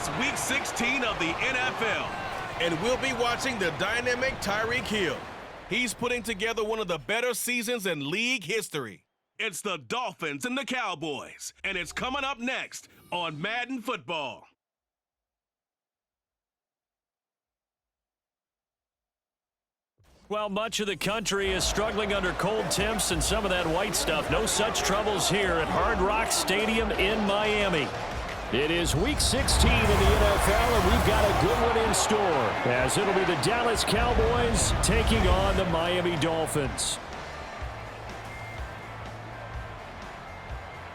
It's Week 16 of the NFL. And we'll be watching the dynamic Tyreek Hill. He's putting together one of the better seasons in league history. It's the Dolphins and the Cowboys, and it's coming up next on Madden Football. Well, much of the country is struggling under cold temps and some of that white stuff. No such troubles here at Hard Rock Stadium in Miami. It is Week 16 in the NFL, and we've got a good one in store, as it'll be the Dallas Cowboys taking on the Miami Dolphins.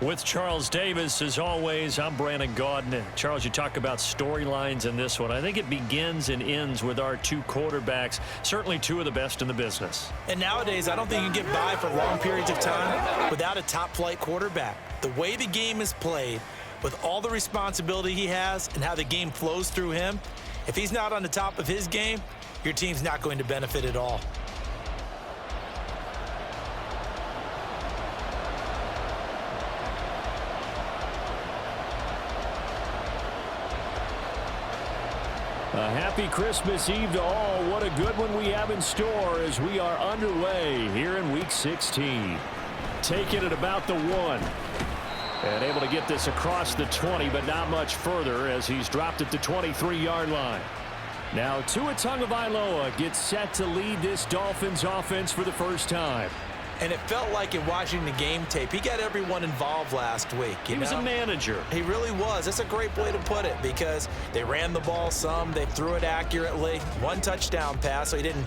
With Charles Davis, as always, I'm Brandon Gaudin. Charles, you talk about storylines in this one. I think it begins and ends with our two quarterbacks, certainly two of the best in the business. And nowadays, I don't think you can get by for long periods of time without a top-flight quarterback. The way the game is played, with all the responsibility he has and how the game flows through him, if he's not on the top of his game, your team's not going to benefit at all. A happy Christmas Eve to all. What a good one we have in store as we are underway here in Week 16. Taking it about the 1. And able to get this across the 20, but not much further as he's dropped at the 23-yard line. Now Tua Tagovailoa gets set to lead this Dolphins offense for the first time. And it felt like in watching the game tape, he got everyone involved last week. He was a manager. He really was. That's a great way to put it because they ran the ball some, they threw it accurately. 1 touchdown pass, so he didn't,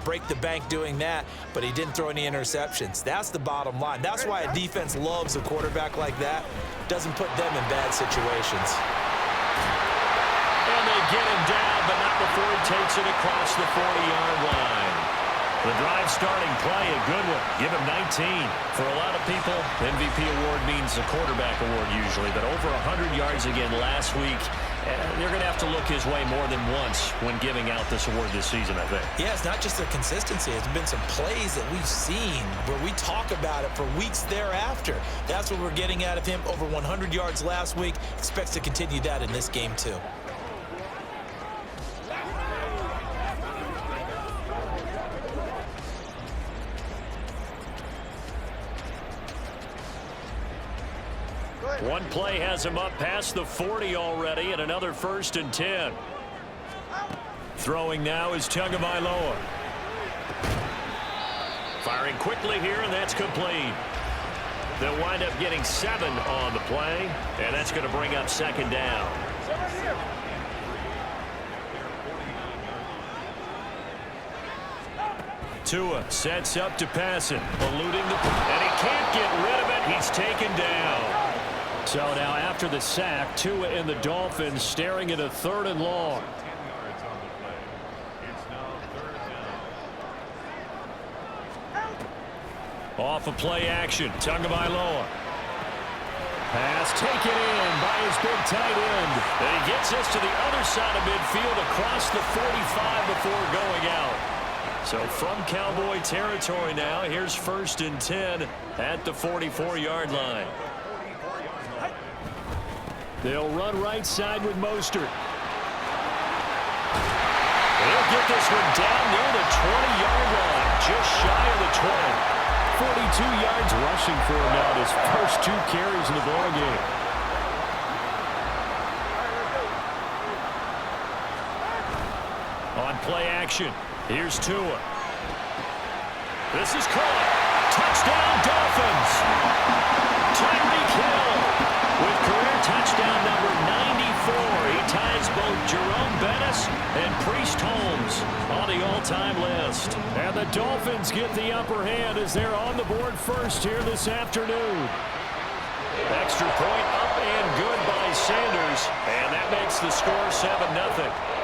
break the bank doing that, but he didn't throw any interceptions. That's the bottom line. That's why a defense loves a quarterback like that. Doesn't put them in bad situations. And they get him down, but not before he takes it across the 40-yard line. The drive starting play, a good one. Give him 19. For a lot of people, MVP award means a quarterback award usually, but over 100 yards again last week. They're going to have to look his way more than once when giving out this award this season, I think. Yeah, it's not just the consistency. It's been some plays that we've seen where we talk about it for weeks thereafter. That's what we're getting out of him. Over 100 yards last week. Expects to continue that in this game, too. One play has him up past the 40 already, and another 1st and 10. Throwing now is Tagovailoa. Firing quickly here, and that's complete. They'll wind up getting 7 on the play, and that's going to bring up 2nd down. Tua sets up to pass it, eluding and he can't get rid of it. He's taken down. So now after the sack, Tua and the Dolphins staring at a 3rd and long. Off of play action, Tagovailoa. Pass taken in by his big tight end. And he gets us to the other side of midfield across the 45 before going out. So from Cowboy territory now, here's 1st and 10 at the 44-yard line. They'll run right side with Mostert. They'll get this one down near the 20-yard line, just shy of the 20. 42 yards rushing for him now, his first 2 carries in the ballgame. On play action, here's Tua. This is caught. Touchdown, Dolphins. Tyreek Hill with career touchdown number 94. He ties both Jerome Bettis and Priest Holmes on the all-time list. And the Dolphins get the upper hand as they're on the board first here this afternoon. Extra point up and good by Sanders, and that makes the score 7-0.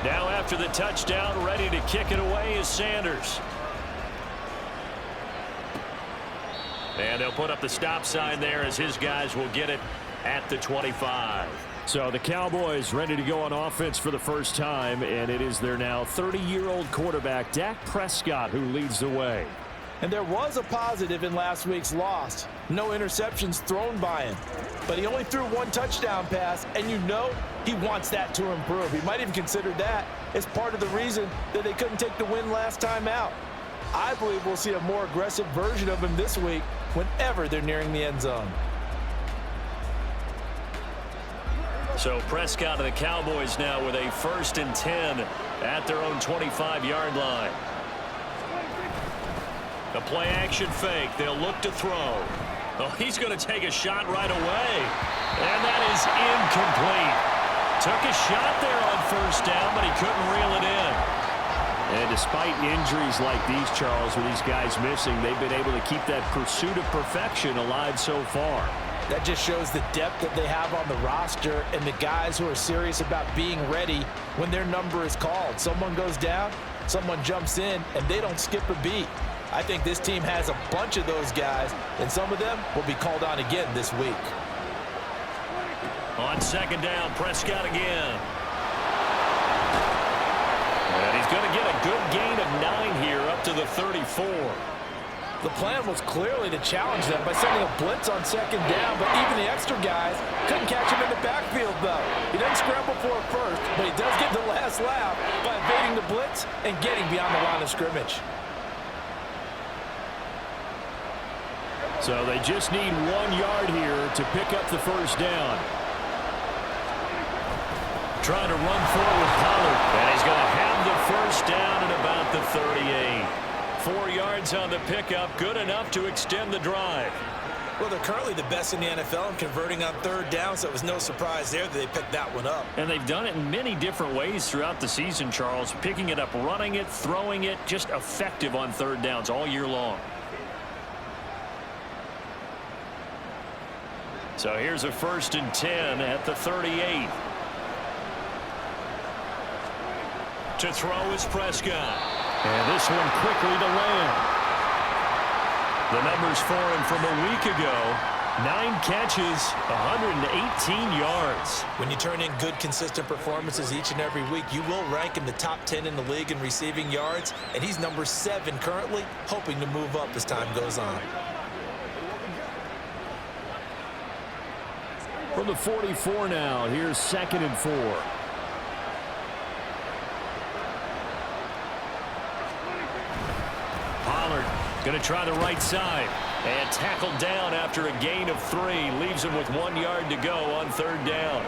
Now after the touchdown, ready to kick it away is Sanders. And they'll put up the stop sign there as his guys will get it at the 25. So the Cowboys ready to go on offense for the first time, and it is their now 30-year-old quarterback, Dak Prescott, who leads the way. And there was a positive in last week's loss. No interceptions thrown by him. But he only threw one touchdown pass, and you know he wants that to improve. He might even consider that as part of the reason that they couldn't take the win last time out. I believe we'll see a more aggressive version of him this week whenever they're nearing the end zone. So Prescott and the Cowboys now with a 1st and 10 at their own 25-yard line. The play action fake. They'll look to throw. Oh, he's going to take a shot right away. And that is incomplete. Took a shot there on 1st down, but he couldn't reel it in. And despite injuries like these, Charles, with these guys missing, they've been able to keep that pursuit of perfection alive so far. That just shows the depth that they have on the roster and the guys who are serious about being ready when their number is called. Someone goes down, someone jumps in, and they don't skip a beat. I think this team has a bunch of those guys, and some of them will be called on again this week. On 2nd down, Prescott again. And he's going to get a good gain of 9 here up to the 34. The plan was clearly to challenge them by sending a blitz on 2nd down, but even the extra guys couldn't catch him in the backfield, though. He doesn't scramble for it first, but he does get the last laugh by evading the blitz and getting beyond the line of scrimmage. So they just need 1 yard here to pick up the 1st down. Trying to run forward with Pollard, and he's going to have the 1st down at about the 38. 4 yards on the pickup, good enough to extend the drive. Well, they're currently the best in the NFL in converting on 3rd down, so it was no surprise there that they picked that one up. And they've done it in many different ways throughout the season, Charles. Picking it up, running it, throwing it, just effective on 3rd downs all year long. So here's a 1st and 10 at the 38. To throw is Prescott. And this one quickly to land. The numbers for him from a week ago. 9 catches, 118 yards. When you turn in good, consistent performances each and every week, you will rank in the top 10 in the league in receiving yards. And he's number 7 currently, hoping to move up as time goes on. From the 44 now, here's 2nd and 4. Pollard going to try the right side and tackled down after a gain of 3. Leaves him with 1 yard to go on 3rd down.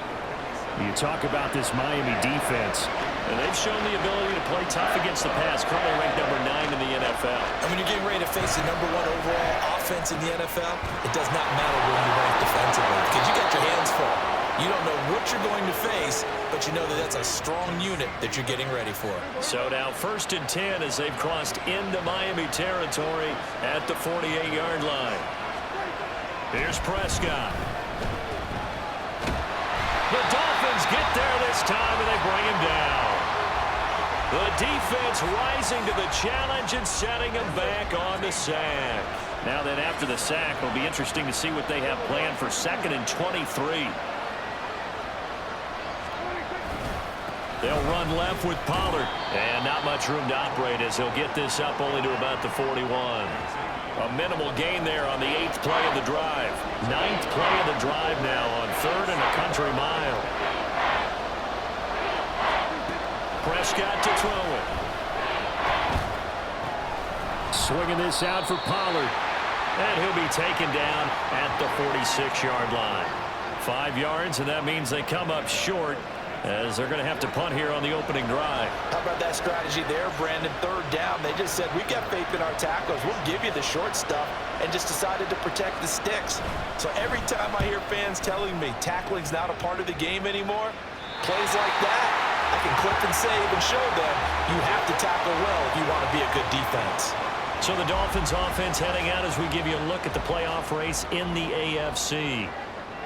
You talk about this Miami defense. And they've shown the ability to play tough against the pass. Currently ranked number 9 in the NFL. And when you're getting ready to face the number 1 overall offense in the NFL, it does not matter where you rank defensively because you got your hands full. You don't know what you're going to face, but you know that that's a strong unit that you're getting ready for. So now 1st and 10 as they've crossed into Miami territory at the 48-yard line. Here's Prescott. The Dolphins get there this time, and they bring him down. The defense rising to the challenge and setting him back on the sack. Now then, after the sack, it'll be interesting to see what they have planned for 2nd and 23. They'll run left with Pollard. And not much room to operate as he'll get this up only to about the 41. A minimal gain there on the 8th play of the drive. 9th play of the drive now on 3rd and a country mile. Prescott to throw it. Swinging this out for Pollard. And he'll be taken down at the 46-yard line. 5 yards, and that means they come up short as they're going to have to punt here on the opening drive. How about that strategy there, Brandon? 3rd down, they just said, we got faith in our tackles. We'll give you the short stuff, and just decided to protect the sticks. So every time I hear fans telling me tackling's not a part of the game anymore, plays like that, I can clip and save and show them you have to tackle well if you want to be a good defense. So the Dolphins offense heading out as we give you a look at the playoff race in the AFC.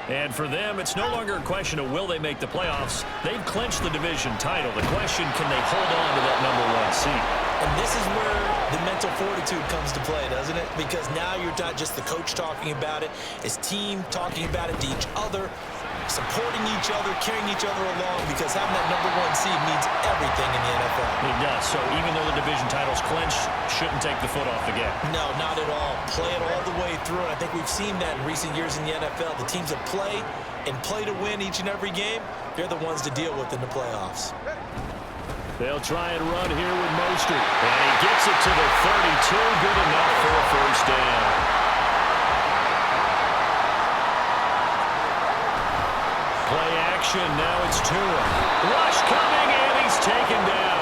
And for them, it's no longer a question of will they make the playoffs. They've clinched the division title. The question, can they hold on to that #1 seed? And this is where the mental fortitude comes to play, doesn't it? Because now you're not just the coach talking about it, it's team talking about it to each other, supporting each other, carrying each other along, because having that #1 seed means everything in the NFL. It does. So even though the division title's clinched, shouldn't take the foot off the gas. No, not at all. Play it all the way through. And I think we've seen that in recent years in the NFL. The teams that play and play to win each and every game, they're the ones to deal with in the playoffs. They'll try and run here with Mostert. And he gets it to the 32. Good enough for a first down. Play action. Now it's Tua. Rush coming, and he's taken down.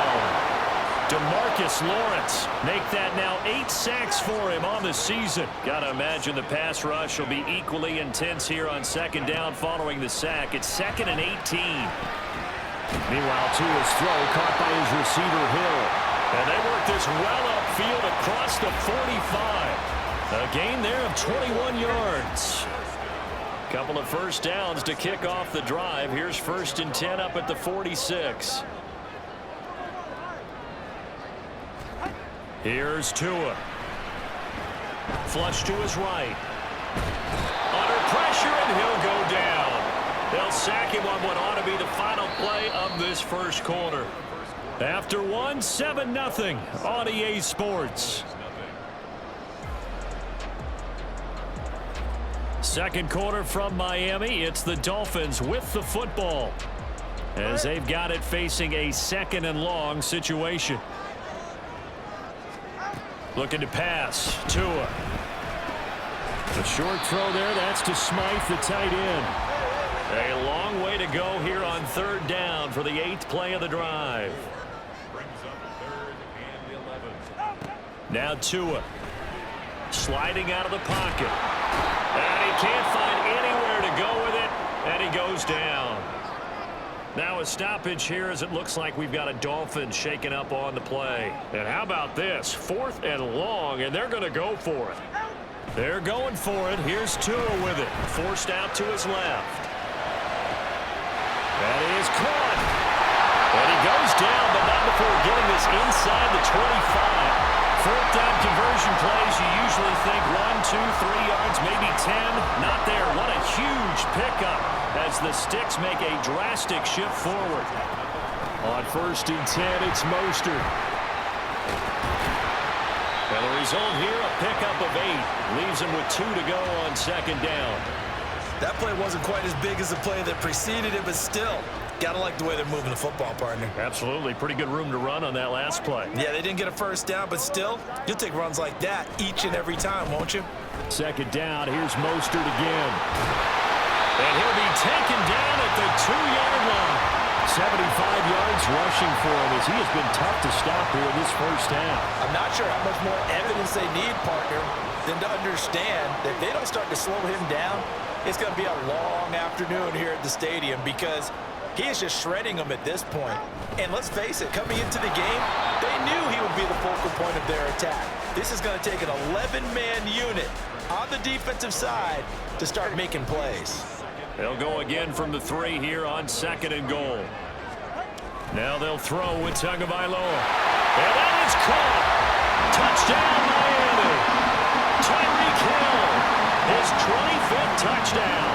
DeMarcus Lawrence make that now 8 sacks for him on the season. Got to imagine the pass rush will be equally intense here on second down following the sack. It's 2nd and 18. Meanwhile, Tua's throw caught by his receiver Hill. And they work this well upfield across the 45. A gain there of 21 yards. Couple of first downs to kick off the drive. Here's 1st and 10 up at the 46. Here's Tua. Flush to his right. Under pressure, and he'll go down. They'll sack him on what ought to be the final play of this first quarter. After one, 7-0 on EA Sports. Second quarter from Miami. It's the Dolphins with the football, as they've got it facing a 2nd and long situation. Looking to pass. Tua. A short throw there. That's to Smythe, the tight end. A long way to go here on 3rd down for the 8th play of the drive. Now Tua. Sliding out of the pocket. And he can't find anywhere to go with it. And he goes down. Now a stoppage here, as it looks like we've got a Dolphin shaking up on the play. And how about this? 4th and long, and they're going to go for it. They're going for it. Here's Tua with it. Forced out to his left. That is caught. And he goes down, but not before getting this inside the 25. 4th down conversion plays, you usually think 1, 2, 3 yards, maybe 10. Not there. What a huge pickup as the Sticks make a drastic shift forward. On 1st and 10, it's Mostert. And the result here, a pickup of 8. Leaves him with 2 to go on 2nd down. That play wasn't quite as big as the play that preceded it, but still, gotta like the way they're moving the football, partner. Absolutely. Pretty good room to run on that last play. Yeah, they didn't get a first down, but still, you'll take runs like that each and every time, won't you? 2nd down. Here's Mostert again. And he'll be taken down at the 2-yard line. 75 yards rushing for him, as he has been tough to stop here in this first half. I'm not sure how much more evidence they need, partner, than to understand that if they don't start to slow him down, it's going to be a long afternoon here at the stadium, because he is just shredding them at this point. And let's face it, coming into the game, they knew he would be the focal point of their attack. This is going to take an 11-man unit on the defensive side to start making plays. They'll go again from the 3 here on 2nd and goal. Now they'll throw with Tagovailoa. And that is caught. Touchdown, Miami. Tyreek Hill, his 25th touchdown.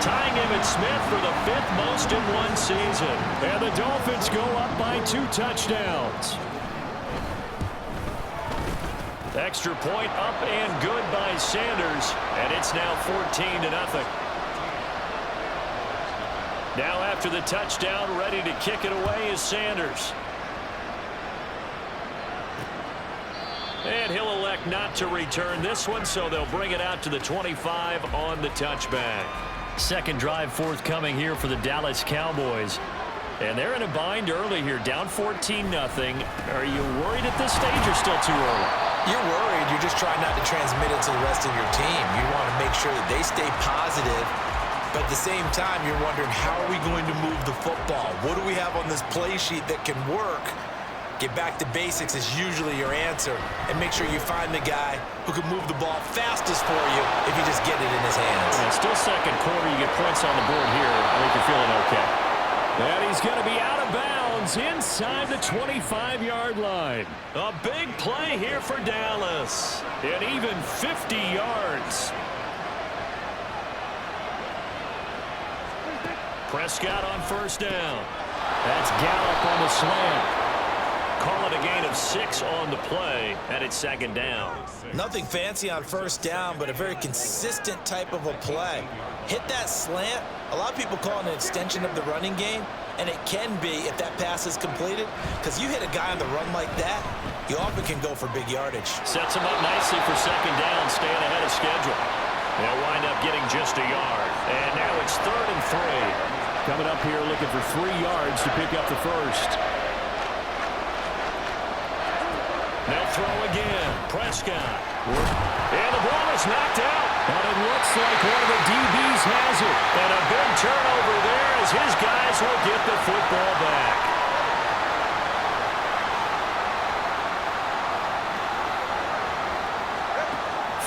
Tying Emmitt Smith for the 5th most in one season. And the Dolphins go up by 2 touchdowns. Extra point up and good by Sanders. And it's now 14-0. Now after the touchdown, ready to kick it away is Sanders. And he'll elect not to return this one, so they'll bring it out to the 25 on the touchback. Second drive forthcoming here for the Dallas Cowboys. And they're in a bind early here, down 14-0. Are you worried at this stage or still too early? You're worried. You're just trying not to transmit it to the rest of your team. You want to make sure that they stay positive. But at the same time, you're wondering, how are we going to move the football? What do we have on this play sheet that can work? Get back to basics is usually your answer, and make sure you find the guy who can move the ball fastest for you if you just get it in his hands. And still second quarter, you get points on the board here. I think you're feeling okay. And he's going to be out of bounds inside the 25-yard line. A big play here for Dallas. And even 50 yards. Prescott on first down. That's Gallup on the slant. Call it a gain of 6 on the play, and it's second down. Nothing fancy on first down, but a very consistent type of a play. Hit that slant. A lot of people call it an extension of the running game, and it can be if that pass is completed, because you hit a guy on the run like that, you often can go for big yardage. Sets him up nicely for second down, staying ahead of schedule. They'll wind up getting just a yard, and now it's 3rd and 3. Coming up here looking for 3 yards to pick up the first. They'll throw again. Prescott. And the ball is knocked out. But it looks like one of the DBs has it. And a big turnover there as his guys will get the football back.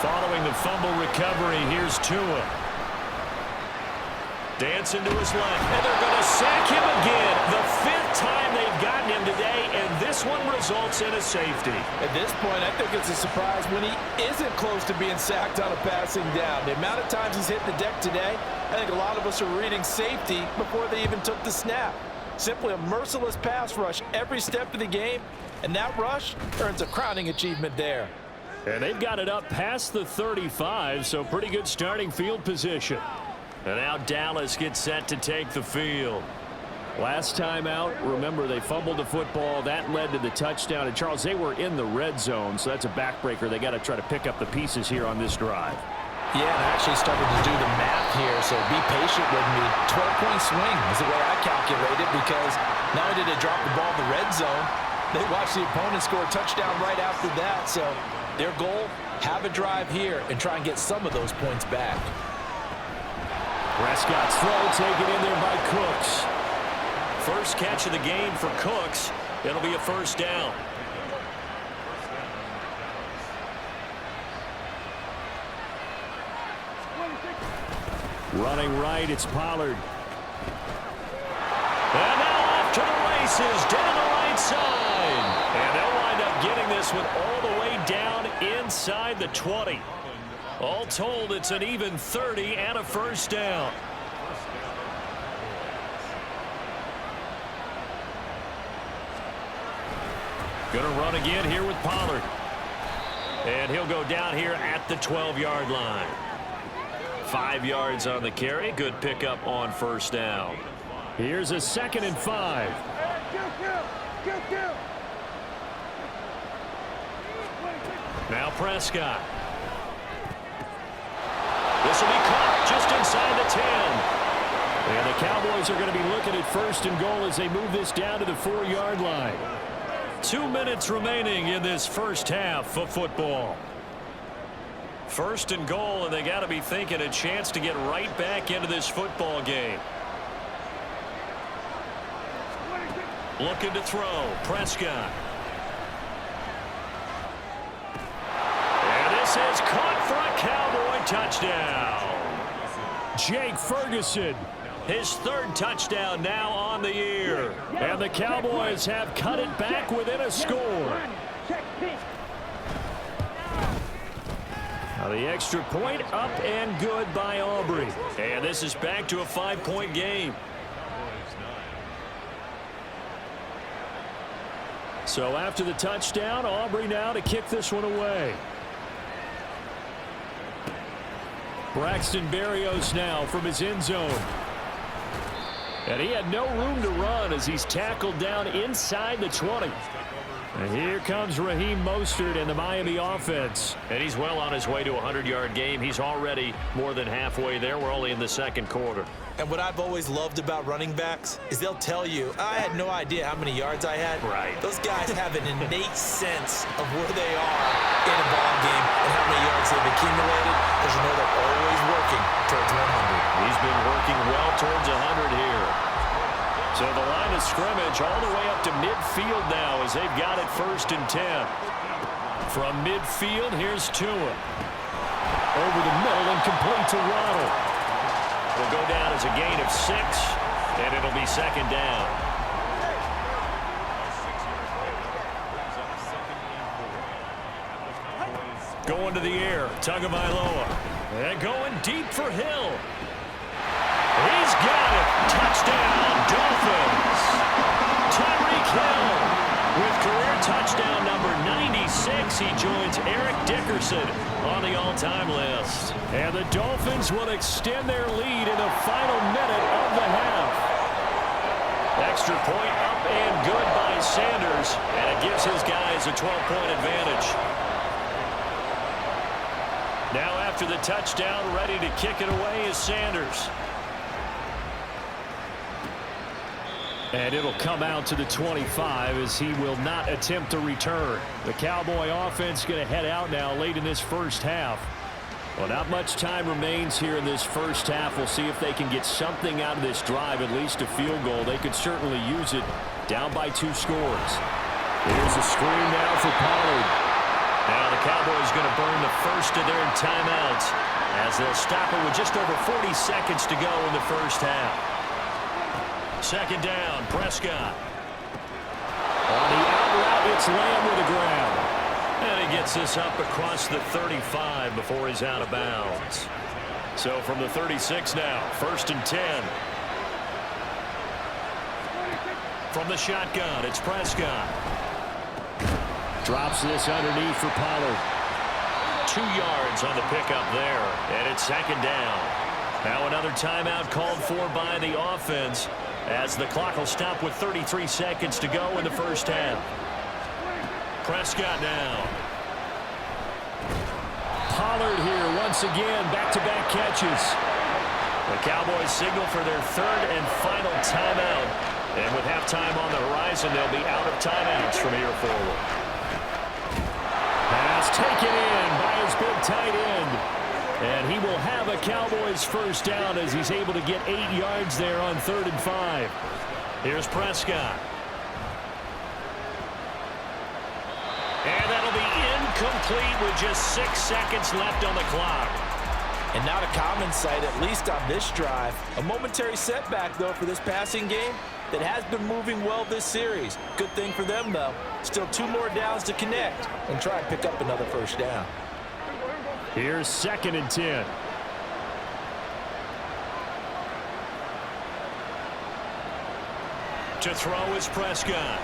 Following the fumble recovery, here's Tua. Dancing to his left. And they're going to sack him again. The 5th time they've gotten him today, and this one results in a safety. At this point, I think it's a surprise when he isn't close to being sacked on a passing down. The amount of times he's hit the deck today, I think a lot of us are reading safety before they even took the snap. Simply a merciless pass rush every step of the game, and that rush earns a crowning achievement there. And they've got it up past the 35, so pretty good starting field position. And now Dallas gets set to take the field. Last time out, remember, they fumbled the football. That led to the touchdown. And, Charles, they were in the red zone, so that's a backbreaker. They got to try to pick up the pieces here on this drive. Yeah, and I actually started to do the math here, so be patient with me. 12-point swing is the way I calculate it, because not only did they drop the ball in the red zone, they watched the opponent score a touchdown right after that. So their goal, have a drive here and try and get some of those points back. Prescott's throw taken in there by Cooks. First catch of the game for Cooks. It'll be a first down. Running right, it's Pollard. And now off to the races down the right side. And they'll wind up getting this one all the way down inside the 20. All told, it's an even 30 and a first down. Going to run again here with Pollard. And he'll go down here at the 12-yard line. 5 yards on the carry. Good pickup on first down. Here's a 2nd and 5. Now Prescott. This will be caught just inside the 10. And the Cowboys are going to be looking at 1st and goal as they move this down to the 4-yard line. 2 minutes remaining in this first half of football. 1st and goal, and they got to be thinking a chance to get right back into this football game. Looking to throw. Prescott. And this is caught for a Cowboy touchdown. Jake Ferguson, his 3rd touchdown now on the year. And the Cowboys have cut it back within a score. Now the extra point up and good by Aubrey. And this is back to a 5-point game. So after the touchdown, Aubrey now to kick this one away. Braxton Berrios now from his end zone. And he had no room to run as he's tackled down inside the 20. And here comes Raheem Mostert and the Miami offense. And he's well on his way to a 100-yard game. He's already more than halfway there. We're only in the 2nd quarter. And what I've always loved about running backs is they'll tell you, I had no idea how many yards I had. Right. Those guys have an innate sense of where they are in a ball game and how many yards they've accumulated, because you know they're always working towards 100. He's been working well towards 100 here. So the line of scrimmage all the way up to midfield now as they've got it 1st and 10. From midfield, here's Tua. Over the middle and complete to Waddle. Will go down as a gain of 6, and it'll be 2nd down. Going to the air, Tagovailoa. And going deep for Hill. He's got it. Touchdown, Dolphins. Tyreek Hill with career touchdown number 96. He joins Eric Dickerson on the all-time list. And the Dolphins will extend their lead in the final minute of the half. Extra point up and good by Sanders. And it gives his guys a 12-point advantage. Now after the touchdown, ready to kick it away is Sanders. And it'll come out to the 25 as he will not attempt to return. The Cowboy offense going to head out now late in this first half. Well, not much time remains here in this first half. We'll see if they can get something out of this drive, at least a field goal. They could certainly use it down by 2 scores. Here's a screen now for Pollard. Now the Cowboys going to burn the first of their timeouts as they'll stop it with just over 40 seconds to go in the first half. 2nd down, Prescott. On the out route, it's Lamb with a grab. And he gets this up across the 35 before he's out of bounds. So from the 36 now, 1st and 10. From the shotgun, it's Prescott. Drops this underneath for Pollard. 2 yards on the pickup there, and it's 2nd down. Now another timeout called for by the offense as the clock will stop with 33 seconds to go in the first half. Prescott now. Pollard here once again, back-to-back catches. The Cowboys signal for their 3rd and final timeout. And with halftime on the horizon, they'll be out of timeouts from here forward. Pass taken in by his big tight end. And he will have a Cowboys first down as he's able to get 8 yards there on 3rd and 5. Here's Prescott. And that'll be incomplete with just 6 seconds left on the clock. And not a common sight, at least on this drive. A momentary setback, though, for this passing game that has been moving well this series. Good thing for them, though. Still 2 more downs to connect and try and pick up another first down. Here's 2nd and 10. To throw is Prescott.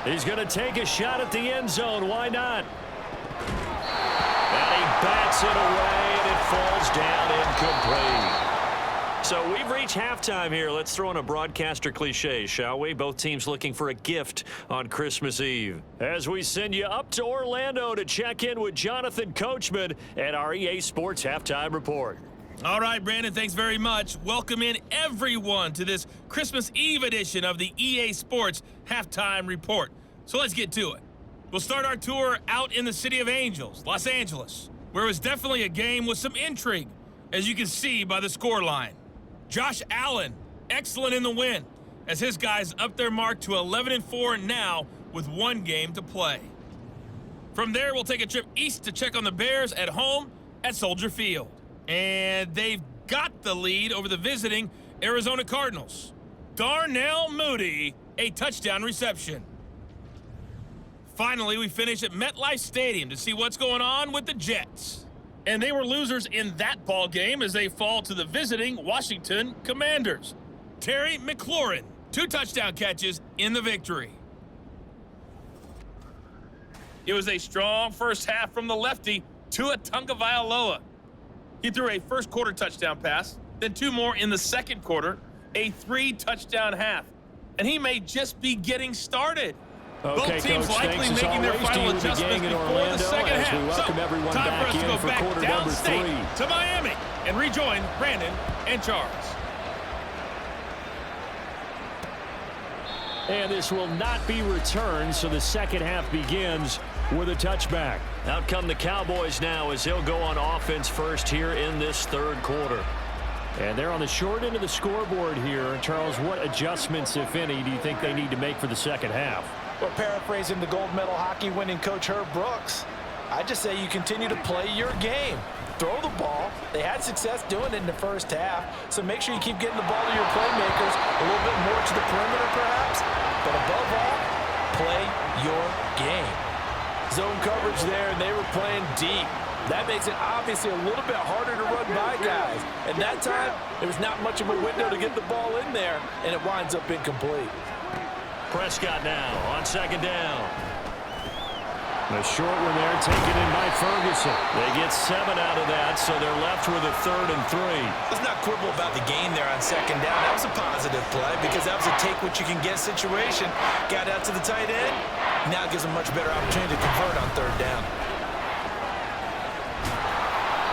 He's going to take a shot at the end zone. Why not? And he bats it away, and it falls down incomplete. So we've reached halftime here. Let's throw in a broadcaster cliche, shall we? Both teams looking for a gift on Christmas Eve. As we send you up to Orlando to check in with Jonathan Coachman at our EA Sports Halftime Report. All right, Brandon, thanks very much. Welcome in everyone to this Christmas Eve edition of the EA Sports Halftime Report. So let's get to it. We'll start our tour out in the City of Angels, Los Angeles, where it was definitely a game with some intrigue, as you can see by the scoreline. Josh Allen, excellent in the win, as his guys up their mark to 11-4 now with 1 game to play. From there, we'll take a trip east to check on the Bears at home at Soldier Field. And they've got the lead over the visiting Arizona Cardinals. Darnell Mooney, a touchdown reception. Finally, we finish at MetLife Stadium to see what's going on with the Jets. And they were losers in that ball game as they fall to the visiting Washington Commanders. Terry McLaurin, 2 touchdown catches in the victory. It was a strong first half from the lefty, Tua Tagovailoa. He threw a first-quarter touchdown pass, then 2 more in the second quarter, a 3-touchdown half. And he may just be getting started. Okay, both teams Coach, likely thanks making their final to adjustments in before Orlando the second as half. we welcome everyone time back for us to in go for back quarter number downstate 3. to Miami and rejoin Brandon and Charles. And this will not be returned, so the second half begins with a touchback. Out come the Cowboys now as they'll go on offense first here in this 3rd quarter. And they're on the short end of the scoreboard here. Charles, what adjustments, if any, do you think they need to make for the second half? Well, paraphrasing the gold medal hockey winning coach Herb Brooks, I just say you continue to play your game. Throw the ball. They had success doing it in the first half, so make sure you keep getting the ball to your playmakers, a little bit more to the perimeter perhaps, but above all, play your game. Zone coverage there, and they were playing deep. That makes it obviously a little bit harder to run by guys. And that time, there was not much of a window to get the ball in there, and it winds up incomplete. Prescott now on second down. The short one there taken in by Ferguson. They get 7 out of that, so they're left with a 3rd and 3. Let's not quibble about the gain there on second down. That was a positive play because that was a take-what-you-can-get situation. Got out to the tight end. Now gives them much better opportunity to convert on 3rd down.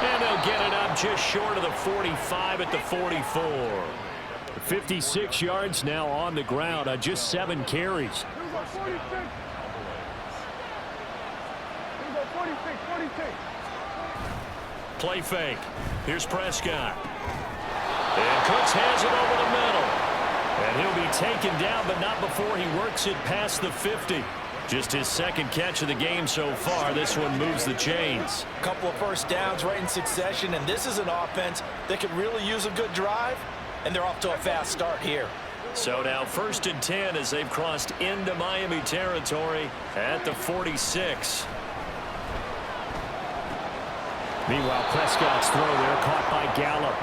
And they'll get it up just short of the 45 at the 44. 56 yards now on the ground on just 7 carries. Play fake. Here's Prescott. And Cooks has it over the middle. And he'll be taken down, but not before he works it past the 50. Just his 2nd catch of the game so far. This one moves the chains. A couple of first downs right in succession, and this is an offense that could really use a good drive, and they're off to a fast start here. So now 1st and 10 as they've crossed into Miami territory at the 46. Meanwhile, Prescott's throw there caught by Gallup.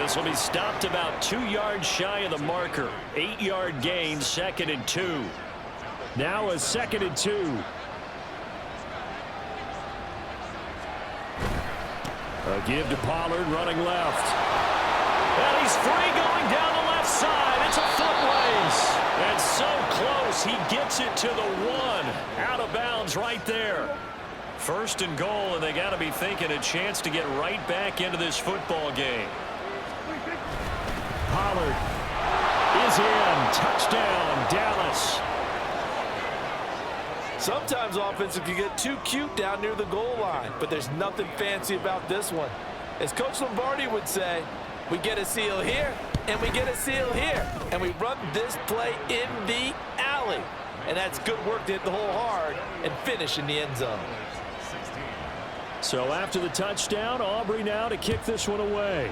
This will be stopped about 2 yards shy of the marker. 8-yard gain, 2nd and 2. Now a 2nd and 2. A give to Pollard running left. And he's free going down the left side. It's a foot race. And so close, he gets it to the 1. Out of bounds right there. 1st and goal, and they got to be thinking a chance to get right back into this football game. Pollard is in. Touchdown, Dallas. Sometimes offenses can get too cute down near the goal line, but there's nothing fancy about this one. As Coach Lombardi would say, we get a seal here, and we get a seal here, and we run this play in the alley. And that's good work to hit the hole hard and finish in the end zone. So after the touchdown, Aubrey now to kick this one away.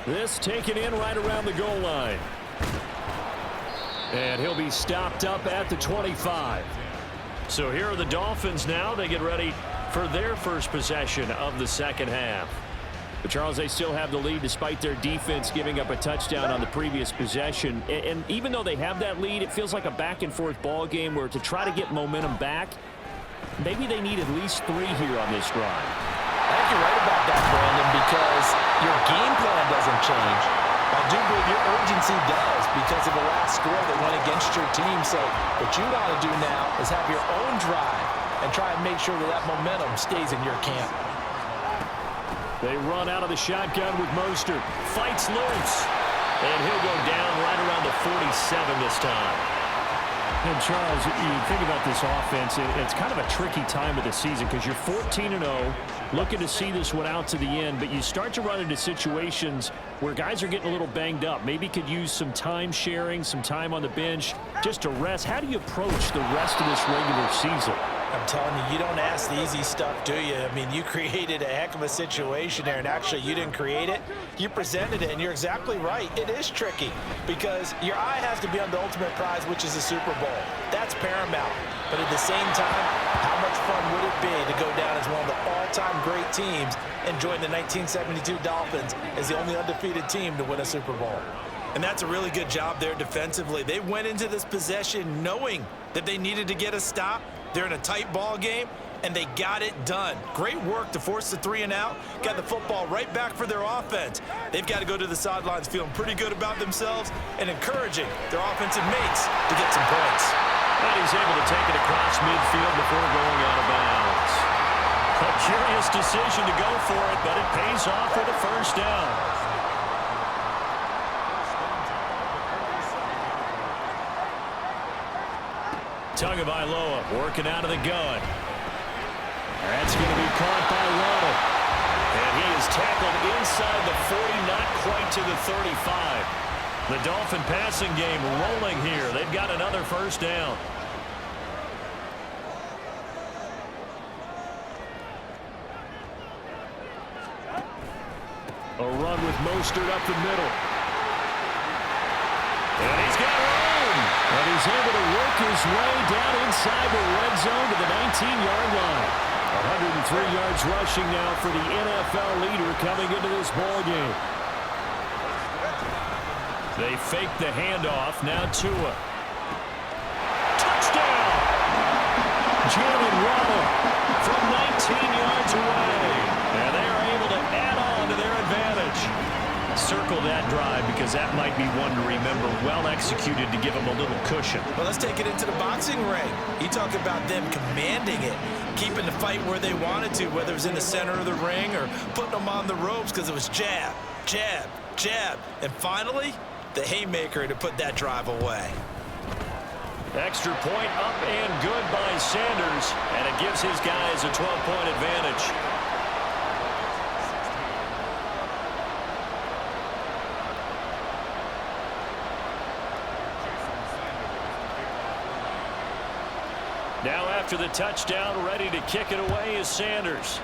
This taken in right around the goal line. And he'll be stopped up at the 25. So here are the Dolphins now. They get ready for their first possession of the second half. But Charles, they still have the lead despite their defense giving up a touchdown on the previous possession. And even though they have that lead, it feels like a back-and-forth ball game where to try to get momentum back, maybe they need at least 3 here on this drive. I think you're right about that, Brandon, because your game plan doesn't change. I do believe your urgency does because of the last score that went against your team. So what you ought to do now is have your own drive and try and make sure that that momentum stays in your camp. They run out of the shotgun with Mostert. Fights loose. And he'll go down right around the 47 this time. And Charles, you think about this offense, it's kind of a tricky time of the season because you're 14-0, looking to see this one out to the end, but you start to run into situations where guys are getting a little banged up. Maybe could use some time sharing, some time on the bench just to rest. How do you approach the rest of this regular season? I'm telling you, you don't ask the easy stuff, do you? I mean, you created a heck of a situation there, and actually you didn't create it. You presented it, and you're exactly right. It is tricky because your eye has to be on the ultimate prize, which is the Super Bowl. That's paramount. But at the same time, how much fun would it be to go down as one of the all-time great teams and join the 1972 Dolphins as the only undefeated team to win a Super Bowl? And that's a really good job there defensively. They went into this possession knowing that they needed to get a stop. They're in a tight ball game, and they got it done. Great work to force the 3 and out. Got the football right back for their offense. They've got to go to the sidelines feeling pretty good about themselves and encouraging their offensive mates to get some points. And he's able to take it across midfield before going out of bounds. A curious decision to go for it, but it pays off for the first down. Tagovailoa working out of the gun. That's going to be caught by Waddle. And he is tackled inside the 40, not quite to the 35. The Dolphin passing game rolling here. They've got another first down. A run with Mostert up the middle. And he's got room. And he's able to work his way down inside the red zone to the 19-yard line. 103 yards rushing now for the NFL leader coming into this ball game. They fake the handoff. Now Tua. Touchdown! Jalen Waddle from 19 yards away. And they are able to add on to their advantage. Circle that drive because that might be one to remember. Well executed to give them a little cushion. Well, let's take it into the boxing ring. You talk about them commanding it, keeping the fight where they wanted to, whether it was in the center of the ring or putting them on the ropes because it was jab, jab, jab. And finally, the haymaker to put that drive away. Extra point up and good by Sanders, and it gives his guys a 12-point advantage. Now after the touchdown, ready to kick it away is Sanders.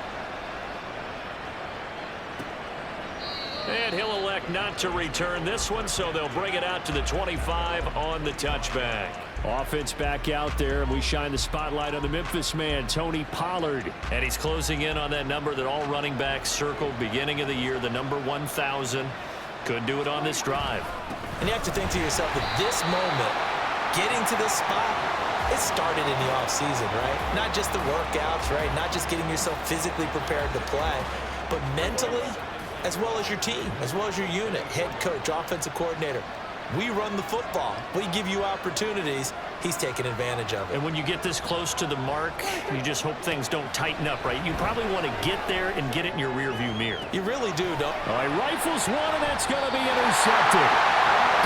And he'll elect not to return this one, so they'll bring it out to the 25 on the touchback. Offense back out there, and we shine the spotlight on the Memphis man, Tony Pollard. And he's closing in on that number that all running backs circled beginning of the year, the number 1,000. Could do it on this drive. And you have to think to yourself, at this moment, getting to this spot, it started in the offseason, right? Not just the workouts, right? Not just getting yourself physically prepared to play, but mentally, as well as your team, as well as your unit, head coach, offensive coordinator. We run the football. We give you opportunities. He's taking advantage of it. And when you get this close to the mark, you just hope things don't tighten up, right? You probably want to get there and get it in your rearview mirror. You really do, don't you? All right, rifles one, and that's going to be intercepted.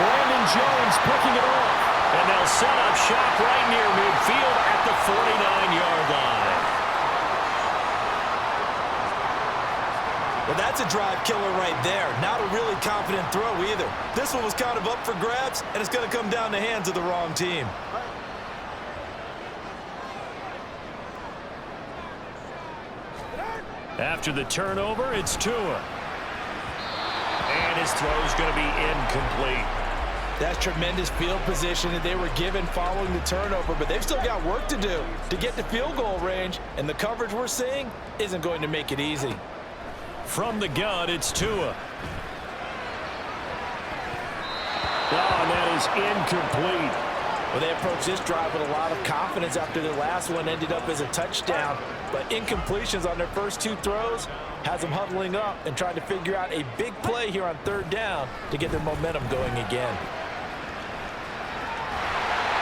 Brandon Jones picking it off. And they'll set up shop right near midfield at the 49-yard line. Well, that's a drive killer right there. Not a really confident throw either. This one was kind of up for grabs, and it's going to come down the hands of the wrong team. After the turnover, it's Tua. And his throw's going to be incomplete. That's tremendous field position that they were given following the turnover, but they've still got work to do to get to field goal range, and the coverage we're seeing isn't going to make it easy. From the gun, it's Tua. Oh, and that is incomplete. Well, they approached this drive with a lot of confidence after the last one ended up as a touchdown, but incompletions on their first two throws has them huddling up and trying to figure out a big play here on third down to get their momentum going again.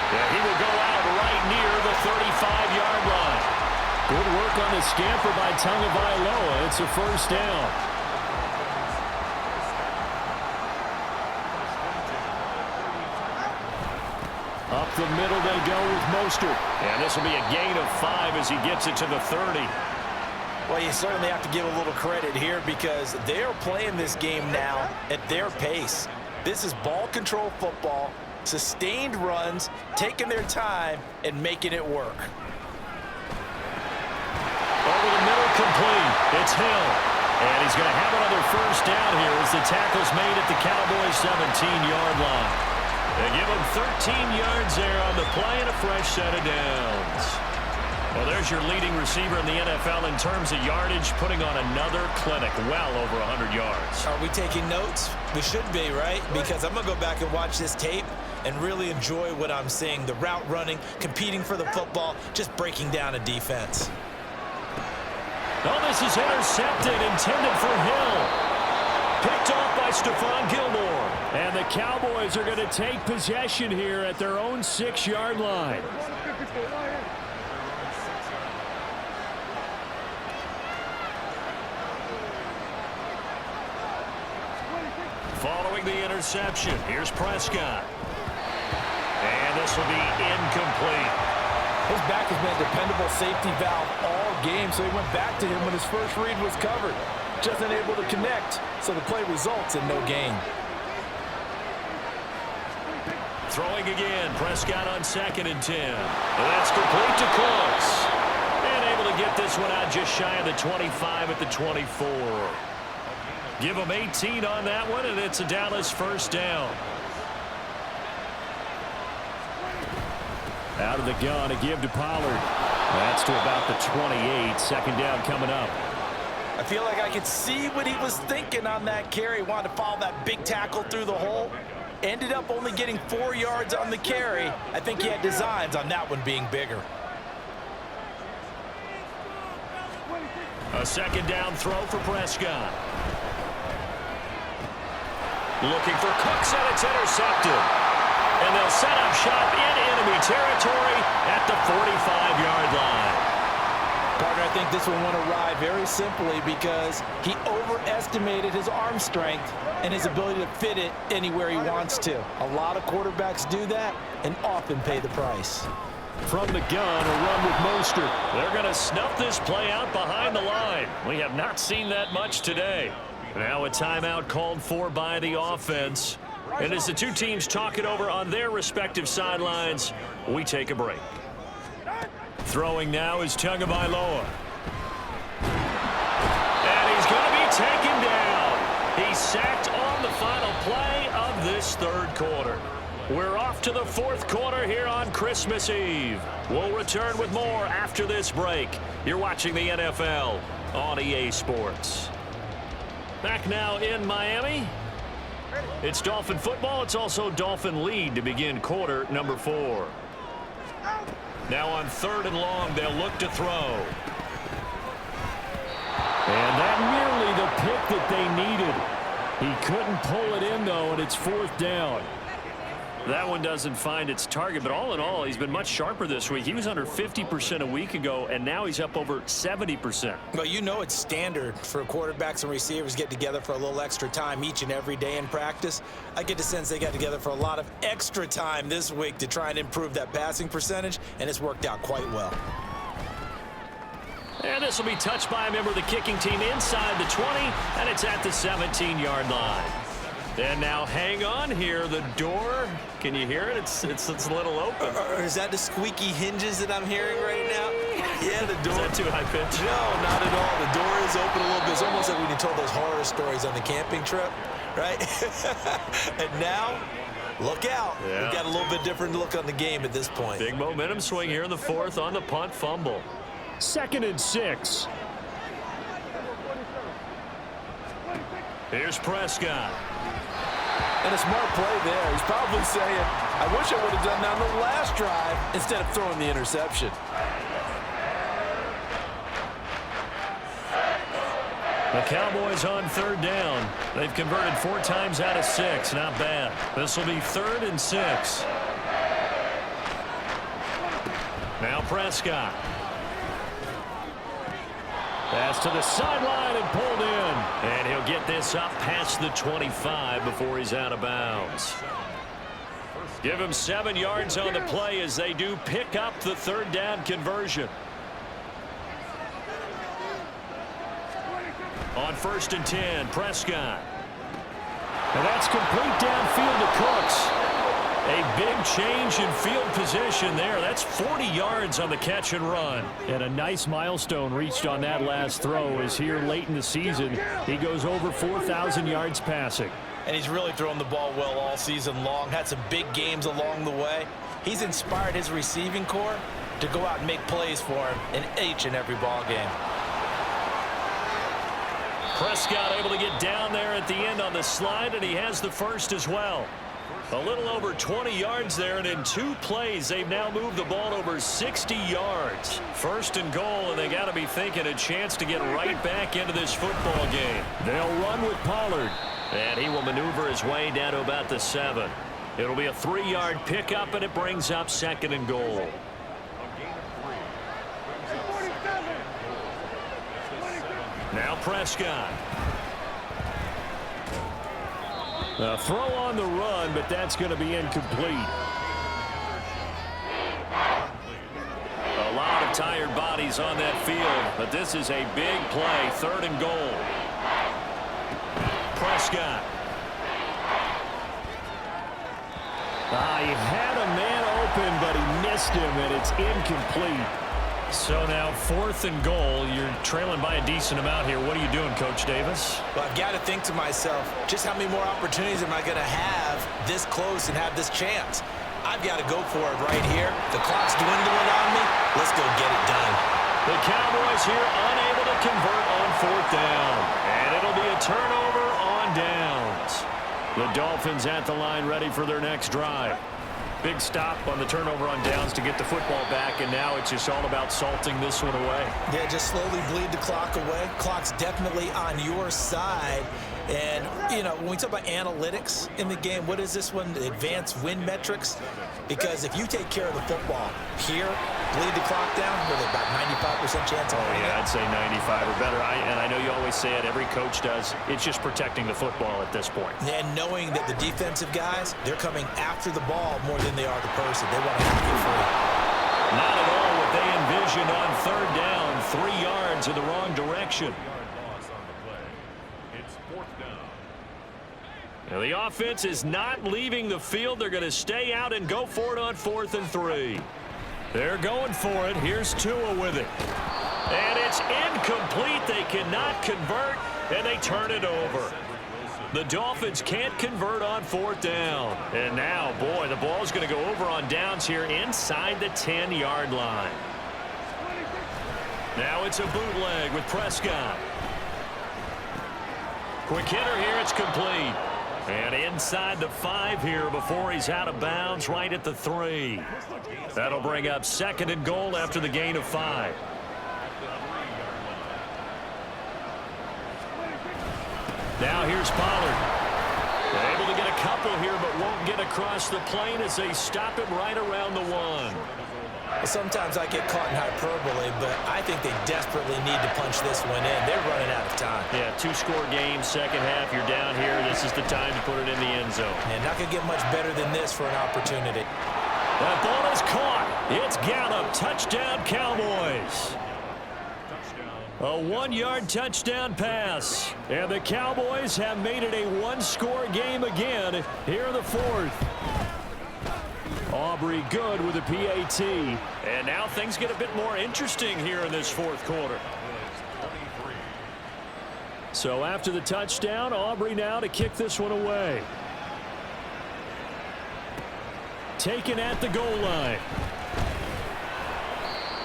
Yeah, he will go out right near the 35-yard line. Good work on the scamper by Tagovailoa. It's a first down. Up the middle they go with Mostert. And this will be a gain of 5 as he gets it to the 30. Well, you certainly have to give a little credit here because they are playing this game now at their pace. This is ball control football, sustained runs, taking their time, and making it work. Over the middle, complete. It's Hill. And he's going to have another first down here as the tackle's made at the Cowboys' 17-yard line. They give him 13 yards there on the play and a fresh set of downs. Well, there's your leading receiver in the NFL in terms of yardage, putting on another clinic, well over 100 yards. Are we taking notes? We should be, right? Because I'm going to go back and watch this tape and really enjoy what I'm seeing. The route running, competing for the football, just breaking down a defense. Oh, this is intercepted, intended for Hill. Picked off by Stephon Gilmore. And the Cowboys are going to take possession here at their own 6-yard line. Following the interception, here's Prescott. And this will be incomplete. His back has been a dependable safety valve all game, so he went back to him when his first read was covered. just unable to connect, so the play results in no gain. Throwing again, Prescott on 2nd and 10. And that's complete to Cooks. And able to get this one out just shy of the 25 at the 24. Give him 18 on that one, and it's a Dallas first down. Out of the gun, a give to Pollard. That's to about the 28. 2nd down coming up. I feel like I could see what he was thinking on that carry. Wanted to follow that big tackle through the hole. Ended up only getting 4 yards on the carry. I think he had designs on that one being bigger. A 2nd down throw for Prescott. Looking for Cooks, and it's intercepted. And they'll set up shop in enemy territory at the 45-yard line. Partner, I think this one went awry very simply because he overestimated his arm strength and his ability to fit it anywhere he wants to. A lot of quarterbacks do that and often pay the price. From the gun, a run with Mostert. They're going to snuff this play out behind the line. We have not seen that much today. Now a timeout called for by the offense. And as the two teams talk it over on their respective sidelines, we take a break. Throwing now is Tagovailoa. And he's going to be taken down. He's sacked on the final play of this 3rd quarter. We're off to the 4th quarter here on Christmas Eve. We'll return with more after this break. You're watching the NFL on EA Sports. Back now in Miami. It's Dolphin football. It's also Dolphin lead to begin quarter number 4. Now on 3rd and long, they'll look to throw. And that nearly the pick that they needed. He couldn't pull it in, though, and it's 4th down. That one doesn't find its target, but all in all, he's been much sharper this week. He was under 50% a week ago, and now he's up over 70%. Well, you know it's standard for quarterbacks and receivers get together for a little extra time each and every day in practice. I get the sense they got together for a lot of extra time this week to try and improve that passing percentage, and it's worked out quite well. And this will be touched by a member of the kicking team inside the 20, and it's at the 17-yard line. And now hang on here, the door, can you hear it? It's a little open. Or is that the squeaky hinges that I'm hearing right now? Yeah, the door. Is that too high pitch? No, not at all. The door is open a little bit. It's almost like when you told those horror stories on the camping trip, right? And now, look out. Yeah. We've got a little bit different look on the game at this point. Big momentum swing here in the 4th on the punt fumble. 2nd and 6. Here's Prescott. And a smart play there. He's probably saying, I wish I would have done that on the last drive instead of throwing the interception. The Cowboys on 3rd down. They've converted 4 times out of 6. Not bad. This will be 3rd and 6. Now Prescott. Pass to the sideline and pulled in. And he'll get this up past the 25 before he's out of bounds. Give him 7 yards on the play as they do pick up the 3rd down conversion. On 1st and 10, Prescott. And that's complete downfield to Cooks. A big change in field position there. That's 40 yards on the catch and run. And a nice milestone reached on that last throw as here late in the season, he goes over 4,000 yards passing. And he's really thrown the ball well all season long. Had some big games along the way. He's inspired his receiving corps to go out and make plays for him in each and every ball game. Prescott able to get down there at the end on the slide, and he has the first as well. A little over 20 yards there, and in 2 plays, they've now moved the ball over 60 yards. 1st and goal, and they got to be thinking a chance to get right back into this football game. They'll run with Pollard, and he will maneuver his way down to about the 7. It'll be a 3-yard pickup, and it brings up 2nd and goal. Now Prescott. A throw on the run, but that's going to be incomplete. A lot of tired bodies on that field, but this is a big play, 3rd and goal. Prescott. He had a man open, but he missed him, and it's incomplete. So now 4th and goal. You're trailing by a decent amount here. What are you doing, Coach Davis? Well, I've got to think to myself, just how many more opportunities am I going to have this close and have this chance? I've got to go for it right here. The clock's dwindling on me. Let's go get it done. The Cowboys here unable to convert on 4th down. And it'll be a turnover on downs. The Dolphins at the line ready for their next drive. Big stop on the turnover on downs to get the football back, and now it's just all about salting this one away. Yeah, just slowly bleed the clock away. Clock's definitely on your side. And, you know, when we talk about analytics in the game, what is this one? Advanced win metrics? Because if you take care of the football here, bleed the clock down, with about 95% chance of winning. Yeah, I'd say 95 or better. And I know you always say it, every coach does. It's just protecting the football at this point. And knowing that the defensive guys, they're coming after the ball more than they are the person. They want to have it free. Not at all what they envisioned on 3rd down. 3 yards in the wrong direction. Now the offense is not leaving the field. They're going to stay out and go for it on 4th and 3. They're going for it. Here's Tua with it. And it's incomplete. They cannot convert, and they turn it over. The Dolphins can't convert on 4th down. And now, boy, the ball's going to go over on downs here inside the 10-yard line. Now it's a bootleg with Prescott. Quick hitter here. It's complete. And inside the 5 here before he's out of bounds, right at the 3. That'll bring up 2nd and goal after the gain of 5. Now here's Pollard. They're able to get a couple here, but won't get across the plane as they stop him right around the 1. Sometimes I get caught in hyperbole, but I think they desperately need to punch this one in. They're running out of time. Yeah, 2-score game, second half, you're down here. This is the time to put it in the end zone. And not going to get much better than this for an opportunity. That ball is caught. It's Gallup. Touchdown, Cowboys. A 1-yard touchdown pass. And the Cowboys have made it a 1-score game again here in the 4th. Aubrey good with a PAT. And now things get a bit more interesting here in this 4th quarter. So after the touchdown, Aubrey now to kick this one away. Taken at the goal line.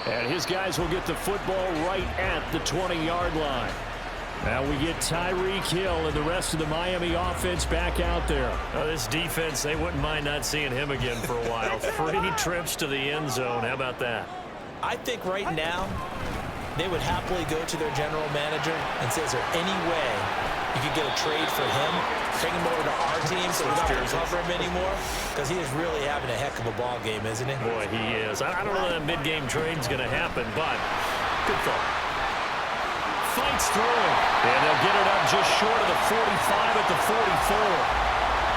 And his guys will get the football right at the 20-yard line. Now we get Tyreek Hill and the rest of the Miami offense back out there. Now this defense, they wouldn't mind not seeing him again for a while. 3 trips to the end zone. How about that? I think right now they would happily go to their general manager and say, is there any way you could get a trade for him, take him over to our team so we don't have to cover him anymore? Because he is really having a heck of a ball game, isn't he? Boy, he is. I don't know that mid-game trade's going to happen, but good thought. Fights through it, and they'll get it up just short of the 45 at the 44.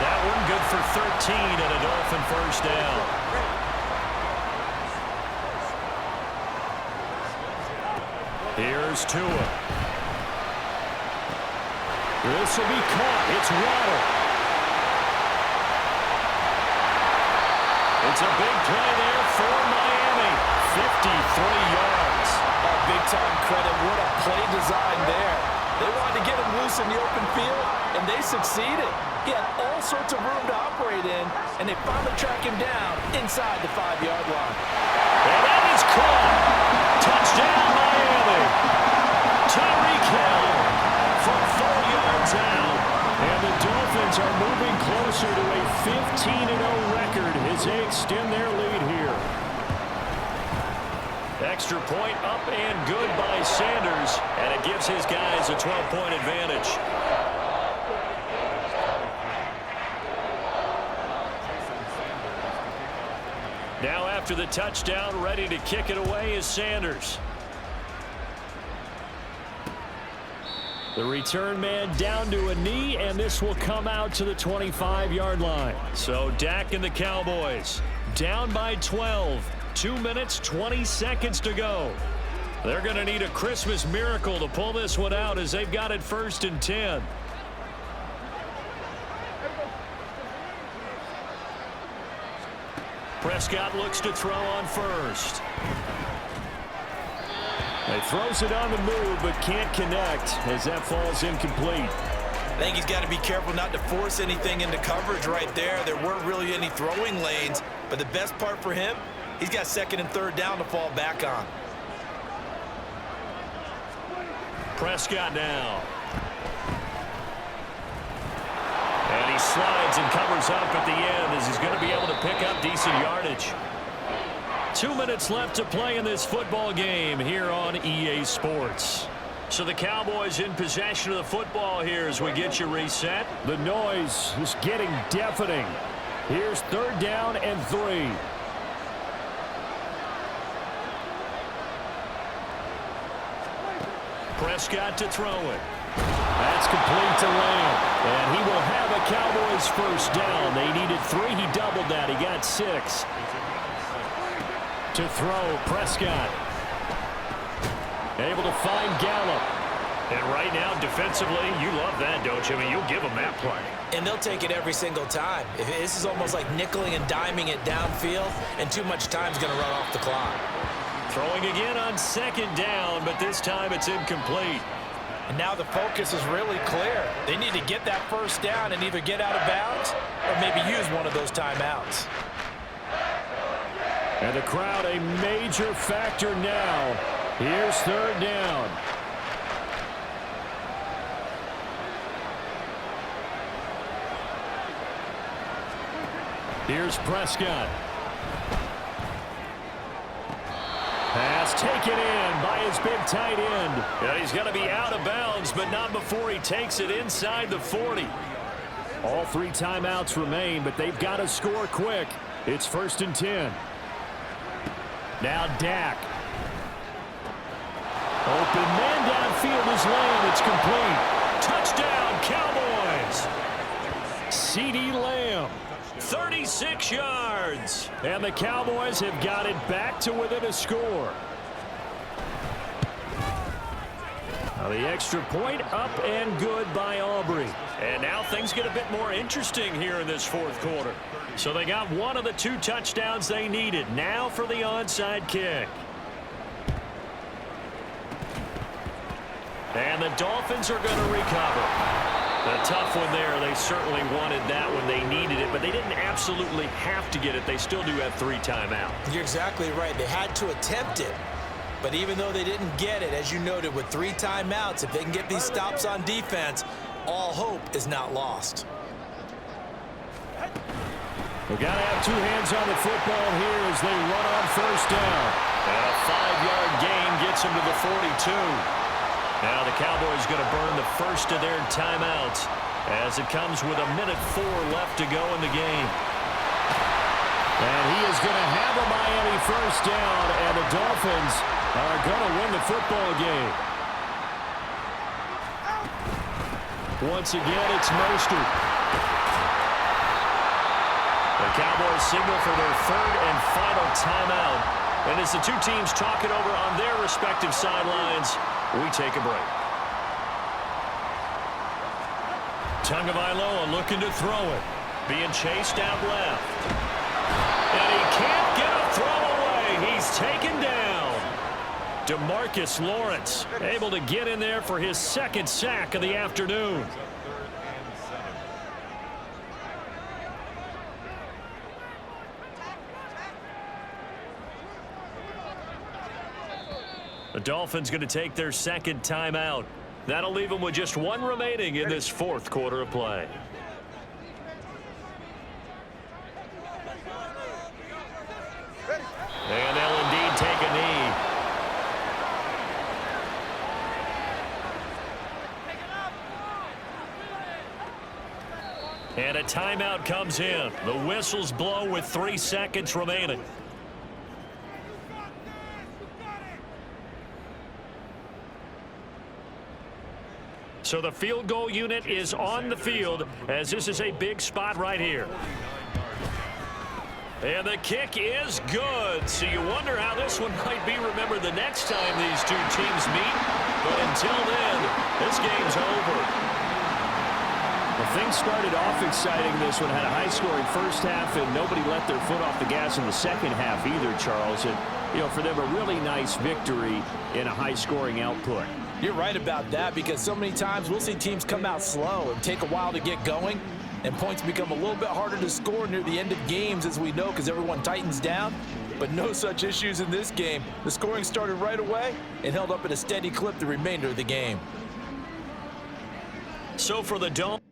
That one good for 13 and a Dolphin first down. Here's Tua. This will be caught. It's Waddle. It's a big play there for Miami. 53 yards. Big-time credit. What a play design there. They wanted to get him loose in the open field, and they succeeded. He had all sorts of room to operate in, and they finally track him down inside the 5-yard line. And that is caught. Touchdown, Miami. Tyreek Hill from 4 yards out. And the Dolphins are moving closer to a 15-0 record as they extend their lead here. Extra point up and good by Sanders, and it gives his guys a 12-point advantage. Now after the touchdown, ready to kick it away is Sanders. The return man down to a knee, and this will come out to the 25-yard line. So Dak and the Cowboys down by 12. 2 minutes, 20 seconds to go. They're going to need a Christmas miracle to pull this one out as they've got it 1st and 10. Prescott looks to throw on first. He throws it on the move, but can't connect as that falls incomplete. I think he's got to be careful not to force anything into coverage right there. There weren't really any throwing lanes, but the best part for him, he's got second and third down to fall back on. Prescott now. And he slides and covers up at the end as he's going to be able to pick up decent yardage. 2 minutes left to play in this football game here on EA Sports. So the Cowboys in possession of the football here as we get you reset. The noise is getting deafening. Here's third down and 3. Prescott to throw it. That's complete to Lamb. And he will have a Cowboys first down. They needed 3. He doubled that. He got 6. To throw, Prescott. Able to find Gallup. And right now, defensively, you love that, don't you? I mean, you'll give them that play. And they'll take it every single time. This is almost like nickeling and diming it downfield, and too much time's going to run off the clock. Throwing again on second down, but this time it's incomplete. And now the focus is really clear. They need to get that first down and either get out of bounds or maybe use one of those timeouts. And the crowd a major factor now. Here's third down. Here's Prescott. Pass taken in by his big tight end. Yeah, he's going to be out of bounds, but not before he takes it inside the 40. All 3 timeouts remain, but they've got to score quick. It's 1st and 10. Now Dak. Open man downfield is Lamb. It's complete. Touchdown, Cowboys! CeeDee Lamb. 36 yards. And the Cowboys have got it back to within a score. Now the extra point up and good by Aubrey. And now things get a bit more interesting here in this 4th quarter. So they got one of the 2 touchdowns they needed. Now for the onside kick. And the Dolphins are going to recover. A tough one there. They certainly wanted that when they needed it, but they didn't absolutely have to get it. They still do have 3 timeouts. You're exactly right. They had to attempt it. But even though they didn't get it, as you noted, with 3 timeouts, if they can get these stops on defense, all hope is not lost. We've got to have 2 hands on the football here as they run on first down. And a 5-yard gain gets them to the 42. Now the Cowboys going to burn the first of their timeouts as it comes with 1:04 left to go in the game. And he is going to have a Miami first down, and the Dolphins are going to win the football game. Once again, it's Mostert. The Cowboys signal for their 3rd and final timeout. And as the 2 teams talk it over on their respective sidelines, we take a break. Tagovailoa looking to throw it. Being chased out left. And he can't get a throw away. He's taken down. DeMarcus Lawrence able to get in there for his 2nd sack of the afternoon. The Dolphins going to take their 2nd timeout. That'll leave them with just 1 remaining in this 4th quarter of play. And they'll indeed take a knee. And a timeout comes in. The whistles blow with 3 seconds remaining. So the field goal unit is on the field as this is a big spot right here. And the kick is good. So you wonder how this one might be remembered the next time these 2 teams meet. But until then, this game's over. The Well, things started off exciting. This one had a high-scoring first half, and nobody let their foot off the gas in the second half either, Charles. And, for them, a really nice victory in a high-scoring output. You're right about that, because so many times we'll see teams come out slow and take a while to get going, and points become a little bit harder to score near the end of games, as we know, because everyone tightens down. But no such issues in this game. The scoring started right away and held up at a steady clip the remainder of the game. So for the Dolphins.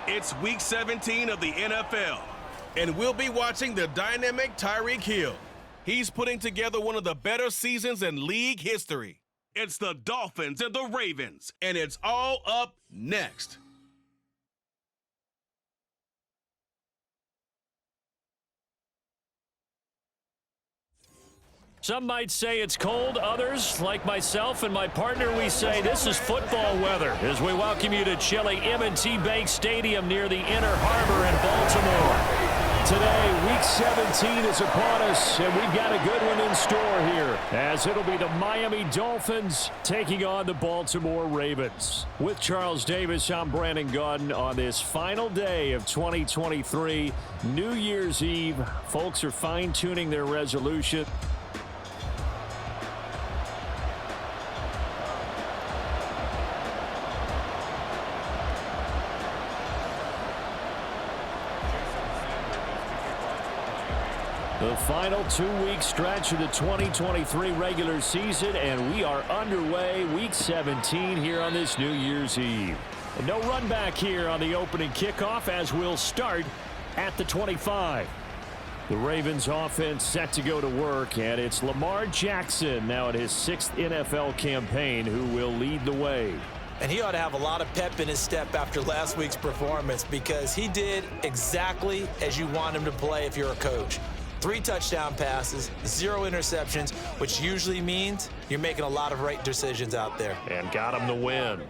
It's Week 17 of the NFL, and we'll be watching the dynamic Tyreek Hill. He's putting together one of the better seasons in league history. It's the Dolphins and the Ravens, and it's all up next. Some might say it's cold. Others, like myself and my partner, we say this is football weather as we welcome you to chilly M&T Bank Stadium near the Inner Harbor in Baltimore. Today, Week 17 is upon us, and we've got a good one in store here, as it'll be the Miami Dolphins taking on the Baltimore Ravens. With Charles Davis, I'm Brandon Gaudin on this final day of 2023, New Year's Eve. Folks are fine-tuning their resolution. The final 2-week stretch of the 2023 regular season, and we are underway, Week 17 here on this New Year's Eve. And no run back here on the opening kickoff as we'll start at the 25. The Ravens offense set to go to work, and it's Lamar Jackson now in his 6th NFL campaign who will lead the way. And he ought to have a lot of pep in his step after last week's performance, because he did exactly as you want him to play if you're a coach. 3 touchdown passes, 0 interceptions, which usually means you're making a lot of right decisions out there. And got him the win.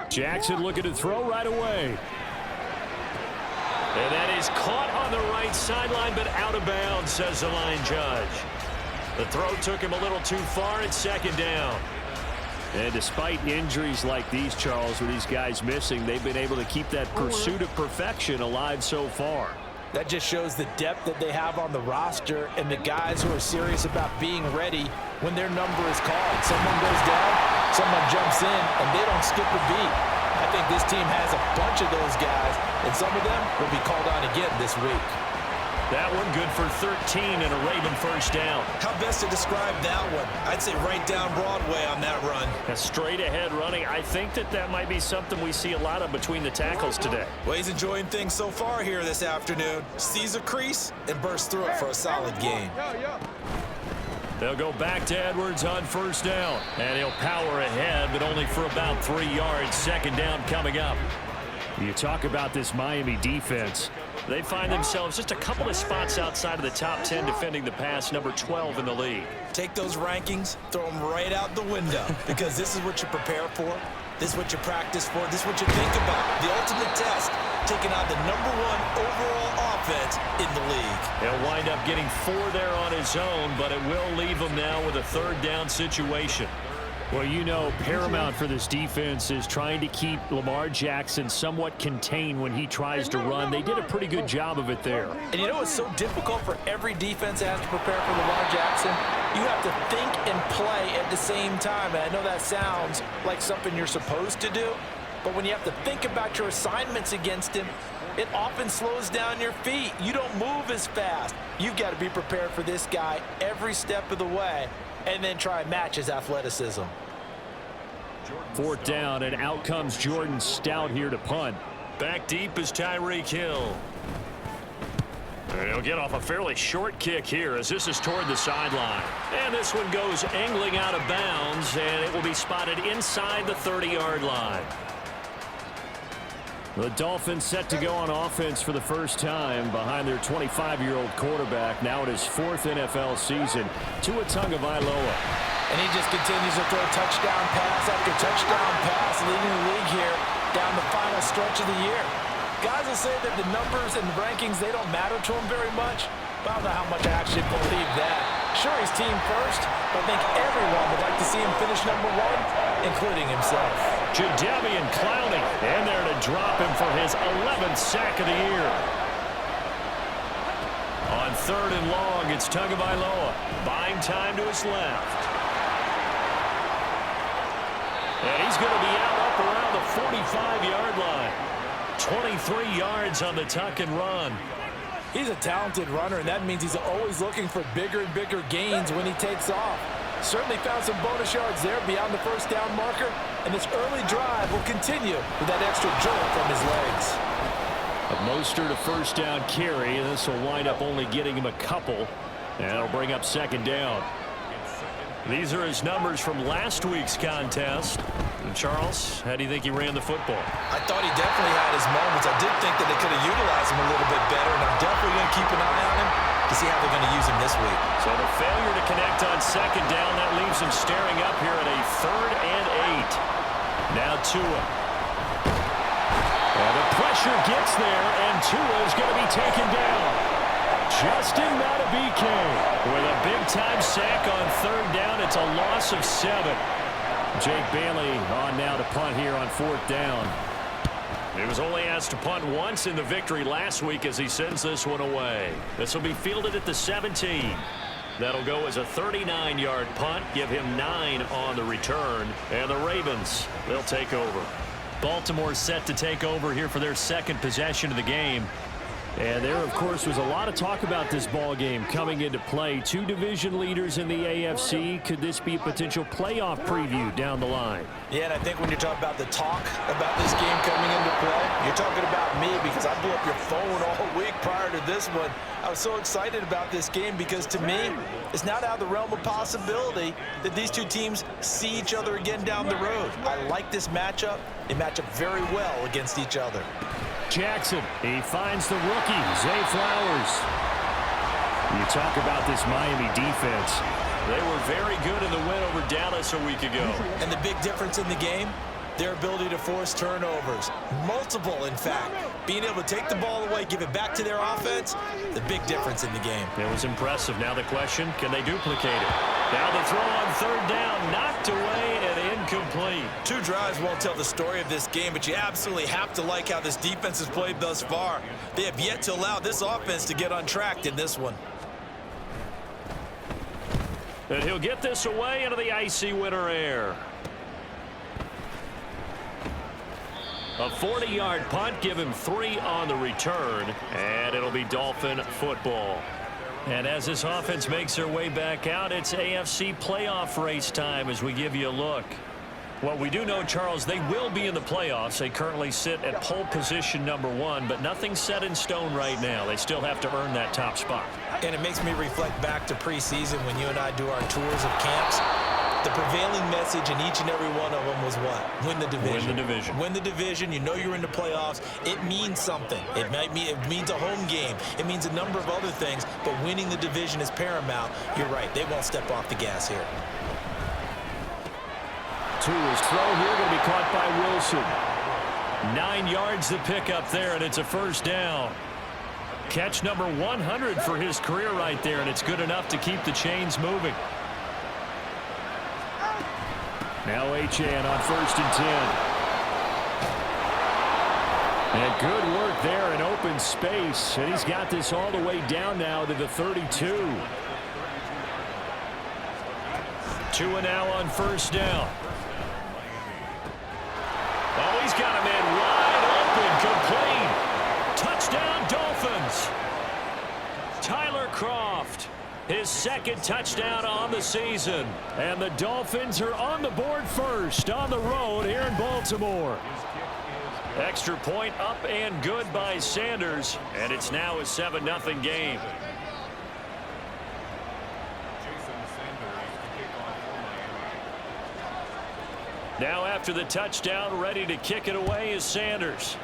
Jackson looking to throw right away. And that is caught on the right sideline, but out of bounds, says the line judge. The throw took him a little too far. It's 2nd down. And despite injuries like these, Charles, with these guys missing, they've been able to keep that pursuit of perfection alive so far. That just shows the depth that they have on the roster and the guys who are serious about being ready when their number is called. Someone goes down, someone jumps in, and they don't skip a beat. I think this team has a bunch of those guys, and some of them will be called on again this week. That one good for 13 and a Raven first down. How best to describe that one? I'd say right down Broadway on that run. A straight ahead running. I think that might be something we see a lot of between the tackles today. Well, he's enjoying things so far here this afternoon. Sees a crease and bursts through it for a solid gain. They'll go back to Edwards on first down. And he'll power ahead, but only for about 3 yards. Second down coming up. You talk about this Miami defense. They find themselves just a couple of spots outside of the top 10 defending the pass, number 12 in the league. Take those rankings, throw them right out the window, because this is what you prepare for. This is what you practice for. This is what you think about. The ultimate test, taking on the #1 overall offense in the league. He'll wind up getting 4 there on his own, but it will leave him now with a third down situation. Well, you know, paramount for this defense is trying to keep Lamar Jackson somewhat contained when he tries to run. They did a pretty good job of it there. And you know it's so difficult for every defense that has to prepare for Lamar Jackson? You have to think and play at the same time. And I know that sounds like something you're supposed to do, but when you have to think about your assignments against him, it often slows down your feet. You don't move as fast. You've got to be prepared for this guy every step of the way, and then try and match his athleticism. 4th down, and out comes Jordan Stout here to punt. Back deep is Tyreek Hill. And he'll get off a fairly short kick here as this is toward the sideline. And this one goes angling out of bounds, and it will be spotted inside the 30-yard line. The Dolphins set to go on offense for the first time behind their 25-year-old quarterback, now in his 4th NFL season, Tua Tagovailoa. And he just continues to throw touchdown pass after touchdown pass, leading the league here down the final stretch of the year. Guys will say that the numbers and the rankings, they don't matter to him very much, but I don't know how much I actually believe that. Sure, he's team first, but I think everyone would like to see him finish #1, including himself. Jadeveon Clowney in there to drop him for his 11th sack of the year. On 3rd and long, it's Tagovailoa, buying time to his left. And he's going to be out up around the 45-yard line. 23 yards on the tuck and run. He's a talented runner, and that means he's always looking for bigger and bigger gains when he takes off. Certainly found some bonus yards there beyond the first down marker, and this early drive will continue with that extra jolt from his legs. A Mostert a first down carry, and this will wind up only getting him a couple, and it'll bring up 2nd down. These are his numbers from last week's contest. And Charles, how do you think he ran the football? I thought he definitely had his moments. I did think that they could have utilized him a little bit better, and I'm definitely going to keep an eye on him to see how they're going to use him this week. So the failure to connect on 2nd down, that leaves him staring up here at a 3rd and 8. Now Tua. And the pressure gets there, and Tua is going to be taken down. Justin Madubuike with a big-time sack on 3rd down. It's a loss of 7. Jake Bailey on now to punt here on 4th down. He was only asked to punt once in the victory last week as he sends this one away. This will be fielded at the 17. That'll go as a 39-yard punt, give him 9 on the return. And the Ravens, they'll take over. Baltimore set to take over here for their 2nd possession of the game. And there, of course, was a lot of talk about this ball game coming into play. 2 division leaders in the AFC. Could this be a potential playoff preview down the line? Yeah, and I think when you're talking about the talk about this game coming into play, you're talking about me, because I blew up your phone all week prior to this one. I was so excited about this game because, to me, it's not out of the realm of possibility that these two teams see each other again down the road. I like this matchup. They match up very well against each other. Jackson, he finds the rookie, Zay Flowers. You talk about this Miami defense. They were very good in the win over Dallas a week ago. And the big difference in the game, their ability to force turnovers. Multiple, in fact. Being able to take the ball away, give it back to their offense, the big difference in the game. It was impressive. Now the question, can they duplicate it? Now the throw on third down, knocked away and incomplete. 2 drives won't tell the story of this game, but you absolutely have to like how this defense has played thus far. They have yet to allow this offense to get untracked in this one. And he'll get this away into the icy winter air. A 40-yard punt, give him 3 on the return, and it'll be Dolphin football. And as this offense makes their way back out, it's AFC playoff race time as we give you a look. Well, we do know, Charles, they will be in the playoffs. They currently sit at pole position number 1, but nothing's set in stone right now. They still have to earn that top spot. And it makes me reflect back to preseason when you and I do our tours of camps. The prevailing message in each and every one of them was what? Win the division. Win the division. Win the division. You know you're in the playoffs. It means something. It means a home game. It means a number of other things, but winning the division is paramount. You're right. They won't step off the gas here. To his throw here, going to be caught by Wilson. 9 yards to pick up there, and it's a first down. Catch number 100 for his career right there, and it's good enough to keep the chains moving. Now Achane on 1st and 10. And good work there in open space, and he's got this all the way down now to the 32. 2 and now on 1st down. Oh, he's got a man wide open, complete. Touchdown, Dolphins. Tyler Kroft, his 2nd touchdown on the season. And the Dolphins are on the board first on the road here in Baltimore. Extra point up and good by Sanders. And it's now a 7-0 game. Now after the touchdown, ready to kick it away is Sanders.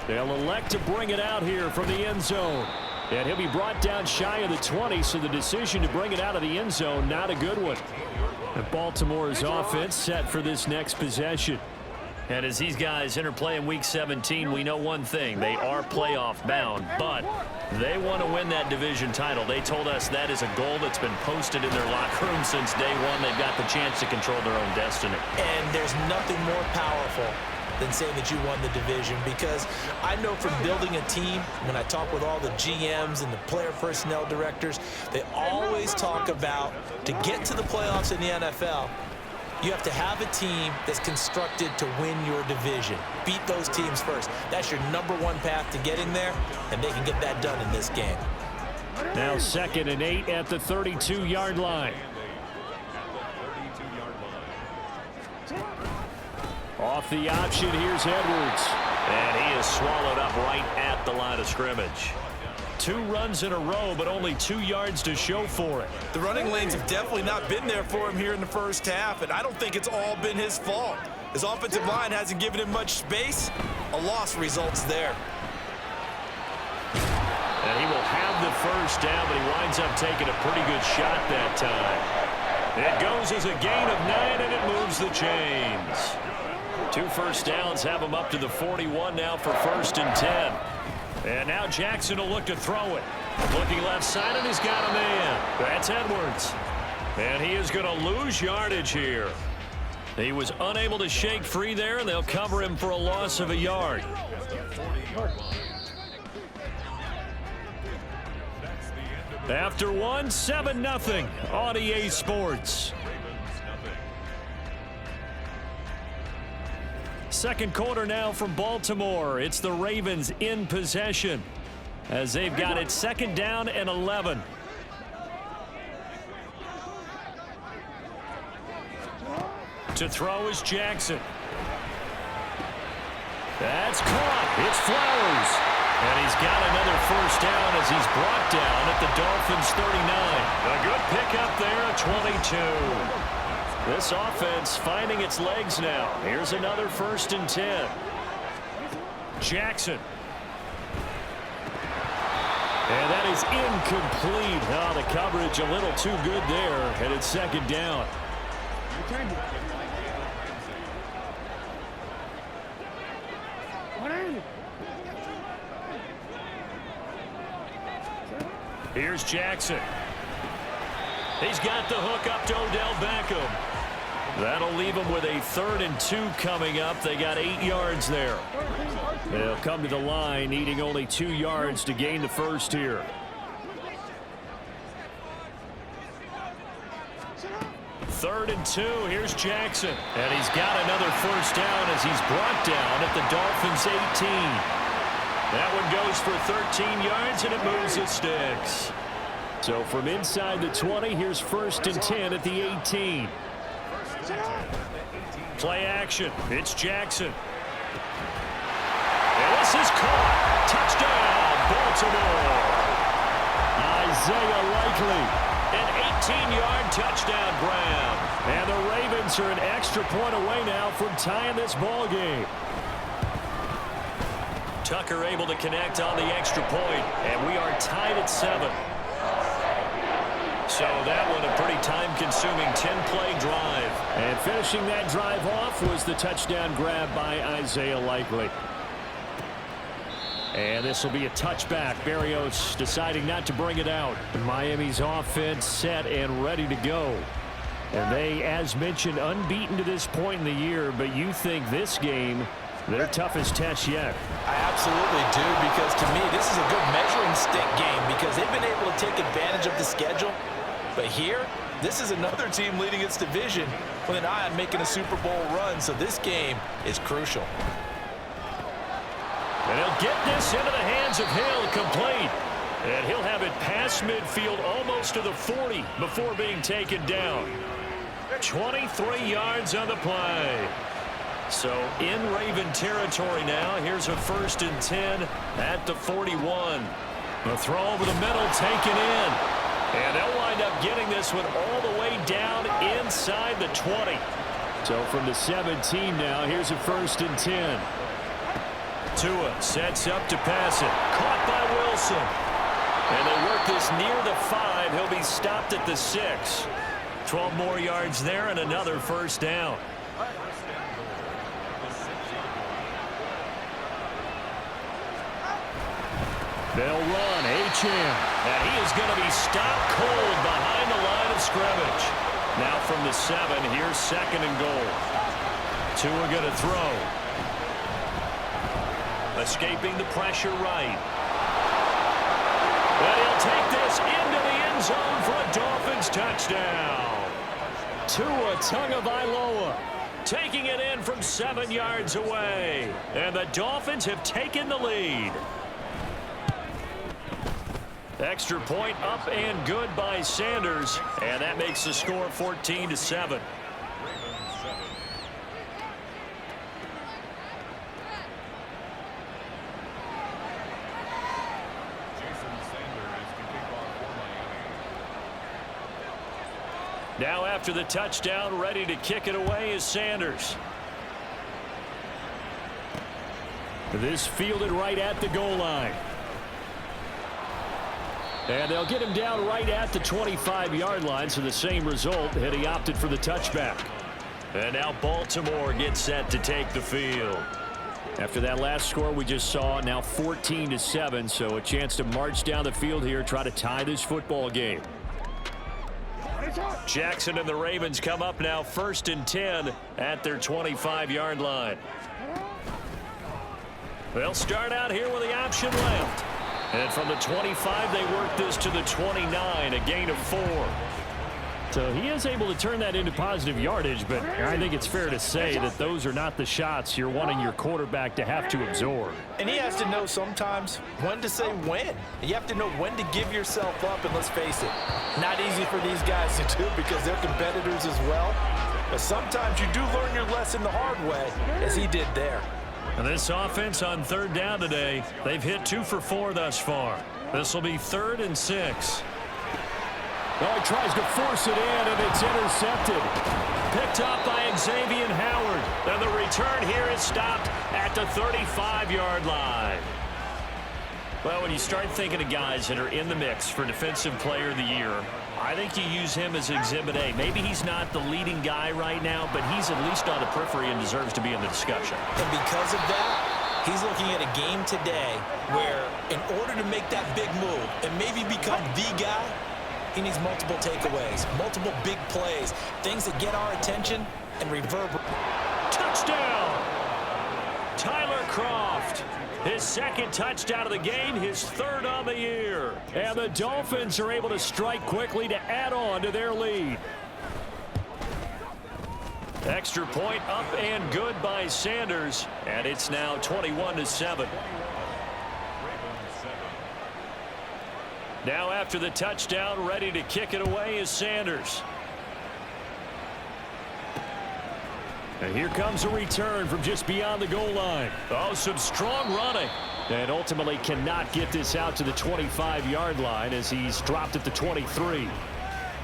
They'll elect to bring it out here from the end zone. And he'll be brought down shy of the 20, so the decision to bring it out of the end zone, not a good one. And Baltimore's offense set for this next possession. And as these guys interplay in Week 17, we know one thing. They are playoff bound, but they want to win that division title. They told us that is a goal that's been posted in their locker room since day one. They've got the chance to control their own destiny. And there's nothing more powerful than saying that you won the division, because I know from building a team, when I talk with all the GMs and the player personnel directors, they always talk about, to get to the playoffs in the NFL, you have to have a team that's constructed to win your division. Beat those teams first. That's your #1 path to getting there, and they can get that done in this game. Now 2nd and 8 at the 32-yard line. Off the option, here's Edwards. And he is swallowed up right at the line of scrimmage. 2 runs in a row, but only 2 yards to show for it. The running lanes have definitely not been there for him here in the first half, and I don't think it's all been his fault. His offensive line hasn't given him much space. A loss results there. And he will have the first down, but he winds up taking a pretty good shot that time. It goes as a gain of 9, and it moves the chains. 2 first downs have him up to the 41 now for 1st and 10. And now Jackson will look to throw it. Looking left side, and he's got a man. That's Edwards. And he is going to lose yardage here. He was unable to shake free there, and they'll cover him for a loss of a yard. After 1, 7-0 on EA Sports. Second quarter now from Baltimore. It's the Ravens in possession as they've got it 2nd down and 11. To throw is Jackson. That's caught. It's Flowers. And he's got another first down as he's brought down at the Dolphins 39. A good pickup there, 22. This offense finding its legs now. Here's another 1st and 10. Jackson. And that is incomplete. Oh, the coverage a little too good there, and it's 2nd down. Here's Jackson. He's got the hook up to Odell Beckham. That'll leave them with a 3rd and 2 coming up. They got 8 yards there. They'll come to the line needing only 2 yards to gain the first here. 3rd and 2. Here's Jackson. And he's got another first down as he's brought down at the Dolphins' 18. That one goes for 13 yards, and it moves the sticks. So from inside the 20, here's 1st and 10 at the 18. Play action. It's Jackson. And this is caught. Touchdown, Baltimore. Isaiah Likely. An 18-yard touchdown grab. And the Ravens are an extra point away now from tying this ball game. Tucker able to connect on the extra point, and we are tied at 7. So that one a pretty time-consuming 10-play drive. And finishing that drive off was the touchdown grab by Isaiah Likely. And this will be a touchback. Berrios deciding not to bring it out. Miami's offense set and ready to go. And they, as mentioned, unbeaten to this point in the year, but you think this game their toughest test yet. I absolutely do, because to me, this is a good measuring stick game because they've been able to take advantage of the schedule. But here, this is another team leading its division with an eye on making a Super Bowl run, so this game is crucial. And he'll get this into the hands of Hill, complete. And he'll have it past midfield almost to the 40 before being taken down. 23 yards on the play. So in Raven territory now. Here's a 1st and 10 at the 41. The throw over the middle taken in. And they'll wind up getting this one all the way down inside the 20. So from the 17 now, here's a 1st and 10. Tua sets up to pass it. Caught by Wilson. And they work this near the 5. He'll be stopped at the 6. 12 more yards there and another first down. They'll run H.M. And he is going to be stopped cold behind the line of scrimmage. Now from the 7, here's 2nd and goal. Tua going to throw. Escaping the pressure right. And he'll take this into the end zone for a Dolphins touchdown. Tua Tagovailoa taking it in from 7 yards away. And the Dolphins have taken the lead. Extra point up and good by Sanders. And that makes the score 14-7. Now after the touchdown, ready to kick it away is Sanders. This fielded right at the goal line. And they'll get him down right at the 25-yard line, so the same result, had he opted for the touchback. And now Baltimore gets set to take the field. After that last score we just saw, now 14-7, so a chance to march down the field here, try to tie this football game. Jackson and the Ravens come up now 1st and 10 at their 25-yard line. They'll start out here with the option left. And from the 25, they work this to the 29, a gain of 4. So he is able to turn that into positive yardage, but I think it's fair to say that those are not the shots you're wanting your quarterback to have to absorb. And he has to know sometimes when to say when. You have to know when to give yourself up, and let's face it, not easy for these guys to do because they're competitors as well. But sometimes you do learn your lesson the hard way, as he did there. And this offense on 3rd down today, they've hit 2 for 4 thus far. This will be 3rd and 6. Oh, he tries to force it in, and it's intercepted. Picked up by Xavier Howard. And the return here is stopped at the 35-yard line. Well, when you start thinking of guys that are in the mix for Defensive Player of the Year, I think you use him as Exhibit A. Maybe he's not the leading guy right now, but he's at least on the periphery and deserves to be in the discussion. And because of that, he's looking at a game today where in order to make that big move and maybe become the guy, he needs multiple takeaways, multiple big plays, things that get our attention and reverberate. Touchdown! Tyler Kroft. His second touchdown of the game, his third on the year. And the Dolphins are able to strike quickly to add on to their lead. Extra point up and good by Sanders, and it's now 21-7. Now after the touchdown, ready to kick it away is Sanders. And here comes a return from just beyond the goal line. Oh, some strong running. And ultimately cannot get this out to the 25-yard line as he's dropped at the 23.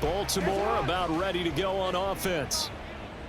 Baltimore about ready to go on offense.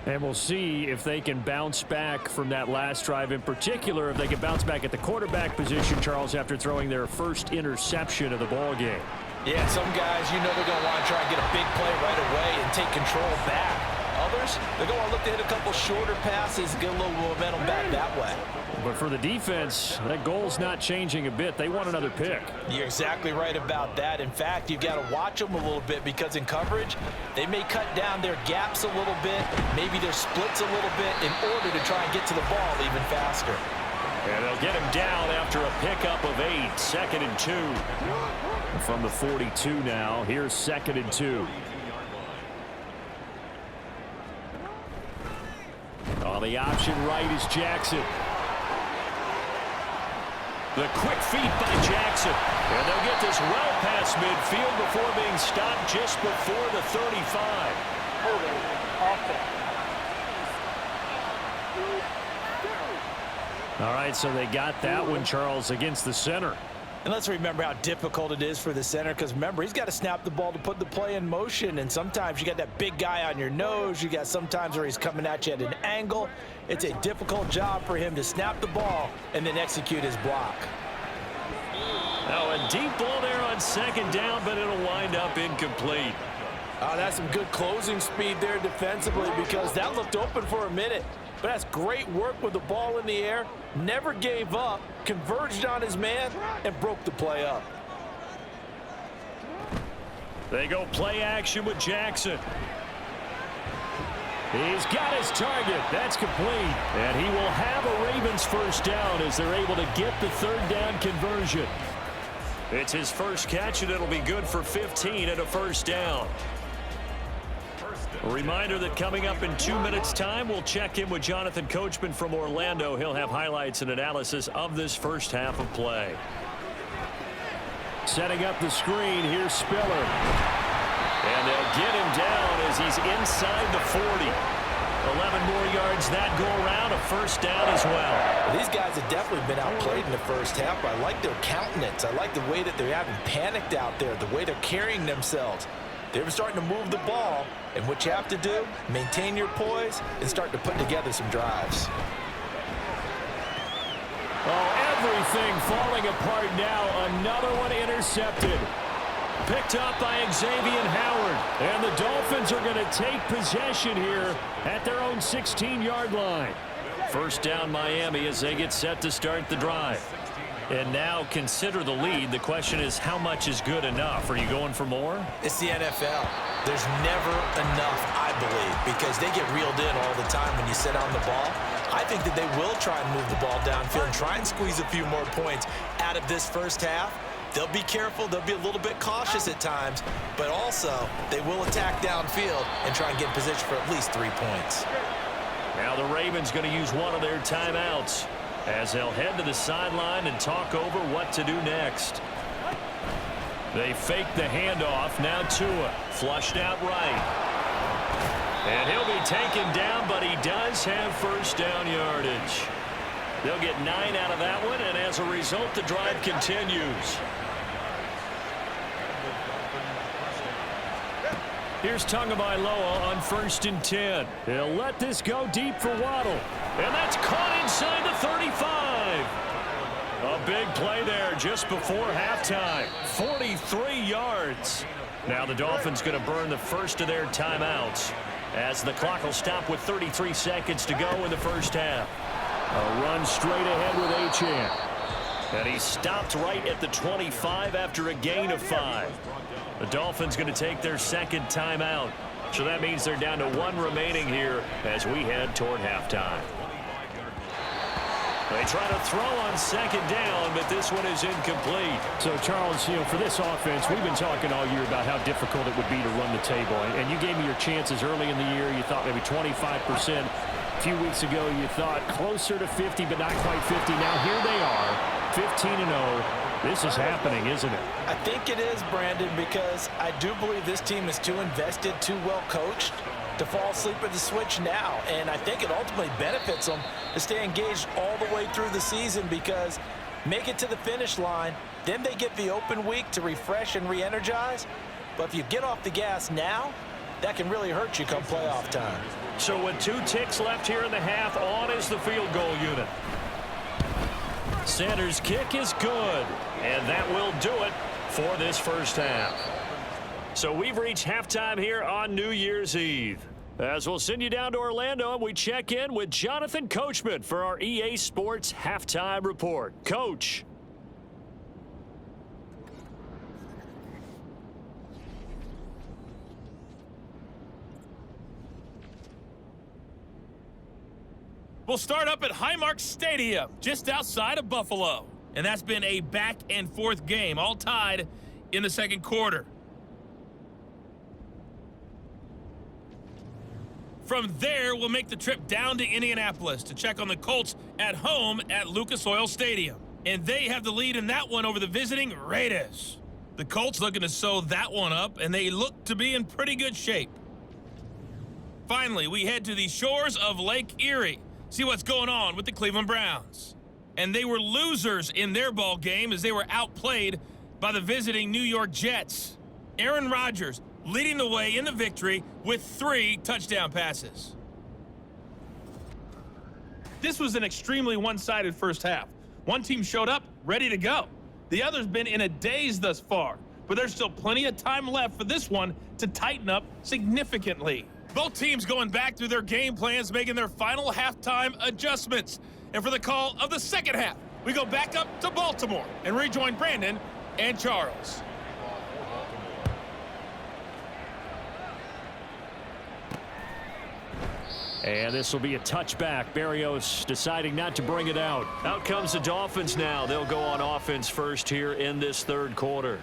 And we'll see if they can bounce back from that last drive, in particular if they can bounce back at the quarterback position, Charles, after throwing their first interception of the ball game. Yeah, some guys, you know they're going to want to try and get a big play right away and take control back. Others, they're going to look to hit a couple shorter passes, get a little momentum back that way. But for the defense, that goal's not changing a bit. They want another pick. You're exactly right about that. In fact, you've got to watch them a little bit because in coverage, they may cut down their gaps a little bit, maybe their splits a little bit in order to try and get to the ball even faster. And they'll get him down after a pickup of 8, 2nd and 2. From the 42 now, here's 2nd and 2. On the option right is Jackson. The quick feet by Jackson. And they'll get this well past midfield before being stopped just before the 35. All right, so they got that one, Charles, against the center. And let's remember how difficult it is for the center because, remember, he's got to snap the ball to put the play in motion. And sometimes you got that big guy on your nose. You got sometimes where he's coming at you at an angle. It's a difficult job for him to snap the ball and then execute his block. Now a deep ball there on 2nd down, but it'll wind up incomplete. Oh, that's some good closing speed there defensively because that looked open for a minute. But that's great work with the ball in the air. Never gave up, converged on his man, and broke the play up. They go play action with Jackson. He's got his target. That's complete. And he will have a Ravens first down as they're able to get the 3rd down conversion. It's his first catch, and it'll be good for 15 and a first down. A reminder that coming up in 2 minutes' time, we'll check in with Jonathan Coachman from Orlando. He'll have highlights and analysis of this first half of play. Setting up the screen, here's Spiller. And they'll get him down as he's inside the 40. 11 more yards that go around, a first down as well. These guys have definitely been outplayed in the first half, but I like their countenance. I like the way that they haven't panicked out there, the way they're carrying themselves. They're starting to move the ball, and what you have to do, maintain your poise and start to put together some drives. Oh, everything falling apart now. Another one intercepted. Picked up by Xavier Howard. And the Dolphins are going to take possession here at their own 16-yard line. First down Miami as they get set to start the drive. And now consider the lead. The question is, how much is good enough? Are you going for more? It's the NFL. There's never enough, I believe, because they get reeled in all the time when you sit on the ball. I think that they will try and move the ball downfield and try and squeeze a few more points out of this first half. They'll be careful. They'll be a little bit cautious at times, but also they will attack downfield and try and get in position for at least 3 points. Now the Ravens going to use one of their timeouts as they'll head to the sideline and talk over what to do next. They fake the handoff. Now Tua flushed out right. And he'll be taken down, but he does have first down yardage. They'll get 9 out of that one, and as a result, the drive continues. Here's Tagovailoa on 1st and 10. He'll let this go deep for Waddle. And that's caught inside the 35. A big play there just before halftime. 43 yards. Now the Dolphins going to burn the first of their timeouts as the clock will stop with 33 seconds to go in the first half. A run straight ahead with Achane. And he stopped right at the 25 after a gain of 5. The Dolphins going to take their second timeout. So that means they're down to 1 remaining here as we head toward halftime. They try to throw on second down, but this one is incomplete. So, Charles, for this offense, we've been talking all year about how difficult it would be to run the table. And you gave me your chances early in the year. You thought maybe 25%. A few weeks ago, you thought closer to 50, but not quite 50. Now here they are, 15-0. This is happening, isn't it? I think it is, Brandon, because I do believe this team is too invested, too well coached to fall asleep at the switch now. And I think it ultimately benefits them to stay engaged all the way through the season, because make it to the finish line, then they get the open week to refresh and re-energize. But if you get off the gas now, that can really hurt you come playoff time. So with 2 ticks left here in the half, on is the field goal unit. Sanders' kick is good, and that will do it for this first half. So we've reached halftime here on New Year's Eve. As we'll send you down to Orlando, and we check in with Jonathan Coachman for our EA Sports Halftime Report. Coach. We'll start up at Highmark Stadium, just outside of Buffalo. And that's been a back-and-forth game, all tied in the second quarter. From there, we'll make the trip down to Indianapolis to check on the Colts at home at Lucas Oil Stadium. And they have the lead in that one over the visiting Raiders. The Colts looking to sew that one up, and they look to be in pretty good shape. Finally, we head to the shores of Lake Erie. See what's going on with the Cleveland Browns. And they were losers in their ball game as they were outplayed by the visiting New York Jets. Aaron Rodgers leading the way in the victory with 3 touchdown passes. This was an extremely one-sided first half. One team showed up ready to go. The other's been in a daze thus far, but there's still plenty of time left for this one to tighten up significantly. Both teams going back through their game plans, making their final halftime adjustments. And for the call of the second half, we go back up to Baltimore and rejoin Brandon and Charles. And this will be a touchback. Berrios deciding not to bring it out. Out comes the Dolphins now. They'll go on offense first here in this third quarter.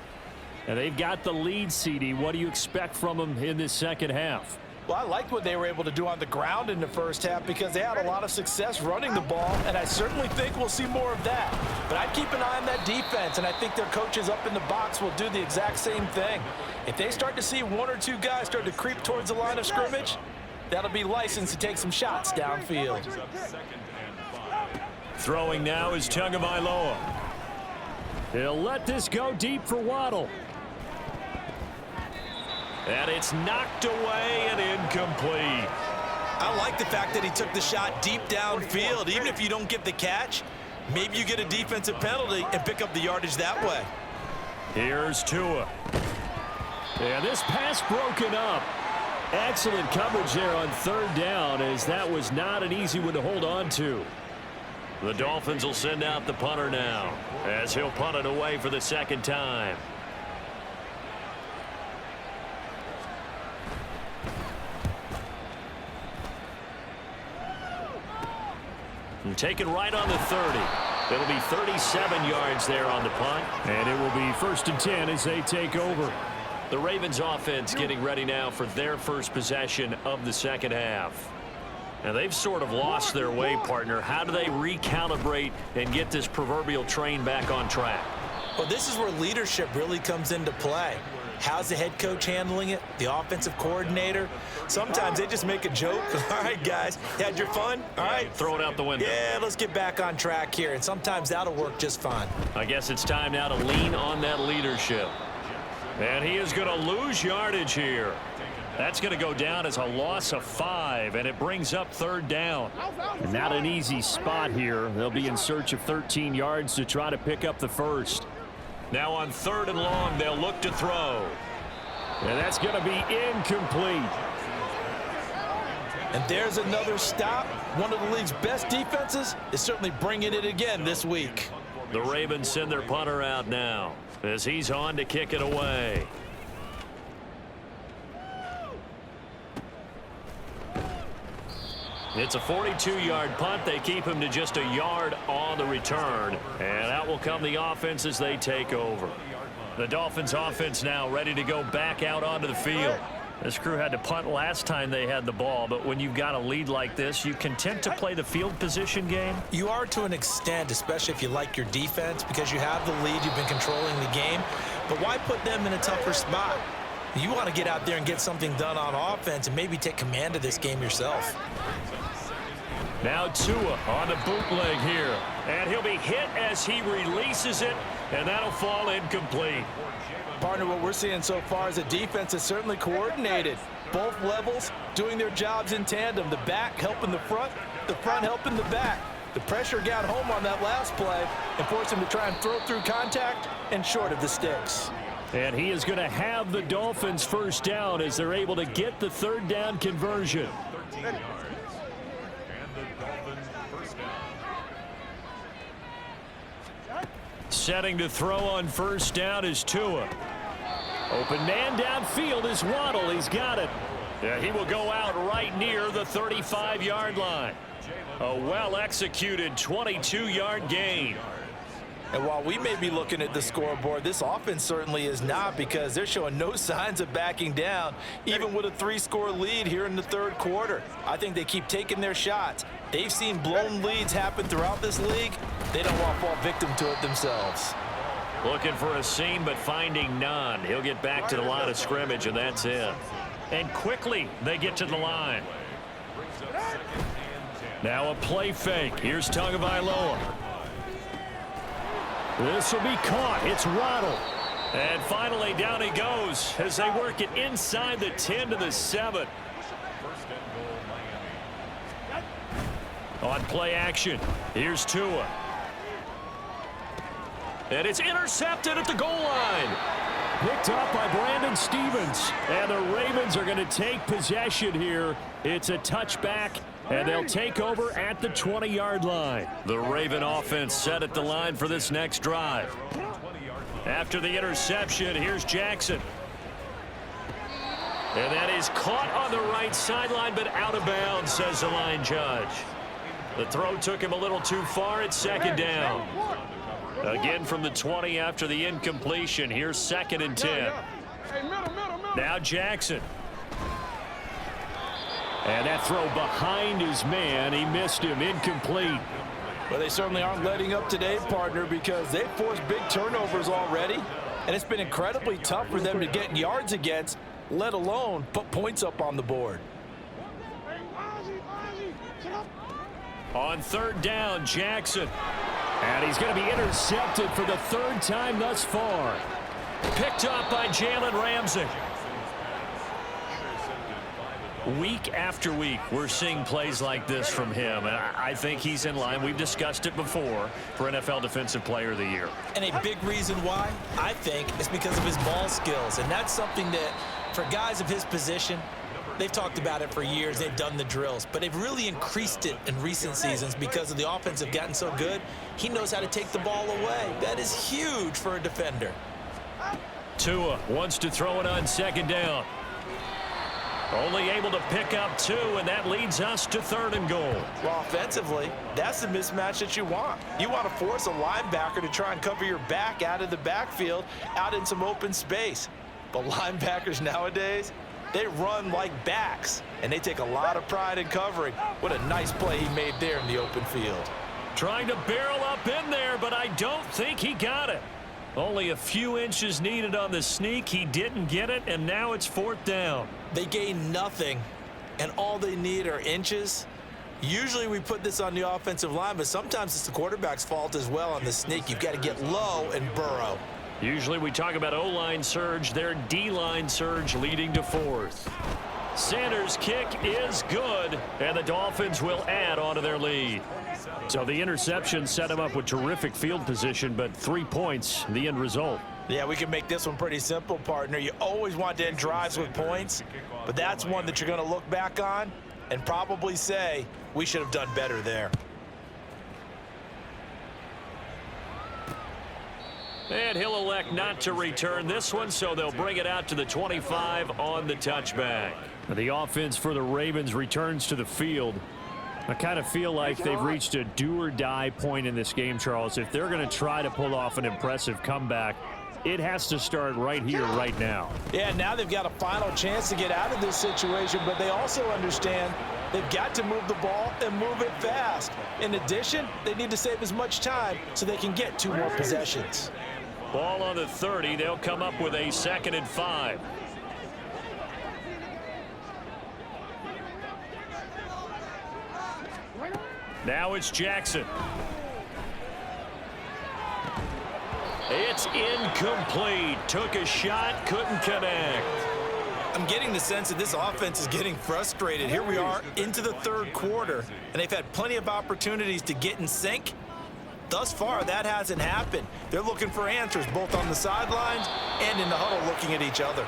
And they've got the lead, CD. What do you expect from them in this second half? Well, I liked what they were able to do on the ground in the first half because they had a lot of success running the ball, and I certainly think we'll see more of that. But I'd keep an eye on that defense, and I think their coaches up in the box will do the exact same thing. If they start to see 1 or 2 guys start to creep towards the line of scrimmage, that'll be licensed to take some shots downfield. Throwing now is Tagovailoa. He'll let this go deep for Waddle. And it's knocked away and incomplete. I like the fact that he took the shot deep downfield. Even if you don't get the catch, maybe you get a defensive penalty and pick up the yardage that way. Here's Tua. And this pass broken up. Excellent coverage there on third down, as that was not an easy one to hold on to. The Dolphins will send out the punter now as he'll punt it away for the second time. And taken right on the 30. It'll be 37 yards there on the punt. And it will be 1st and 10 as they take over. The Ravens offense getting ready now for their first possession of the second half. Now they've sort of lost their way, partner. How do they recalibrate and get this proverbial train back on track? Well, this is where leadership really comes into play. How's the head coach handling it? The offensive coordinator? Sometimes they just make a joke. All right, guys, you had your fun? All right. Throw it out the window. Yeah, let's get back on track here. And sometimes that'll work just fine. I guess it's time now to lean on that leadership. And he is going to lose yardage here. That's going to go down as a loss of 5, and it brings up 3rd down. And not an easy spot here. They'll be in search of 13 yards to try to pick up the first. Now on 3rd and long, they'll look to throw. And that's going to be incomplete. And there's another stop. One of the league's best defenses is certainly bringing it again this week. The Ravens send their punter out now as he's on to kick it away. It's a 42-yard punt. They keep him to just a yard on the return. And out will come the offense as they take over. The Dolphins offense now ready to go back out onto the field. This crew had to punt last time they had the ball, but when you've got a lead like this, you content to play the field position game? You are to an extent, especially if you like your defense, because you have the lead, you've been controlling the game. But why put them in a tougher spot? You want to get out there and get something done on offense and maybe take command of this game yourself. Now Tua on the bootleg here. And he'll be hit as he releases it, and that'll fall incomplete. Partner, what we're seeing so far is a defense that's certainly coordinated. Both levels doing their jobs in tandem. The back helping the front helping the back. The pressure got home on that last play and forced him to try and throw through contact and short of the sticks. And he is going to have the Dolphins first down as they're able to get the 3rd down conversion. Setting to throw on first down is Tua. Open man downfield is Waddle. He's got it. Yeah, he will go out right near the 35-yard line. A well-executed 22-yard gain. And while we may be looking at the scoreboard, this offense certainly is not, because they're showing no signs of backing down, even with a 3-score lead here in the 3rd quarter. I think they keep taking their shots. They've seen blown leads happen throughout this league. They don't want to fall victim to it themselves. Looking for a seam, but finding none. He'll get back to the line of scrimmage, and that's it. And quickly, they get to the line. Now a play fake. Here's Tagovailoa. This will be caught. It's Waddle. And finally, down he goes as they work it inside the 10 to the 7. On play action, here's Tua. And it's intercepted at the goal line. Picked up by Brandon Stevens. And the Ravens are going to take possession here. It's a touchback, and they'll take over at the 20-yard line. The Raven offense set at the line for this next drive. After the interception, here's Jackson. And that is caught on the right sideline, but out of bounds, says the line judge. The throw took him a little too far at 2nd down. Again from the 20 after the incompletion. Here's 2nd and 10. Now Jackson. And that throw behind his man. He missed him. Incomplete. Well, they certainly aren't letting up today, partner, because they've forced big turnovers already. And it's been incredibly tough for them to get yards against, let alone put points up on the board. On 3rd down, Jackson. And he's going to be intercepted for the 3rd time thus far. Picked up by Jalen Ramsey. Week after week, we're seeing plays like this from him, and I think he's in line. We've discussed it before for NFL Defensive Player of the Year. And a big reason why, I think, is because of his ball skills. And that's something that, for guys of his position, they've talked about it for years. They've done the drills. But they've really increased it in recent seasons because of the offense have gotten so good. He knows how to take the ball away. That is huge for a defender. Tua wants to throw it on 2nd down. Only able to pick up 2, and that leads us to 3rd and goal. Well, offensively, that's the mismatch that you want. You want to force a linebacker to try and cover your back out of the backfield, out in some open space. But linebackers nowadays, they run like backs, and they take a lot of pride in covering. What a nice play he made there in the open field. Trying to barrel up in there, but I don't think he got it. Only a few inches needed on the sneak. He didn't get it, and now it's 4th down. They gain nothing, and all they need are inches. Usually we put this on the offensive line, but sometimes it's the quarterback's fault as well on the sneak. You've got to get low and burrow. Usually we talk about O-line surge, their D-line surge leading to 4th. Sanders' kick is good, and the Dolphins will add on to their lead. So the interception set him up with terrific field position, but 3 points, the end result. Yeah, we can make this one pretty simple, partner. You always want to end drives with points, but that's one that you're going to look back on and probably say, we should have done better there. And he'll elect not to return this one, so they'll bring it out to the 25 on the touchback. The offense for the Ravens returns to the field. I kind of feel like they've reached a do-or-die point in this game, Charles. If they're going to try to pull off an impressive comeback, it has to start right here, right now. Yeah, now they've got a final chance to get out of this situation, but they also understand they've got to move the ball and move it fast. In addition, they need to save as much time so they can get 2 more possessions. Ball on the 30. They'll come up with a 2nd and 5. Now it's Jackson. It's incomplete. Took a shot, couldn't connect. I'm getting the sense that this offense is getting frustrated. Here we are into the 3rd quarter, and they've had plenty of opportunities to get in sync. Thus far, that hasn't happened. They're looking for answers both on the sidelines and in the huddle looking at each other.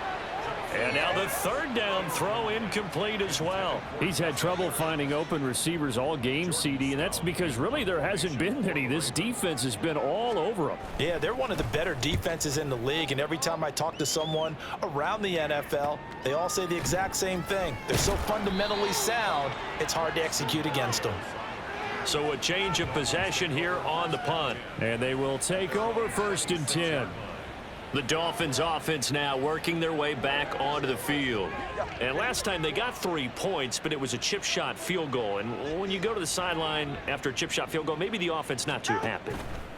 And now the 3rd down throw incomplete as well. He's had trouble finding open receivers all game, CD, and that's because really there hasn't been any. This defense has been all over them. Yeah, they're one of the better defenses in the league, and every time I talk to someone around the NFL, they all say the exact same thing. They're so fundamentally sound, it's hard to execute against them. So a change of possession here on the punt. And they will take over 1st and 10. The Dolphins offense now working their way back onto the field. And last time they got 3 points, but it was a chip shot field goal. And when you go to the sideline after a chip shot field goal, maybe the offense not too happy.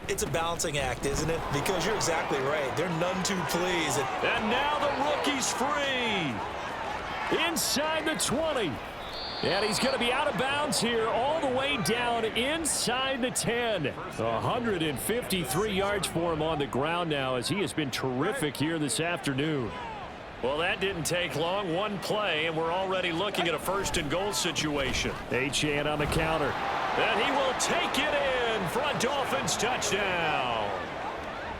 It's a balancing act, isn't it? Because you're exactly right. They're none too pleased. And now the rookie's free. Inside the 20. And he's going to be out of bounds here all the way down inside the 10. 153 yards for him on the ground now as he has been terrific here this afternoon. Well, that didn't take long. 1 play, and we're already looking at a 1st and goal situation. Achane on the counter. And he will take it in for a Dolphins touchdown.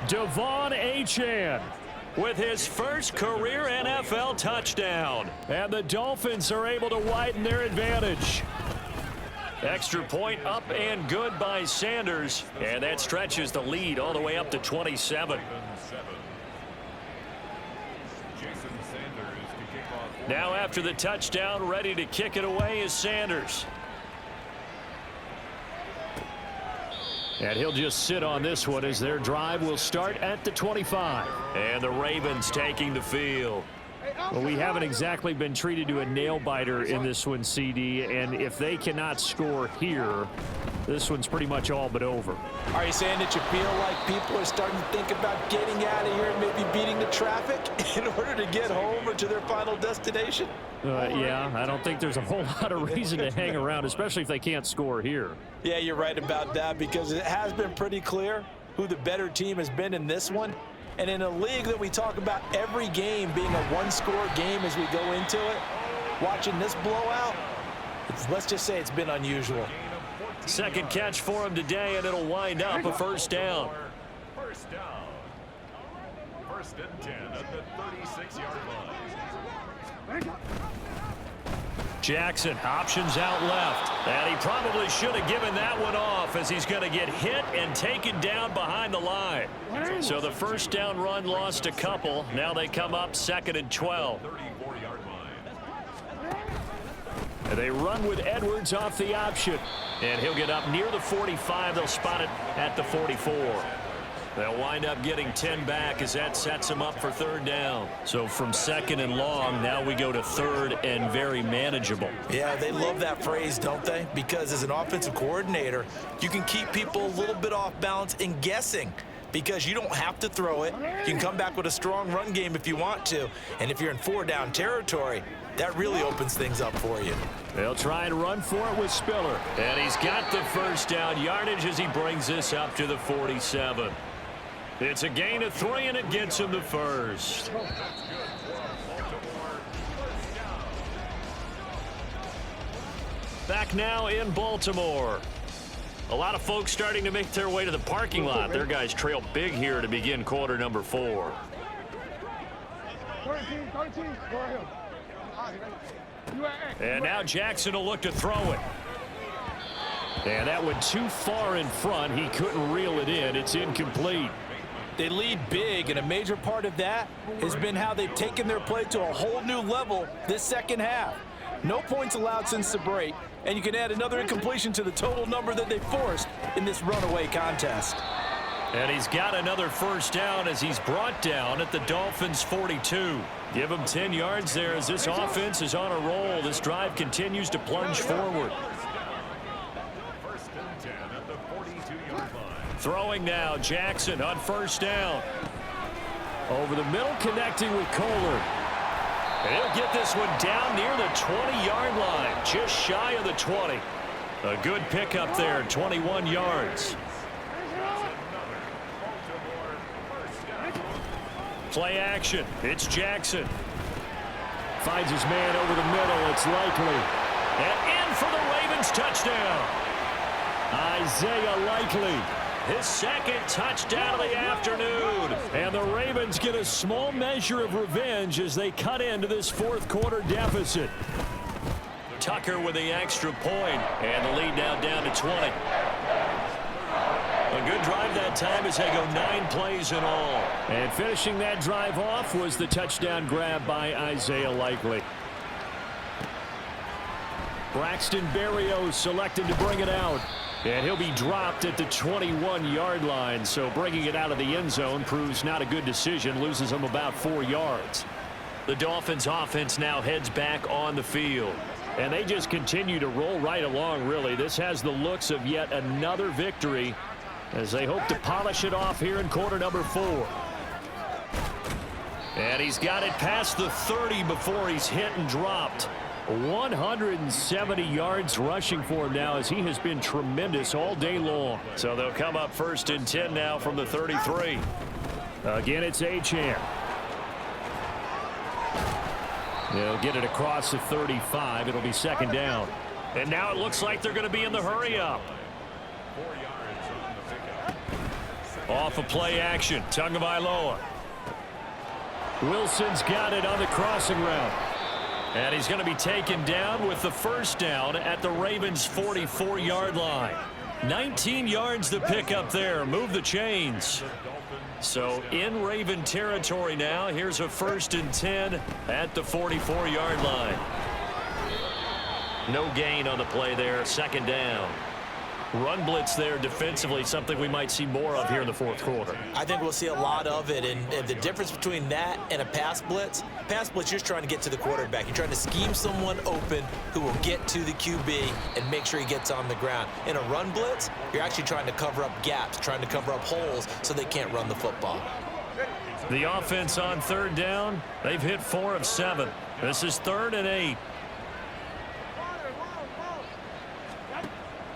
Devon Achane with his first career NFL touchdown. And the Dolphins are able to widen their advantage. Extra point up and good by Sanders. And that stretches the lead all the way up to 27. Now after the touchdown, ready to kick it away is Sanders. And he'll just sit on this one as their drive will start at the 25. And the Ravens taking the field. Well, we haven't exactly been treated to a nail-biter in this one, CD. And if they cannot score here, this one's pretty much all but over. Are you saying that you feel like people are starting to think about getting out of here and maybe beating the traffic in order to get home or to their final destination? Yeah, I don't think there's a whole lot of reason to hang around, especially if they can't score here. Yeah, you're right about that because it has been pretty clear who the better team has been in this one. And in a league that we talk about every game being a 1-score game as we go into it, watching this blowout, let's just say it's been unusual. 2nd catch for him today, and it'll wind up a 1st down. 1st and 10 at the 36-yard line. Jackson options out left, and he probably should have given that one off as he's going to get hit and taken down behind the line. So the 1st down run lost a couple. Now they come up 2nd and 12. And they run with Edwards off the option, and he'll get up near the 45. They'll spot it at the 44. They'll wind up getting 10 back as that sets him up for 3rd down. So from 2nd and long, now we go to 3rd and very manageable. Yeah, they love that phrase, don't they? Because as an offensive coordinator, you can keep people a little bit off balance and guessing because you don't have to throw it. You can come back with a strong run game if you want to. And if you're in 4-down territory, that really opens things up for you. They'll try and run for it with Spiller. And he's got the 1st down yardage as he brings this up to the 47. It's a gain of 3, and it gets him the 1st. Back now in Baltimore. A lot of folks starting to make their way to the parking lot. Their guys trail big here to begin quarter number 4. And now Jackson will look to throw it. And that went too far in front. He couldn't reel it in. It's incomplete. They lead big, and a major part of that has been how they've taken their play to a whole new level this second half. No points allowed since the break, and you can add another incompletion to the total number that they forced in this runaway contest. And he's got another first down as he's brought down at the Dolphins' 42. Give him 10 yards there as this offense is on a roll. This drive continues to plunge forward. Throwing now, Jackson on first down. Over the middle, connecting with Kohler. And he'll get this one down near the 20-yard line, just shy of the 20. A good pickup there, 21 yards. Play action. It's Jackson. Finds his man over the middle. It's Likely. And in for the Ravens touchdown. Isaiah Likely. His second touchdown of the afternoon. And the Ravens get a small measure of revenge as they cut into this fourth quarter deficit. Tucker with the extra point, and the lead now down to 20. A good drive that time as they go 9 plays in all. And finishing that drive off was the touchdown grab by Isaiah Likely. Braxton Berrios selected to bring it out. And he'll be dropped at the 21-yard line, so bringing it out of the end zone proves not a good decision, loses him about 4 yards. The Dolphins offense now heads back on the field. And they just continue to roll right along, really. This has the looks of yet another victory as they hope to polish it off here in quarter number 4. And he's got it past the 30 before he's hit and dropped. 170 yards rushing for him now as he has been tremendous all day long. So they'll come up first and 10 now from the 33. Again, it's Achane. They'll get it across the 35. It'll be second down. And now it looks like they're going to be in the hurry up. Off of play action. Tagovailoa. Wilson's got it on the crossing route. And he's going to be taken down with the first down at the Ravens' 44-yard line. 19 yards to pick up there. Move the chains. So in Raven territory now. Here's a first and 10 at the 44-yard line. No gain on the play there. Second down. Run blitz there defensively, something we might see more of here in the fourth quarter. I think we'll see a lot of it, and the difference between that and a pass blitz, you're just trying to get to the quarterback. You're trying to scheme someone open who will get to the QB and make sure he gets on the ground. In a run blitz, you're actually trying to cover up gaps, trying to cover up holes so they can't run the football. The offense on third down, they've hit 4 of 7. This is 3rd and 8.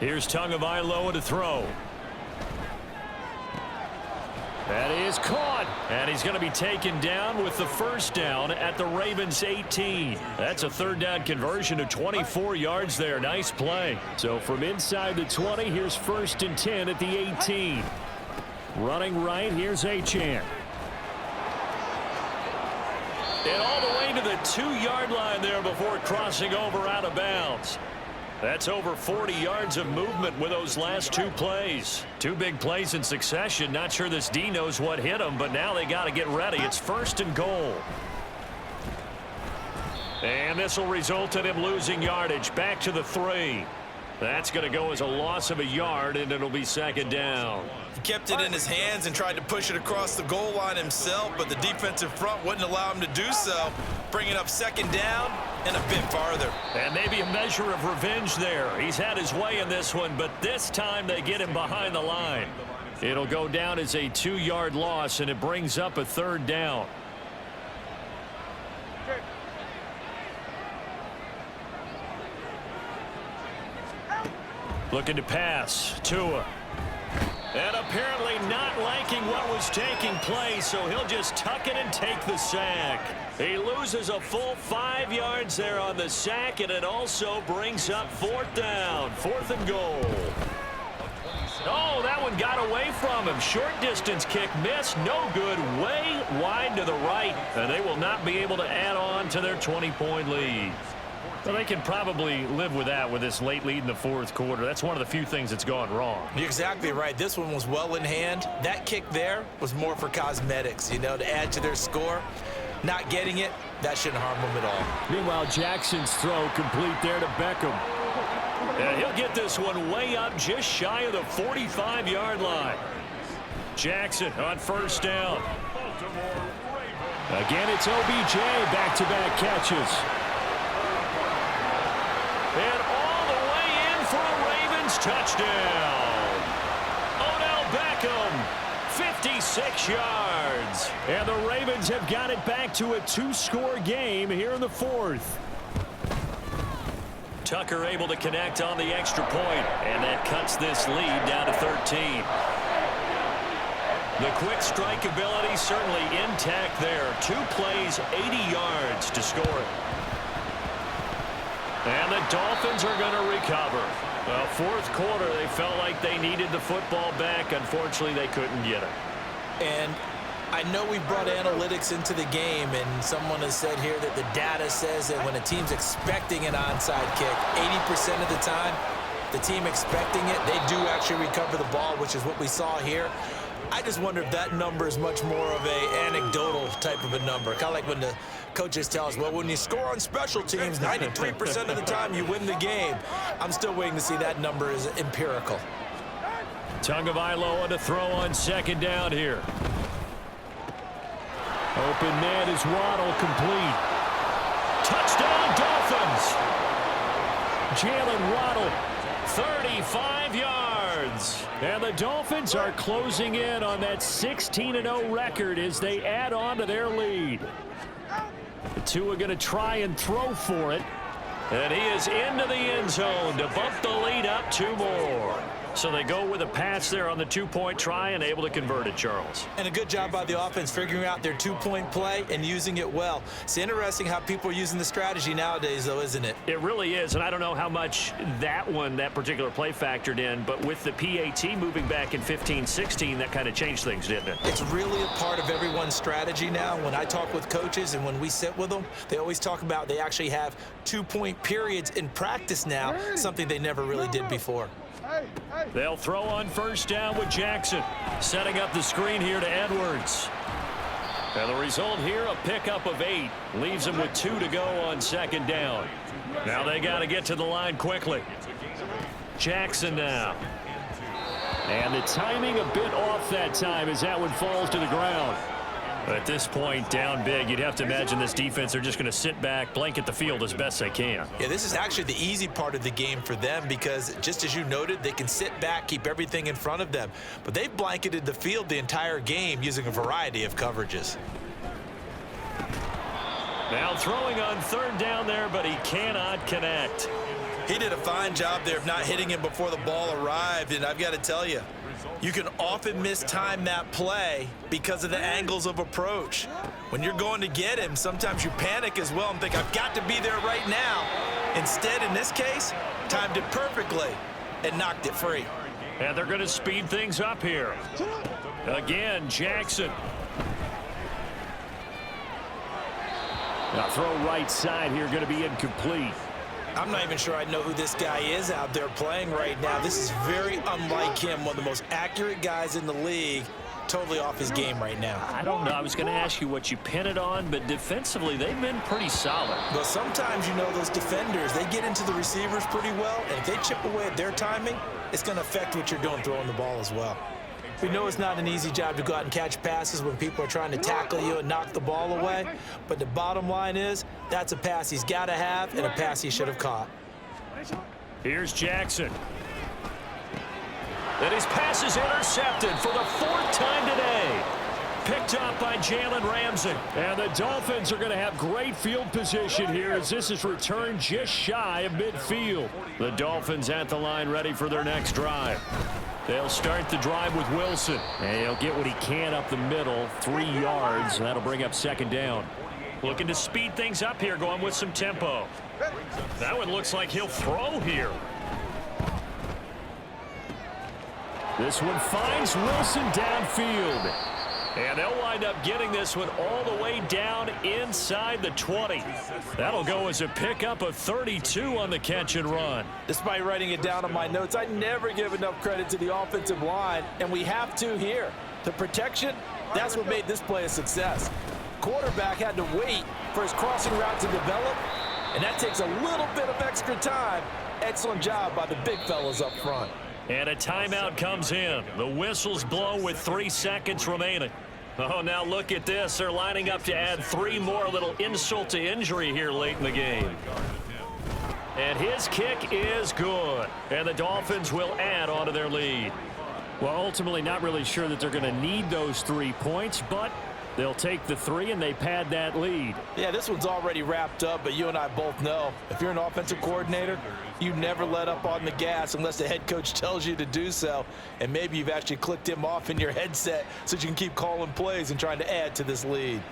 Here's Tagovailoa to throw. That is caught. And he's going to be taken down with the first down at the Ravens' 18. That's a third down conversion of 24 yards there. Nice play. So from inside the 20, here's first and 10 at the 18. Running right, here's Achane. And all the way to the 2-yard line there before crossing over out of bounds. That's over 40 yards of movement with those last 2 plays. 2 big plays in succession. Not sure this D knows what hit him, but now they got to get ready. It's first and goal. And this will result in him losing yardage. Back to the 3. That's going to go as a loss of a yard, and it'll be second down. He kept it in his hands and tried to push it across the goal line himself, but the defensive front wouldn't allow him to do so. Bringing up second down and a bit farther. And maybe a measure of revenge there. He's had his way in this one, but this time they get him behind the line. It'll go down as a 2-yard loss, and it brings up a third down. Looking to pass. Tua. And apparently not liking what was taking place, so he'll just tuck it and take the sack. He loses a full 5 yards there on the sack, and it also brings up 4th down. 4th and goal. Oh, that one got away from him. Short distance kick missed. No good. Way wide to the right. And they will not be able to add on to their 20-point lead. Well, they can probably live with that with this late lead in the 4th quarter. That's one of the few things that's gone wrong. You're exactly right. This one was well in hand. That kick there was more for cosmetics, you know, to add to their score. Not getting it, that shouldn't harm them at all. Meanwhile, Jackson's throw complete there to Beckham. And he'll get this one way up just shy of the 45-yard line. Jackson on 1st down. Again, it's OBJ, back-to-back catches. And all the way in for a Ravens touchdown. Odell Beckham, 56 yards. And the Ravens have got it back to a 2-score game here in the 4th. Tucker able to connect on the extra point, and that cuts this lead down to 13. The quick strike ability certainly intact there. 2 plays, 80 yards to score it. And the Dolphins are going to recover. Well, 4th quarter, they felt like they needed the football back. Unfortunately, they couldn't get it. And I know we brought analytics into the game, and someone has said here that the data says that when a team's expecting an onside kick, 80% of the time, the team expecting it, they do actually recover the ball, which is what we saw here. I just wonder if that number is much more of a anecdotal type of a number. Kind of like when the coaches tell us, well, when you score on special teams, 93% of the time you win the game. I'm still waiting to see that number is empirical. Tagovailoa to throw on 2nd down here. Open man is Waddle, complete. Touchdown, Dolphins! Jalen Waddle, 35 yards. And the Dolphins are closing in on that 16-0 record as they add on to their lead. The two are going to try and throw for it. And he is into the end zone to bump the lead up 2 more. So they go with a pass there on the 2-point try and able to convert it, Charles. And a good job by the offense figuring out their 2-point play and using it well. It's interesting how people are using the strategy nowadays, though, isn't it? It really is, and I don't know how much that particular play factored in, but with the PAT moving back in 15-16, that kind of changed things, didn't it? It's really a part of everyone's strategy now. When I talk with coaches and when we sit with them, they always talk about they actually have 2-point periods in practice now, something they never really did before. They'll throw on 1st down with Jackson. Setting up the screen here to Edwards. And the result here, a pickup of 8. Leaves them with 2 to go on 2nd down. Now they got to get to the line quickly. Jackson now. And the timing a bit off that time as that one falls to the ground. At this point, down big, you'd have to imagine this defense are just going to sit back, blanket the field as best they can. Yeah, this is actually the easy part of the game for them because, just as you noted, they can sit back, keep everything in front of them. But they've blanketed the field the entire game using a variety of coverages. Now throwing on 3rd down there, but he cannot connect. He did a fine job there of not hitting him before the ball arrived, and I've got to tell you, you can often mistime that play because of the angles of approach. When you're going to get him, sometimes you panic as well and think, I've got to be there right now. Instead, in this case, timed it perfectly and knocked it free. And they're going to speed things up here. Again, Jackson. Now throw right side here, going to be incomplete. I'm not even sure I know who this guy is out there playing right now. This is very unlike him, one of the most accurate guys in the league. Totally off his game right now. I don't know. I was going to ask you what you pin it on, but defensively, they've been pretty solid. But sometimes, you know, those defenders, they get into the receivers pretty well, and if they chip away at their timing, it's going to affect what you're doing throwing the ball as well. We know it's not an easy job to go out and catch passes when people are trying to tackle you and knock the ball away, but the bottom line is that's a pass he's got to have and a pass he should have caught. Here's Jackson. And his pass is intercepted for the 4th time today. Picked up by Jalen Ramsey. And the Dolphins are going to have great field position here as this is returned just shy of midfield. The Dolphins at the line ready for their next drive. They'll start the drive with Wilson. And he'll get what he can up the middle, 3 yards. That'll bring up second down. Looking to speed things up here, going with some tempo. That one looks like he'll throw here. This one finds Wilson downfield. And they'll wind up getting this one all the way down inside the 20. That'll go as a pickup of 32 on the catch and run. Despite writing it down on my notes, I never give enough credit to the offensive line, and we have to here. The protection, that's what made this play a success. Quarterback had to wait for his crossing route to develop, and that takes a little bit of extra time. Excellent job by the big fellas up front. And a timeout comes in. The whistle's blown with 3 seconds remaining. Oh, now look at this. They're lining up to add 3 more, little insult to injury here late in the game. And his kick is good. And the Dolphins will add on to their lead. Well, ultimately not really sure that they're going to need those 3 points, but they'll take the 3 and they pad that lead. Yeah, this one's already wrapped up, but you and I both know if you're an offensive coordinator, you never let up on the gas unless the head coach tells you to do so. And maybe you've actually clicked him off in your headset so you can keep calling plays and trying to add to this lead.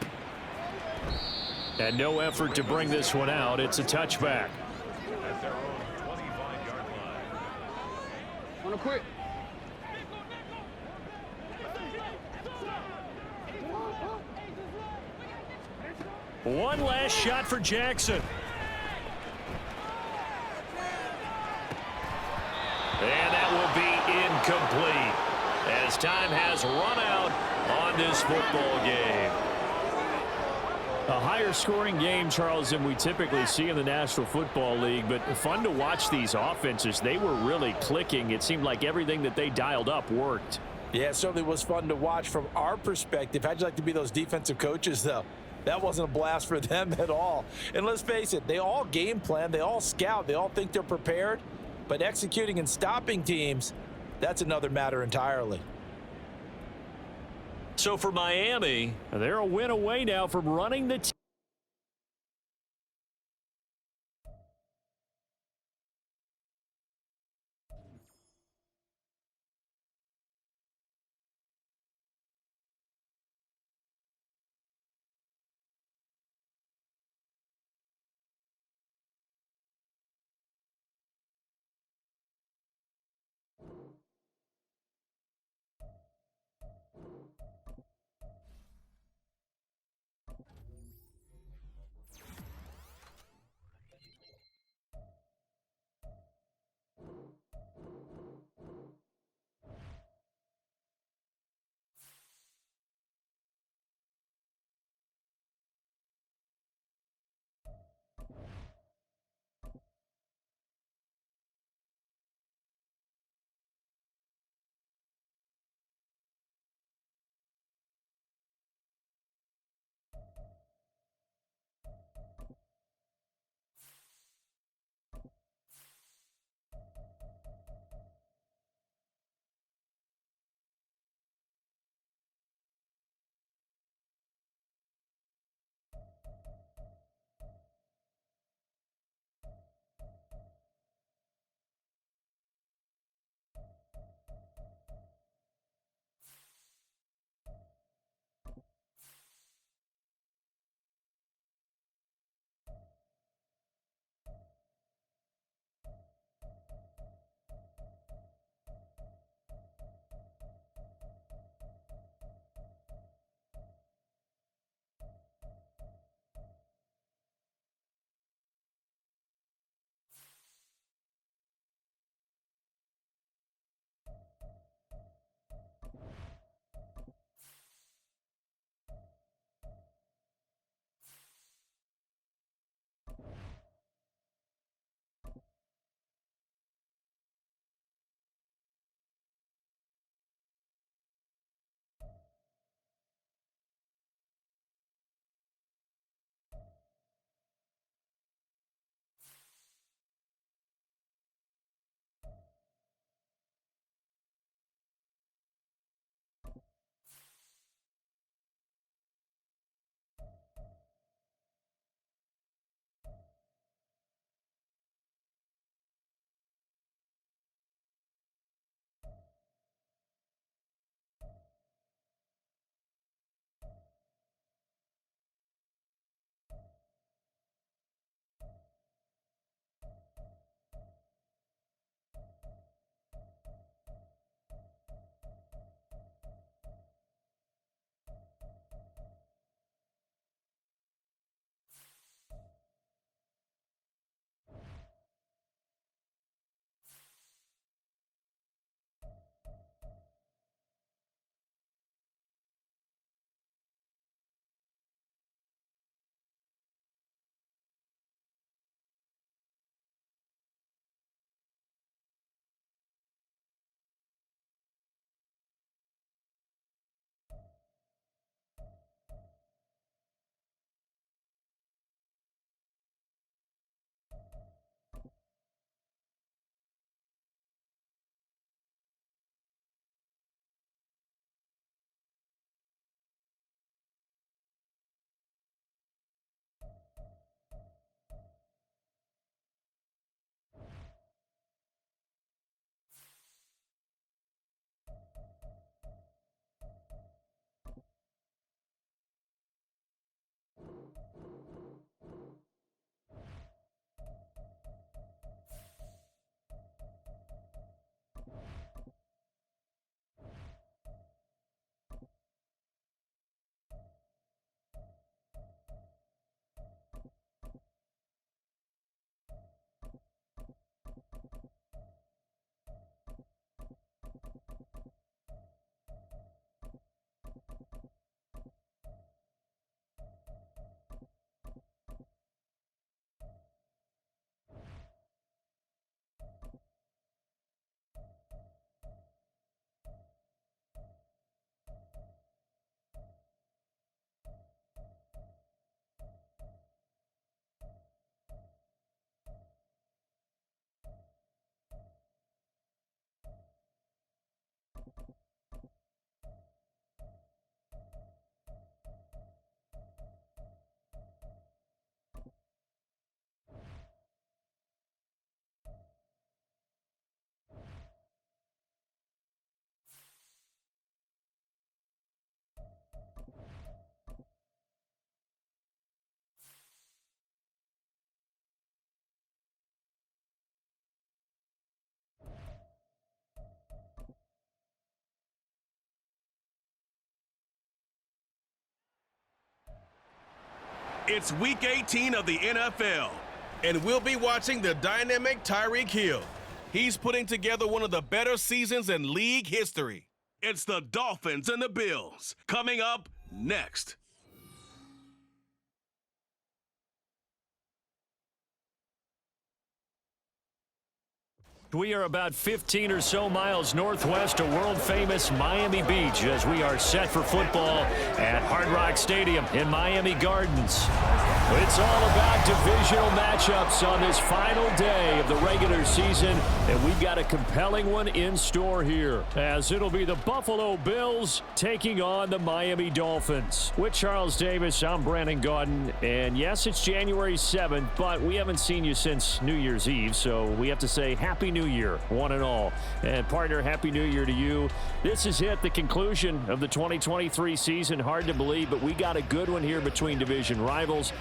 And no effort to bring this one out. It's a touchback. On a quick. One last shot for Jackson. And that will be incomplete as time has run out on this football game. A higher scoring game, Charles, than we typically see in the National Football League, but fun to watch these offenses. They were really clicking. It seemed like everything that they dialed up worked. Yeah, it certainly was fun to watch from our perspective. How'd you like to be those defensive coaches, though? That wasn't a blast for them at all. And let's face it, they all game plan, they all scout, they all think they're prepared. But executing and stopping teams, that's another matter entirely. So for Miami, They're a win away now from running the team. It's Week 18 of the NFL, and we'll be watching the dynamic Tyreek Hill. He's putting together one of the better seasons in league history. It's the Dolphins and the Bills, coming up next. We are about 15 or so miles northwest of world-famous Miami Beach as we are set for football at Hard Rock Stadium in Miami Gardens. It's all about divisional matchups on this final day of the regular season, and we've got a compelling one in store here, as it'll be the Buffalo Bills taking on the Miami Dolphins. With Charles Davis, I'm Brandon Gaudin, and yes, it's January 7th, but we haven't seen you since New Year's Eve, so we have to say Happy New Year, one and all. And partner, Happy New Year to you. This is the conclusion of the 2023 season. Hard to believe, but we got a good one here between division rivals.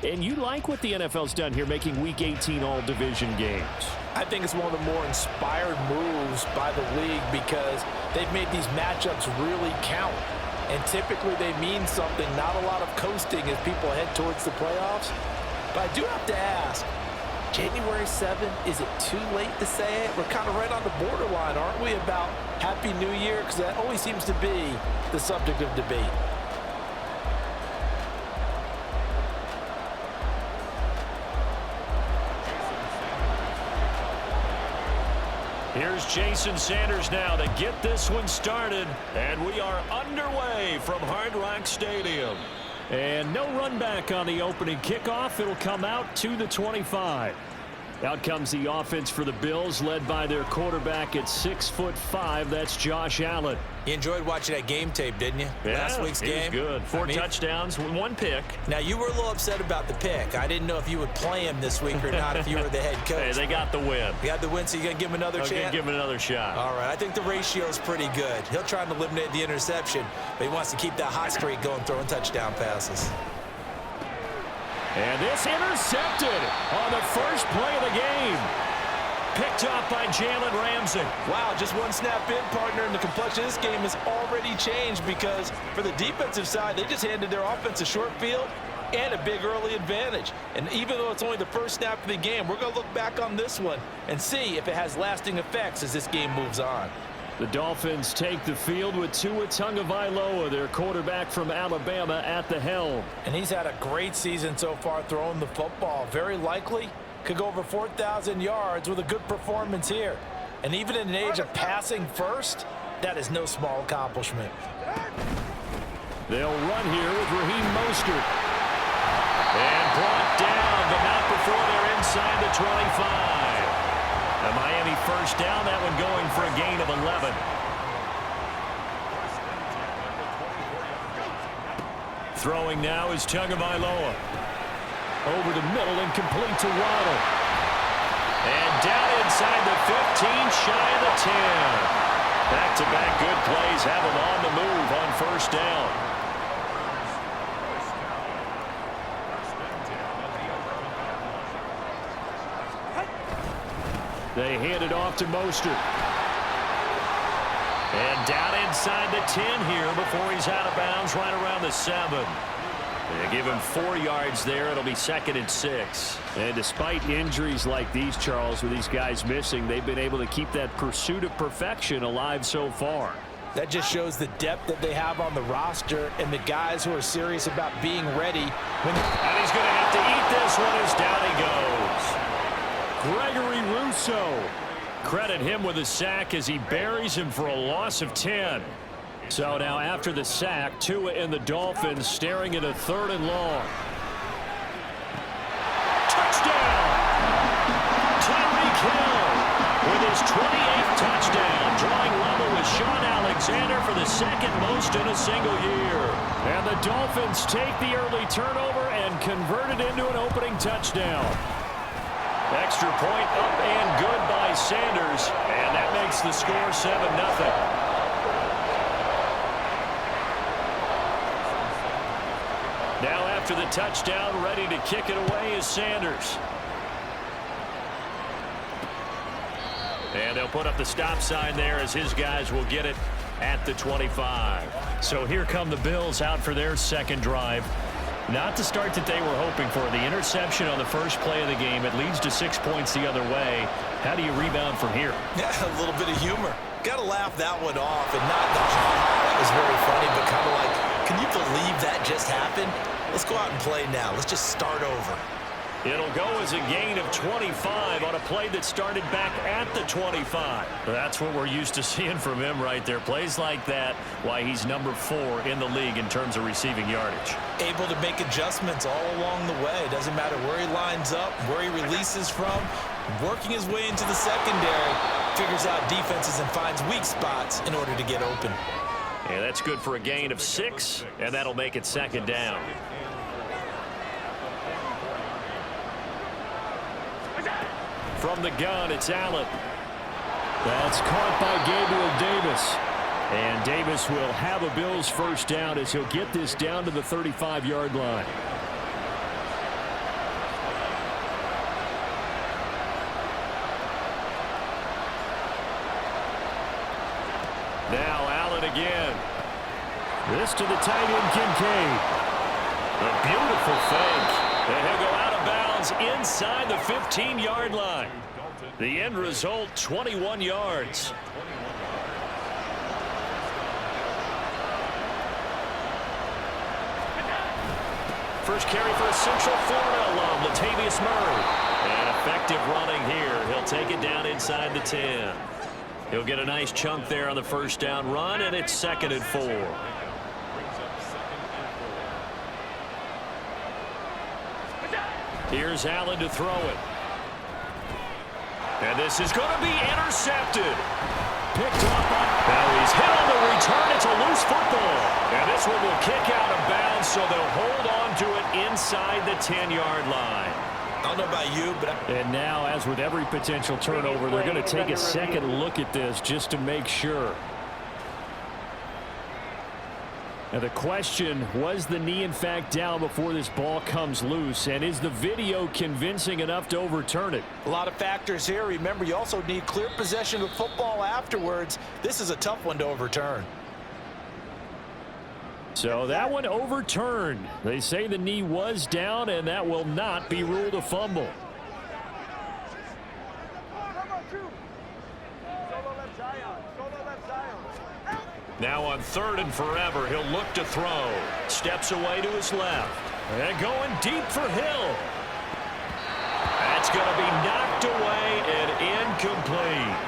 And you like what the NFL's done here, making Week 18 all division games. I think it's one of the more inspired moves by the league because they've made these matchups really count. And typically they mean something, not a lot of coasting as people head towards the playoffs. But I do have to ask, January 7th, is it too late to say it? We're kind of right on the borderline, aren't we, about Happy New Year? Because that always seems to be the subject of debate. Here's Jason Sanders now to get this one started. And we are underway from Hard Rock Stadium. And no run back on the opening kickoff. It'll come out to the 25. Out comes the offense for the Bills, led by their quarterback at 6'5". That's Josh Allen. You enjoyed watching that game tape, didn't you? Yeah, Last week's game. It was good. Four touchdowns, one pick. Now, you were a little upset about the pick. I didn't know if you would play him this week or not if you were the head coach. Hey, they got the win. You got the win, so you're going to give him another chance? I'm going to give him another shot. All right. I think the ratio is pretty good. He'll try and eliminate the interception, but he wants to keep that hot streak going, throwing touchdown passes. And this intercepted on the first play of the game. Picked up by Jalen Ramsey. Wow, just one snap in, partner, and the complexion of this game has already changed because for the defensive side, they just handed their offense a short field and a big early advantage. And even though it's only the first snap of the game, we're going to look back on this one and see if it has lasting effects as this game moves on. The Dolphins take the field with Tua Tagovailoa, their quarterback from Alabama, at the helm. And he's had a great season so far throwing the football. Very likely could go over 4,000 yards with a good performance here. And even in an age of passing first, that is no small accomplishment. They'll run here with Raheem Mostert. And brought down, but not before they're inside the 25. A Miami first down, that one going for a gain of 11. Throwing now is Tagovailoa. Over the middle and complete to Waddle. And down inside the 15, shy of the 10. Back-to-back good plays have them on the move on first down. They hand it off to Mostert. And down inside the 10 here before he's out of bounds right around the 7. They give him 4 yards there. It'll be 2nd and 6. And despite injuries like these, Charles, with these guys missing, they've been able to keep that pursuit of perfection alive so far. That just shows the depth that they have on the roster and the guys who are serious about being ready. And he's going to have to eat this one as down he goes. Gregory Rousseau. Credit him with a sack as he buries him for a loss of 10. So now after the sack, Tua and the Dolphins staring at a 3rd and long. Touchdown! Tyreek Hill with his 28th touchdown, drawing level with Sean Alexander for the 2nd most in a single year. And the Dolphins take the early turnover and convert it into an opening touchdown. Extra point up and good by Sanders, and that makes the score 7-0. Now after the touchdown, ready to kick it away is Sanders. And they'll put up the stop sign there as his guys will get it at the 25. So here come the Bills out for their second drive. Not the start that they were hoping for. The interception on the first play of the game. It leads to 6 points the other way. How do you rebound from here? Yeah, a little bit of humor. Got to laugh that one off, and not the ha-ha. That was very funny, but kind of like, can you believe that just happened? Let's go out and play now. Let's just start over. It'll go as a gain of 25 on a play that started back at the 25. That's what we're used to seeing from him right there. Plays like that, why he's number 4 in the league in terms of receiving yardage. Able to make adjustments all along the way. Doesn't matter where he lines up, where he releases from. Working his way into the secondary. Figures out defenses and finds weak spots in order to get open. And that's good for a gain of 6, and that'll make it second down. From the gun, it's Allen. That's caught by Gabriel Davis. And Davis will have a Bills first down as he'll get this down to the 35-yard line. Now Allen again. This to the tight end, Kincaid. A beautiful fake. And he'll go out of bounds inside the 15-yard line. The end result, 21 yards. First carry for a Central Florida alum, Latavius Murray. And effective running here. He'll take it down inside the 10. He'll get a nice chunk there on the first down run, and it's 2nd and 4. Here's Allen to throw it. And this is going to be intercepted. Picked up on. Now he's hit on the return. It's a loose football. And this one will kick out of bounds, so they'll hold on to it inside the 10-yard line. I don't know about you, but And now, as with every potential turnover, they're going to take a second look at this just to make sure. Now the question, was the knee in fact down before this ball comes loose? And is the video convincing enough to overturn it? a lot of factors here. Remember, you also need clear possession of football afterwards. This is a tough one to overturn. So that one overturned. They say the knee was down, and that will not be ruled a fumble. Now on 3rd and forever, he'll look to throw. Steps away to his left. And going deep for Hill. That's going to be knocked away and incomplete.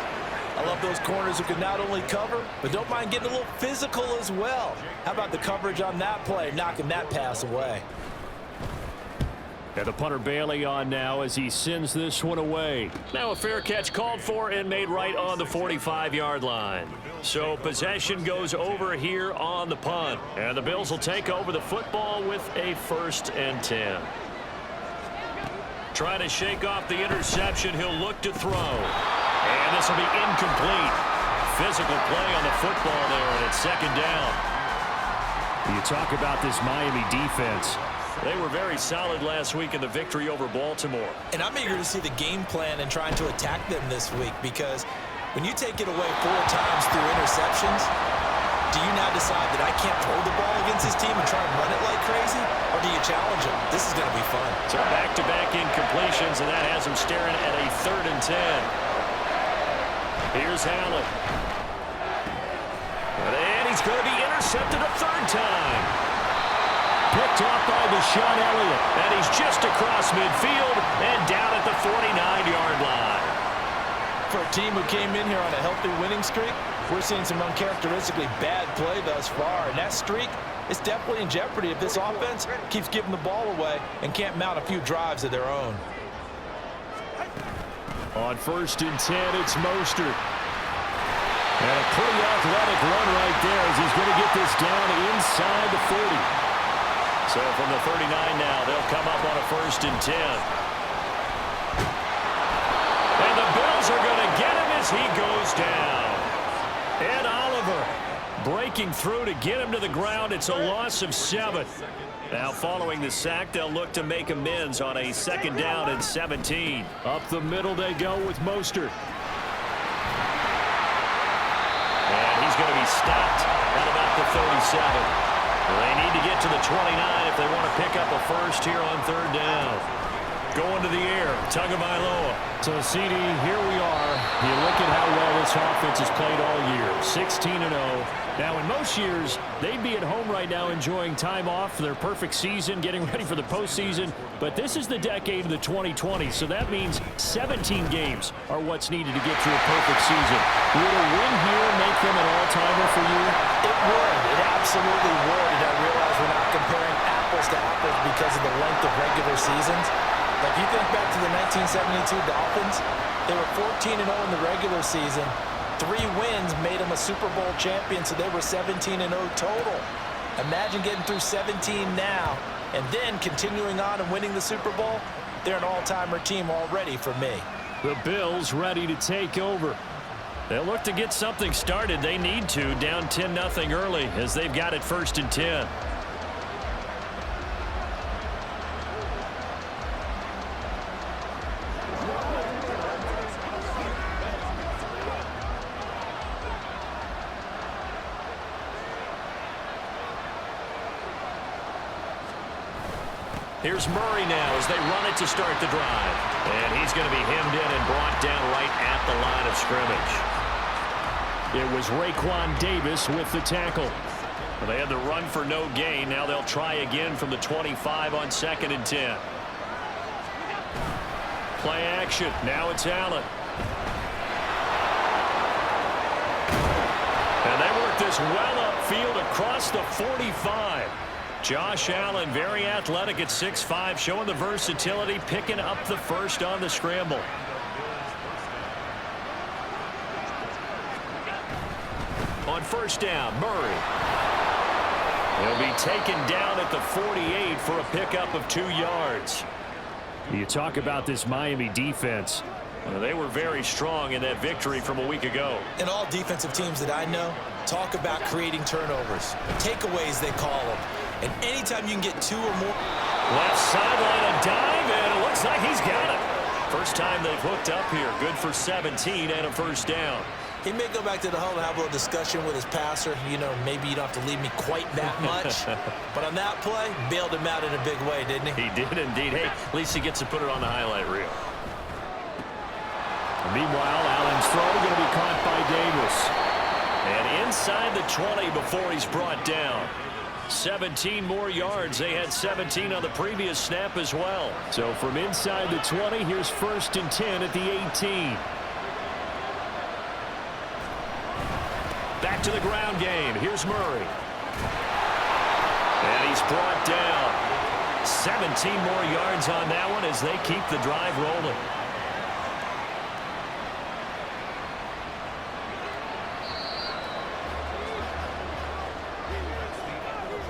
I love those corners who can not only cover, but don't mind getting a little physical as well. How about the coverage on that play, knocking that pass away? And the punter Bailey on now as he sends this one away. Now a fair catch called for and made right on the 45-yard line. So possession goes over here on the punt. And the Bills will take over the football with a 1st and 10. Trying to shake off the interception. He'll look to throw. And this will be incomplete. Physical play on the football there, and it's 2nd down. You talk about this Miami defense. They were very solid last week in the victory over Baltimore. And I'm eager to see the game plan and trying to attack them this week, because when you take it away 4 times through interceptions, do you now decide that I can't throw the ball against this team and try and run it like crazy? Or do you challenge them? This is going to be fun. So back-to-back incompletions, and that has them staring at a 3rd and 10. Here's Allen. And he's going to be intercepted a 3rd time. Picked off by Deshaun Elliott. And he's just across midfield and down at the 49-yard line. For a team who came in here on a healthy winning streak, we're seeing some uncharacteristically bad play thus far. And that streak is definitely in jeopardy if this offense keeps giving the ball away and can't mount a few drives of their own. On 1st and 10, it's Mostert. And a pretty athletic run right there as he's going to get this down inside the 40. So from the 39 now, they'll come up on a 1st and 10. And the Bills are going to get him as he goes down. And Oliver breaking through to get him to the ground. It's a loss of 7. Now following the sack, they'll look to make amends on a 2nd down and 17. Up the middle they go with Mostert. And he's going to be stopped at about the 37. They need to get to the 29 if if they want to pick up a first here on third down. Going to the air, Tagovailoa. So, CD, here we are. You look at how well this offense has played all year, 16-0. Now, in most years, they'd be at home right now enjoying time off for their perfect season, getting ready for the postseason. But this is the decade of the 2020s, so that means 17 games are what's needed to get to a perfect season. Would a win here make them an all-timer for you? It would. It absolutely would. And I realize we're not comparing apples to apples because of the length of regular seasons. Like, you think back to the 1972 Dolphins, they were 14-0 in the regular season. 3 wins made them a Super Bowl champion, so they were 17-0 total. Imagine getting through 17 now and then continuing on and winning the Super Bowl. They're an all-timer team already for me. The Bills ready to take over. They'll look to get something started. They need to, down 10-0 early as they've got it 1st and 10. Here's Murray now as they run it to start the drive. And he's going to be hemmed in and brought down right at the line of scrimmage. It was Raekwon Davis with the tackle. Well, they had the run for no gain. Now they'll try again from the 25 on 2nd and 10. Play action. Now it's Allen. And they work this well upfield across the 45. Josh Allen, very athletic at 6'5", showing the versatility, picking up the first on the scramble. On 1st down, Murray. He'll be taken down at the 48 for a pickup of 2 yards. You talk about this Miami defense. Well, they were very strong in that victory from a week ago. And all defensive teams that I know talk about creating turnovers. Takeaways, they call them. And anytime you can get 2 or more. Left sideline, a dive, and it looks like he's got it. First time they've hooked up here. Good for 17 and a 1st down. He may go back to the huddle and have a little discussion with his passer. You know, maybe you don't have to leave me quite that much. But on that play, bailed him out in a big way, didn't he? He did indeed. Hey, at least he gets to put it on the highlight reel. Meanwhile, Allen's throw going to be caught by Davis. And inside the 20 before he's brought down. 17 more yards. They had 17 on the previous snap as well. So from inside the 20, here's 1st and 10 at the 18. Back to the ground game. Here's Murray. And he's brought down. 17 more yards on that one as they keep the drive rolling.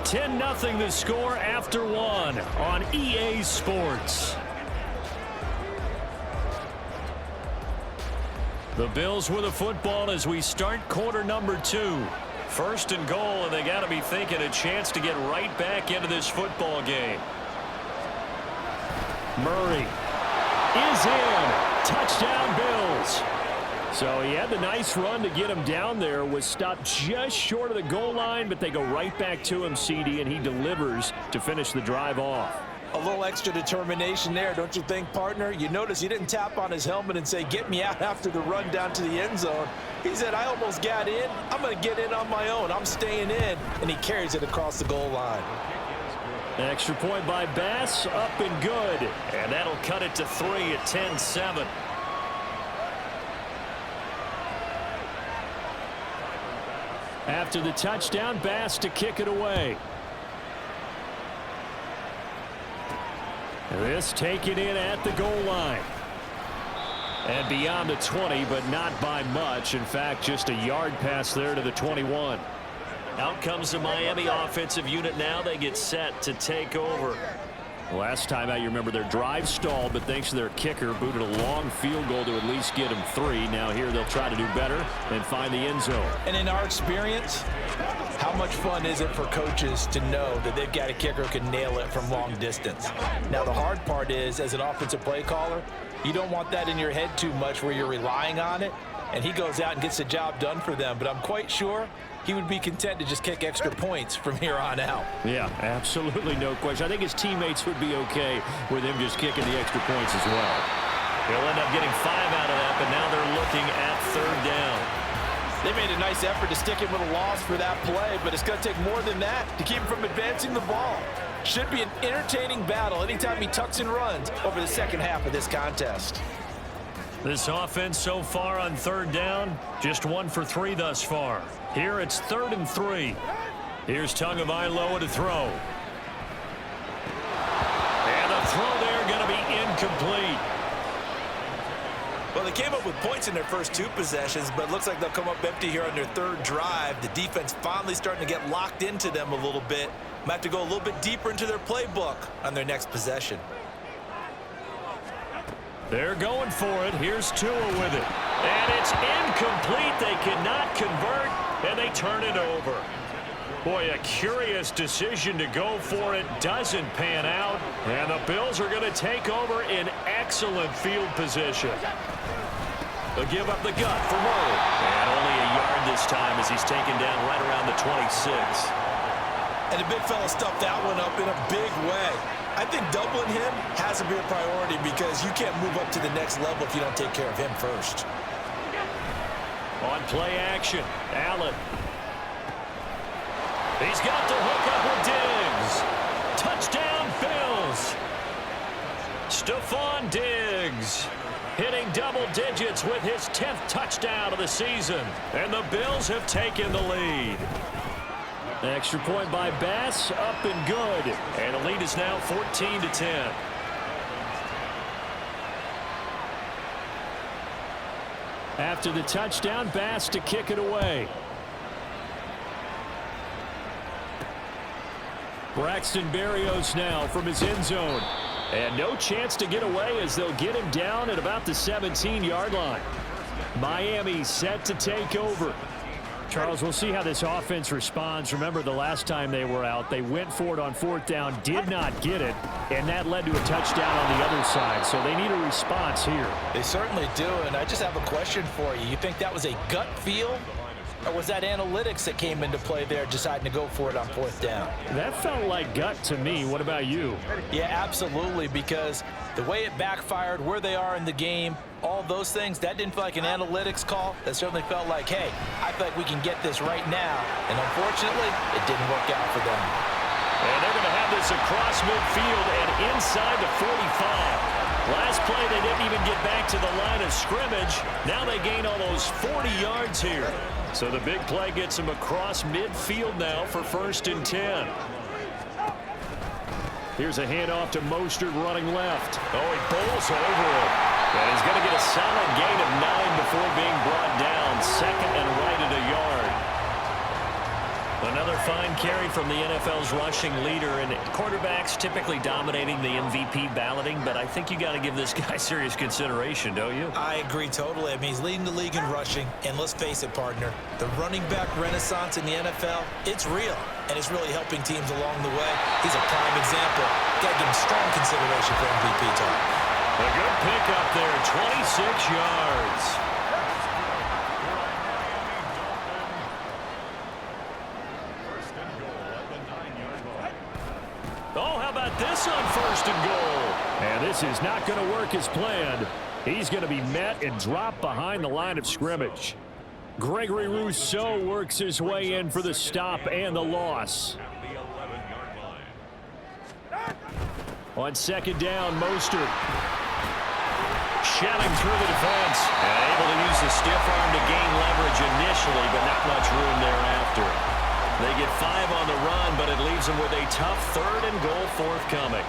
10-0 the score after 1 on EA Sports. The Bills with the football as we start quarter number 2. 1st and goal, and they got to be thinking a chance to get right back into this football game. Murray is in. Touchdown, Bills. So he had the nice run to get him down there, was stopped just short of the goal line, but they go right back to him, CD, and he delivers to finish the drive off. A little extra determination there, don't you think, partner? You notice he didn't tap on his helmet and say, get me out after the run down to the end zone. He said, I almost got in. I'm going to get in on my own. I'm staying in. And he carries it across the goal line. An extra point by Bass, up and good. And that'll cut it to 3 at 10-7. After the touchdown, Bass to kick it away. This taken in at the goal line. And beyond the 20, but not by much. In fact, just a yard pass there to the 21. Out comes the Miami offensive unit now. They get set to take over. Last time out, you remember their drive stalled, but thanks to their kicker, booted a long field goal to at least get them 3. Now here they'll try to do better and find the end zone. And in our experience, how much fun is it for coaches to know that they've got a kicker who can nail it from long distance? Now, the hard part is, as an offensive play caller, you don't want that in your head too much where you're relying on it, and he goes out and gets the job done for them. But I'm quite sure he would be content to just kick extra points from here on out. Yeah, absolutely no question. I think his teammates would be okay with him just kicking the extra points as well. He'll end up getting 5 out of that, but now they're looking at 3rd down. They made a nice effort to stick him with a loss for that play, but it's going to take more than that to keep him from advancing the ball. Should be an entertaining battle anytime he tucks and runs over the second half of this contest. This offense so far on 3rd down, just 1 for 3 thus far. Here it's 3rd and 3. Here's Tagovailoa to throw. And the throw there going to be incomplete. Well, they came up with points in their first 2 possessions, but it looks like they'll come up empty here on their 3rd drive. The defense finally starting to get locked into them a little bit. Might have to go a little bit deeper into their playbook on their next possession. They're going for it. Here's Tua with it. And it's incomplete. They cannot convert, and they turn it over. Boy, a curious decision to go for it. Doesn't pan out, and the Bills are going to take over in excellent field position. They'll give up the gut for Murray. And only a yard this time as he's taken down right around the 26. And the big fella stuffed that one up in a big way. I think doubling him has to be a priority because you can't move up to the next level if you don't take care of him first. On play action, Allen. He's got the hook up with Diggs. Touchdown, Bills. Stephon Diggs hitting double digits with his 10th touchdown of the season. And the Bills have taken the lead. Extra point by Bass, up and good. And the lead is now 14-10. After the touchdown, Bass to kick it away. Braxton Berrios now from his end zone. And no chance to get away as they'll get him down at about the 17-yard line. Miami set to take over. Charles, we'll see how this offense responds. Remember, the last time they were out, they went for it on 4th down, did not get it, and that led to a touchdown on the other side. So they need a response here. They certainly do, and I just have a question for you. You think that was a gut feel, or was that analytics that came into play there deciding to go for it on 4th down? That felt like gut to me. What about you? Yeah, absolutely, because the way it backfired, where they are in the game, all those things, that didn't feel like an analytics call. That certainly felt like, hey, I feel like we can get this right now. And unfortunately, it didn't work out for them. And they're going to have this across midfield and inside the 45. Last play, they didn't even get back to the line of scrimmage. Now they gain almost 40 yards here. So the big play gets them across midfield now for 1st and 10. Here's a handoff to Mostert running left. Oh, he bowls over it. And he's going to get a solid gain of 9 before being brought down. 2nd and right at a yard. Another fine carry from the NFL's rushing leader, and quarterbacks typically dominating the MVP balloting, but I think you got to give this guy serious consideration, don't you? I agree totally. I mean, he's leading the league in rushing, and let's face it, partner, the running back renaissance in the NFL, it's real, and it's really helping teams along the way. He's a prime example. Got to give him strong consideration for MVP talk. A good pickup there, 26 yards. Oh, how about this on 1st and goal? And this is not going to work as planned. He's going to be met and dropped behind the line of scrimmage. Gregory Rousseau works his way in for the stop and the loss. On 2nd down, Mostert. Shelling through the defense. And able to use the stiff arm to gain leverage initially, but not much room thereafter. They get 5 on the run, but it leaves them with a tough 3rd and goal forthcoming.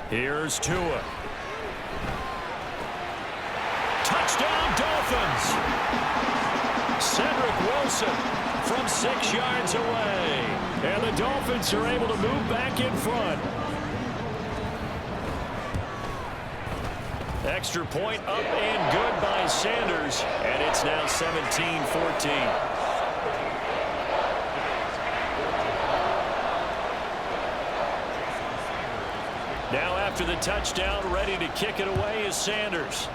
Here's Tua. Touchdown, Dolphins! Cedric Wilson from 6 yards away. And the Dolphins are able to move back in front. Extra point up and good by Sanders, and it's now 17-14. Now after the touchdown. Ready to kick it away is Sanders.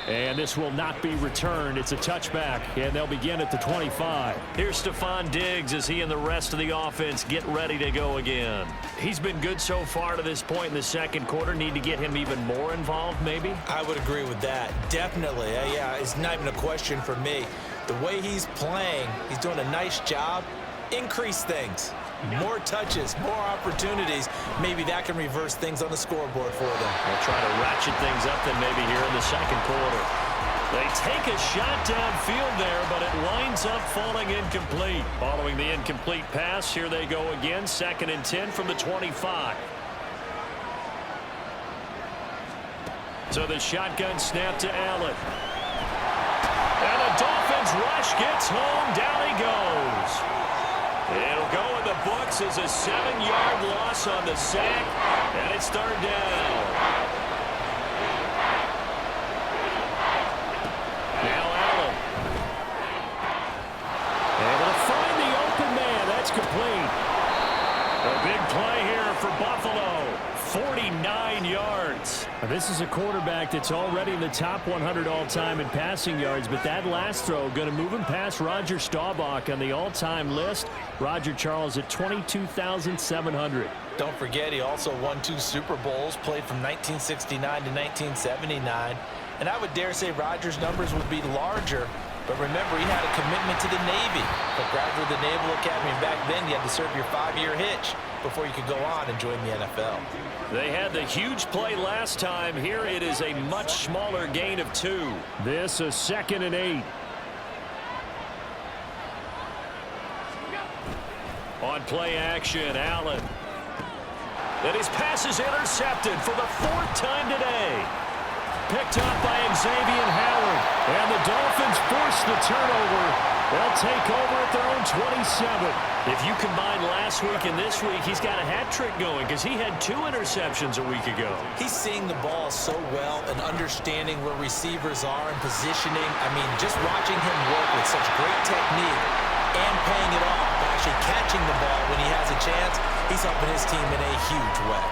And this will not be returned. It's a touchback, and they'll begin at the 25. Here's Stephon Diggs as he and the rest of the offense get ready to go again. He's been good so far to this point in the second quarter. Need to get him even more involved, maybe? I would agree with that. Definitely. Yeah, it's not even a question for me. The way he's playing, he's doing a nice job. Increase things. More touches, more opportunities. Maybe that can reverse things on the scoreboard for them. They'll try to ratchet things up then maybe here in the second quarter. They take a shot downfield there, but it winds up falling incomplete. Following the incomplete pass, here they go again. 2nd and 10 from the 25. So the shotgun snap to Allen. And the Dolphins rush gets home. Down he goes. It'll go in the books as a 7-yard loss on the sack, and it's 3rd down. Now Allen. Able to find the open man. That's complete. A big play here for Buffalo. 49 yards. Now, this is a quarterback that's already in the top 100 all-time in passing yards, but that last throw going to move him past Roger Staubach on the all-time list. Roger Charles at 22,700. Don't forget, he also won 2 Super Bowls, played from 1969 to 1979. And I would dare say Roger's numbers would be larger, but remember, he had a commitment to the Navy. But graduate the Naval Academy, and back then you had to serve your 5-year hitch before you could go on and join the NFL. They had the huge play last time. Here it is a much smaller gain of 2. This a 2nd and 8. On play action, Allen. And his pass is intercepted for the 4th time today. Picked up by Xavier Howard. And the Dolphins force the turnover. They'll take over at their own 27. If you combine last week and this week, he's got a hat trick going because he had 2 interceptions a week ago. He's seeing the ball so well and understanding where receivers are and positioning. I mean, just watching him work with such great technique and paying it off by actually catching the ball when he has a chance, he's helping his team in a huge way.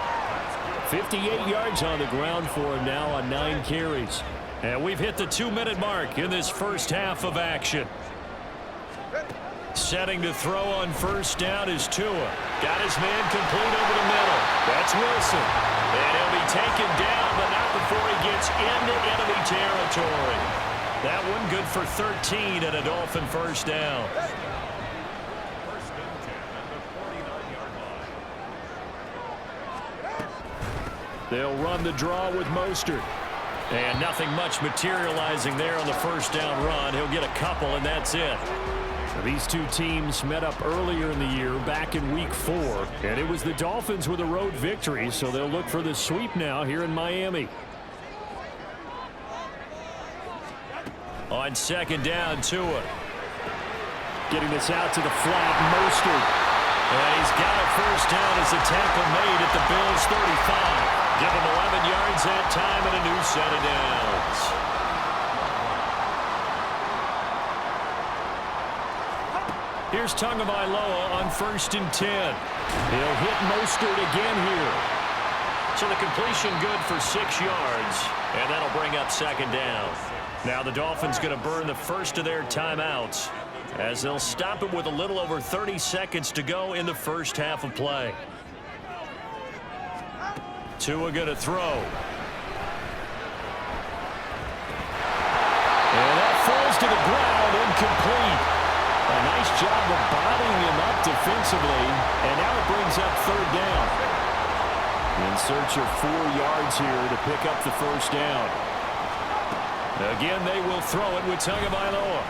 58 yards on the ground for him now on 9 carries. And we've hit the 2-minute mark in this first half of action. Setting to throw on first down is Tua. Got his man complete over the middle. That's Wilson. And he'll be taken down, but not before he gets into enemy territory. That one good for 13 and a Dolphin first down. They'll run the draw with Mostert. And nothing much materializing there on the first down run. He'll get a couple, and that's it. These two teams met up earlier in the year, back in Week 4, and it was the Dolphins with a road victory, so they'll look for the sweep now here in Miami. On second down, Tua. Getting this out to the flat, Mostert. And he's got a first down as the tackle made at the Bills' 35. Give him 11 yards that time and a new set of downs. Here's Tagovailoa on 1st and 10. He'll hit Mostert again here. So the completion good for 6 yards, and that'll bring up second down. Now the Dolphins going to burn the first of their timeouts as they'll stop it with a little over 30 seconds to go in the first half of play. Tua going to throw. And that falls to the ground, incomplete. A nice job of bodying him up defensively, and now it brings up 3rd down. In search of 4 yards here to pick up the first down. Again, they will throw it with Tagovailoa.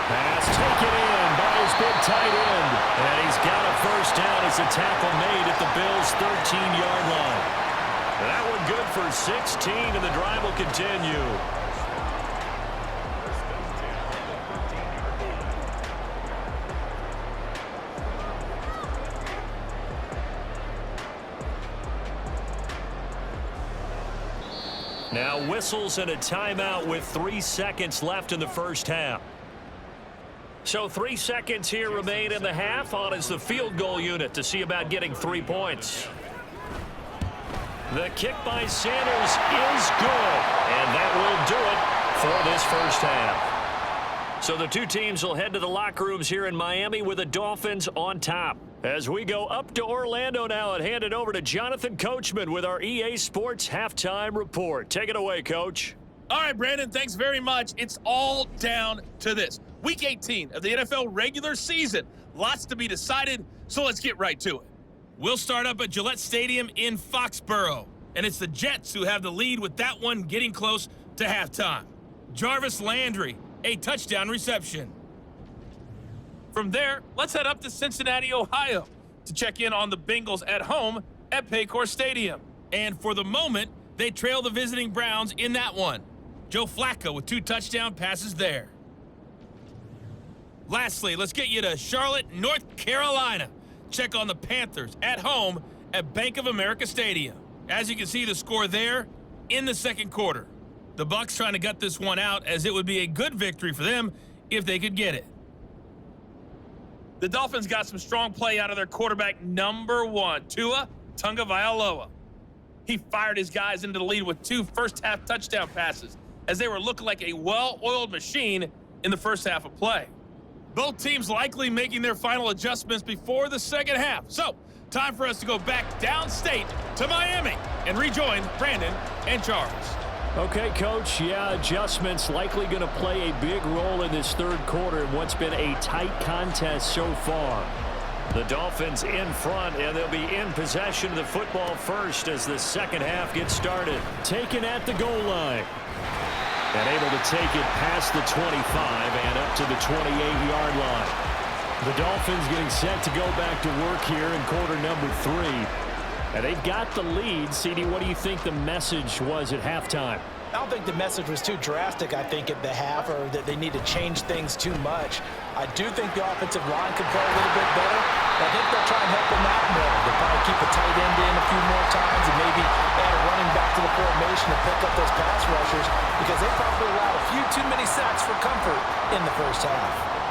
Pass taken in by his big tight end. And he's got a first down as a tackle made at the Bills' 13-yard line. That one good for 16, and the drive will continue. Now whistles and a timeout with 3 seconds left in the first half. So 3 seconds here remain in the half. On is the field goal unit to see about getting 3 points. The kick by Sanders is good, and that will do it for this first half. So the two teams will head to the locker rooms here in Miami with the Dolphins on top. As we go up to Orlando now and hand it over to Jonathan Coachman with our EA Sports Halftime Report. Take it away, Coach. All right, Brandon, thanks very much. It's all down to this. Week 18 of the NFL regular season. Lots to be decided, so let's get right to it. We'll start up at Gillette Stadium in Foxborough, and it's the Jets who have the lead with that one getting close to halftime. Jarvis Landry, a touchdown reception. From there, let's head up to Cincinnati, Ohio to check in on the Bengals at home at Paycor Stadium. And for the moment, they trail the visiting Browns in that one. Joe Flacco with 2 touchdown passes there. Lastly, let's get you to Charlotte, North Carolina. Check on the Panthers at home at Bank of America Stadium. As you can see, the score there in the second quarter. The Bucs trying to gut this one out, as it would be a good victory for them if they could get it. The Dolphins got some strong play out of their quarterback number 1, Tua Tagovailoa. He fired his guys into the lead with 2 first-half touchdown passes, as they were looking like a well-oiled machine in the first half of play. Both teams likely making their final adjustments before the second half. So, time for us to go back downstate to Miami and rejoin Brandon and Charles. Okay, Coach, adjustments likely going to play a big role in this third quarter in what's been a tight contest so far. The Dolphins in front, and they'll be in possession of the football first as the second half gets started. Taken at the goal line. And able to take it past the 25 and up to the 28-yard line. The Dolphins getting set to go back to work here in quarter number 3. And they've got the lead. CD, what do you think the message was at halftime? I don't think the message was too drastic, I think, at the half, or that they need to change things too much. I do think the offensive line could play a little bit better. I think they'll try and help them out more. They'll probably keep a tight end in a few more times and maybe add a running back to the formation to pick up those pass rushers, because they probably allowed a few too many sacks for comfort in the first half.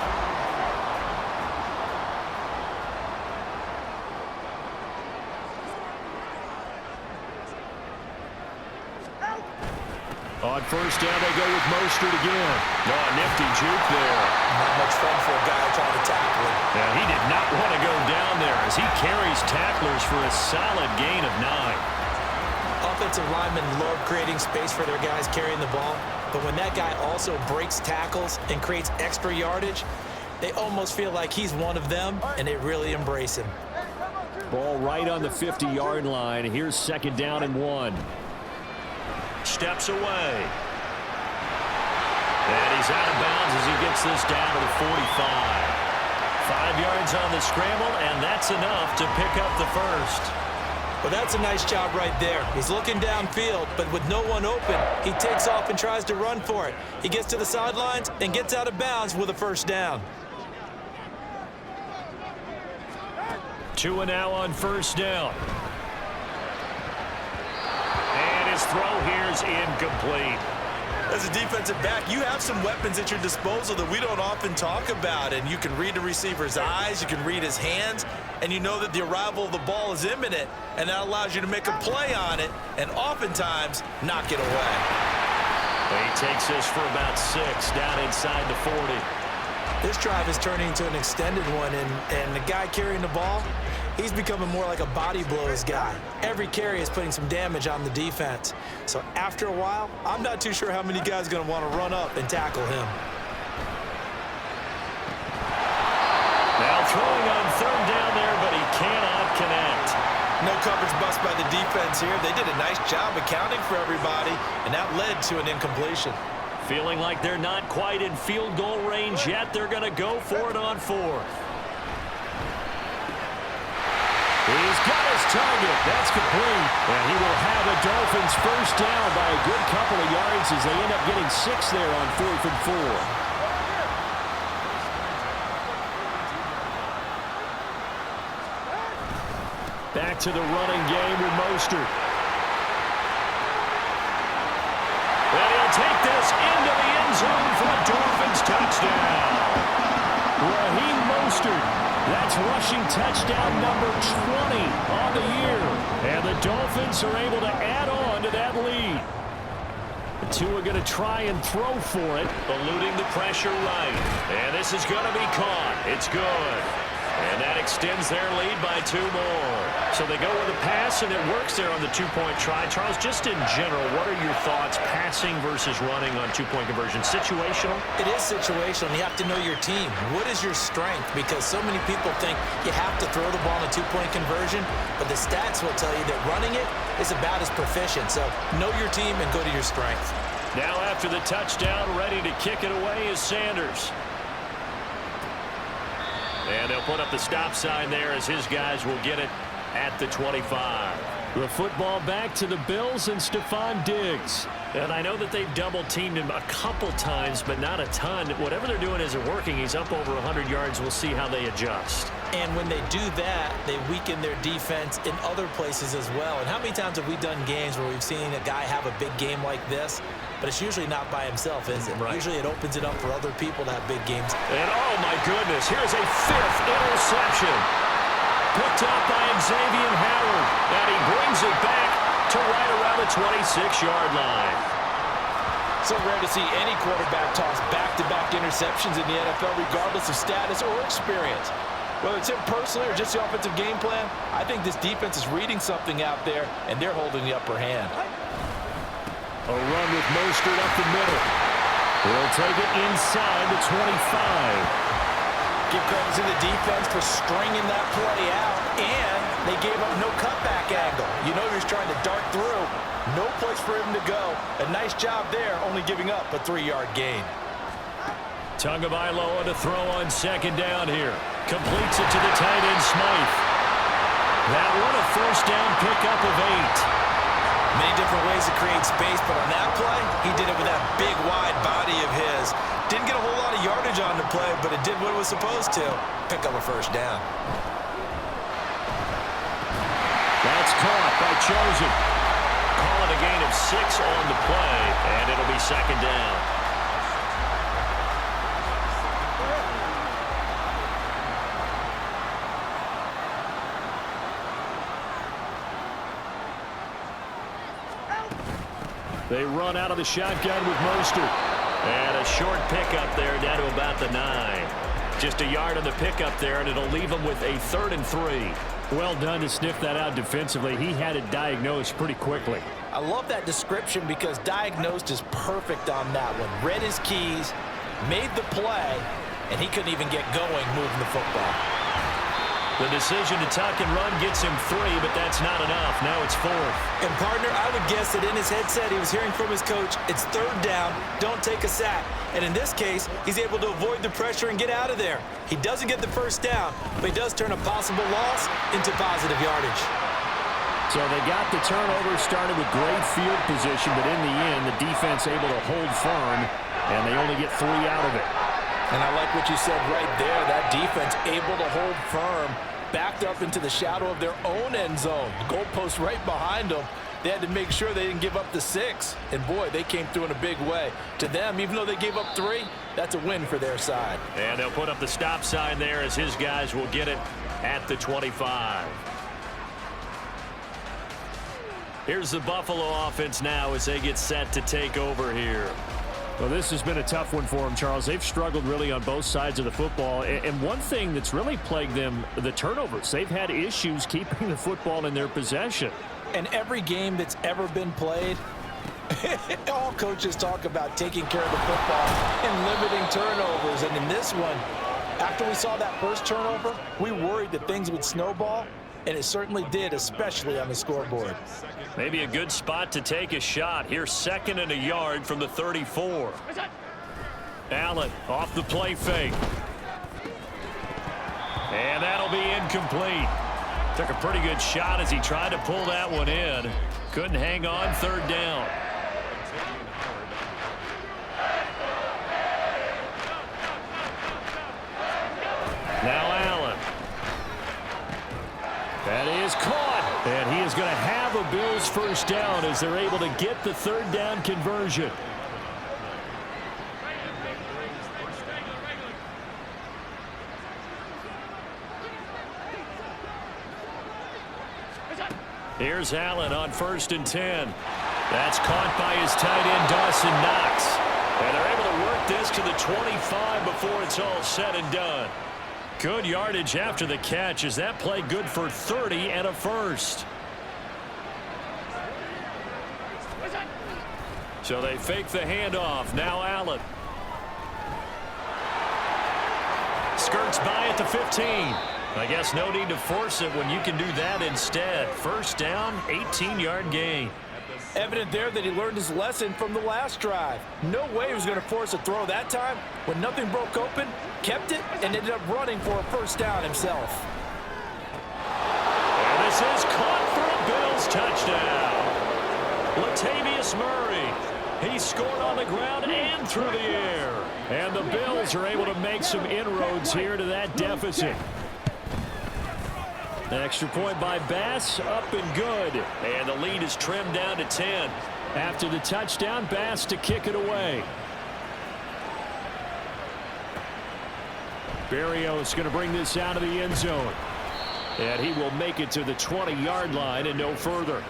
On first down, they go with Mostert again. Oh, nifty juke there. Not much fun for a guy trying to tackle him. Yeah, he did not want to go down there as he carries tacklers for a solid gain of 9. Offensive linemen love creating space for their guys carrying the ball, but when that guy also breaks tackles and creates extra yardage, they almost feel like he's one of them, and they really embrace him. Ball right on the 50-yard line. Here's second down and 1. Steps away. And he's out of bounds as he gets this down to the 45. 5 yards on the scramble, and that's enough to pick up the first. Well, that's a nice job right there. He's looking downfield, but with no one open, he takes off and tries to run for it. He gets to the sidelines and gets out of bounds with a first down. Tua now on first down. His throw here is incomplete. As a defensive back, you have some weapons at your disposal that we don't often talk about, and you can read the receiver's eyes, you can read his hands, and you know that the arrival of the ball is imminent, and that allows you to make a play on it and oftentimes knock it away. He takes this for about 6 down inside the 40. This drive is turning into an extended one, and the guy carrying the ball, he's becoming more like a body blows guy. Every carry is putting some damage on the defense. So after a while, I'm not too sure how many guys are going to want to run up and tackle him. Now throwing on third down there, but he cannot connect. No coverage bust by the defense here. They did a nice job accounting for everybody, and that led to an incompletion. Feeling like they're not quite in field goal range yet. They're going to go for it on 4th. He's got his target. That's complete. And he will have a Dolphins first down by a good couple of yards as they end up getting 6 there on 4th and 4. Back to the running game with Mostert. And he'll take this into the end zone for a Dolphins touchdown. Raheem Mostert. That's rushing touchdown number 20 on the year. And the Dolphins are able to add on to that lead. The two are going to try and throw for it. Eluding the pressure right. And this is going to be caught. It's good. And that extends their lead by 2 more. So they go with a pass, and it works there on the two-point try. Charles, just in general, what are your thoughts passing versus running on two-point conversion? Situational? It is situational, and you have to know your team. What is your strength? Because so many people think you have to throw the ball in a two-point conversion, but the stats will tell you that running it is about as proficient. So know your team and go to your strength. Now after the touchdown, ready to kick it away is Sanders. And they'll put up the stop sign there as his guys will get it at the 25. The football back to the Bills and Stephon Diggs. And I know that they've double-teamed him a couple times, but not a ton. Whatever they're doing isn't working. He's up over 100 yards. We'll see how they adjust. And when they do that, they weaken their defense in other places as well. And how many times have we done games where we've seen a guy have a big game like this, but it's usually not by himself, is it? Right. Usually it opens it up for other people to have big games. And oh my goodness, here's a 5th interception. Picked up by Xavier Howard. And he brings it back to right around the 26-yard line. So rare to see any quarterback toss back-to-back interceptions in the NFL, regardless of status or experience. Whether it's him personally or just the offensive game plan, I think this defense is reading something out there, and they're holding the upper hand. A run with Mostert up the middle. He'll take it inside the 25. Give credit to the defense for stringing that play out, and they gave up no cutback angle. You know he was trying to dart through. No place for him to go. A nice job there, only giving up a 3-yard gain. Tagovailoa to throw on second down here. Completes it to the tight end, Smythe. That one a first down pickup of 8. Many different ways to create space, but on that play, he did it with that big, wide body of his. Didn't get a whole lot of yardage on the play, but it did what it was supposed to. Pick up a first down. That's caught by Chosen. Call it a gain of 6 on the play, and it'll be second down. They run out of the shotgun with Mostert. And a short pickup there down to about the 9. Just a yard on the pickup there, and it'll leave them with a 3rd and 3. Well done to sniff that out defensively. He had it diagnosed pretty quickly. I love that description because diagnosed is perfect on that one. Read his keys, made the play, and he couldn't even get going moving the football. The decision to tuck and run gets him 3, but that's not enough. Now it's 4th. And, partner, I would guess that in his headset he was hearing from his coach, it's 3rd down, don't take a sack. And in this case, he's able to avoid the pressure and get out of there. He doesn't get the first down, but he does turn a possible loss into positive yardage. So they got the turnover, started with great field position, but in the end, the defense able to hold firm, and they only get 3 out of it. And I like what you said right there. That defense able to hold firm, backed up into the shadow of their own end zone. The goalpost right behind them. They had to make sure they didn't give up the 6. And, boy, they came through in a big way. To them, even though they gave up 3, that's a win for their side. And they'll put up the stop sign there as his guys will get it at the 25. Here's the Buffalo offense now as they get set to take over here. Well, this has been a tough one for them, Charles. They've struggled really on both sides of the football. And one thing that's really plagued them, the turnovers. They've had issues keeping the football in their possession. And every game that's ever been played, all coaches talk about taking care of the football and limiting turnovers. And in this one, after we saw that first turnover, we worried that things would snowball, and it certainly did, especially on the scoreboard. Maybe a good spot to take a shot. Here's 2nd and a yard from the 34. Allen off the play fake. And that'll be incomplete. Took a pretty good shot as he tried to pull that one in. Couldn't hang on, 3rd down. Now Allen. That is caught. And he is going to have a Bills first down as they're able to get the 3rd down conversion. Here's Allen on 1st and 10. That's caught by his tight end, Dawson Knox. And they're able to work this to the 25 before it's all said and done. Good yardage after the catch. Is that play good for 30 and a first? So they fake the handoff. Now Allen. Skirts by at the 15. I guess no need to force it when you can do that instead. First down, 18-yard gain. Evident there that he learned his lesson from the last drive. No way he was going to force a throw that time. When nothing broke open, kept it, and ended up running for a first down himself. And this is caught for a Bills touchdown. Latavius Murray. He scored on the ground and through the air. And the Bills are able to make some inroads here to that deficit. Extra point by Bass, up and good. And the lead is trimmed down to 10. After the touchdown, Bass to kick it away. Berrios going to bring this out of the end zone. And he will make it to the 20-yard line and no further.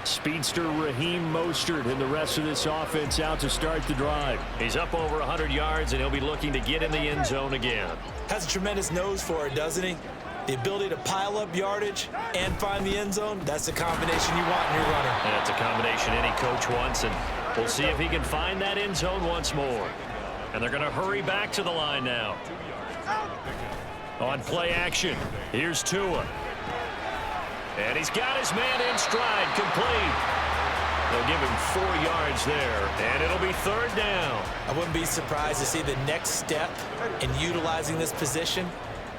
Speedster Raheem Mostert and the rest of this offense out to start the drive. He's up over 100 yards, and he'll be looking to get in the end zone again. Has a tremendous nose for it, doesn't he? The ability to pile up yardage and find the end zone, that's the combination you want in your runner. That's a combination any coach wants, and we'll see if he can find that end zone once more. And they're going to hurry back to the line now. On play action, here's Tua. And he's got his man in stride, complete. They'll give him 4 yards there, and it'll be 3rd down. I wouldn't be surprised to see the next step in utilizing this position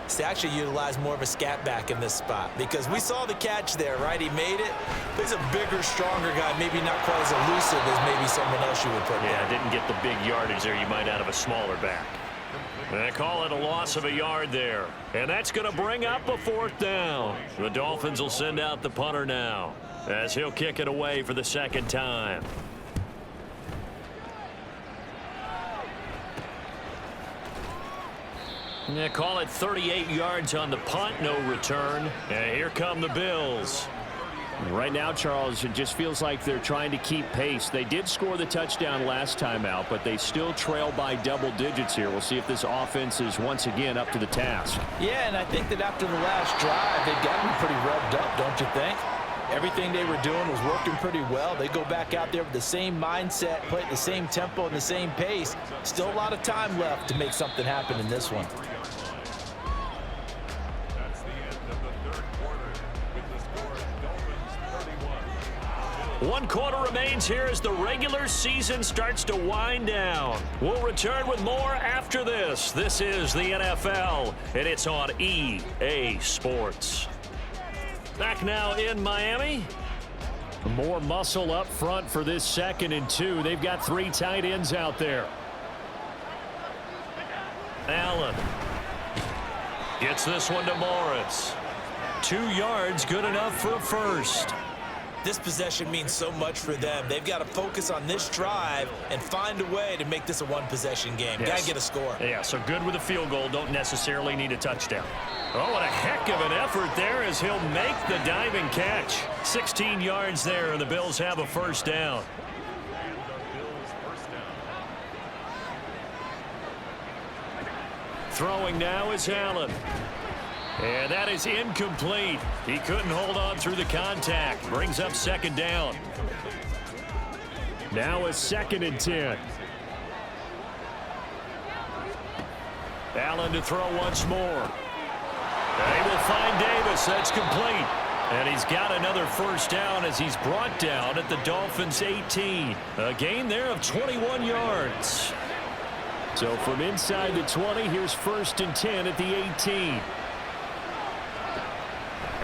is to actually utilize more of a scat back in this spot, because we saw the catch there, right? He made it. He's a bigger, stronger guy, maybe not quite as elusive as maybe someone else you would put there. Yeah, didn't get the big yardage there you might out of a smaller back. They call it a loss of a yard there. And that's going to bring up a 4th down. The Dolphins will send out the punter now as he'll kick it away for the 2nd time. They call it 38 yards on the punt, no return. And here come the Bills. Right now, Charles, it just feels like they're trying to keep pace. They did score the touchdown last time out, but they still trail by double digits here. We'll see if this offense is once again up to the task. Yeah, and I think that after the last drive, they've gotten pretty revved up, don't you think? Everything they were doing was working pretty well. They go back out there with the same mindset, play at the same tempo and the same pace. Still a lot of time left to make something happen in this one. One quarter remains here as the regular season starts to wind down. We'll return with more after this. This is the NFL, and it's on EA Sports. Back now in Miami. More muscle up front for this 2nd and 2. They've got 3 tight ends out there. Allen gets this one to Morris. 2 yards, good enough for a first. This possession means so much for them. They've got to focus on this drive and find a way to make this a one-possession game. Yes. Got to get a score. Yeah, so good with a field goal. Don't necessarily need a touchdown. Oh, what a heck of an effort there as he'll make the diving catch. 16 yards there, and the Bills have a first down. Throwing now is Allen. And that is incomplete. He couldn't hold on through the contact. Brings up 2nd down. Now a 2nd and 10. Allen to throw once more. They will find Davis. That's complete. And he's got another first down as he's brought down at the Dolphins' 18. A gain there of 21 yards. So from inside the 20, here's 1st and 10 at the 18.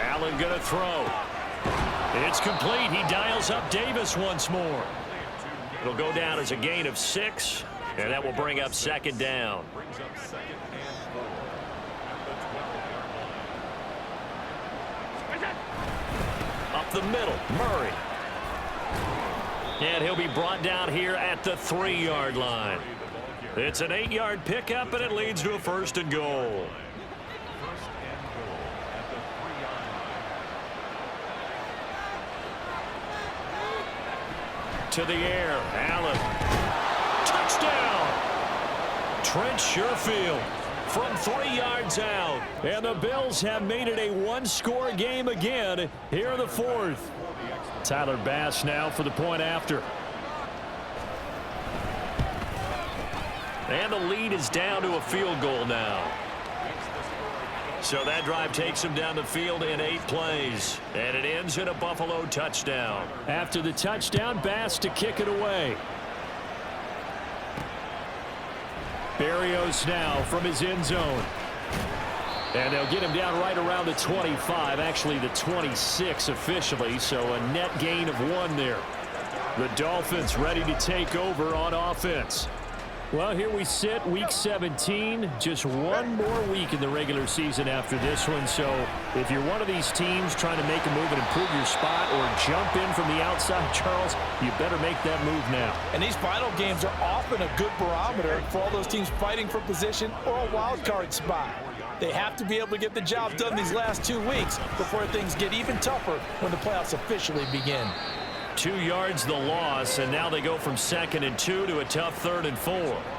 Allen going to throw. It's complete. He dials up Davis once more. It'll go down as a gain of 6, and that will bring up 2nd down. Up the middle, Murray. And he'll be brought down here at the 3-yard line. It's an 8-yard pickup, and it leads to a 1st and goal. to the air. Allen. Touchdown! Trent Sherfield from 3 yards out. And the Bills have made it a one-score game again here in the fourth. Tyler Bass now for the point after. And the lead is down to a field goal now. So that drive takes him down the field in 8 plays. And it ends in a Buffalo touchdown. After the touchdown, Bass to kick it away. Berrios now from his end zone. And they'll get him down right around the 25, actually the 26 officially, so a net gain of 1 there. The Dolphins ready to take over on offense. Well, here we sit, week 17, just one more week in the regular season after this one. So if you're one of these teams trying to make a move and improve your spot or jump in from the outside, Charles, you better make that move now. And these final games are often a good barometer for all those teams fighting for position or a wild card spot. They have to be able to get the job done these last 2 weeks before things get even tougher when the playoffs officially begin. 2 yards the loss, and now they go from 2nd and 2 to a tough 3rd and 4.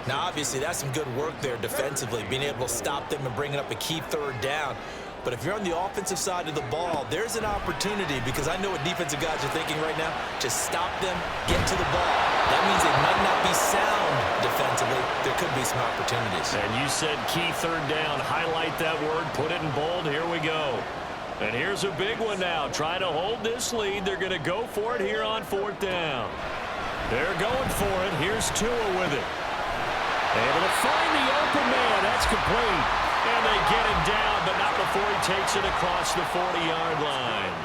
Now, obviously, that's some good work there defensively, being able to stop them and bringing up a key 3rd down. But if you're on the offensive side of the ball, there's an opportunity, because I know what defensive guys are thinking right now. Just stop them, get to the ball. That means they might not be sound defensively. There could be some opportunities. And you said key 3rd down. Highlight that word, put it in bold. Here we go. And here's a big one now. Trying to hold this lead. They're going to go for it here on 4th down. They're going for it. Here's Tua with it. Able to find the open man. That's complete. And they get him down, but not before he takes it across the 40-yard line.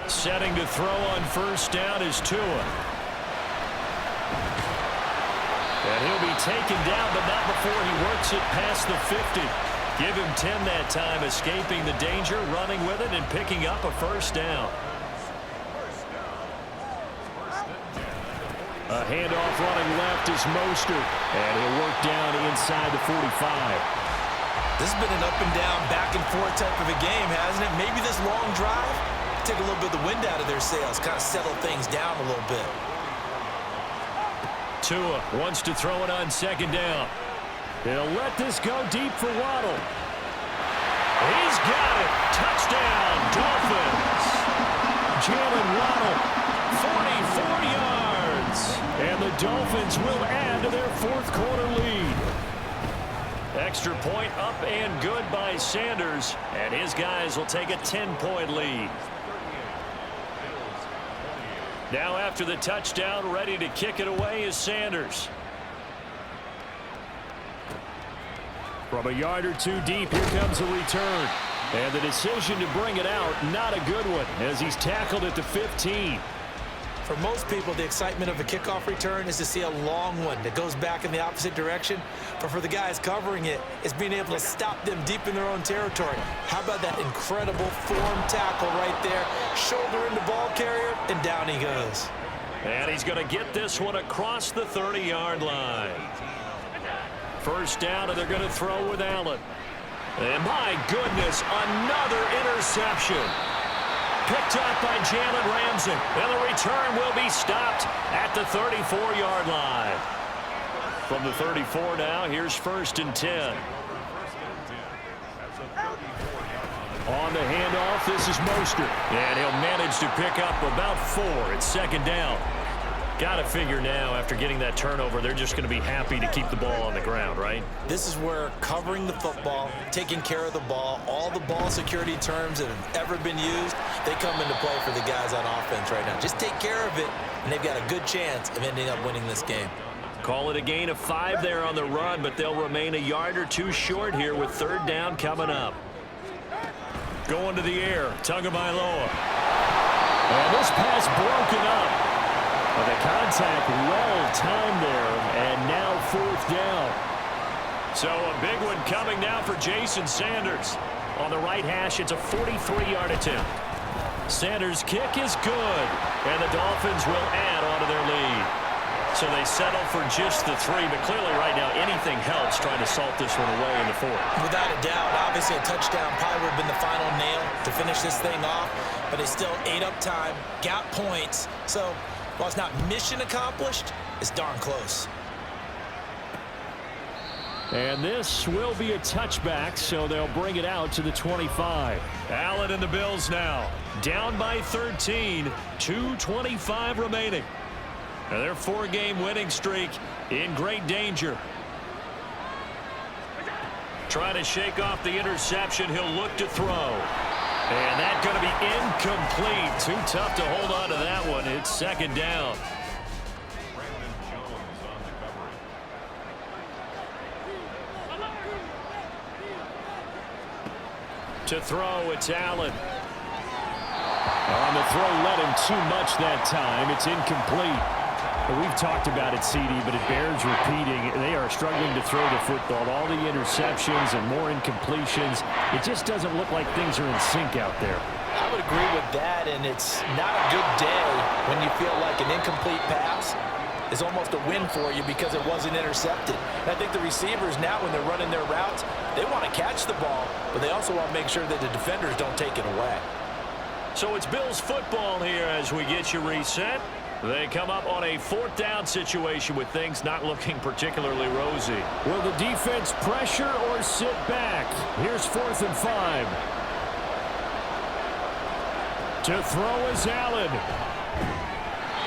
Setting to throw on 1st down is Tua. And he'll be taken down, but not before he works it past the 50. Give him 10 that time, escaping the danger, running with it, and picking up a 1st down. A handoff running left is Mostert, and he'll work down inside the 45. This has been an up and down, back and forth type of a game, hasn't it? Maybe this long drive, take a little bit of the wind out of their sails, kind of settle things down a little bit. Tua wants to throw it on 2nd down. They'll let this go deep for Waddle. He's got it. Touchdown, Dolphins. Jalen Waddle, 44 yards. And the Dolphins will add to their 4th quarter lead. Extra point up and good by Sanders. And his guys will take a 10-point lead. Now after the touchdown, ready to kick it away is Sanders. From a yard or 2 deep, here comes a return. And the decision to bring it out, not a good one, as he's tackled at the 15. For most people, the excitement of a kickoff return is to see a long one that goes back in the opposite direction. But for the guys covering it, it's being able to stop them deep in their own territory. How about that incredible form tackle right there? Shoulder in the ball carrier, and down he goes. And he's going to get this one across the 30-yard line. 1st down, and they're going to throw with Allen. And my goodness, another interception. Picked up by Jalen Ramsey. And the return will be stopped at the 34-yard line. From the 34 now, here's 1st and 10. On the handoff, this is Mostert. And he'll manage to pick up about 4 at 2nd down. Got to figure now, after getting that turnover, they're just going to be happy to keep the ball on the ground, right? This is where covering the football, taking care of the ball, all the ball security terms that have ever been used, they come into play for the guys on offense right now. Just take care of it, and they've got a good chance of ending up winning this game. Call it a gain of 5 there on the run, but they'll remain a yard or 2 short here with 3rd down coming up. Going to the air, Tagovailoa. And this pass broken up. But the contact well timed there, and now 4th down. So a big one coming now for Jason Sanders. On the right hash, it's a 43-yard attempt. Sanders' kick is good, and the Dolphins will add onto their lead. So they settle for just the 3, but clearly right now anything helps trying to salt this one away in the 4th. Without a doubt, obviously a touchdown probably would have been the final nail to finish this thing off, but they still ate up time, got points. So While it's not mission accomplished, it's darn close. And this will be a touchback, so they'll bring it out to the 25. Allen and the Bills now down by 13, 2:25 remaining. And their 4-game winning streak in great danger. Trying to shake off the interception. He'll look to throw. And that's going to be incomplete. Too tough to hold on to that one. It's second down. To throw, it's Allen. On the throw, led him too much that time. It's incomplete. We've talked about it, CD, but it bears repeating. They are struggling to throw the football. All the interceptions and more incompletions. It just doesn't look like things are in sync out there. I would agree with that, and it's not a good day when you feel like an incomplete pass is almost a win for you because it wasn't intercepted. And I think the receivers now, when they're running their routes, they want to catch the ball, but they also want to make sure that the defenders don't take it away. So it's Bills football here as we get you reset. They come up on a 4th down situation with things not looking particularly rosy. Will the defense pressure or sit back? Here's 4th and 5. To throw is Allen.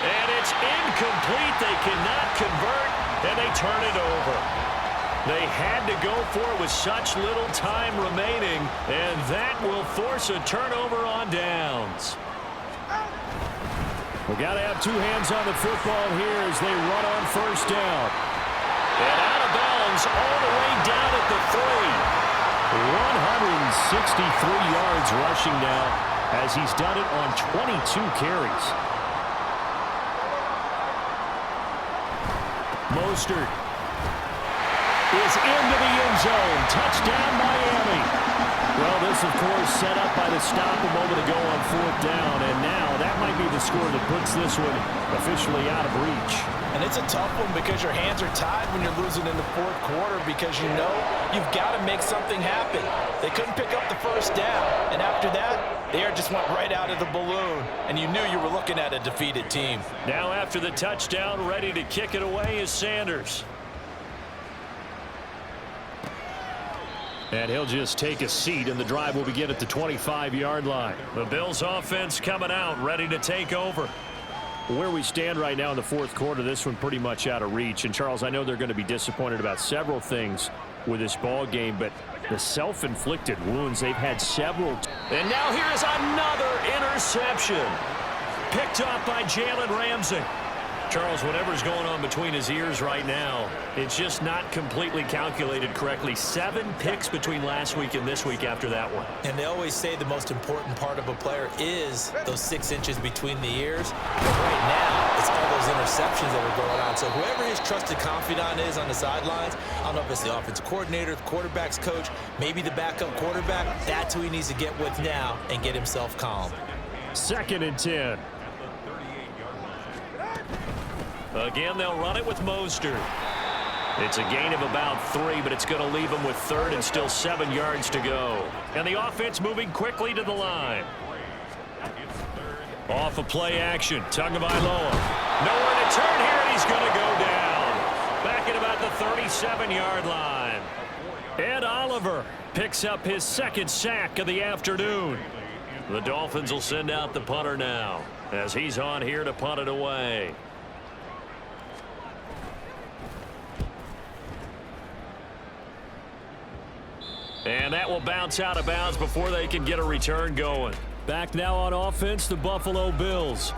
And it's incomplete. They cannot convert, and they turn it over. They had to go for it with such little time remaining, and that will force a turnover on downs. We got to have 2 hands on the football here as they run on 1st down. And out of bounds all the way down at the 3. 163 yards rushing now as he's done it on 22 carries. Mostert is into the end zone. Touchdown, Miami. Well, this, of course, set up by the stop a moment ago on 4th down, and now that might be the score that puts this one officially out of reach. And it's a tough one because your hands are tied when you're losing in the 4th quarter because you know you've got to make something happen. They couldn't pick up the 1st down, and after that, the air just went right out of the balloon, and you knew you were looking at a defeated team. Now after the touchdown, ready to kick it away is Sanders. And he'll just take a seat, and the drive will begin at the 25-yard line. The Bills offense coming out, ready to take over. Where we stand right now in the 4th quarter, this one pretty much out of reach. And, Charles, I know they're going to be disappointed about several things with this ball game, but the self-inflicted wounds, they've had several. And now here's another interception. Picked up by Jalen Ramsey. Charles, whatever's going on between his ears right now, it's just not completely calculated correctly. 7 picks between last week and this week after that one. And they always say the most important part of a player is those 6 inches between the ears. But right now, it's all those interceptions that are going on. So whoever his trusted confidant is on the sidelines, I don't know if it's the offensive coordinator, the quarterback's coach, maybe the backup quarterback, that's who he needs to get with now and get himself calm. 2nd and 10. Again, they'll run it with Mostert. It's a gain of about 3, but it's going to leave them with 3rd and still 7 yards to go. And the offense moving quickly to the line. Off of play action, Tagovailoa. Nowhere to turn here, and he's going to go down. Back at about the 37-yard line. Ed Oliver picks up his 2nd sack of the afternoon. The Dolphins will send out the punter now as he's on here to punt it away. And that will bounce out of bounds before they can get a return going. Back now on offense, the Buffalo Bills.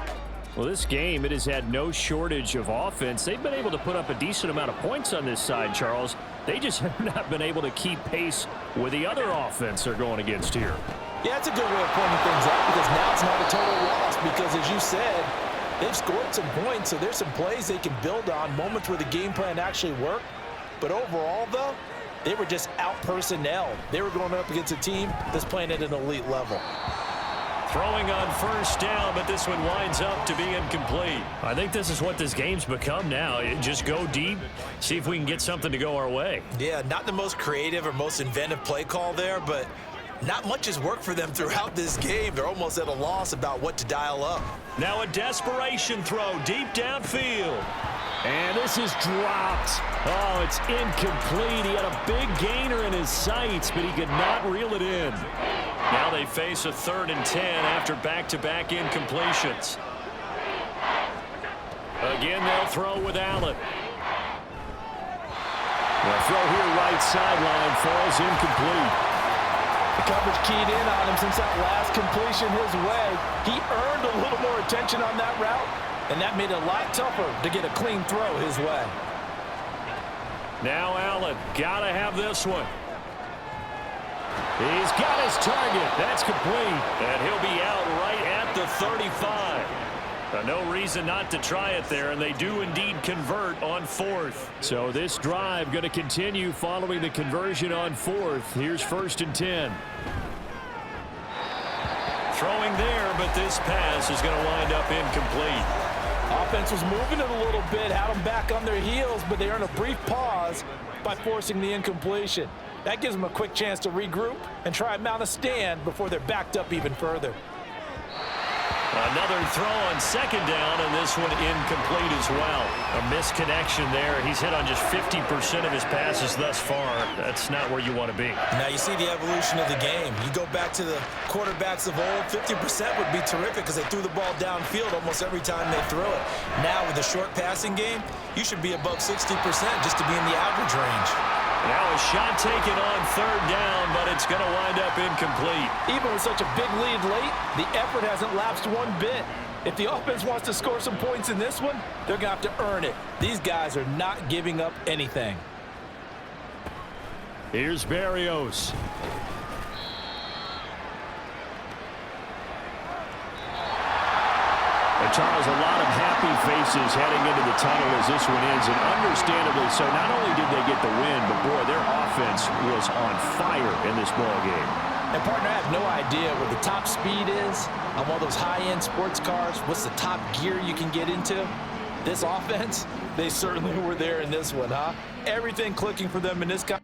Well, this game, it has had no shortage of offense. They've been able to put up a decent amount of points on this side, Charles. They just have not been able to keep pace with the other offense they're going against here. Yeah, it's a good way of pointing things out because now it's not a total loss because, as you said, they've scored some points, so there's some plays they can build on, moments where the game plan actually worked. But overall, though, they were just out-personnel. They were going up against a team that's playing at an elite level. Throwing on 1st down, but this one winds up to be incomplete. I think this is what this game's become now. Just go deep, see if we can get something to go our way. Yeah, not the most creative or most inventive play call there, but not much has worked for them throughout this game. They're almost at a loss about what to dial up. Now a desperation throw deep downfield. And this is dropped. Oh, it's incomplete. He had a big gainer in his sights, but he could not reel it in. Now they face a 3rd and 10 after back-to-back incompletions. Again, they'll throw with Allen. The throw here right sideline falls incomplete. The coverage keyed in on him since that last completion his way. He earned a little more attention on that route, and that made it a lot tougher to get a clean throw his way. Now Allen, gotta have this one. He's got his target. That's complete. And he'll be out right at the 35. No reason not to try it there, and they do indeed convert on 4th. So this drive going to continue following the conversion on 4th. Here's 1st and 10. Throwing there, but this pass is going to wind up incomplete. Offense was moving it a little bit, had them back on their heels, but they earned a brief pause by forcing the incompletion. That gives them a quick chance to regroup and try and mount a stand before they're backed up even further. Another throw on 2nd down, and this one incomplete as well. A misconnection there. He's hit on just 50% of his passes thus far. That's not where you want to be. Now you see the evolution of the game. You go back to the quarterbacks of old, 50% would be terrific because they threw the ball downfield almost every time they threw it. Now with the short passing game, you should be above 60% just to be in the average range. Now a shot taken on 3rd down, but it's going to wind up incomplete. Even with such a big lead late, the effort hasn't lapsed one bit. If the offense wants to score some points in this one, they're going to have to earn it. These guys are not giving up anything. Here's Berrios. And Charles, a lot of happy faces heading into the tunnel as this one ends, and understandably so. Not only did they get the win, but boy, their offense was on fire in this ball game. And partner, I have no idea what the top speed is on one of those high-end sports cars. What's the top gear you can get into? This offense, they certainly were there in this one, huh? Everything clicking for them in this guy.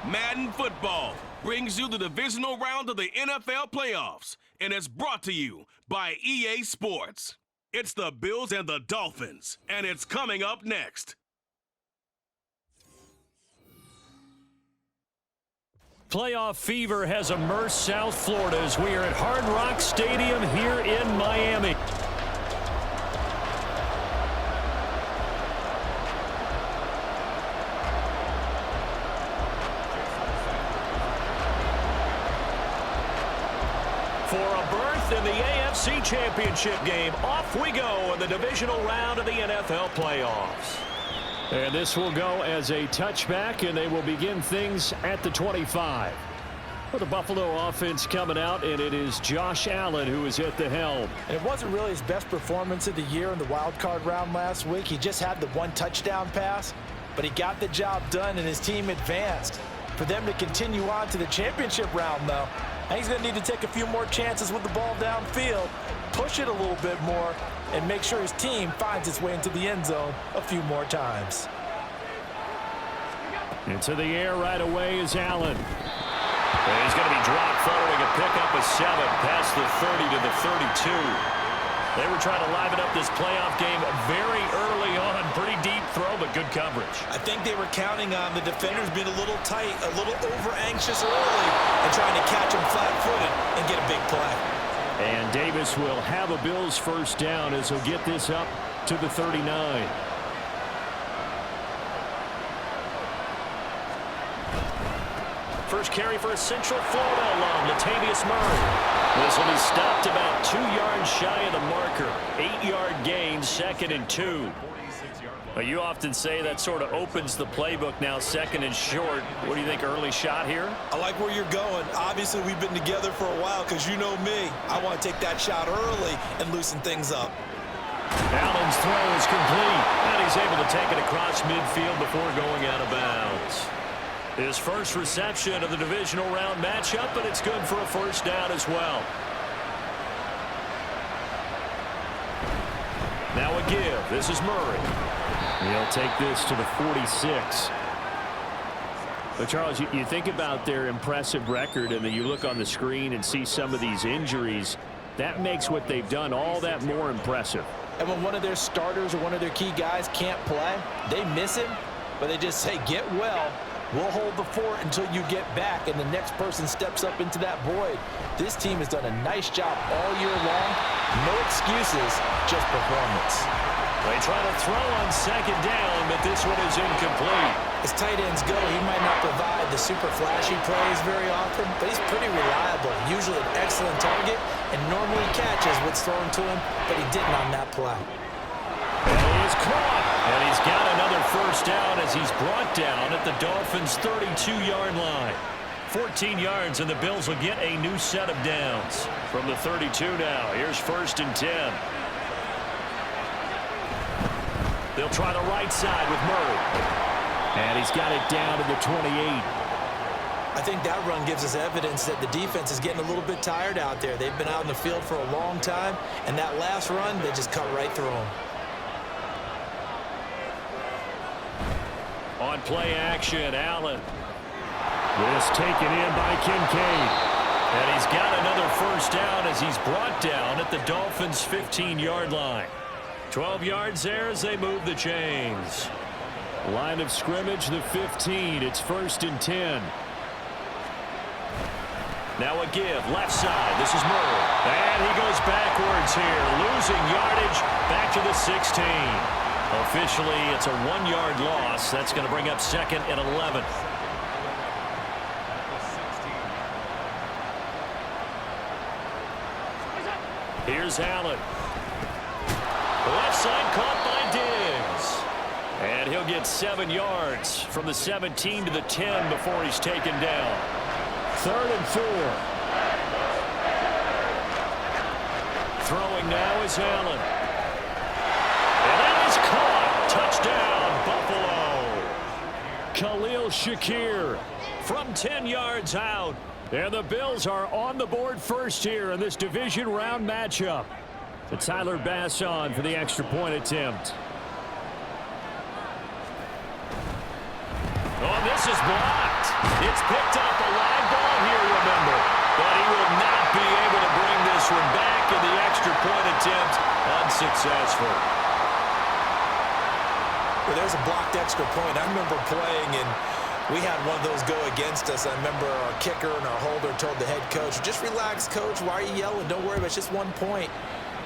Madden Football brings you the divisional round of the NFL playoffs, and it's brought to you by EA Sports. It's the Bills and the Dolphins, and it's coming up next. Playoff fever has immersed South Florida as we are at Hard Rock Stadium here in Miami. For a berth in the AFC Championship game, off we go in the divisional round of the NFL playoffs. And this will go as a touchback, and they will begin things at the 25. For the Buffalo offense coming out, and it is Josh Allen who is at the helm. And it wasn't really his best performance of the year in the wild card round last week. He just had the one touchdown pass, but he got the job done and his team advanced. For them to continue on to the championship round, though, and he's going to need to take a few more chances with the ball downfield, push it a little bit more, and make sure his team finds its way into the end zone a few more times. Into the air right away is Allen. And he's going to be dropped following a pickup of 7 past the 30 to the 32. They were trying to liven up this playoff game very early on. Pretty deep throw, but good coverage. I think they were counting on the defenders being a little tight, a little over-anxious early, and trying to catch him flat-footed and get a big play. And Davis will have a Bills first down as he'll get this up to the 39. First carry for a Central Florida alum, Latavius Murray. This will be stopped about 2 yards shy of the marker. 8-yard gain, 2nd and 2. Well, you often say that sort of opens the playbook now, 2nd and short. What do you think, early shot here? I like where you're going. Obviously, we've been together for a while because you know me. I want to take that shot early and loosen things up. Allen's throw is complete, and he's able to take it across midfield before going out of bounds. His first reception of the divisional round matchup, but it's good for a first down as well. Now a give. This is Murray. He'll take this to the 46. But, Charles, you think about their impressive record, and then you look on the screen and see some of these injuries. That makes what they've done all that more impressive. And when one of their starters or one of their key guys can't play, they miss him, but they just say, get well. We'll hold the fort until you get back, and the next person steps up into that void. This team has done a nice job all year long. No excuses, just performance. They try to throw on 2nd down, but this one is incomplete. As tight ends go, he might not provide the super flashy plays very often, but he's pretty reliable. Usually an excellent target, and normally catches what's thrown to him, but he didn't on that play. And he is caught, and he's got another first down as he's brought down at the Dolphins' 32-yard line. 14 yards, and the Bills will get a new set of downs. From the 32 now, here's 1st and 10. They'll try the right side with Murray. And he's got it down to the 28. I think that run gives us evidence that the defense is getting a little bit tired out there. They've been out in the field for a long time, and that last run, they just cut right through them. On play action, Allen. This taken in by Kincaid. And he's got another first down as he's brought down at the Dolphins' 15-yard line. 12 yards there as they move the chains. Line of scrimmage, the 15. It's 1st and 10. Now a give, left side. This is Murray. And he goes backwards here, losing yardage back to the 16. Officially, it's a 1-yard loss. That's going to bring up 2nd and 11. Here's Allen. Left side caught by Diggs. And he'll get 7 yards from the 17 to the 10 before he's taken down. 3rd and 4. Throwing now is Allen. And that is caught. Touchdown, Buffalo. Khalil Shakir from 10 yards out. And the Bills are on the board first here in this division round matchup. To Tyler Bass on for the extra point attempt. Oh, this is blocked. It's picked up a live ball here, remember. But he will not be able to bring this one back, and the extra point attempt unsuccessful. was a blocked extra point. I remember playing, and we had one of those go against us. I remember our kicker and our holder told the head coach, just relax, coach. Why are you yelling? Don't worry about it. It's just 1 point.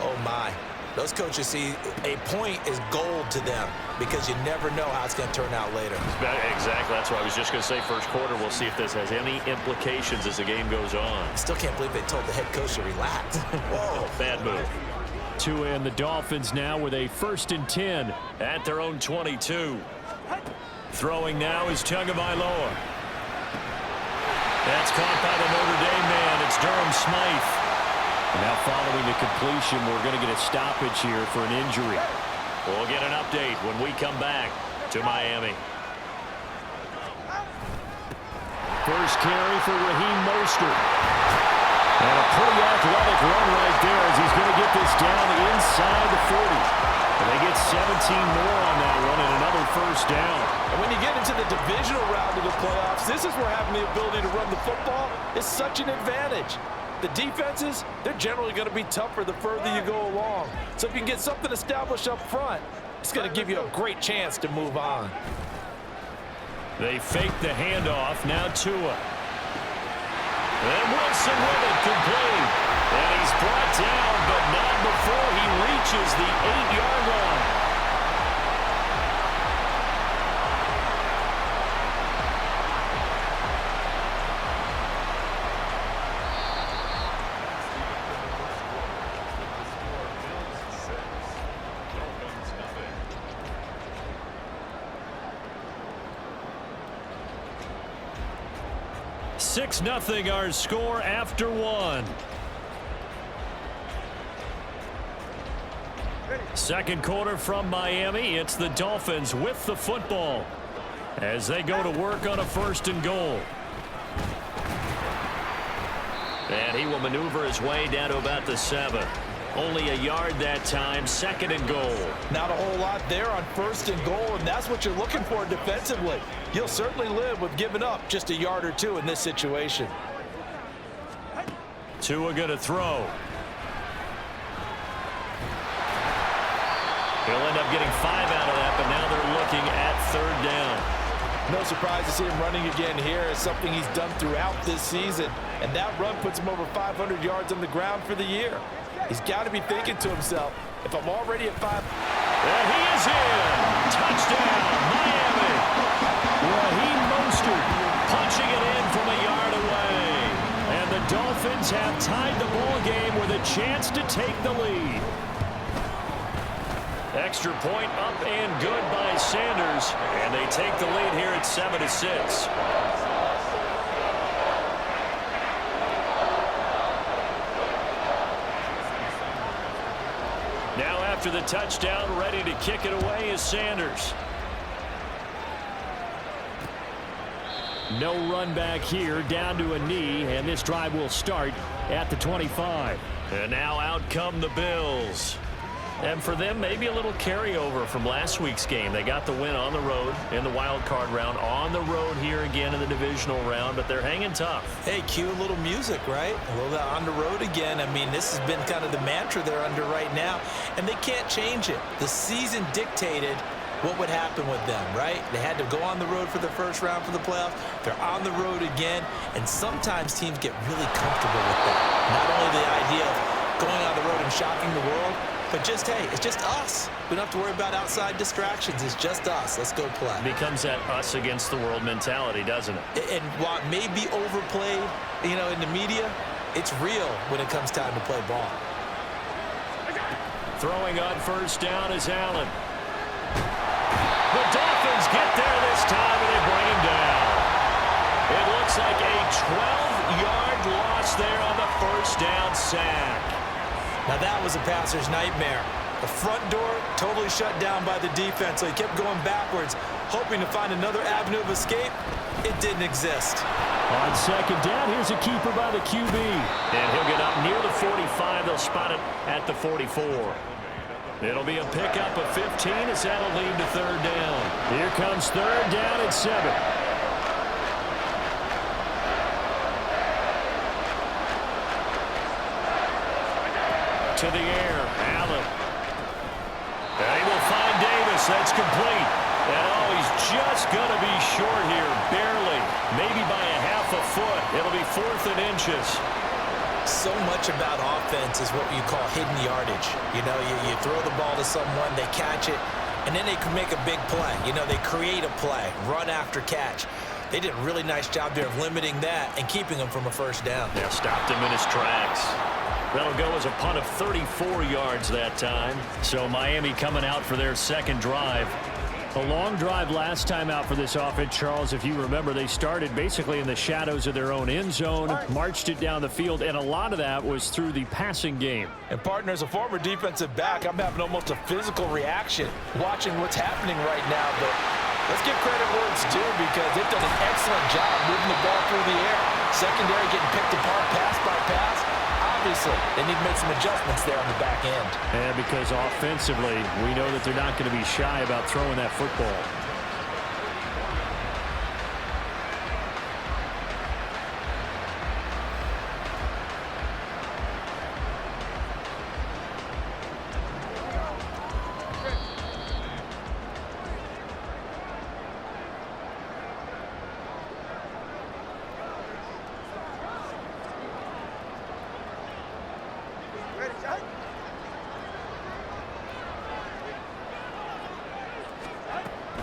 Oh, my. Those coaches see a point is gold to them because you never know how it's going to turn out later. Exactly. That's what I was just going to say. First quarter, we'll see if this has any implications as the game goes on. I still can't believe they told the head coach to relax. Whoa. Bad move. Tua and the Dolphins now with a 1st and 10 at their own 22. Throwing now is Tagovailoa. That's caught by the Notre Dame man. It's Durham Smythe. Now following the completion, we're going to get a stoppage here for an injury. We'll get an update when we come back to Miami. First carry for Raheem Mostert. And a pretty athletic run right there as he's going to get this down inside the 40. And they get 17 more on that run and another first down. And when you get into the divisional round of the playoffs, this is where having the ability to run the football is such an advantage. The defenses, they're generally going to be tougher the further you go along. So if you can get something established up front, it's going to give you a great chance to move on. They fake the handoff. Now Tua. And Wilson with it, complete. And he's brought down, but not before he reaches the 8-yard line. Six 0 our score after one. Second quarter from Miami. It's the Dolphins with the football as they go to work on a 1st and goal. And he will maneuver his way down to about the 7. Only a yard that time. 2nd and goal. Not a whole lot there on 1st and goal, and that's what you're looking for defensively. You'll certainly live with giving up just a yard or 2 in this situation. Tua going to throw. He'll end up getting 5 out of that, but now they're looking at 3rd down. No surprise to see him running again here. It's something he's done throughout this season, and that run puts him over 500 yards on the ground for the year. He's got to be thinking to himself, if I'm already at 5. And he is in. Touchdown, Miami. Raheem Mostert punching it in from a yard away. And the Dolphins have tied the ball game with a chance to take the lead. Extra point up and good by Sanders. And they take the lead here at 7-6. Now after the touchdown, ready to kick it away is Sanders. No run back here, down to a knee, and this drive will start at the 25. And now out come the Bills. And for them, maybe a little carryover from last week's game. They got the win on the road in the wild card round, on the road here again in the divisional round, but they're hanging tough. Hey, cue a little music, right? A little on the road again. I mean, this has been kind of the mantra they're under right now, and they can't change it. The season dictated what would happen with them, right? They had to go on the road for the first round for the playoffs. They're on the road again, and sometimes teams get really comfortable with that. Not only the idea of going on the road and shocking the world, but just, hey, it's just us. We don't have to worry about outside distractions. It's just us. Let's go play. It becomes that us against the world mentality, doesn't it? And while it may be overplayed, you know, in the media, it's real when it comes time to play ball. Throwing on first down is Allen. The Dolphins get there this time, and they bring him down. It looks like a 12-yard loss there on the first down sack. Now that was a passer's nightmare. The front door totally shut down by the defense, so he kept going backwards, hoping to find another avenue of escape. It didn't exist. On second down, here's a keeper by the QB. And he'll get up near the 45. They'll spot it at the 44. It'll be a pickup of 15 as that'll lead to third down. Here comes third down at 7. To the air, Allen. And he will find Davis. That's complete. And oh, he's just going to be short here, barely. Maybe by a half a foot. It'll be 4th and inches. So much about offense is what you call hidden yardage. You know, you throw the ball to someone, they catch it, and then they can make a big play. You know, they create a play, run after catch. They did a really nice job there of limiting that and keeping him from a first down. Yeah, stopped him in his tracks. That'll go as a punt of 34 yards that time. So Miami coming out for their second drive. A long drive last time out for this offense, Charles. If you remember, they started basically in the shadows of their own end zone, marched it down the field, and a lot of that was through the passing game. And partner, as a former defensive back, I'm having almost a physical reaction watching what's happening right now. But let's give credit where it's due because they've done an excellent job moving the ball through the air. Secondary getting picked apart pass by pass. Obviously, they need to make some adjustments there on the back end. And because offensively, we know that they're not going to be shy about throwing that football.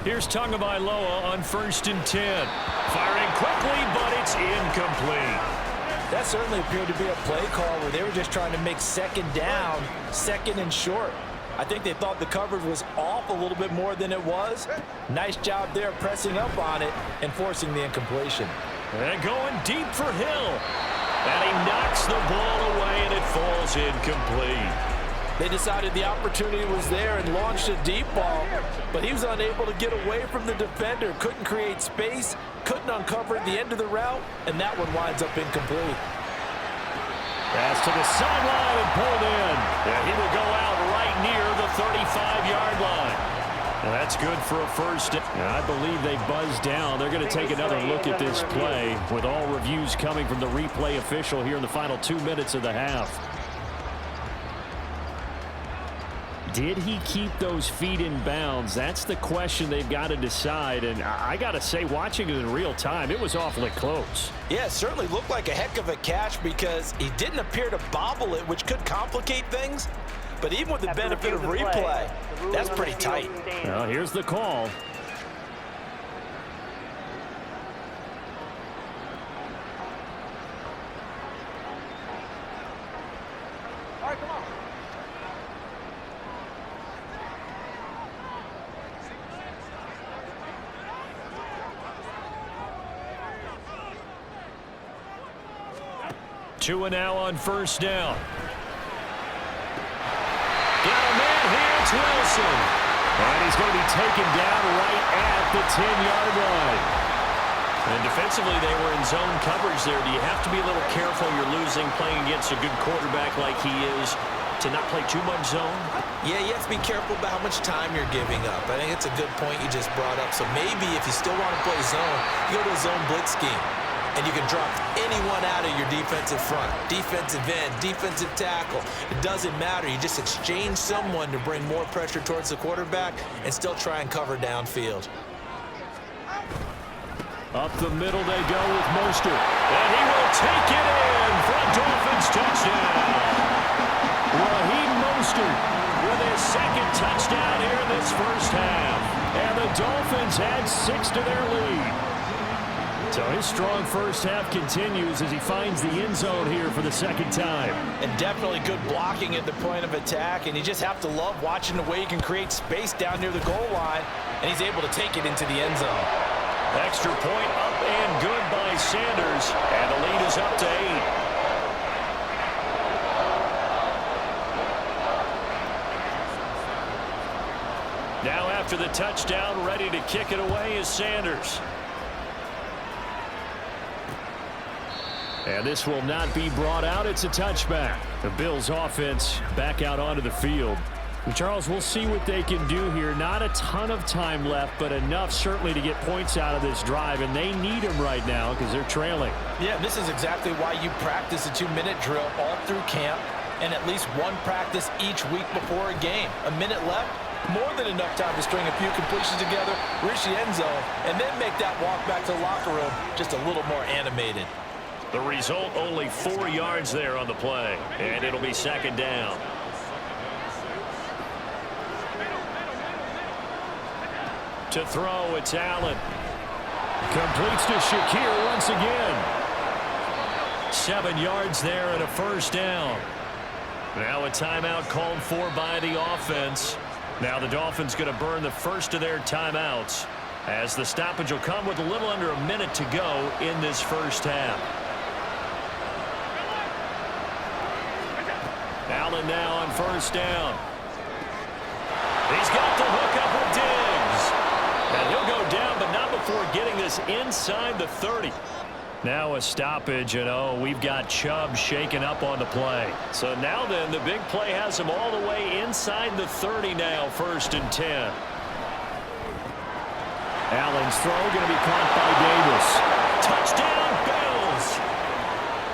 Here's Tagovailoa on 1st and 10. Firing quickly, but it's incomplete. That certainly appeared to be a play call where they were just trying to make second down, 2nd and short. I think they thought the coverage was off a little bit more than it was. Nice job there pressing up on it and forcing the incompletion. And going deep for Hill. And he knocks the ball away, and it falls incomplete. They decided the opportunity was there and launched a deep ball, but he was unable to get away from the defender, couldn't create space, couldn't uncover the end of the route, and that one winds up incomplete. Pass to the sideline and pulled in. And he will go out right near the 35-yard line. And that's good for a first. And I believe they buzzed down. They're going to take another look at this play with all reviews coming from the replay official here in the final 2 minutes of the half. Did he keep those feet in bounds? That's the question they've got to decide. And I got to say, watching it in real time, it was awfully close. Yeah, it certainly looked like a heck of a catch because he didn't appear to bobble it, which could complicate things. But even with the benefit of replay, that's pretty tight. Well, here's the call. All right, come on. Tua now on 1st down. Got a man here, it's Wilson. And he's going to be taken down right at the 10-yard line. And defensively, they were in zone coverage there. Do you have to be a little careful? You're losing, playing against a good quarterback like he is, to not play too much zone? Yeah, you have to be careful about how much time you're giving up. I think it's a good point you just brought up. So maybe if you still want to play zone, you go to a zone blitz scheme. And you can drop anyone out of your defensive front, defensive end, defensive tackle. It doesn't matter. You just exchange someone to bring more pressure towards the quarterback and still try and cover downfield. Up the middle they go with Mostert. And he will take it in for a Dolphins touchdown. Raheem Mostert with his 2nd touchdown here in this first half. And the Dolphins add 6 to their lead. So his strong first half continues as he finds the end zone here for the 2nd time. And definitely good blocking at the point of attack, and you just have to love watching the way he can create space down near the goal line, and he's able to take it into the end zone. Extra point up and good by Sanders, and the lead is up to 8. Now after the touchdown, ready to kick it away is Sanders. And this will not be brought out. It's a touchback. The Bills offense back out onto the field. And Charles, we'll see what they can do here. Not a ton of time left, but enough certainly to get points out of this drive. And they need them right now because they're trailing. Yeah, this is exactly why you practice a 2-minute drill all through camp and at least one practice each week before a game. A minute left, More than enough time to string a few completions together, reach the end zone, and then make that walk back to the locker room just a little more animated. The result, only 4 yards there on the play, and it'll be second down. To throw, it's Allen. Completes to Shakir once again. 7 yards there and a first down. Now a timeout called for by the offense. Now the Dolphins going to burn the first of their timeouts, as the stoppage will come with a little under a minute to go in this first half. Allen now on first down. He's got the hook up with Diggs. And he'll go down, but not before getting this inside the 30. Now a stoppage, and we've got Chubb shaken up on the play. So now then, the big play has him all the way inside the 30 now, 1st and 10. Allen's throw going to be caught by Davis. Touchdown, Bills!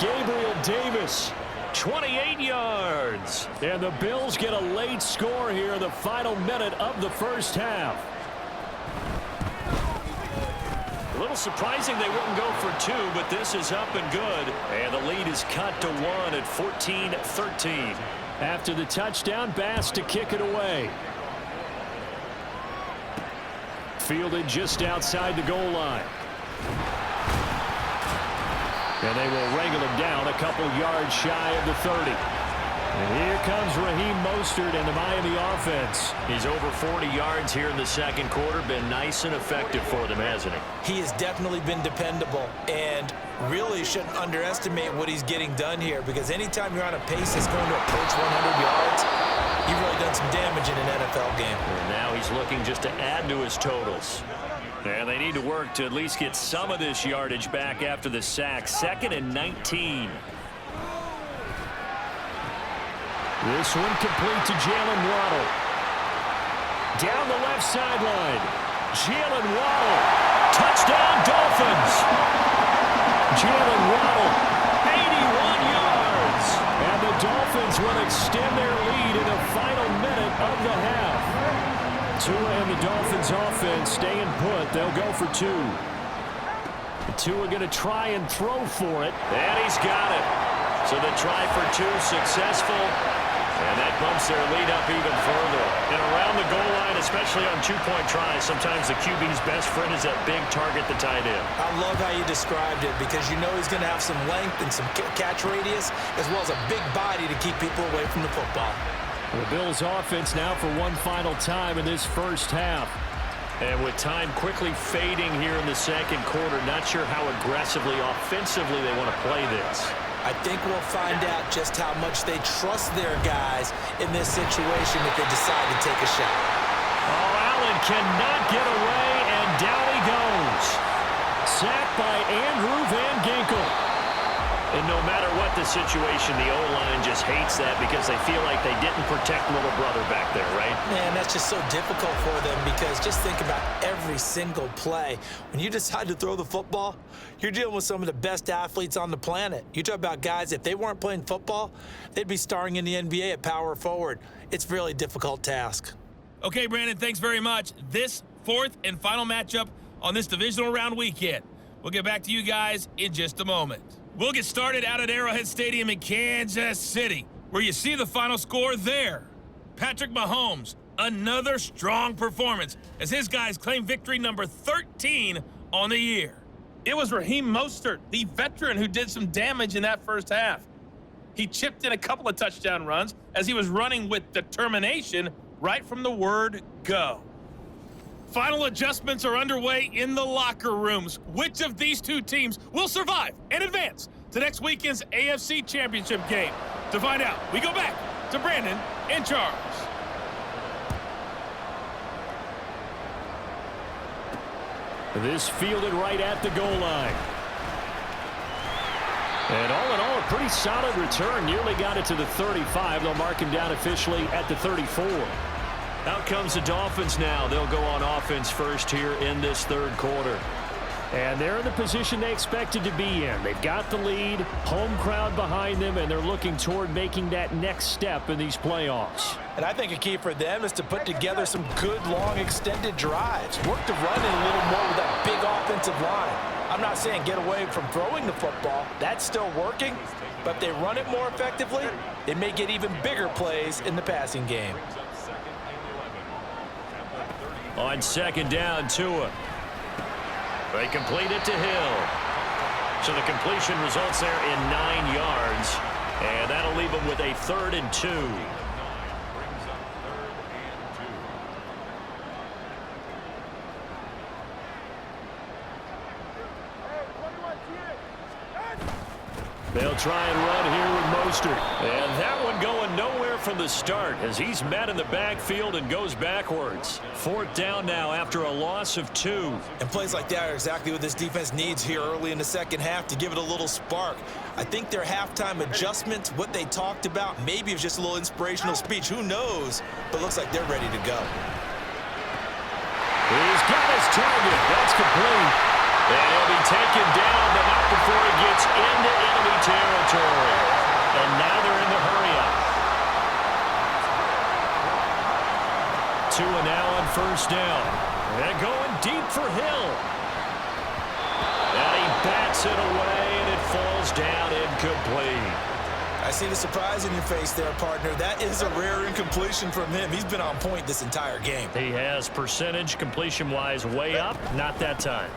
Gabriel Davis, 28 yards. And the Bills get a late score here in the final minute of the first half. A little surprising they wouldn't go for 2, but this is up and good. And the lead is cut to 1 at 14-13. After the touchdown, Bass to kick it away. Fielded just outside the goal line. And they will wrangle him down a couple yards shy of the 30. And here comes Raheem Mostert and the Miami offense. He's over 40 yards here in the second quarter. Been nice and effective for them, hasn't he? He has definitely been dependable, and really shouldn't underestimate what he's getting done here, because anytime you're on a pace that's going to approach 100 yards, you've really done some damage in an NFL game. And now he's looking just to add to his totals. And they need to work to at least get some of this yardage back after the sack. 2nd and 19. This one complete to Jalen Waddle. Down the left sideline. Jalen Waddle. Touchdown, Dolphins! Jalen Waddle, 81 yards. And the Dolphins will extend their lead in the final minute of the half. Tua and the Dolphins offense staying put. They'll go for 2. Tua going to try and throw for it. And he's got it. So the try for 2 successful. And that bumps their lead up even further. And around the goal line, especially on 2-point tries, sometimes the QB's best friend is that big target, the tight end. I love how you described it, because you know he's going to have some length and some catch radius, as well as a big body to keep people away from the football. The Bills offense now for one final time in this first half. And with time quickly fading here in the second quarter, not sure how aggressively, offensively they want to play this. I think we'll find out just how much they trust their guys in this situation if they decide to take a shot. Oh, Allen cannot get away, and down he goes. Sacked by Andrew Van Ginkel. And no matter what the situation, the O-line just hates that because they feel like they didn't protect little brother back there, right? Man, that's just so difficult for them, because just think about every single play. When you decide to throw the football, you're dealing with some of the best athletes on the planet. You talk about guys, if they weren't playing football, they'd be starring in the NBA at power forward. It's a really difficult task. Okay, Brandon, thanks very much. This 4th and final matchup on this divisional round weekend. We'll get back to you guys in just a moment. We'll get started out at Arrowhead Stadium in Kansas City, where you see the final score there. Patrick Mahomes, another strong performance as his guys claim victory number 13 on the year. It was Raheem Mostert, the veteran, who did some damage in that first half. He chipped in a couple of touchdown runs as he was running with determination right from the word go. Final adjustments are underway in the locker rooms. Which of these two teams will survive and advance to next weekend's AFC Championship game? To find out, we go back to Brandon and Charles. This fielded right at the goal line. And all in all, a pretty solid return. Nearly got it to the 35. They'll mark him down officially at the 34. Out comes the Dolphins now. They'll go on offense first here in this third quarter. And they're in the position they expected to be in. They've got the lead, home crowd behind them, and they're looking toward making that next step in these playoffs. And I think a key for them is to put together some good, long, extended drives. Work the run in a little more with that big offensive line. I'm not saying get away from throwing the football. That's still working. But if they run it more effectively, it may get even bigger plays in the passing game. On second down, Tua. They complete it to Hill. So the completion results there in 9 yards. And that'll leave them with a 3rd and 2. They'll try and run here with Mostert. And that one going nowhere from the start as he's met in the backfield and goes backwards. 4th down now after a loss of 2. And plays like that are exactly what this defense needs here early in the second half to give it a little spark. I think their halftime adjustments, what they talked about, maybe it was just a little inspirational speech. Who knows? But looks like they're ready to go. He's got his target. That's complete. And he'll be taken down, but not before he gets into enemy territory. And now they're in the hurry-up. Tua now on 1st down. And going deep for Hill. And he bats it away, and it falls down incomplete. I see the surprise in your face there, partner. That is a rare incompletion from him. He's been on point this entire game. He has percentage completion-wise way up. Not that time.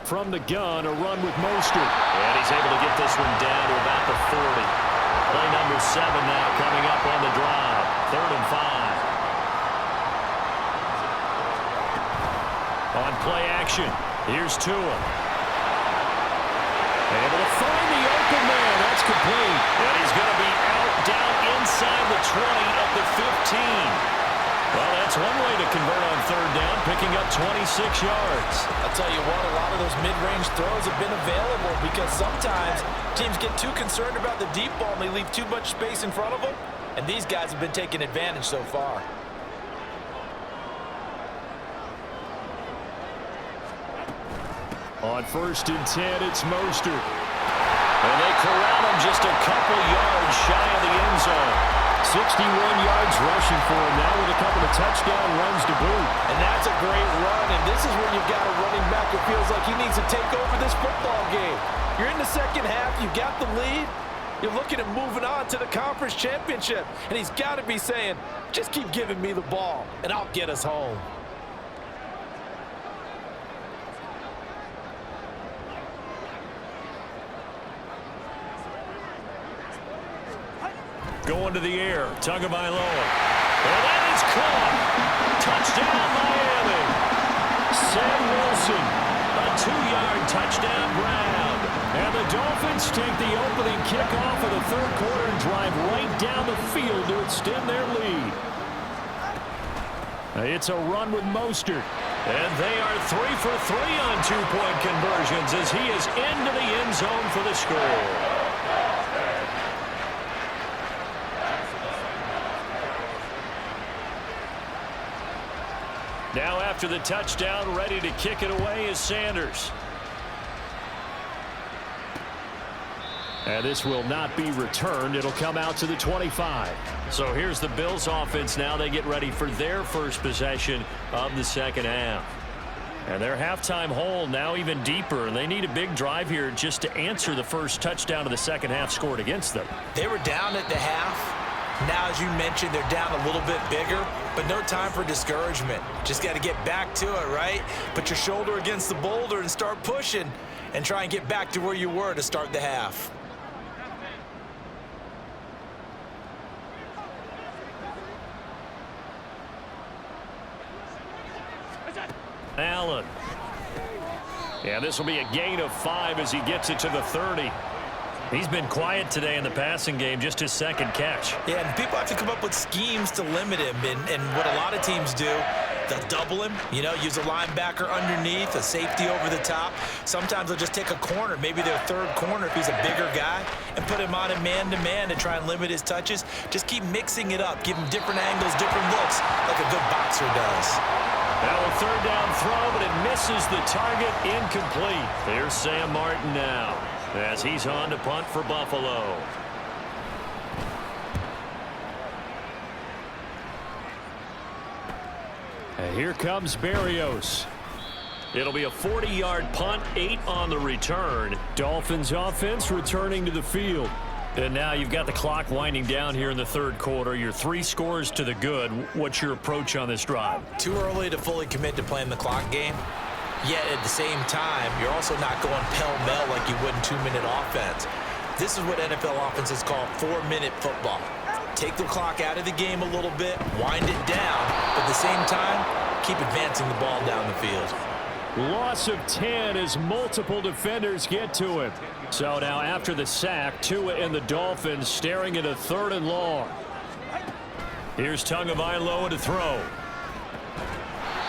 From the gun, a run with Mostert. And he's able to get this one down to about the 40. Play number 7 now coming up on the drive. 3rd and 5. On play action, here's Tua. Able to find the open man. That's complete. And he's going to be out down inside the 20 of the 15. Well, that's one way to convert on 3rd down, picking up 26 yards. I'll tell you what, a lot of those mid-range throws have been available because sometimes teams get too concerned about the deep ball and they leave too much space in front of them. And these guys have been taking advantage so far. On 1st and 10, it's Mostert. And they corral him just a couple yards shy of the end zone. 61 yards rushing for him now with a couple of touchdown runs to boot. And that's a great run, and this is where you've got a running back who feels like he needs to take over this football game. You're in the second half, you've got the lead, you're looking at moving on to the conference championship, and he's got to be saying, just keep giving me the ball, and I'll get us home. Going to the air, Tagovailoa. And that is caught. Touchdown, Miami. Sam Wilson, a 2-yard touchdown grab. And the Dolphins take the opening kickoff of the 3rd quarter and drive right down the field to extend their lead. It's a run with Mostert. And they are 3 for 3 on 2-point conversions as he is into the end zone for the score. Now after the touchdown, ready to kick it away is Sanders. And this will not be returned. It'll come out to the 25. So here's the Bills offense now. They get ready for their first possession of the second half. And their halftime hole now even deeper. And they need a big drive here just to answer the first touchdown of the second half scored against them. They were down at the half. Now, as you mentioned, they're down a little bit bigger, but no time for discouragement. Just got to get back to it, right? Put your shoulder against the boulder and start pushing and try and get back to where you were to start the half. Allen. Yeah, this will be a gain of 5 as he gets it to the 30. He's been quiet today in the passing game, just his 2nd catch. Yeah, and people have to come up with schemes to limit him, and what a lot of teams do, they'll double him, use a linebacker underneath, a safety over the top. Sometimes they'll just take a corner, maybe their 3rd corner if he's a bigger guy, and put him on a man-to-man to try and limit his touches. Just keep mixing it up, give him different angles, different looks, like a good boxer does. Now a third down throw, but it misses the target, incomplete. Here's Sam Martin now as he's on to punt for Buffalo. And here comes Berrios. It'll be a 40-yard punt, 8 on the return. Dolphins offense returning to the field. And now you've got the clock winding down here in the third quarter. You're 3 scores to the good. What's your approach on this drive? Too early to fully commit to playing the clock game. Yet at the same time, you're also not going pell-mell like you would in 2-minute offense. This is what NFL offenses call 4-minute football. Take the clock out of the game a little bit, wind it down, but at the same time, keep advancing the ball down the field. Loss of 10 as multiple defenders get to him. So now after the sack, Tua and the Dolphins staring at a 3rd and long. Here's Tagovailoa to throw.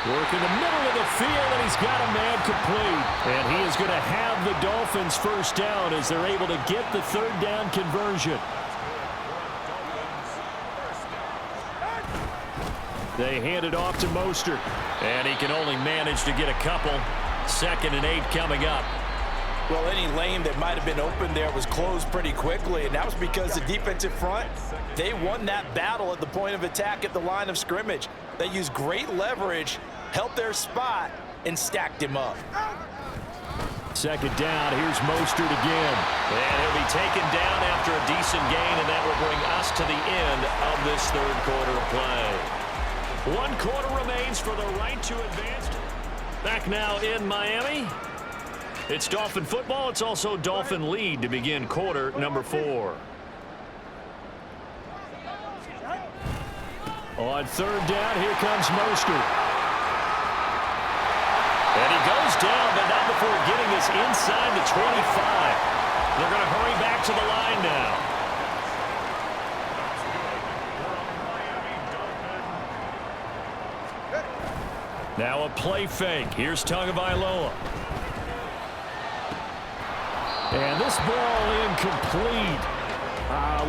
Work in the middle of the field, and he's got a man complete. And he is going to have the Dolphins first down as they're able to get the 3rd down conversion. They hand it off to Mostert, and he can only manage to get a couple. 2nd and 8 coming up. Well, any lane that might have been open there was closed pretty quickly, and that was because the defensive front, they won that battle at the point of attack at the line of scrimmage. They used great leverage, held their spot, and stacked him up. 2nd down, here's Mostert again. And he'll be taken down after a decent gain, and that will bring us to the end of this third quarter play. 1 quarter remains for the right to advance. Back now in Miami. It's Dolphin football. It's also Dolphin lead to begin quarter number 4. On 3rd down, here comes Mostert. And he goes down, but not before getting us inside the 25. They're going to hurry back to the line now. Now a play fake. Here's Tagovailoa. And this ball incomplete.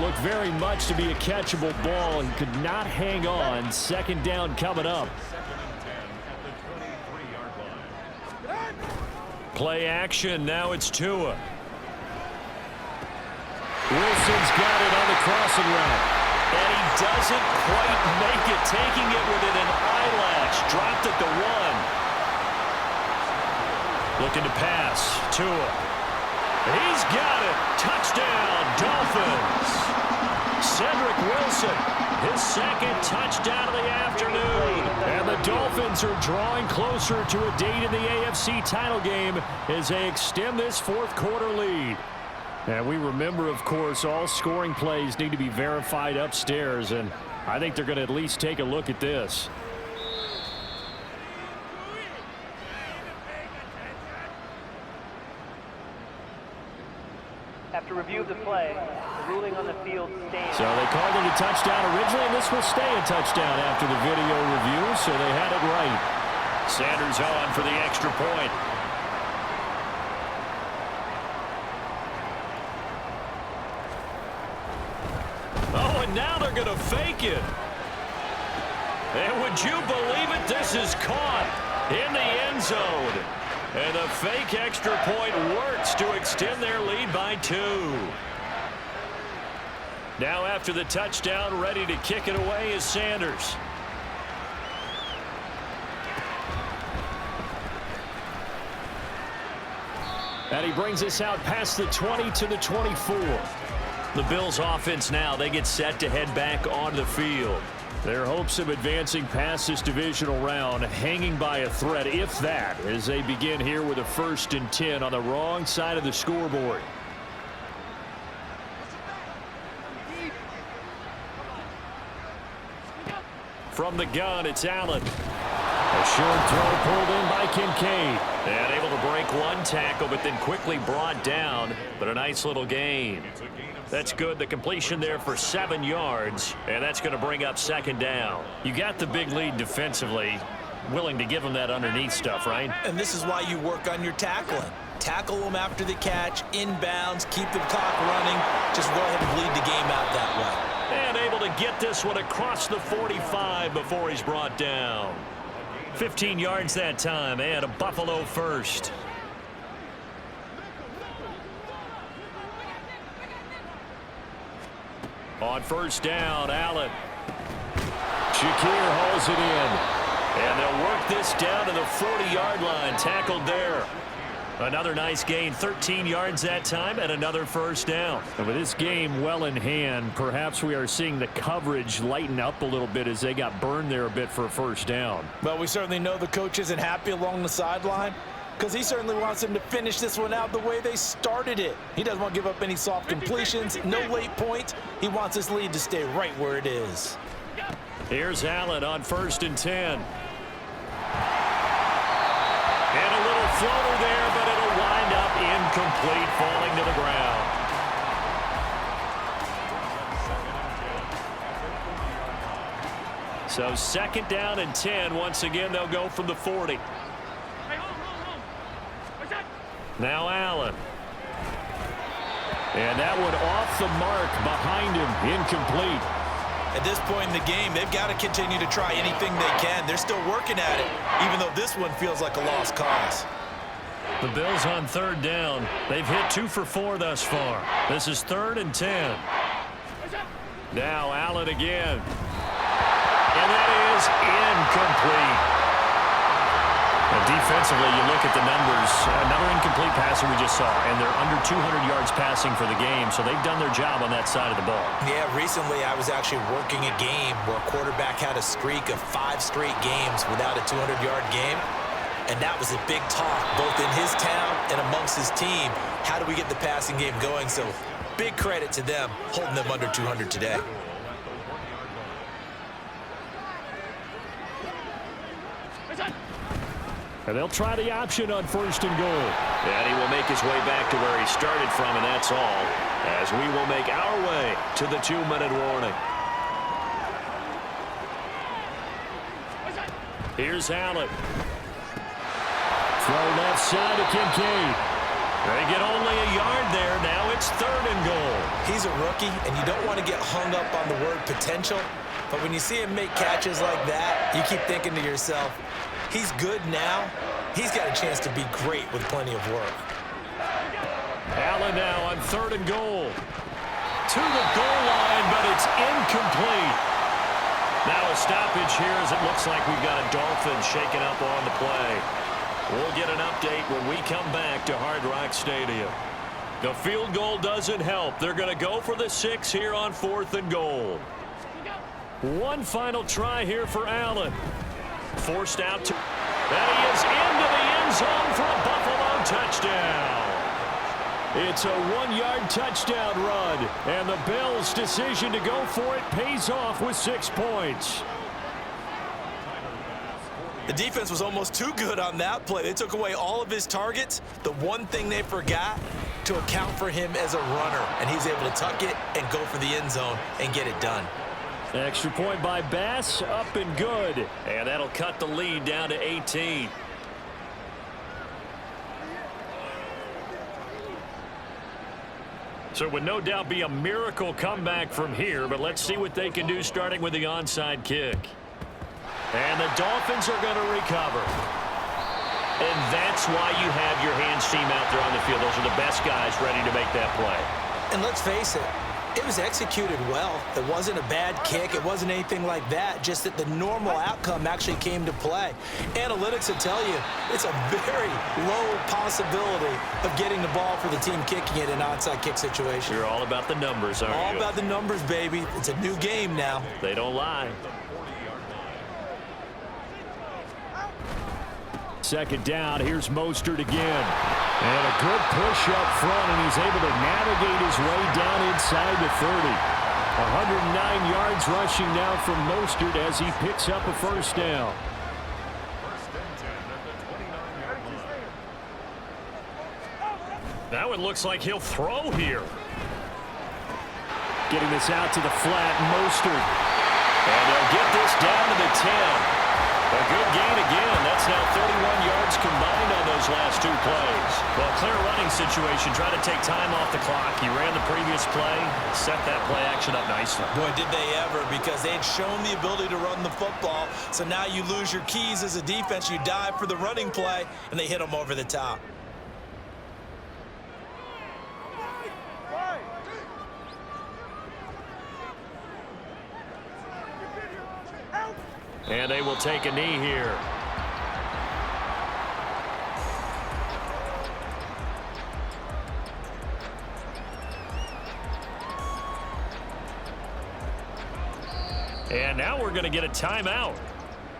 Looked very much to be a catchable ball and could not hang on. 2nd down coming up. Play action. Now it's Tua. Wilson's got it on the crossing route. And he doesn't quite make it, taking it within an eyelash. Dropped at the 1. Looking to pass. Tua. He's got it. Touchdown, Dolphins. Cedric Wilson, his 2nd touchdown of the afternoon. And the Dolphins are drawing closer to a date in the AFC title game as they extend this 4th quarter lead. And we remember, of course, all scoring plays need to be verified upstairs, and I think they're going to at least take a look at this. After review of the play, the ruling on the field stands. So they called it a touchdown originally, and this will stay a touchdown after the video review, so they had it right. Sanders on for the extra point. Oh, and now they're going to fake it. And would you believe it? This is caught in the end zone. And the fake extra point works to extend their lead by 2. Now after the touchdown, ready to kick it away is Sanders. And he brings us out past the 20 to the 24. The Bills offense now, they get set to head back onto the field. Their hopes of advancing past this divisional round hanging by a thread, if that, as they begin here with a 1st and 10 on the wrong side of the scoreboard. From the gun, it's Allen. A short throw pulled in by Kincaid. And able to break 1 tackle, but then quickly brought down. But a nice little gain. That's good. The completion there for 7 yards, and that's going to bring up 2nd down. You got the big lead defensively. Willing to give them that underneath stuff, right? And this is why you work on your tackling. Tackle them after the catch, inbounds, keep the clock running. Just go ahead and bleed the game out that way. And able to get this one across the 45 before he's brought down. 15 yards that time, and a Buffalo first. On first down, Allen. Shakir hauls it in. And they'll work this down to the 40-yard line. Tackled there. Another nice gain, 13 yards that time, and another first down. And with this game well in hand, perhaps we are seeing the coverage lighten up a little bit as they got burned there a bit for a first down. Well, we certainly know the coach isn't happy along the sideline because he certainly wants them to finish this one out the way they started it. He doesn't want to give up any soft completions, no late points. He wants this lead to stay right where it is. Here's Allen on 1st and 10. And a little floater there, but it'll wind up incomplete, falling to the ground. So 2nd down and 10. Once again, they'll go from the 40. Now Allen. And that one off the mark behind him, incomplete. At this point in the game, they've got to continue to try anything they can. They're still working at it, even though this one feels like a lost cause. The Bills on 3rd down. They've hit 2 for 4 thus far. This is 3rd and 10. Now Allen again. And that is incomplete. And defensively, you look at the numbers. Another incomplete passer we just saw, and they're under 200 yards passing for the game, so they've done their job on that side of the ball. Yeah, recently I was actually working a game where a quarterback had a streak of 5 straight games without a 200-yard game, and that was a big talk both in his town and amongst his team. How do we get the passing game going? So big credit to them holding them under 200 today. And they'll try the option on 1st and goal. And he will make his way back to where he started from, and that's all, as we will make our way to the 2-minute warning. Here's Allen. Throw left side to Kincaid. They get only a yard there. Now it's 3rd and goal. He's a rookie, and you don't want to get hung up on the word potential, but when you see him make catches like that, you keep thinking to yourself, he's good now. He's got a chance to be great with plenty of work. Allen now on 3rd and goal. To the goal line, but it's incomplete. Now a stoppage here as it looks like we've got a Dolphins shaking up on the play. We'll get an update when we come back to Hard Rock Stadium. The field goal doesn't help. They're going to go for the 6 here on 4th and goal. One final try here for Allen. Forced out to... And he is into the end zone for a Buffalo touchdown. It's a 1-yard touchdown run, and the Bills' decision to go for it pays off with 6 points. The defense was almost too good on that play. They took away all of his targets. The one thing they forgot, to account for him as a runner, and he's able to tuck it and go for the end zone and get it done. Extra point by Bass, up and good. And that'll cut the lead down to 18. So it would no doubt be a miracle comeback from here, but let's see what they can do starting with the onside kick. And the Dolphins are going to recover. And that's why you have your hands team out there on the field. Those are the best guys ready to make that play. And let's face it, it was executed well. It wasn't a bad kick. It wasn't anything like that. Just that the normal outcome actually came to play. Analytics will tell you it's a very low possibility of getting the ball for the team kicking it in an onside kick situation. You're all about the numbers, aren't you? All about the numbers, baby. It's a new game now. They don't lie. 2nd down, here's Mostert again. And a good push up front, and he's able to navigate his way down inside the 30. 109 yards rushing now from Mostert as he picks up a first down. That one looks like he'll throw here. Getting this out to the flat, Mostert. And they'll get this down to the 10. A good gain again. That's now 31 yards combined on those last 2 plays. Well, clear running situation. Try to take time off the clock. He ran the previous play, set that play action up nicely. Boy, did they ever, because they'd shown the ability to run the football. So now you lose your keys as a defense. You dive for the running play, and they hit them over the top. And they will take a knee here. And now we're going to get a timeout.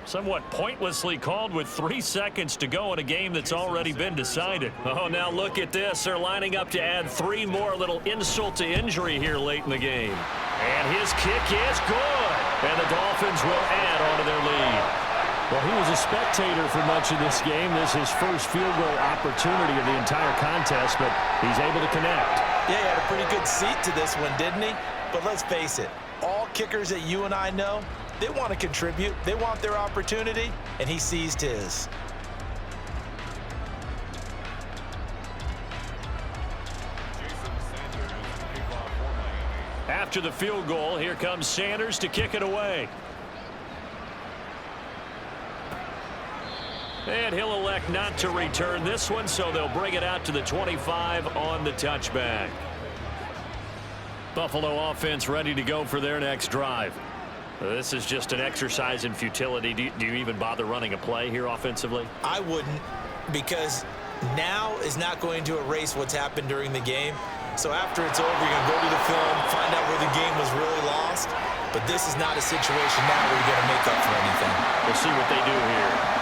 Somewhat pointlessly called with 3 seconds to go in a game that's already been decided. Oh, now look at this. They're lining up to add 3 more, little insult to injury here late in the game. And his kick is good. And the Dolphins will add on to their lead. Well, he was a spectator for much of this game. This is his first field goal opportunity of the entire contest, but he's able to connect. Yeah, he had a pretty good seat to this one, didn't he? But let's face it, all kickers that you and I know, they want to contribute. They want their opportunity, and he seized his. After the field goal, here comes Sanders to kick it away. And he'll elect not to return this one, so they'll bring it out to the 25 on the touchback. Buffalo offense ready to go for their next drive. This is just an exercise in futility. Do you even bother running a play here offensively? I wouldn't, because now is not going to erase what's happened during the game. So after it's over, you're going to go to the film, find out where the game was really lost. But this is not a situation now where you're going to make up for anything. We'll see what they do here.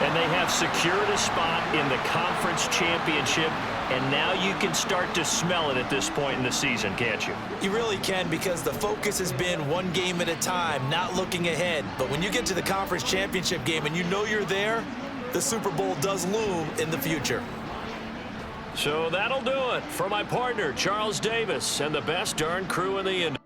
And they have secured a spot in the conference championship, and now you can start to smell it at this point in the season, can't you? You really can, because the focus has been one game at a time, not looking ahead. But when you get to the conference championship game and you know you're there, the Super Bowl does loom in the future. So that'll do it for my partner, Charles Davis, and the best darn crew in the industry.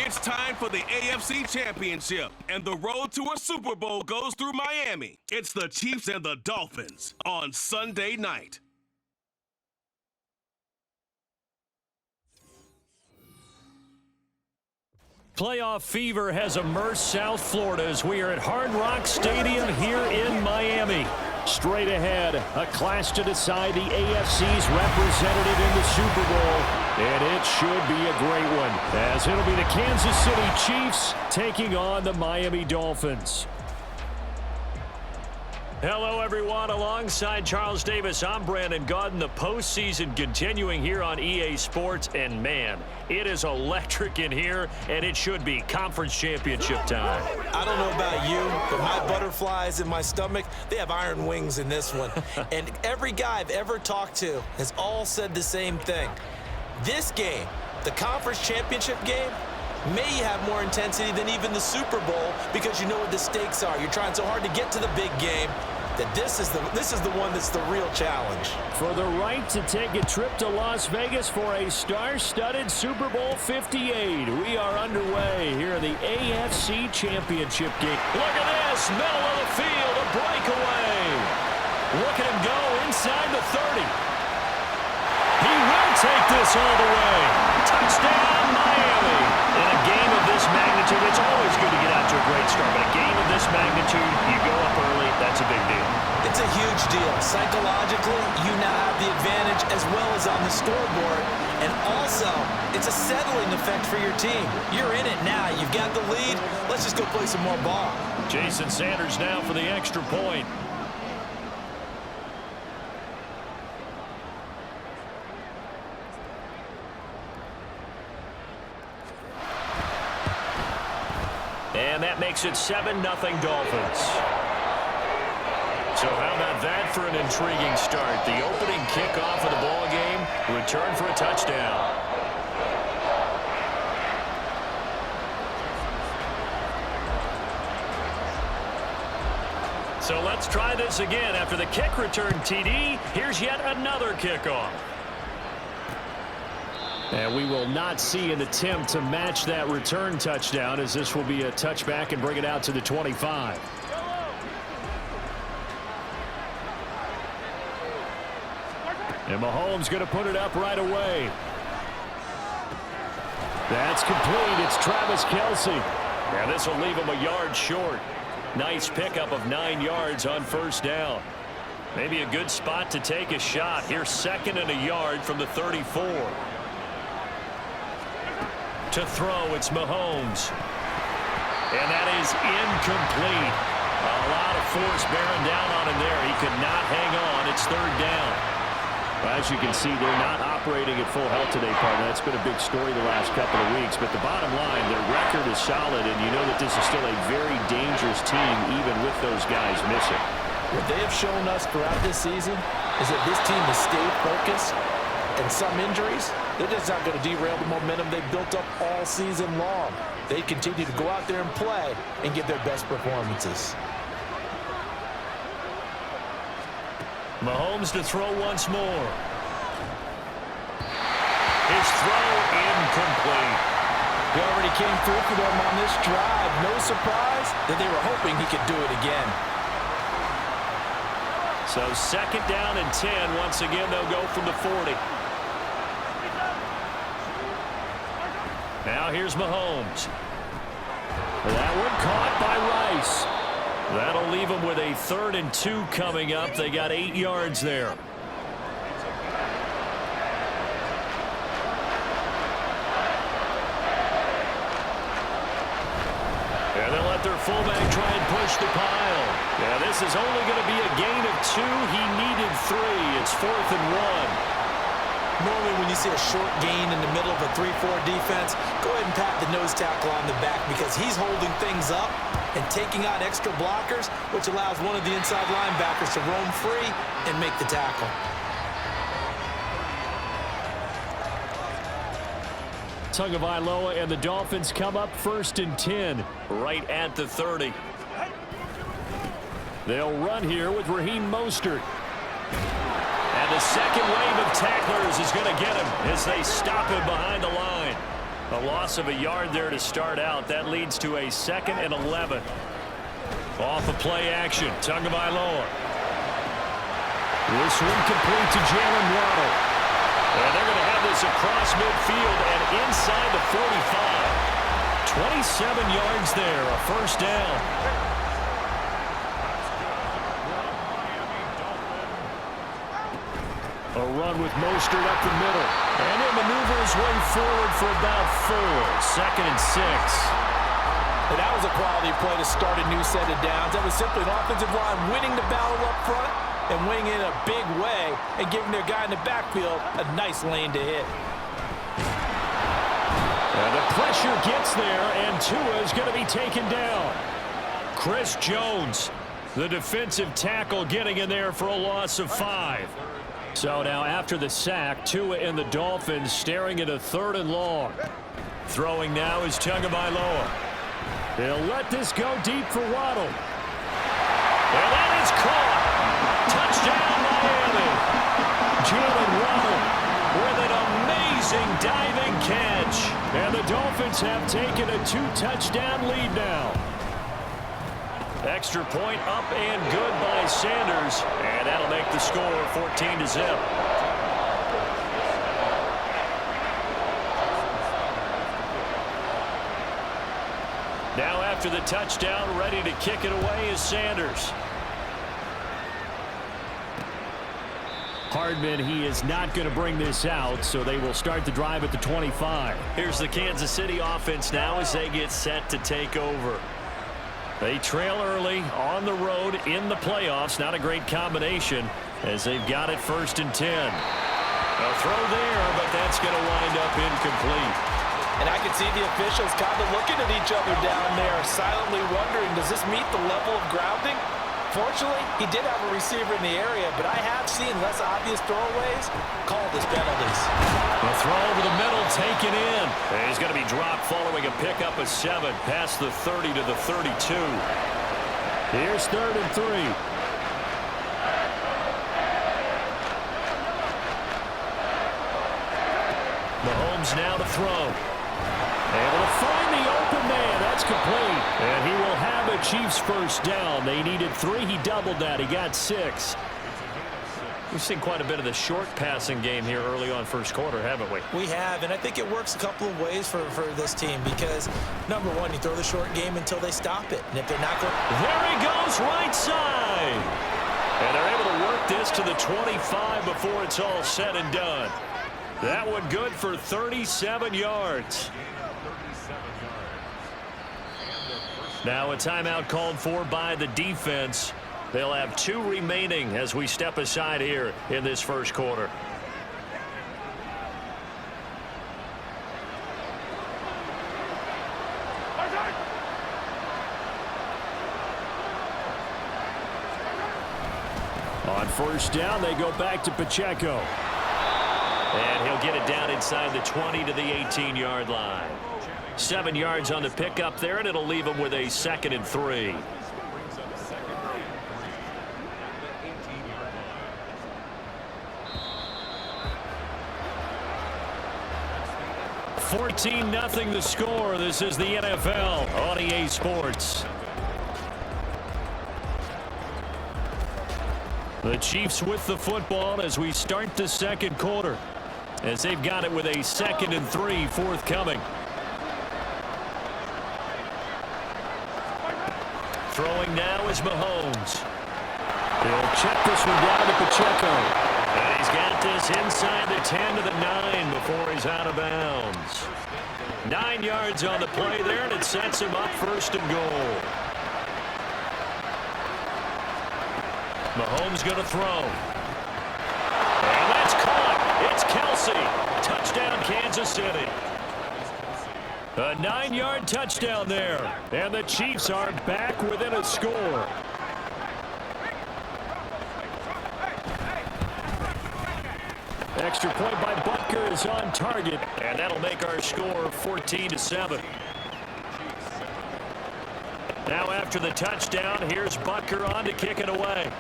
It's time for the AFC Championship, and the road to a Super Bowl goes through Miami. It's the Chiefs and the Dolphins on Sunday night. Playoff fever has immersed South Florida as we are at Hard Rock Stadium here in Miami. Straight ahead, a clash to decide the AFC's representative in the Super Bowl. And it should be a great one, as it'll be the Kansas City Chiefs taking on the Miami Dolphins. Hello, everyone. Alongside Charles Davis, I'm Brandon Gaudin. The postseason continuing here on EA Sports. And, man, it is electric in here, and it should be conference championship time. I don't know about you, but my butterflies in my stomach, they have iron wings in this one. And every guy I've ever talked to has all said the same thing. This game, the conference championship game, may have more intensity than even the Super Bowl because you know what the stakes are. You're trying so hard to get to the big game that this is the one that's the real challenge. For the right to take a trip to Las Vegas for a star-studded Super Bowl 58. We are underway here in the AFC Championship game. Look at this, middle of the field, a breakaway. Look at him go inside the 30. He will take this all the way. Touchdown, Miami. In a game of this magnitude, it's always good to get out to a great start, but a game of this magnitude, you go up early, that's a big deal. It's a huge deal. Psychologically, you now have the advantage as well as on the scoreboard. And also, it's a settling effect for your team. You're in it now. You've got the lead. Let's just go play some more ball. Jason Sanders now for the extra point. And that makes it 7-0 Dolphins. So how about that for an intriguing start? The opening kickoff of the ball game, return for a touchdown. So let's try this again. After the kick return TD, here's yet another kickoff. And we will not see an attempt to match that return touchdown, as this will be a touchback and bring it out to the 25. And Mahomes going to put it up right away. That's complete. It's Travis Kelce. Now this will leave him a yard short. Nice pickup of 9 yards on first down. Maybe a good spot to take a shot. Here's 2nd and a yard from the 34. To throw, it's Mahomes. And that is incomplete. A lot of force bearing down on him there. He could not hang on. It's 3rd down. As you can see, they're not operating at full health today, partner. That's been a big story the last couple of weeks. But the bottom line, their record is solid, and you know that this is still a very dangerous team, even with those guys missing. What they have shown us throughout this season is that this team has stayed focused. And some injuries, they're just not going to derail the momentum they've built up all season long. They continue to go out there and play and give their best performances. Mahomes to throw once more. His throw incomplete. He already came through for them on this drive. No surprise that they were hoping he could do it again. So 2nd down and 10. Once again, they'll go from the 40. Now here's Mahomes. That one caught by Rice. That'll leave them with a 3rd and 2 coming up. They got 8 yards there. And they'll let their fullback try and push the pile. Yeah, this is only going to be a gain of 2. He needed 3. It's 4th and 1. Normally when you see a short gain in the middle of a 3-4 defense, go ahead and pat the nose tackle on the back because he's holding things up and taking out extra blockers, which allows one of the inside linebackers to roam free and make the tackle. Tagovailoa and the Dolphins come up 1st and 10, right at the 30. They'll run here with Raheem Mostert. And the second wave of tacklers is going to get him as they stop him behind the line. A loss of a yard there to start out. That leads to a 2nd and 11. Off of play action. Tagovailoa. This one complete to Jalen Waddle. And they're going to have this across midfield and inside the 45. 27 yards there, a first down. A run with Mostert up the middle. And he'll maneuver his way forward for about 4. 2nd and 6. And that was a quality play to start a new set of downs. That was simply an offensive line winning the battle up front and winning in a big way and giving their guy in the backfield a nice lane to hit. And the pressure gets there, and Tua is going to be taken down. Chris Jones, the defensive tackle, getting in there for a loss of 5. So now after the sack, Tua and the Dolphins staring at a 3rd and long. Throwing now is Tagovailoa. They'll let this go deep for Waddle. And that is caught. Touchdown, Miami. Jalen Waddle with an amazing diving catch. And the Dolphins have taken a 2-touchdown lead now. Extra point up and good by Sanders. And that'll make the score 14-0. Now after the touchdown, ready to kick it away is Sanders. Hardman, he is not going to bring this out, so they will start the drive at the 25. Here's the Kansas City offense now as they get set to take over. They trail early on the road in the playoffs. Not a great combination as they've got it 1st and 10. A throw there, but that's going to wind up incomplete. And I can see the officials kind of looking at each other down there, silently wondering, does this meet the level of grounding? Fortunately, he did have a receiver in the area, but I have seen less obvious throwaways called as penalties. A throw over the middle taken in. And he's going to be dropped following a pickup of 7 past the 30 to the 32. Here's 3rd and 3. Mahomes now to throw. Able to find the open man. That's complete. And he will have a Chiefs first down. They needed 3. He doubled that. He got 6. We've seen quite a bit of the short passing game here early on first quarter, haven't we? We have, and I think it works a couple of ways for this team because, number one, you throw the short game until they stop it. And if they're not going... There he goes, right side. And they're able to work this to the 25 before it's all said and done. That one good for 37 yards. Now a timeout called for by the defense. They'll have 2 remaining as we step aside here in this first quarter. On first down, they go back to Pacheco. And he'll get it down inside the 20 to the 18-yard line. 7 yards on the pickup there, and it'll leave him with a 2nd and 3. (14-0) the score. This is the NFL on EA Sports. The Chiefs with the football as we start the second quarter, as they've got it with a 2nd and 3 forthcoming. Throwing now is Mahomes. He'll check this one down to Pacheco. And he's got this inside the 10 to the 9 before he's out of bounds. 9 yards on the play there, and it sets him up 1st and goal. Mahomes going to throw. And that's caught. It's Kelsey. Touchdown, Kansas City. A 9-yard touchdown there. And the Chiefs are back within a score. Extra point by Butker is on target. And that'll make our score 14-7. Now after the touchdown, here's Butker on to kick it away.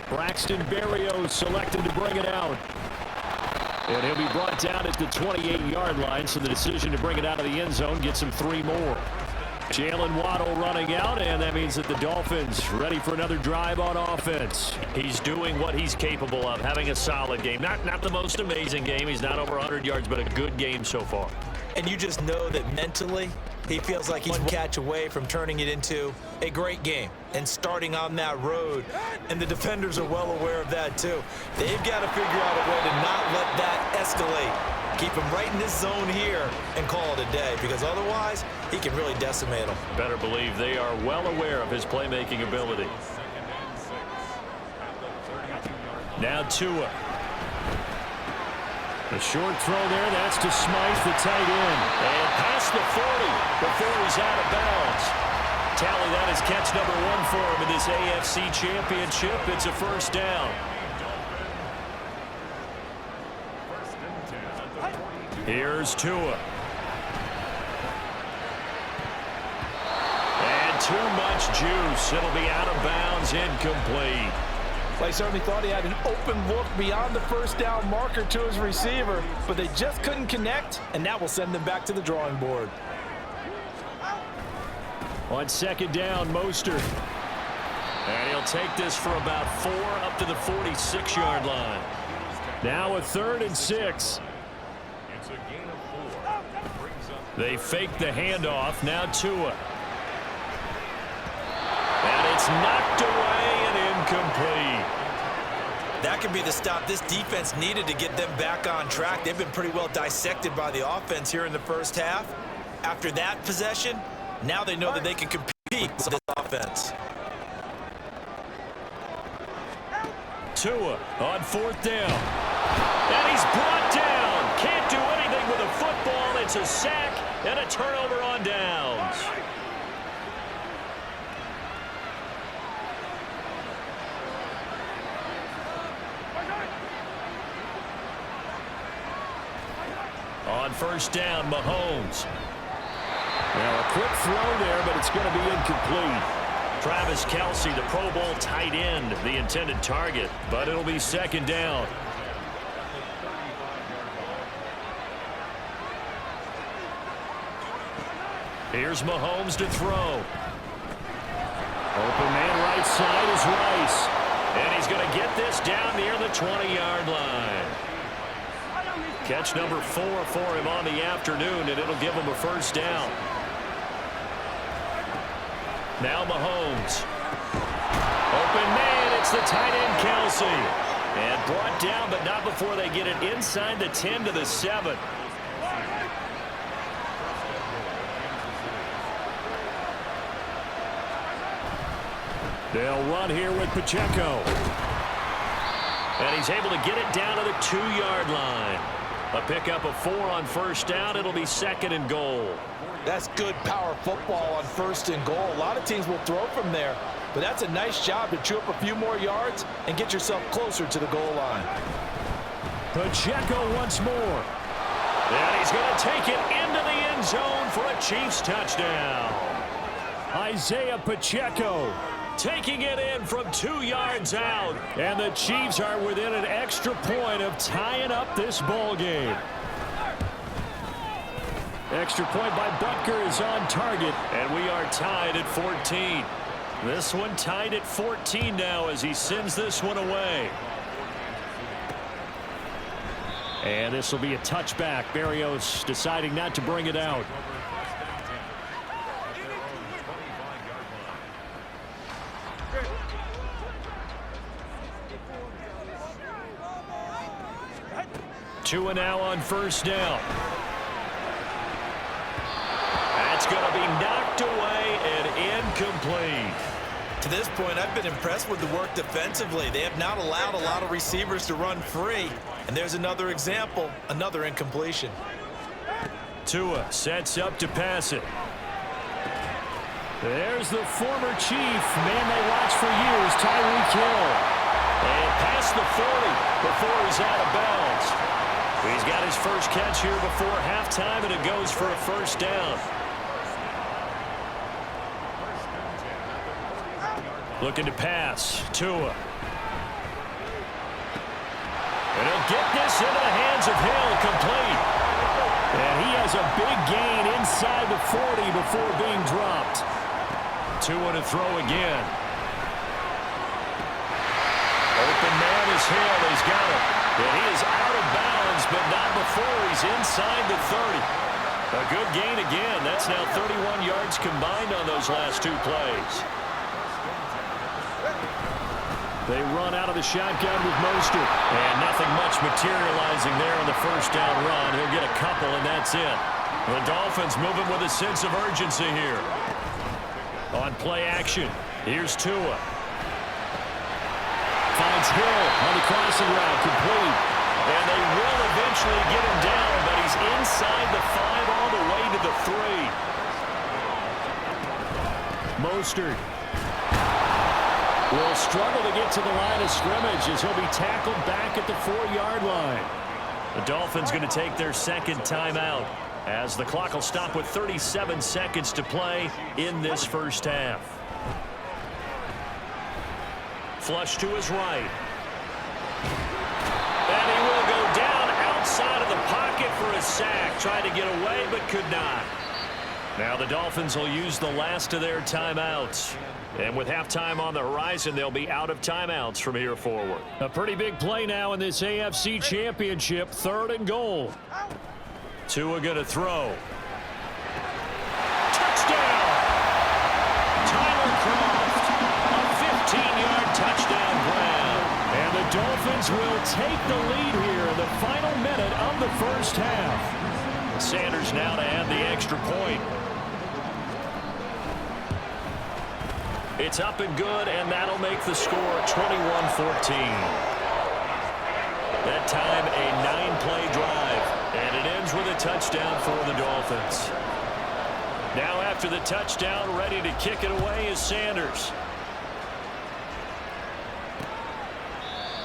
Braxton Berrios selected to bring it out. And he'll be brought down at the 28-yard line, so the decision to bring it out of the end zone gets him 3 more. Jalen Waddle running out, and that means that the Dolphins ready for another drive on offense. He's doing what he's capable of, having a solid game. Not the most amazing game. He's not over 100 yards, but a good game so far. And you just know that mentally he feels like he's one catch away from turning it into a great game and starting on that road. And the defenders are well aware of that too. They've got to figure out a way to not let that escalate. Keep him right in this zone here and call it a day, because otherwise he can really decimate them. Better believe they are well aware of his playmaking ability. Now Tua. A short throw there. That's to Smythe, the tight end. And past the 40 before he's out of bounds. Tally, that is catch number 1 for him in this AFC Championship. It's a first down. Here's Tua. And too much juice. It'll be out of bounds, incomplete. They certainly thought he had an open look beyond the first down marker to his receiver, but they just couldn't connect, and that will send them back to the drawing board. On second down, Mostert. And he'll take this for about 4 up to the 46-yard line. Now a 3rd and 6. They fake the handoff. Now Tua. And it's knocked away and incomplete. That could be the stop this defense needed to get them back on track. They've been pretty well dissected by the offense here in the first half. After that possession, now they know that they can compete with this offense. Tua on 4th down. And he's brought down. Can't do anything with a football. It's a sack and a turnover on downs. On first down, Mahomes. Now a quick throw there, but it's going to be incomplete. Travis Kelce, the Pro Bowl tight end, the intended target, but it'll be second down. Here's Mahomes to throw. Open man right side is Rice. And he's going to get this down near the 20-yard line. Catch number 4 for him on the afternoon, and it'll give him a first down. Now Mahomes. Open man, it's the tight end Kelce. And brought down, but not before they get it inside the 10 to the 7. They'll run here with Pacheco. And he's able to get it down to the 2-yard line. A pickup of 4 on first down. It'll be 2nd and goal. That's good power football on 1st and goal. A lot of teams will throw from there, but that's a nice job to chew up a few more yards and get yourself closer to the goal line. Pacheco once more. And he's going to take it into the end zone for a Chiefs touchdown. Isaiah Pacheco taking it in from 2 yards out. And the Chiefs are within an extra point of tying up this ball game. Extra point by Butker is on target. And we are tied at 14. This one tied at 14 now as he sends this one away. And this will be a touchback. Berrios deciding not to bring it out. Tua now on first down. That's going to be knocked away and incomplete. To this point, I've been impressed with the work defensively. They have not allowed a lot of receivers to run free. And there's another example, another incompletion. Tua sets up to pass it. There's the former Chief, man they watched for years, Tyreek Hill. And past the 40 before he's out of bounds. He's got his first catch here before halftime, and it goes for a first down. Looking to pass. Tua. And he'll get this into the hands of Hill complete. And he has a big gain inside the 40 before being dropped. Tua to throw again. Open man is Hill. He's got it. And he is out of bounds, but not before he's inside the 30. A good gain again. That's now 31 yards combined on those last two plays. They run out of the shotgun with Mostert. And nothing much materializing there on the first down run. He'll get a couple, and that's it. The Dolphins moving with a sense of urgency here. On play action, here's Tua. Finds Hill on the crossing route, complete. And they will eventually get him down, but he's inside the 5 all the way to the 3. Mostert will struggle to get to the line of scrimmage as he'll be tackled back at the 4-yard line. The Dolphins going to take their second timeout as the clock will stop with 37 seconds to play in this first half. Flush to his right. And he will go down outside of the pocket for a sack. Tried to get away, but could not. Now the Dolphins will use the last of their timeouts. And with halftime on the horizon, they'll be out of timeouts from here forward. A pretty big play now in this AFC Championship. 3rd and goal. Tua going to throw. Touchdown! Tyler Kroft. A 15-yard touchdown grab. And the Dolphins will take the lead here in the final minute of the first half. Sanders now to add the extra point. It's up and good, and that'll make the score 21-14. That time, a 9-play drive, and it ends with a touchdown for the Dolphins. Now after the touchdown, ready to kick it away is Sanders.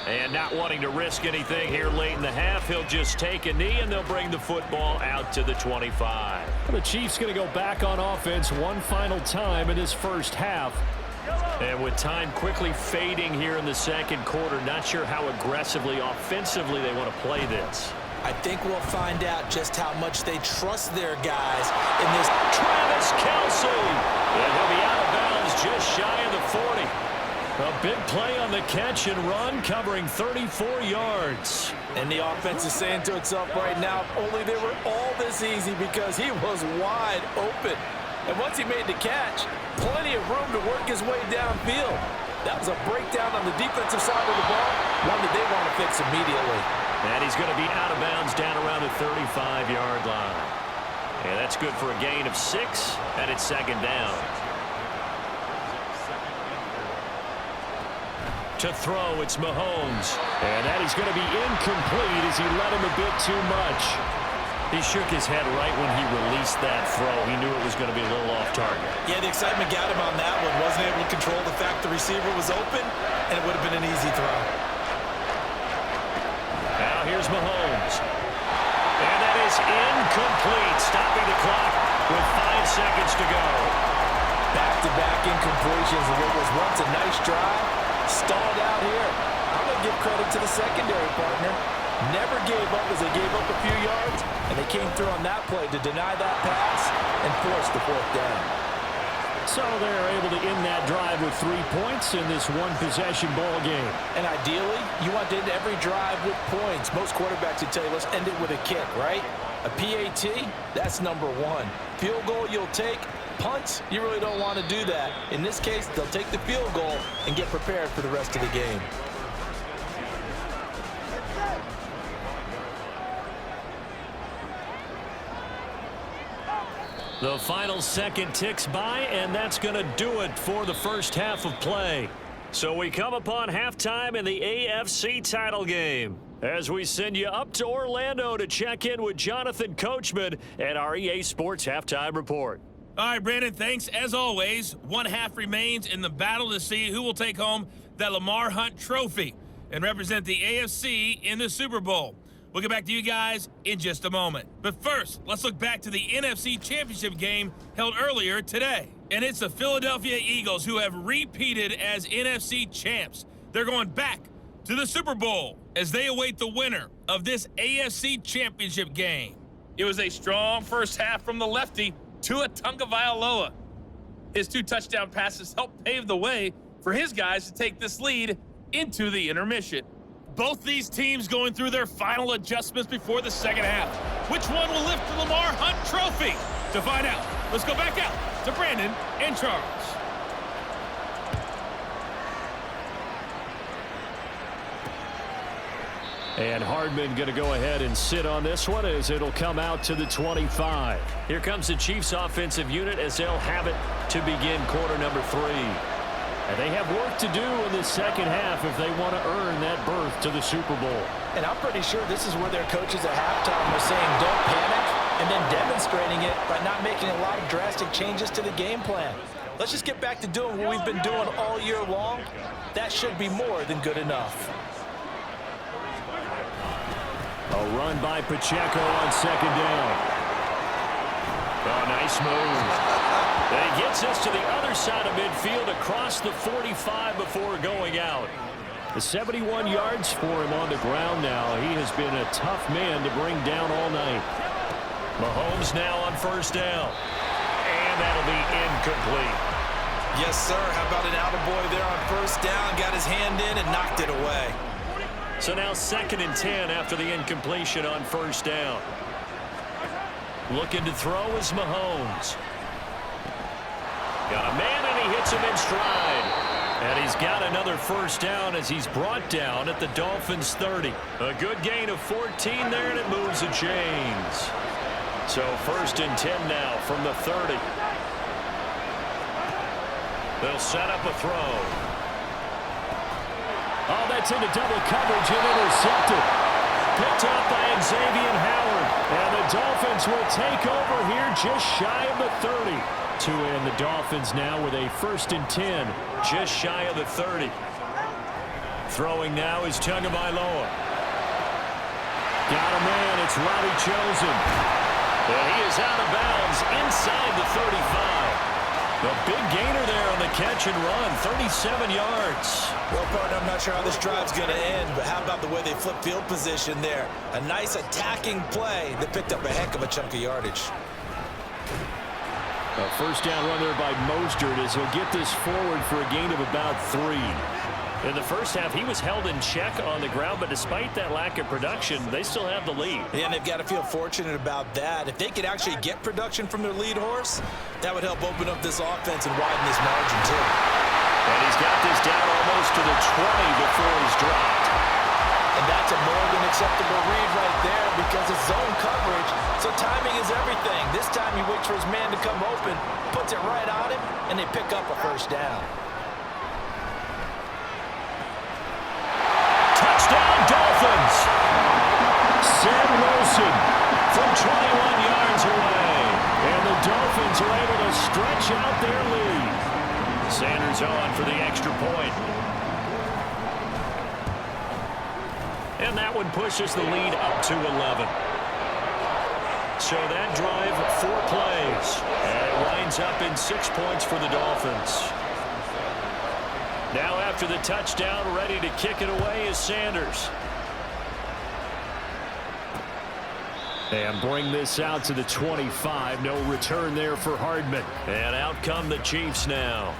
And not wanting to risk anything here late in the half, he'll just take a knee, and they'll bring the football out to the 25. The Chiefs going to go back on offense one final time in this first half. And with time quickly fading here in the second quarter, not sure how aggressively, offensively they want to play this. I think we'll find out just how much they trust their guys in this. Travis Kelce. And he'll be out of bounds just shy of the 40. A big play on the catch and run, covering 34 yards. And the offense is saying to itself right now, if only they were all this easy, because he was wide open. And once he made the catch, plenty of room to work his way downfield. That was a breakdown on the defensive side of the ball, one that they want to fix immediately. And he's going to be out of bounds down around the 35-yard line. And that's good for a gain of 6, and it's second down. To throw, it's Mahomes. And that is going to be incomplete as he let him a bit too much. He shook his head right when he released that throw. He knew it was going to be a little off target. Yeah, the excitement got him on that one. Wasn't able to control the fact the receiver was open, and it would have been an easy throw. Now here's Mahomes. And that is incomplete, stopping the clock with 5 seconds to go. Back-to-back incompletions of what was once a nice drive. Stalled out here. I'm going to give credit to the secondary partner. Never gave up as they gave up a few yards, and they came through on that play to deny that pass and force the 4th down. So they're able to end that drive with 3 points in this one-possession ball game. And ideally, you want to end every drive with points. Most quarterbacks would tell you, let's end it with a kick, right? A PAT, that's number 1. Field goal you'll take. Punts, you really don't want to do that. In this case, they'll take the field goal and get prepared for the rest of the game. The final second ticks by, and that's going to do it for the first half of play. So we come upon halftime in the AFC title game as we send you up to Orlando to check in with Jonathan Coachman and our EA Sports Halftime Report. All right, Brandon, thanks. As always, one half remains in the battle to see who will take home that Lamar Hunt trophy and represent the AFC in the Super Bowl. We'll get back to you guys in just a moment. But first, let's look back to the NFC Championship game held earlier today. And it's the Philadelphia Eagles who have repeated as NFC champs. They're going back to the Super Bowl. as they await the winner of this AFC Championship game. It was a strong first half from the lefty, Tua Tagovailoa. His 2 touchdown passes helped pave the way for his guys to take this lead into the intermission. Both these teams going through their final adjustments before the second half. Which one will lift the Lamar Hunt Trophy? To find out, let's go back out to Brandon and Charles. And Hardman going to go ahead and sit on this one as it'll come out to the 25. Here comes the Chiefs offensive unit as they'll have it to begin quarter number 3. And they have work to do in the second half if they want to earn that berth to the Super Bowl. And I'm pretty sure this is where their coaches at halftime were saying don't panic, and then demonstrating it by not making a lot of drastic changes to the game plan. Let's just get back to doing what we've been doing all year long. That should be more than good enough. A run by Pacheco on second down. Oh, nice move. And he gets us to the other side of midfield across the 45 before going out. The 71 yards for him on the ground now. He has been a tough man to bring down all night. Mahomes now on first down. And that'll be incomplete. Yes, sir. How about an attaboy there on first down? Got his hand in and knocked it away. So now 2nd and 10 after the incompletion on first down. Looking to throw is Mahomes. Got a man and he hits him in stride. And he's got another first down as he's brought down at the Dolphins 30. A good gain of 14 there, and it moves the chains. So 1st and 10 now from the 30. They'll set up a throw. Oh, that's into double coverage and intercepted. Picked up by Xavier Howard. And the Dolphins will take over here just shy of the 30. Tua and the Dolphins now with a 1st and 10. Just shy of the 30. Throwing now is Tagovailoa. Got a man. It's Robbie Chosen. And he is out of bounds inside the 35. A big gainer there on the catch and run, 37 yards. Well, partner, I'm not sure how this drive's going to end, but how about the way they flip field position there? A nice attacking play that picked up a heck of a chunk of yardage. A first down run there by Mostert as he'll get this forward for a gain of about 3. In the first half, he was held in check on the ground, but despite that lack of production, they still have the lead. Yeah, and they've got to feel fortunate about that. If they could actually get production from their lead horse, that would help open up this offense and widen this margin, too. And he's got this down almost to the 20 before he's dropped. And that's a more than acceptable read right there because it's zone coverage, so timing is everything. This time he waits for his man to come open, puts it right on him, and they pick up a first down. Touchdown, Dolphins! Sam Wilson from 21 yards away. And the Dolphins are able to stretch out their lead. Sanders on for the extra point. And that one pushes the lead up to 11. So that drive, 4 plays. And it winds up in 6 points for the Dolphins. Now after the touchdown, ready to kick it away is Sanders. And bring this out to the 25. No return there for Hardman. And out come the Chiefs now.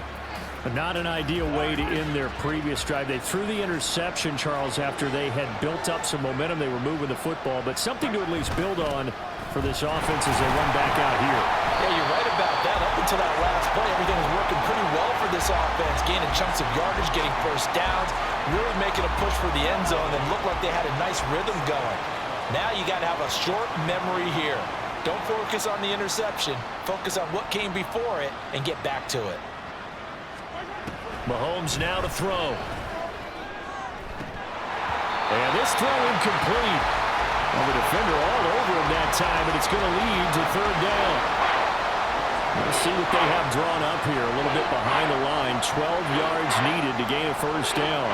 Not an ideal way to end their previous drive. They threw the interception, Charles, after they had built up some momentum. They were moving the football, but something to at least build on for this offense as they run back out here. Yeah, you're right about that. Up until that last play, everything was working pretty well for this offense, gaining chunks of yardage, getting first downs, really making a push for the end zone, and looked like they had a nice rhythm going. Now you got to have a short memory here. Don't focus on the interception. Focus on what came before it and get back to it. Mahomes now to throw. And this throw incomplete. Well, the defender all over him that time, and it's going to lead to 3rd down. Let's see what they have drawn up here. A little bit behind the line. 12 yards needed to gain a first down.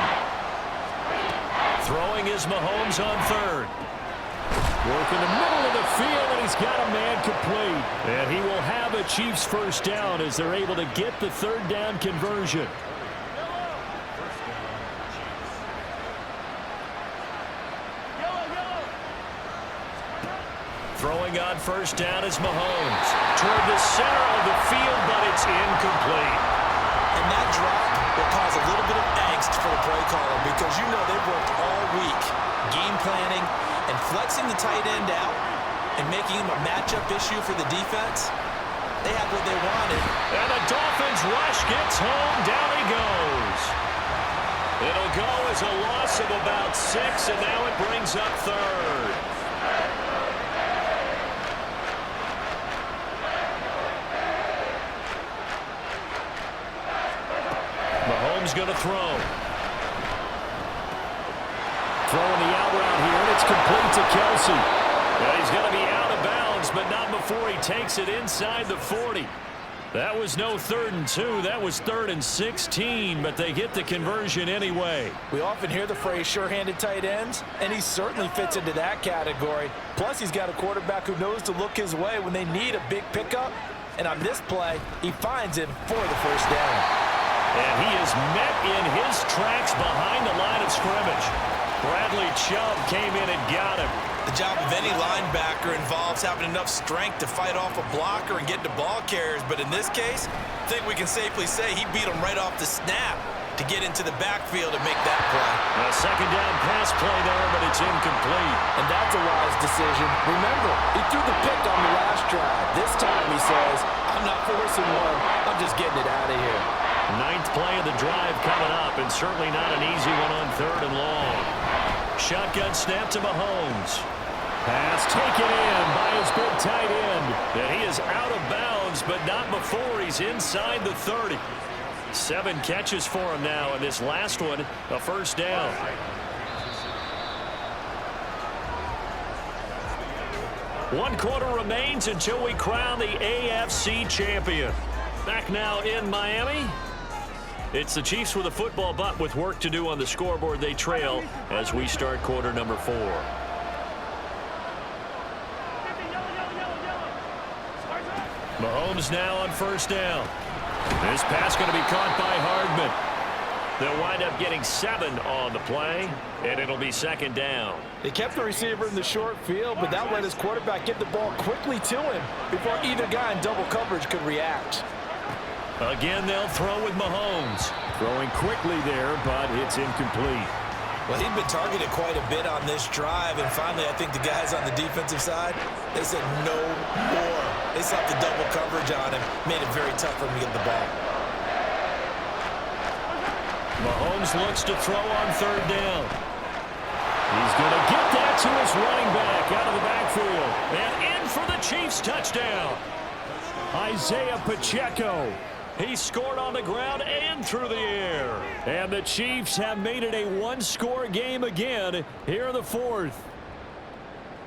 Throwing is Mahomes on 3rd. Work in the middle of the field, and he's got a man complete. And he will have a Chiefs first down as they're able to get the 3rd down conversion. Throwing on first down is Mahomes. Toward the center of the field, but it's incomplete. And that drop will cause a little bit of angst for the play caller because you know they've worked all week game planning and flexing the tight end out and making him a matchup issue for the defense. They had what they wanted. And the Dolphins rush gets home. Down he goes. It'll go as a loss of about 6, and now it brings up third. Mahomes going to throw. Throwing the out route here, and it's complete to Kelsey. Well, he's going to be out of bounds, but not before he takes it inside the 40. That was no 3rd and 2. That was 3rd and 16, but they get the conversion anyway. We often hear the phrase sure-handed tight ends, and he certainly fits into that category. Plus, he's got a quarterback who knows to look his way when they need a big pickup. And on this play, he finds him for the first down. And he is met in his tracks behind the line of scrimmage. Bradley Chubb came in and got him. The job of any linebacker involves having enough strength to fight off a blocker and get to ball carriers. But in this case, I think we can safely say he beat him right off the snap to get into the backfield and make that play. A second down pass play there, but it's incomplete. And that's a wise decision. Remember, he threw the pick on the last drive. This time he says, I'm not forcing one. I'm just getting it out of here. 9th play of the drive coming up, and certainly not an easy one on 3rd and long. Shotgun snap to Mahomes. Pass taken in by his big tight end. And he is out of bounds, but not before he's inside the 30. 7 catches for him now, and this last one, a first down. One quarter remains until we crown the AFC champion. Back now in Miami. It's the Chiefs with a football, but with work to do on the scoreboard. They trail as we start quarter number 4. Mahomes now on first down. This pass going to be caught by Hardman. They'll wind up getting 7 on the play, and it'll be second down. They kept the receiver in the short field, but that let his quarterback get the ball quickly to him before either guy in double coverage could react. Again, they'll throw with Mahomes. Throwing quickly there, but it's incomplete. Well, he'd been targeted quite a bit on this drive, and finally I think the guys on the defensive side, they said no more. They slapped the double coverage on him, made it very tough for him to get the ball. Mahomes looks to throw on 3rd down. He's going to get that to his running back out of the backfield. And in for the Chiefs touchdown. Isaiah Pacheco. He scored on the ground and through the air. And the Chiefs have made it a one-score game again here in the 4th.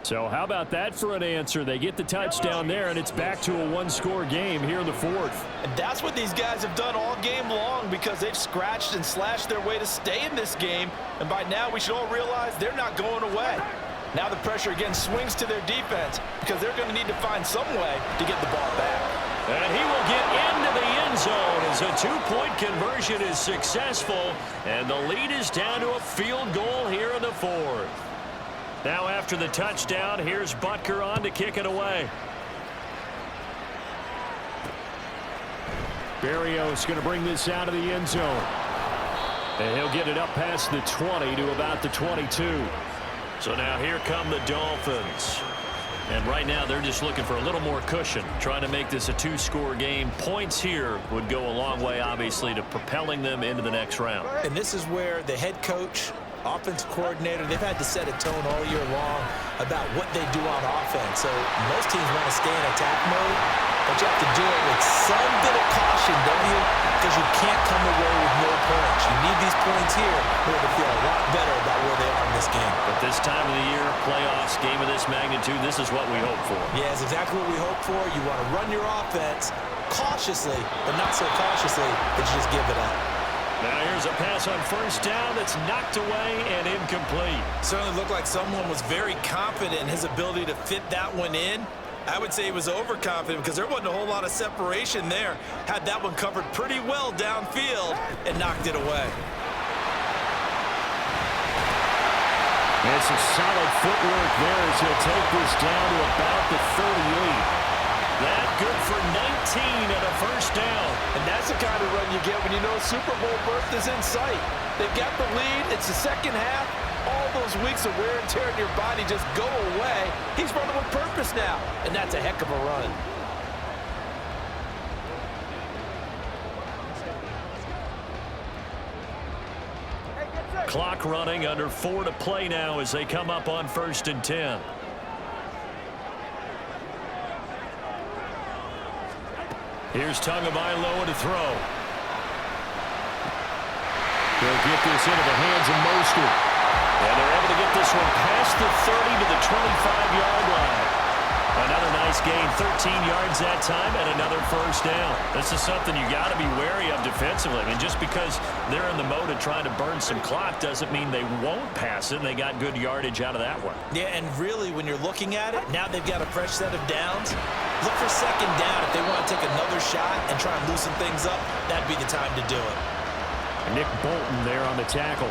So how about that for an answer? They get the touchdown there, and it's back to a one-score game here in the 4th. And that's what these guys have done all game long because they've scratched and slashed their way to stay in this game. And by now we should all realize they're not going away. Now the pressure again swings to their defense because they're going to need to find some way to get the ball back. And he will get into the end zone as a 2-point conversion is successful. And the lead is down to a field goal here in the 4th. Now after the touchdown, here's Butker on to kick it away. Berrios going to bring this out of the end zone. And he'll get it up past the 20 to about the 22. So now here come the Dolphins. And right now they're just looking for a little more cushion, trying to make this a 2-score game. Points here would go a long way, obviously, to propelling them into the next round. And this is where the head coach, offensive coordinator, they've had to set a tone all year long about what they do on offense. So most teams want to stay in attack mode, but you have to do it with some bit of caution, don't you? Because you can't come away with no points. You need these points here in order to feel a lot better about where they are in this game. But this time of the year, playoffs, game of this magnitude, this is what we hope for. Yeah, it's exactly what we hope for. You want to run your offense cautiously, but not so cautiously that you just give it up. Now here's a pass on first down that's knocked away and incomplete. Certainly looked like someone was very confident in his ability to fit that one in. I would say he was overconfident because there wasn't a whole lot of separation there. Had that one covered pretty well downfield and knocked it away. And some solid footwork there as he'll take this down to about the 38. That good for 19 and a first down. And that's the kind of run you get when you know Super Bowl berth is in sight. They've got the lead. It's the second half. All those weeks of wear and tear in your body just go away. He's running with purpose now, and that's a heck of a run. Clock running, under 4 to play now as they come up on 1st and 10. Here's Tagovailoa to throw. They'll get this into the hands of Mostert. And they're able to get this one past the 30 to the 25-yard line. Another nice gain, 13 yards that time, and another first down. This is something you got to be wary of defensively. I mean, just because they're in the mode of trying to burn some clock doesn't mean they won't pass it, and they got good yardage out of that one. Yeah, and really, when you're looking at it, now they've got a fresh set of downs. Look for second down. If they want to take another shot and try and loosen things up, that'd be the time to do it. Nick Bolton there on the tackle.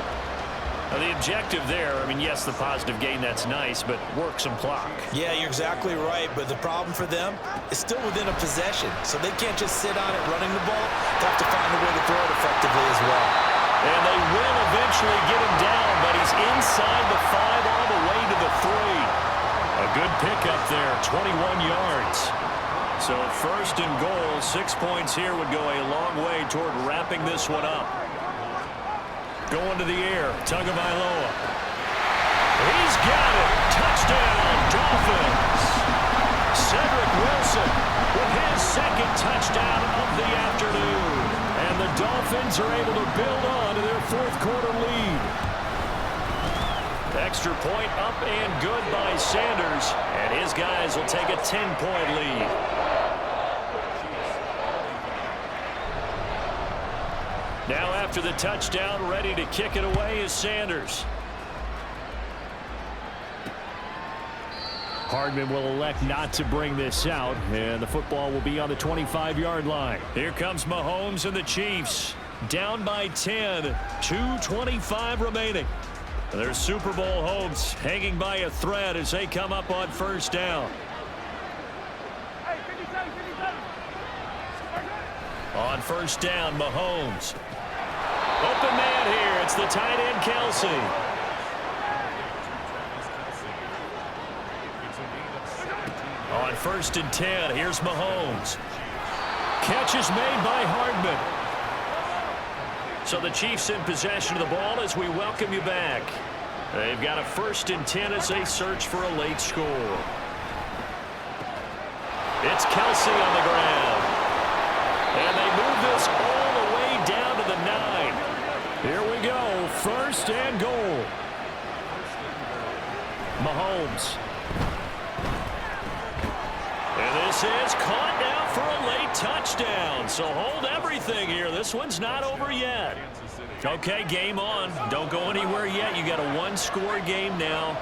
Now, the objective there, I mean, yes, the positive gain, that's nice, but work some clock. Yeah, you're exactly right, but the problem for them is still within a possession, so they can't just sit on it running the ball. They have to find a way to throw it effectively as well. And they will eventually get him down, but he's inside the 5 all the way to the 3. A good pickup there, 21 yards. So 1st and goal, 6 points here would go a long way toward wrapping this one up. Going to the air, Tagovailoa. He's got it. Touchdown, Dolphins. Cedric Wilson with his second touchdown of the afternoon. And the Dolphins are able to build on to their 4th quarter lead. Extra point up and good by Sanders. And his guys will take a 10-point lead. Now after the touchdown, ready to kick it away is Sanders. Hardman will elect not to bring this out, and the football will be on the 25-yard line. Here comes Mahomes and the Chiefs. Down by 10, 2:25 remaining. Their Super Bowl hopes hanging by a thread as they come up on 1st down. On 1st down, Mahomes. Open man here. It's the tight end, Kelsey. On 1st and 10, here's Mahomes. Catch is made by Hardman. So the Chiefs in possession of the ball as we welcome you back. They've got a 1st and 10 as they search for a late score. It's Kelsey on the ground. And they move this all the way down to the 9. Here we go, 1st and goal. Mahomes. And this is caught now for a late touchdown. So hold everything here. This one's not over yet. Okay, game on. Don't go anywhere yet. You got a 1-score game now.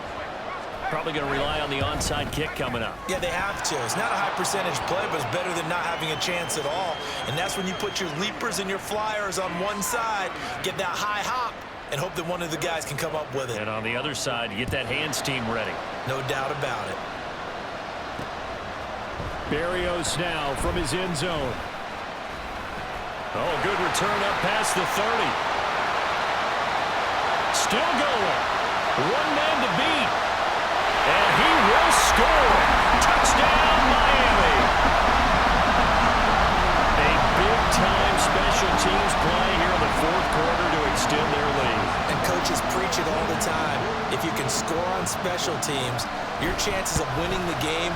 Probably going to rely on the onside kick coming up. Yeah, they have to. It's not a high percentage play, but it's better than not having a chance at all. And that's when you put your leapers and your flyers on one side, get that high hop, and hope that one of the guys can come up with it. And on the other side, you get that hands team ready. No doubt about it. Berrios now from his end zone. Oh, good return up past the 30. Still going. One man to beat. And he will score. Touchdown, Miami. A big-time special teams play here in the 4th quarter to extend their lead. And coaches preach it all the time. If you can score on special teams, your chances of winning the game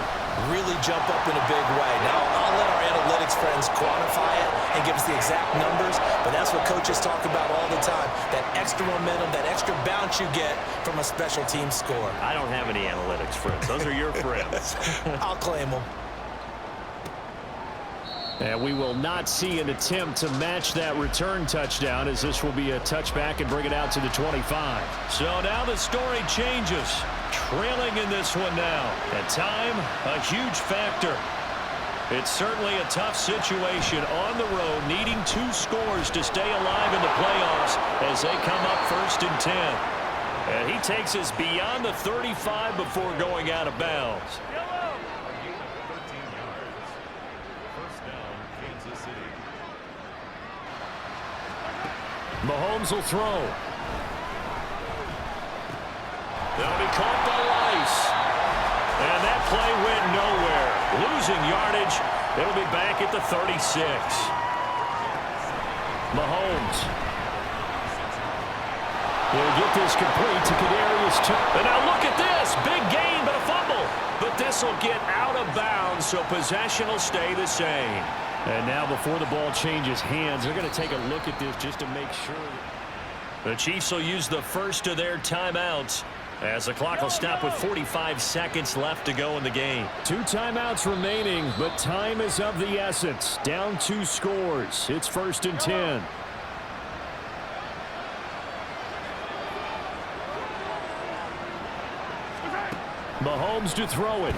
really jump up in a big way. Now, I'll let our analytics friends quantify it and give us the exact numbers, but that's what coaches talk about all the time, that extra momentum, that extra bounce you get from a special team score. I don't have any analytics friends. Those are your friends. I'll claim them. And we will not see an attempt to match that return touchdown, as this will be a touchback and bring it out to the 25. So now the story changes. Trailing in this one now. And time, a huge factor. It's certainly a tough situation on the road, needing 2 scores to stay alive in the playoffs as they come up 1st and 10. And he takes us beyond the 35 before going out of bounds. Mahomes will throw. They'll be caught by Rice. And that play went nowhere. Losing yardage. It'll be back at the 36. Mahomes. He'll get this complete to Kadarius Toney. And now look at this. Big gain, but a fumble. But this will get out of bounds, so possession will stay the same. And now before the ball changes hands, they're going to take a look at this just to make sure. The Chiefs will use the first of their timeouts as the clock will stop with 45 seconds left to go in the game. 2 timeouts remaining, but time is of the essence. Down 2 scores. It's 1st and 10. Mahomes to throw it.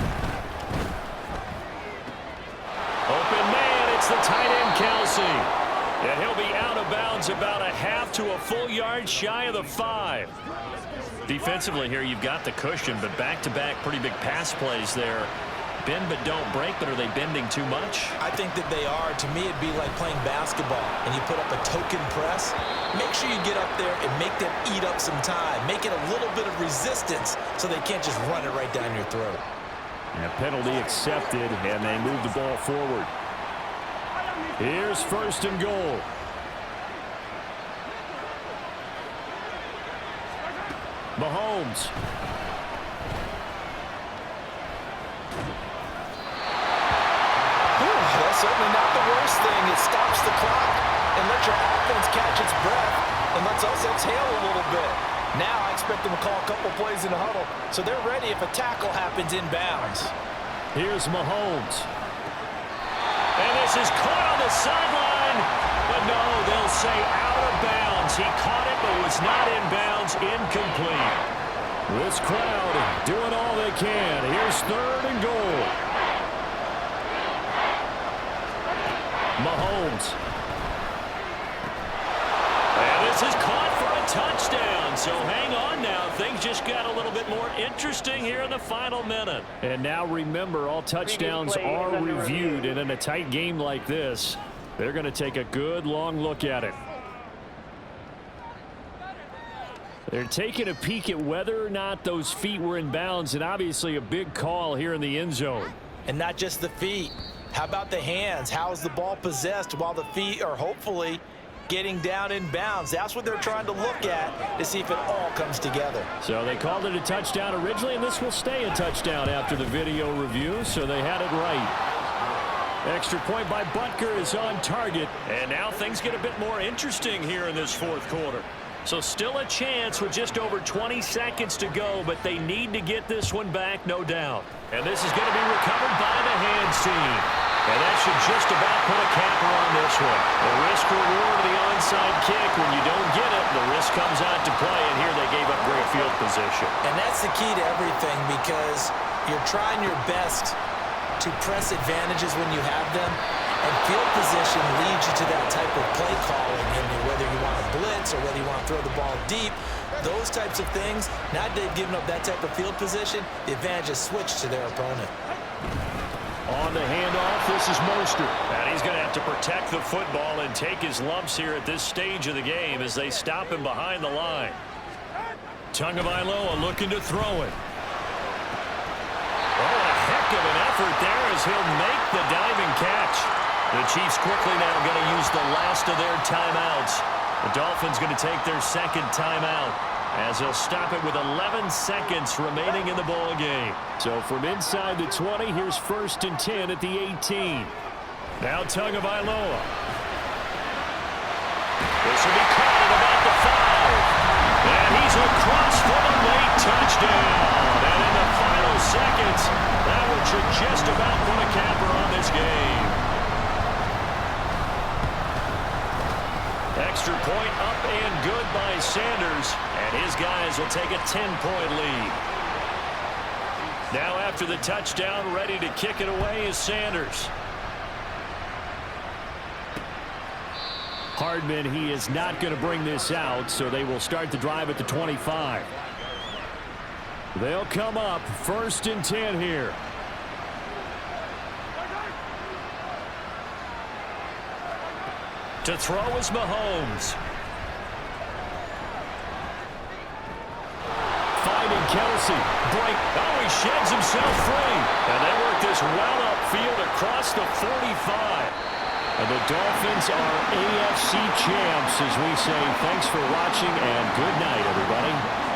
Open man, it's the tight end Kelsey. And he'll be out of bounds about a half to a full yard shy of the 5. Defensively here, you've got the cushion, but back-to-back pretty big pass plays there. Bend but don't break, but are they bending too much? I think that they are. To me, it'd be like playing basketball, and you put up a token press. Make sure you get up there and make them eat up some time. Make it a little bit of resistance so they can't just run it right down your throat. And a penalty accepted, and they move the ball forward. Here's 1st and goal. Mahomes. That's certainly not the worst thing. It stops the clock and lets your offense catch its breath and lets us exhale a little bit. Now I expect them to call a couple plays in the huddle, so they're ready if a tackle happens inbounds. Here's Mahomes. And this is caught on the sideline. But no, they'll say out of bounds. He caught it but was not in bounds. Incomplete. This crowd doing all they can. Here's 3rd and goal. Mahomes. And this is caught for a touchdown. So hang on now. Things just got a little bit more interesting here in the final minute. And now remember, all touchdowns are reviewed. And in a tight game like this, they're going to take a good long look at it. They're taking a peek at whether or not those feet were in bounds, and obviously a big call here in the end zone. And not just the feet. How about the hands? How is the ball possessed while the feet are hopefully getting down in bounds? That's what they're trying to look at to see if it all comes together. So they called it a touchdown originally, and this will stay a touchdown after the video review, so they had it right. Extra point by Butker is on target. And now things get a bit more interesting here in this 4th quarter. So still a chance with just over 20 seconds to go, but they need to get this one back, no doubt. And this is going to be recovered by the hands team. And that should just about put a capper on this one. The risk-reward of the onside kick. When you don't get it, the risk comes out to play, and here they gave up great field position. And that's the key to everything, because you're trying your best to press advantages when you have them, and field position leads you to that type of play calling, and whether you want to blitz or whether you want to throw the ball deep, those types of things. Now they've given up that type of field position, the advantage is switched to their opponent. On the handoff, this is Mostert. And he's going to have to protect the football and take his lumps here at this stage of the game as they stop him behind the line. Tagovailoa looking to throw it. Oh, a heck of an effort there as he'll make the diving catch. The Chiefs quickly now going to use the last of their timeouts. The Dolphins going to take their 2nd timeout as they'll stop it with 11 seconds remaining in the ball game. So from inside the 20, here's 1st and 10 at the 18. Now Tagovailoa. This will be caught at about the 5. And he's across for the late touchdown. And in the final seconds, that one should just about put a capper on this game. Extra point up and good by Sanders. And his guys will take a 10-point lead. Now after the touchdown, ready to kick it away is Sanders. Hardman, he is not going to bring this out, so they will start the drive at the 25. They'll come up 1st and 10 here. To throw is Mahomes. Finding Kelsey. Break. Oh, he sheds himself free. And they work this well upfield across the 45. And the Dolphins are AFC champs as we say thanks for watching and good night, everybody.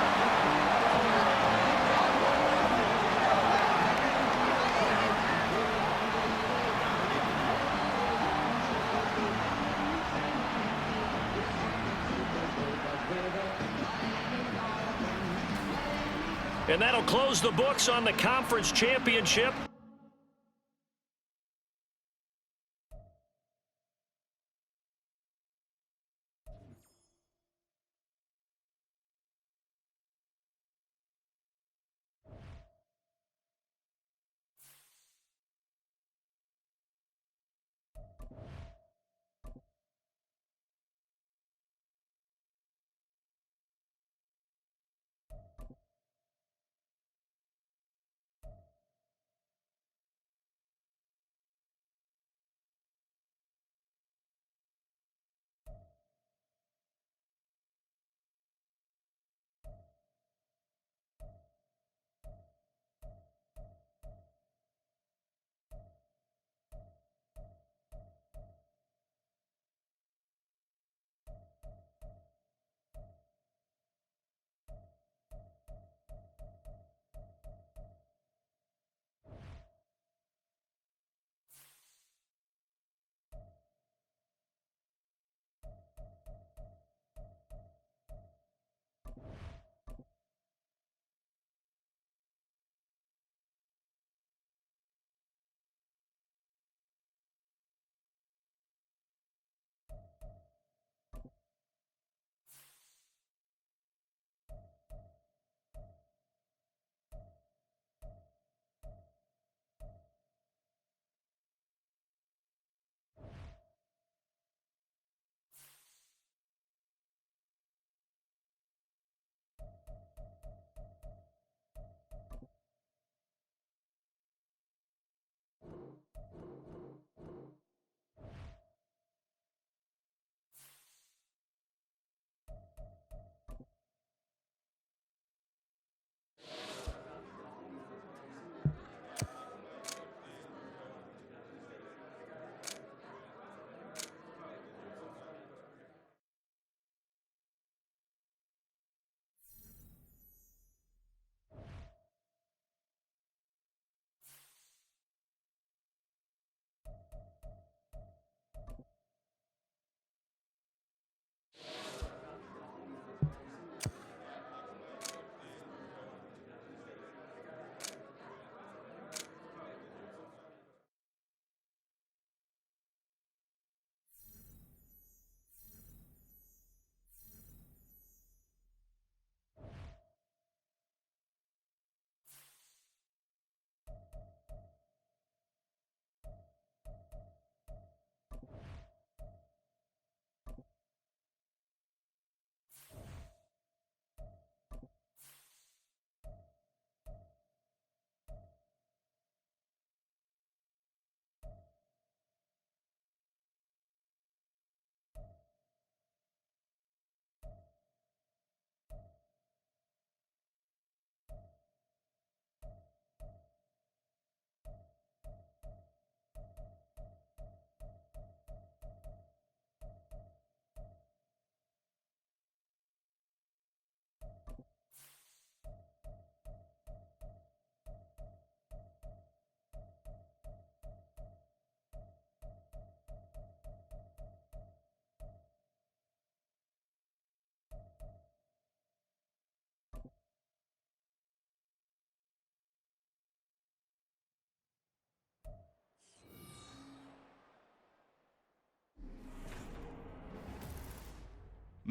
And that'll close the books on the conference championship.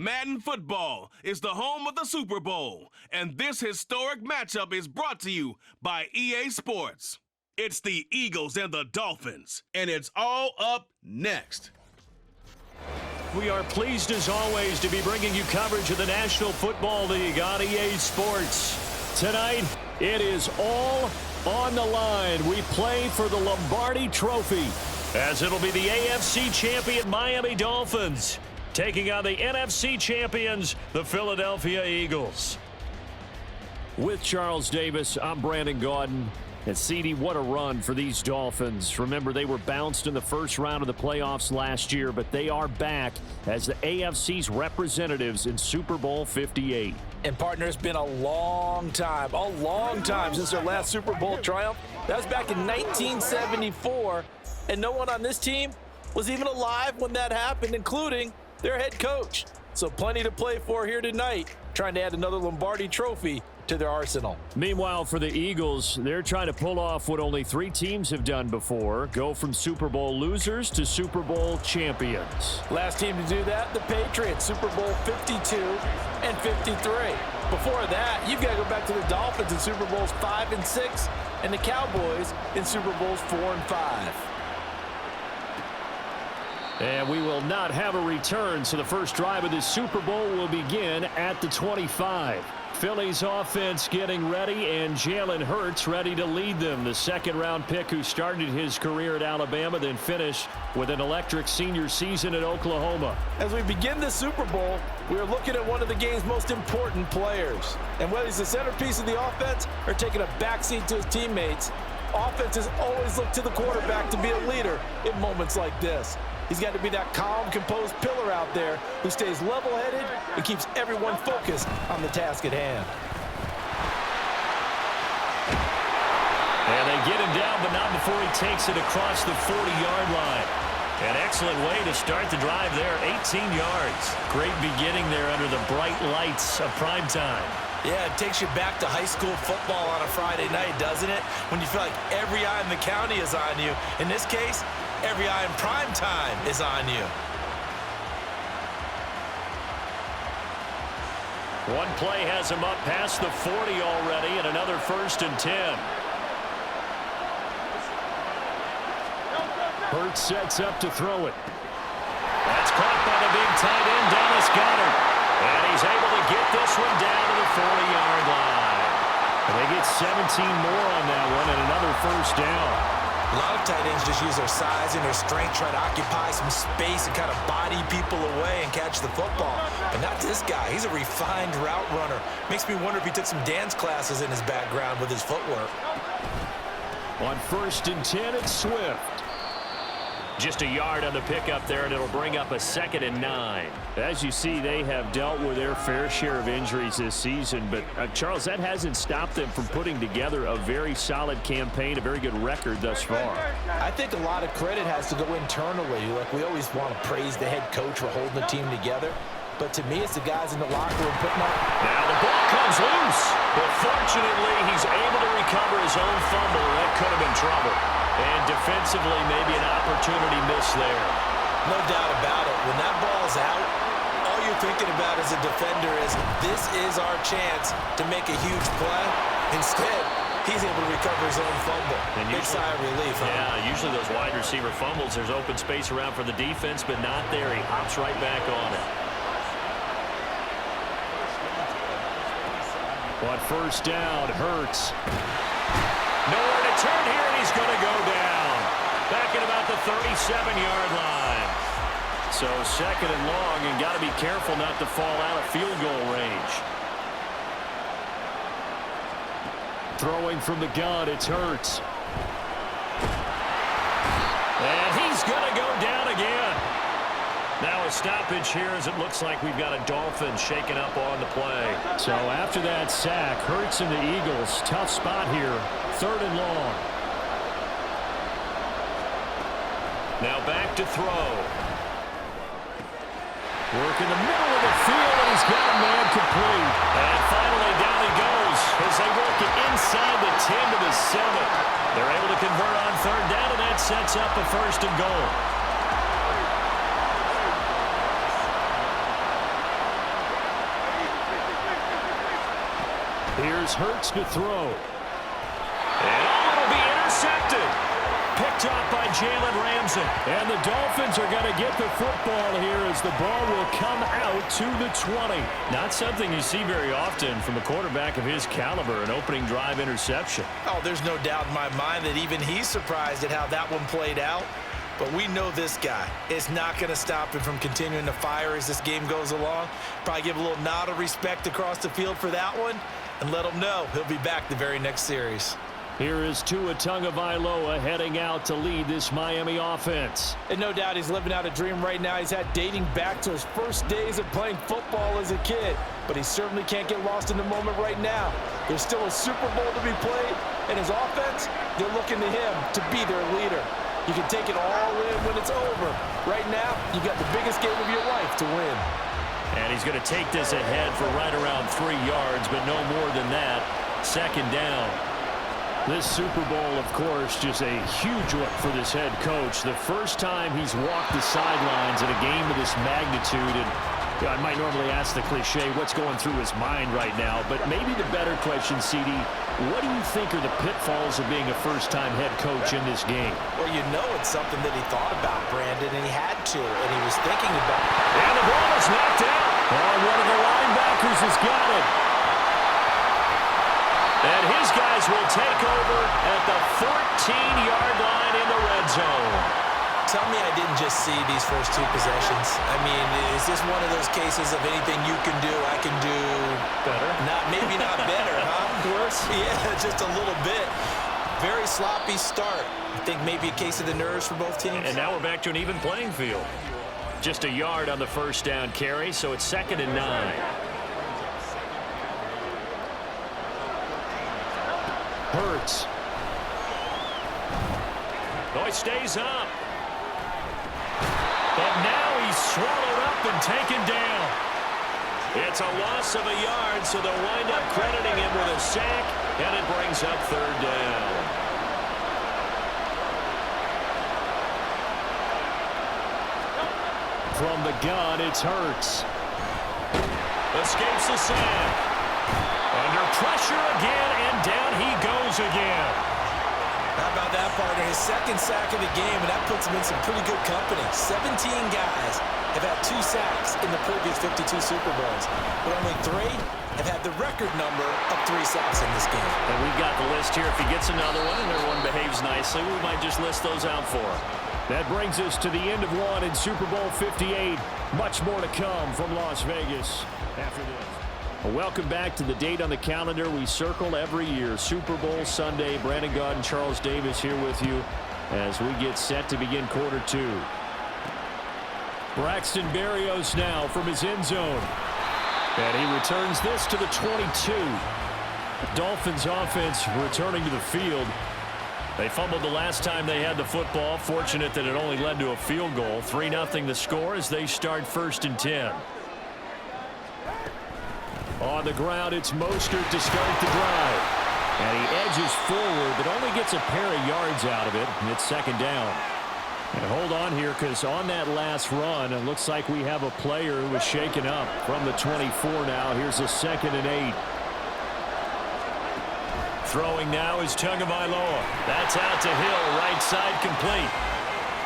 Madden Football is the home of the Super Bowl, and this historic matchup is brought to you by EA Sports. It's the Eagles and the Dolphins, and it's all up next. We are pleased as always to be bringing you coverage of the National Football League on EA Sports. Tonight, it is all on the line. We play for the Lombardi Trophy, as it'll be the AFC champion Miami Dolphins taking on the NFC champions, the Philadelphia Eagles. With Charles Davis, I'm Brandon Gaudin. And CD, what a run for these Dolphins. Remember, they were bounced in the first round of the playoffs last year, but they are back as the AFC's representatives in Super Bowl 58. And, partner, it's been a long time since their last Super Bowl triumph. That was back in 1974, and no one on this team was even alive when that happened, including their head coach. So plenty to play for here tonight, trying to add another Lombardi Trophy to their arsenal. Meanwhile, for the Eagles, they're trying to pull off what only 3 teams have done before, go from Super Bowl losers to Super Bowl champions. Last team to do that, the Patriots, Super Bowl 52 and 53. Before that, you've got to go back to the Dolphins in Super Bowls 5 and 6, and the Cowboys in Super Bowls 4 and 5. And we will not have a return, so the first drive of this Super Bowl will begin at the 25. Philly's offense getting ready, and Jalen Hurts ready to lead them. The second-round pick who started his career at Alabama, then finished with an electric senior season at Oklahoma. As we begin the Super Bowl, we are looking at one of the game's most important players. And whether he's the centerpiece of the offense or taking a backseat to his teammates, offenses always look to the quarterback to be a leader in moments like this. He's got to be that calm, composed pillar out there who stays level-headed and keeps everyone focused on the task at hand. And they get him down, but not before he takes it across the 40-yard line. An excellent way to start the drive there, 18 yards. Great beginning there under the bright lights of prime time. Yeah, it takes you back to high school football on a Friday night, doesn't it? When you feel like every eye in the county is on you. In this case, every eye in prime time is on you. One play has him up past the 40 already, and another 1st and 10. Hurts sets up to throw it. That's caught by the big tight end, Dallas Goedert. And he's able to get this one down to the 40-yard line. And they get 17 more on that one and another 1st down. A lot of tight ends just use their size and their strength, try to occupy some space and kind of body people away and catch the football. But not this guy. He's a refined route runner. Makes me wonder if he took some dance classes in his background with his footwork. On 1st and 10, it's Swift. Just a yard on the pickup there, and it'll bring up a 2nd and 9. As you see, they have dealt with their fair share of injuries this season, but Charles, that hasn't stopped them from putting together a very solid campaign, a very good record thus far. I think a lot of credit has to go internally. Like, we always want to praise the head coach for holding the team together, but to me, it's the guys in the locker room putting up. Now the ball comes loose, but fortunately, he's able to recover his own fumble. That could have been trouble. And defensively, maybe an opportunity miss there. No doubt about it. When that ball's out, all you're thinking about as a defender is, this is our chance to make a huge play. Instead, he's able to recover his own fumble. And big sigh of relief. Yeah, usually those wide receiver fumbles, there's open space around for the defense, but not there. He hops right back on it. On 1st down, Hurts. Nowhere to turn here, and he's going to go down. Back at about the 37-yard line. So 2nd and long, and got to be careful not to fall out of field goal range. Throwing from the gun, it's Hurts. And he's going to go down again. Now a stoppage here as it looks like we've got a Dolphin shaken up on the play. So after that sack, Hurts and the Eagles, tough spot here, 3rd and long. Now back to throw. Work in the middle of the field, and he's got a man complete. And finally down he goes as they work it inside the 10 to the 7. They're able to convert on 3rd down, and that sets up a 1st and goal. Here's Hurts to throw. And it'll be intercepted. Picked up by Jalen Ramsey. And the Dolphins are going to get the football here as the ball will come out to the 20. Not something you see very often from a quarterback of his caliber, an opening drive interception. Oh, there's no doubt in my mind that even he's surprised at how that one played out. But we know this guy is not going to stop him from continuing to fire as this game goes along. Probably give a little nod of respect across the field for that one and let him know he'll be back the very next series. Here is Tua Tagovailoa heading out to lead this Miami offense. And no doubt he's living out a dream right now. He's had dating back to his first days of playing football as a kid. But he certainly can't get lost in the moment right now. There's still a Super Bowl to be played, and his offense, they're looking to him to be their leader. You can take it all in when it's over. Right now, you got the biggest game of your life to win. And he's going to take this ahead for right around 3 yards, but no more than that. Second down. This Super Bowl, of course, just a huge one for this head coach. The first time he's walked the sidelines in a game of this magnitude. And I might normally ask the cliche, what's going through his mind right now? But maybe the better question, CD, what do you think are the pitfalls of being a first-time head coach in this game? Well, you know it's something that he thought about, Brandon, and he had to, and he was thinking about it. And the ball is knocked out. Oh, one of the linebackers has got it. And his guys will take over at the 14-yard line in the red zone. Tell me I didn't just see these first 2 possessions. I mean, is this one of those cases of anything you can do, I can do better? Maybe not better, huh? Worse? Yeah, just a little bit. Very sloppy start. I think maybe a case of the nerves for both teams. And now we're back to an even playing field. Just a yard on the first down carry, so it's 2nd and 9. Hurts. Oh, he stays up. But now he's swallowed up and taken down. It's a loss of a yard, so they'll wind up crediting him with a sack, and it brings up 3rd down. From the gun, it's Hurts. Escapes the sack. Under pressure again, and down he goes again. How about that, partner? His 2nd sack of the game, and that puts him in some pretty good company. 17 guys have had 2 sacks in the previous 52 Super Bowls, but only 3 have had the record number of 3 sacks in this game. And we've got the list here. If he gets another one and everyone behaves nicely, we might just list those out for him. That brings us to the end of one in Super Bowl 58. Much more to come from Las Vegas after this. Welcome back to the date on the calendar we circle every year. Super Bowl Sunday. Brandon Gaud and Charles Davis here with you as we get set to begin quarter 2. Braxton Berrios now from his end zone. And he returns this to the 22. Dolphins offense returning to the field. They fumbled the last time they had the football. Fortunate that it only led to a field goal. 3-0 the score as they start 1st and 10. On the ground, it's Mostert to start the drive. And he edges forward, but only gets a pair of yards out of it, and it's 2nd down. And hold on here, because on that last run, it looks like we have a player who was shaken up from the 24 now. Here's a 2nd and 8. Throwing now is Tagovailoa. That's out to Hill, right side complete.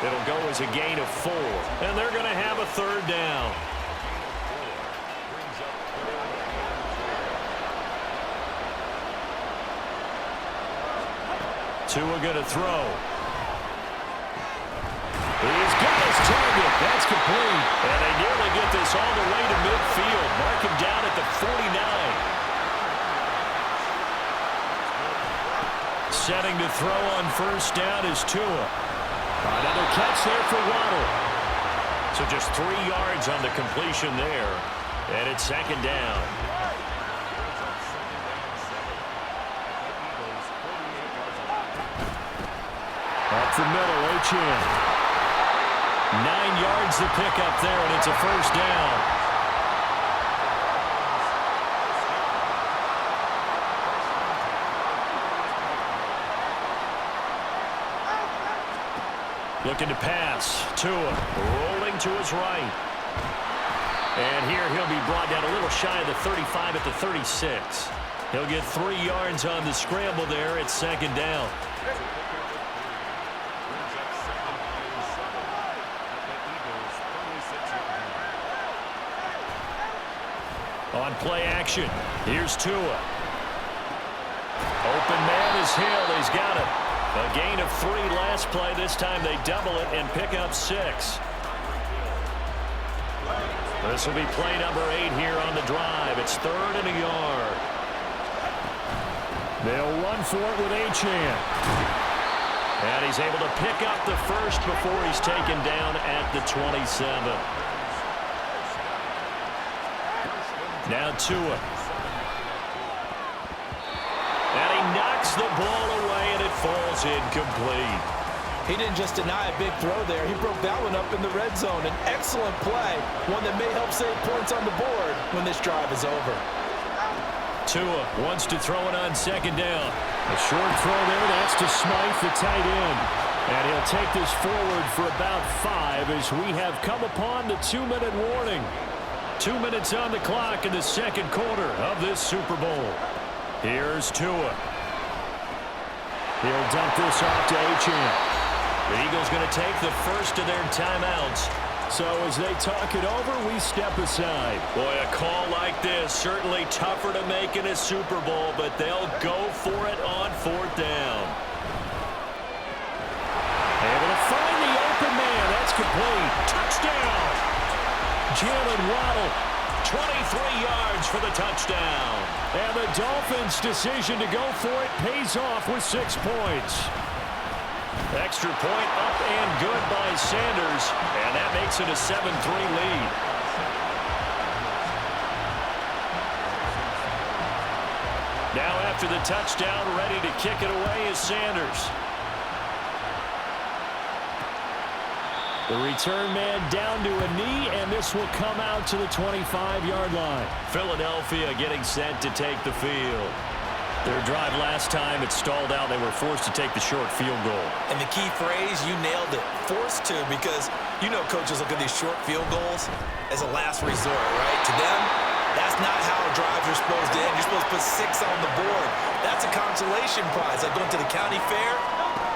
It'll go as a gain of 4, and they're going to have a 3rd down. Tua going to throw. He's got his target. That's complete. And they nearly get this all the way to midfield. Mark him down at the 49. Setting to throw on 1st down is Tua. Another catch there for Waddle. So just 3 yards on the completion there. And it's 2nd down. Up the middle, Achane. 9 yards to pick up there, and it's a 1st down. Looking to pass. Tua rolling to his right. And here he'll be brought down a little shy of the 35 at the 36. He'll get 3 yards on the scramble there at 2nd down. On play action, here's Tua. Open man is Hill. He's got it. A gain of 3 last play. This time they double it and pick up 6. This will be play number 8 here on the drive. It's 3rd and a yard. They'll run for it with Achane. And he's able to pick up the first before he's taken down at the 27. Now Tua. And he knocks the ball away, and it falls incomplete. He didn't just deny a big throw there. He broke that one up in the red zone. An excellent play, one that may help save points on the board when this drive is over. Tua wants to throw it on 2nd down. A short throw there. That's to Smythe, the tight end. And he'll take this forward for about 5 as we have come upon the 2-minute warning. 2 minutes on the clock in the 2nd quarter of this Super Bowl. Here's Tua. He'll dump this off to Achane. The Eagles going to take the first of their timeouts. So as they talk it over, we step aside. Boy, a call like this, certainly tougher to make in a Super Bowl, but they'll go for it on 4th down. Able to find the open man. That's complete. Touchdown. Jalen Waddle, 23 yards for the touchdown. And the Dolphins' decision to go for it pays off with 6 points. Extra point up and good by Sanders, and that makes it a 7-3 lead. Now after the touchdown, ready to kick it away is Sanders. The return man down to a knee, and this will come out to the 25-yard line. Philadelphia getting set to take the field. Their drive last time, it stalled out. They were forced to take the short field goal. And the key phrase, you nailed it, forced to, because you know coaches look at these short field goals as a last resort, right? To them, that's not how drives are supposed to end. You're supposed to put 6 on the board. That's a consolation prize. Like going to the county fair,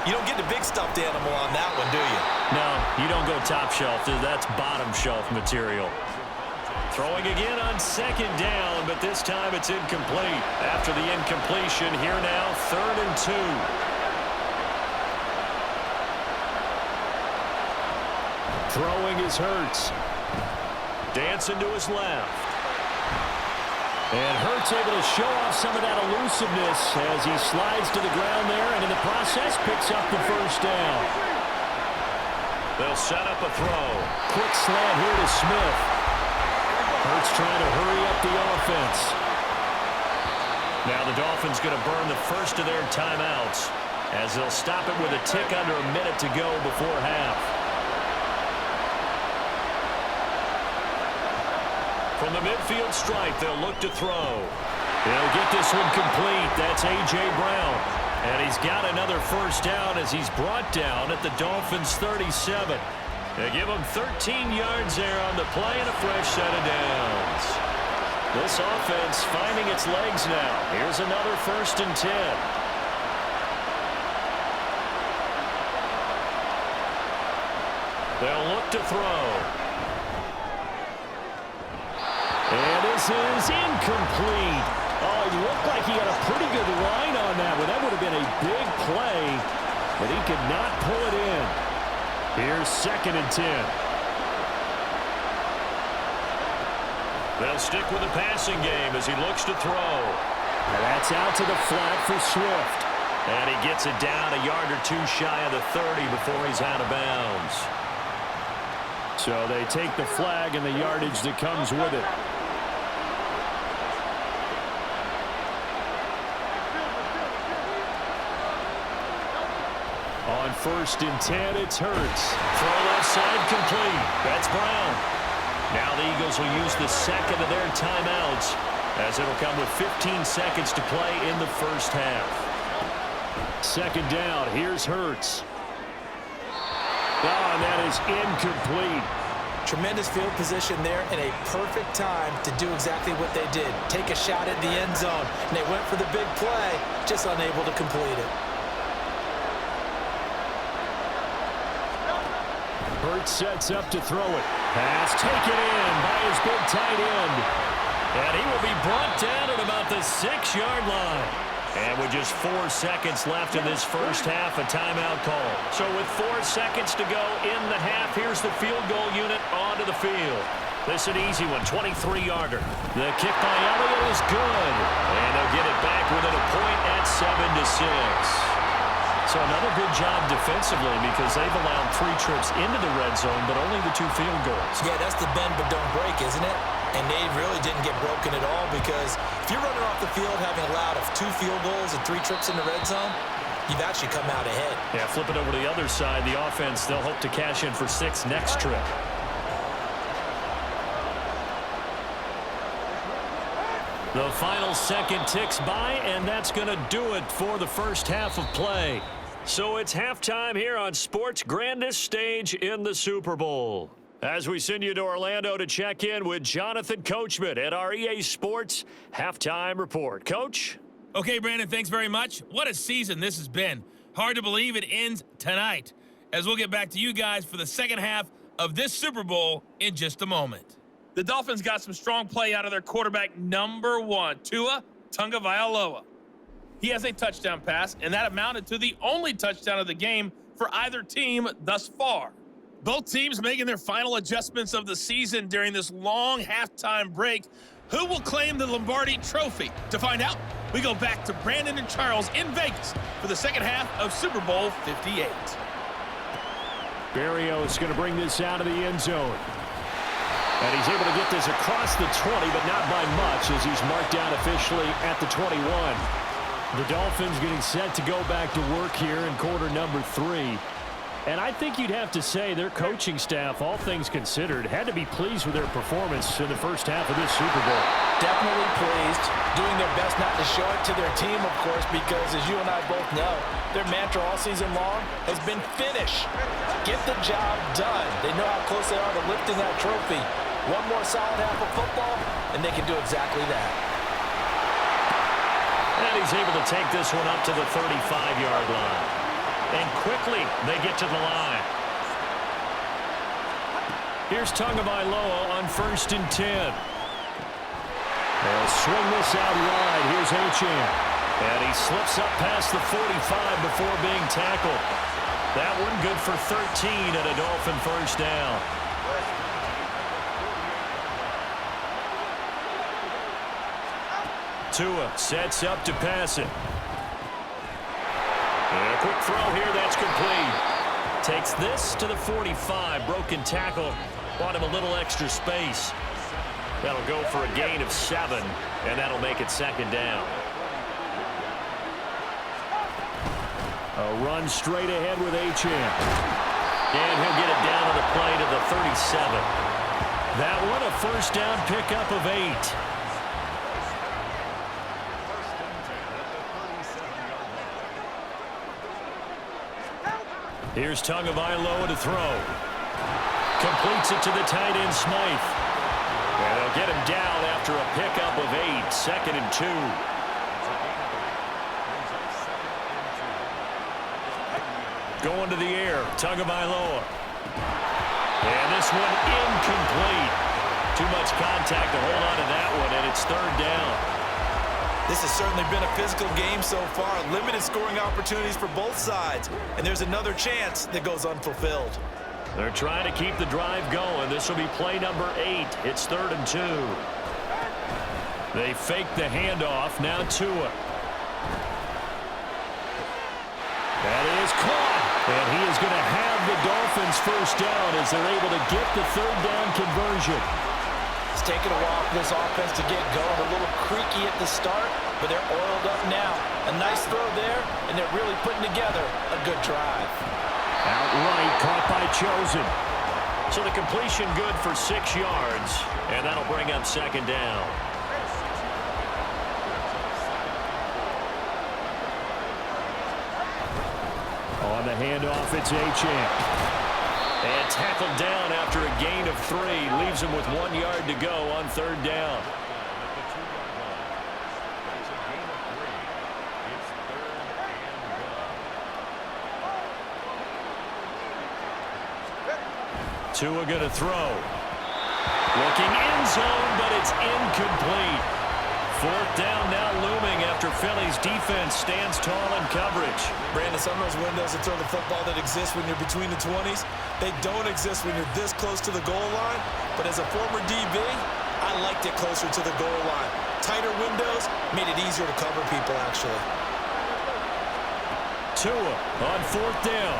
you don't get the big stuffed animal on that one, do you? No, you don't go top shelf. That's bottom shelf material. Throwing again on 2nd down, but this time it's incomplete. After the incompletion, here now, 3rd and 2. Throwing is Hurts. Dancing to his left. And Hurts able to show off some of that elusiveness as he slides to the ground there, and in the process picks up the 1st down. They'll set up a throw. Quick slant here to Smith. Hurts trying to hurry up the offense. Now the Dolphins going to burn the first of their timeouts as they'll stop it with a tick under a minute to go before half. From the midfield stripe, they'll look to throw. They'll get this one complete. That's A.J. Brown. And he's got another 1st down as he's brought down at the Dolphins' 37. They give him 13 yards there on the play and a fresh set of downs. This offense finding its legs now. Here's another 1st and 10. They'll look to throw. And this is incomplete. Oh, he looked like he had a pretty good line on that one. That would have been a big play, but he could not pull it in. Here's 2nd and 10. They'll stick with the passing game as he looks to throw. And that's out to the flat for Swift. And he gets it down a yard or 2 shy of the 30 before he's out of bounds. So they take the flag and the yardage that comes with it. On 1st and 10, it's Hurts. Throw left side complete. That's Brown. Now the Eagles will use the 2nd of their timeouts as it'll come with 15 seconds to play in the 1st half. 2nd down. Here's Hurts. Oh, and that is incomplete. Tremendous field position there and a perfect time to do exactly what they did. Take a shot at the end zone. And they went for the big play, just unable to complete it. Hurts sets up to throw it. Pass taken in by his big tight end. And he will be brought down at about the 6-yard line. And with just 4 seconds left in this first half, a timeout call. So with 4 seconds to go in the half, here's the field goal unit onto the field. This is an easy one, 23-yarder. The kick by Elliott is good. And they'll get it back within a point at 7-6. So another good job defensively because they've allowed 3 trips into the red zone, but only the 2 field goals. Yeah, that's the bend but don't break, isn't it? And they really didn't get broken at all because if you're running off the field having allowed 2 field goals and 3 trips in the red zone, you've actually come out ahead. Yeah, flip it over to the other side. The offense, they'll hope to cash in for 6 next trip. The final second ticks by, and that's going to do it for the first half of play. So it's halftime here on sports' grandest stage in the Super Bowl. As we send you to Orlando to check in with Jonathan Coachman at our EA Sports Halftime Report. Coach? Okay, Brandon, thanks very much. What a season this has been. Hard to believe it ends tonight, as we'll get back to you guys for the second half of this Super Bowl in just a moment. The Dolphins got some strong play out of their quarterback number 1, Tua Tagovailoa. He has a touchdown pass, and that amounted to the only touchdown of the game for either team thus far. Both teams making their final adjustments of the season during this long halftime break. Who will claim the Lombardi Trophy? To find out, we go back to Brandon and Charles in Vegas for the second half of Super Bowl 58. Berrios going to bring this out of the end zone. And he's able to get this across the 20, but not by much as he's marked down officially at the 21. The Dolphins getting set to go back to work here in quarter number 3. And I think you'd have to say their coaching staff, all things considered, had to be pleased with their performance in the first half of this Super Bowl. Definitely pleased, doing their best not to show it to their team, of course, because as you and I both know, their mantra all season long has been finish. Get the job done. They know how close they are to lifting that trophy. One more solid half of football, and they can do exactly that. And he's able to take this one up to the 35-yard line. And quickly, they get to the line. Here's Tagovailoa on 1st and 10. They'll swing this out wide. Here's Achane. And he slips up past the 45 before being tackled. That one good for 13 and a Dolphin first down. Tua sets up to pass it. And a quick throw here, that's complete. Takes this to the 45. Broken tackle. Want him a little extra space. That'll go for a gain of 7, and that'll make it second down. A run straight ahead with Achane. And he'll get it down to the play to the 37. That one a first down pickup of 8. Here's Tagovailoa to throw. Completes it to the tight end, Smythe. And they'll get him down after a pickup of 8. 2nd and 2. Going to the air, Tagovailoa. And this one incomplete. Too much contact to hold on to that one, and it's 3rd down. This has certainly been a physical game so far. Limited scoring opportunities for both sides. And there's another chance that goes unfulfilled. They're trying to keep the drive going. This will be play number 8. It's 3rd and 2. They fake the handoff. Now Tua. That is caught. And he is going to have the Dolphins first down as they're able to get the 3rd down conversion. It's taken a while for this offense to get going. A little creaky at the start, but they're oiled up now. A nice throw there, and they're really putting together a good drive. Outright caught by Chosen. So the completion good for 6 yards, and that'll bring up 2nd down. On the handoff, it's Achane. And tackled down after a gain of 3. Leaves him with 1 yard to go on 3rd down. Tua going to throw. Looking end zone, but it's incomplete. Fourth down now looming after Philly's defense stands tall in coverage. Brandon, some of those windows that throw the football that exist when you're between the 20s, they don't exist when you're this close to the goal line. But as a former DB, I liked it closer to the goal line. Tighter windows made it easier to cover people, actually. Tua on fourth down.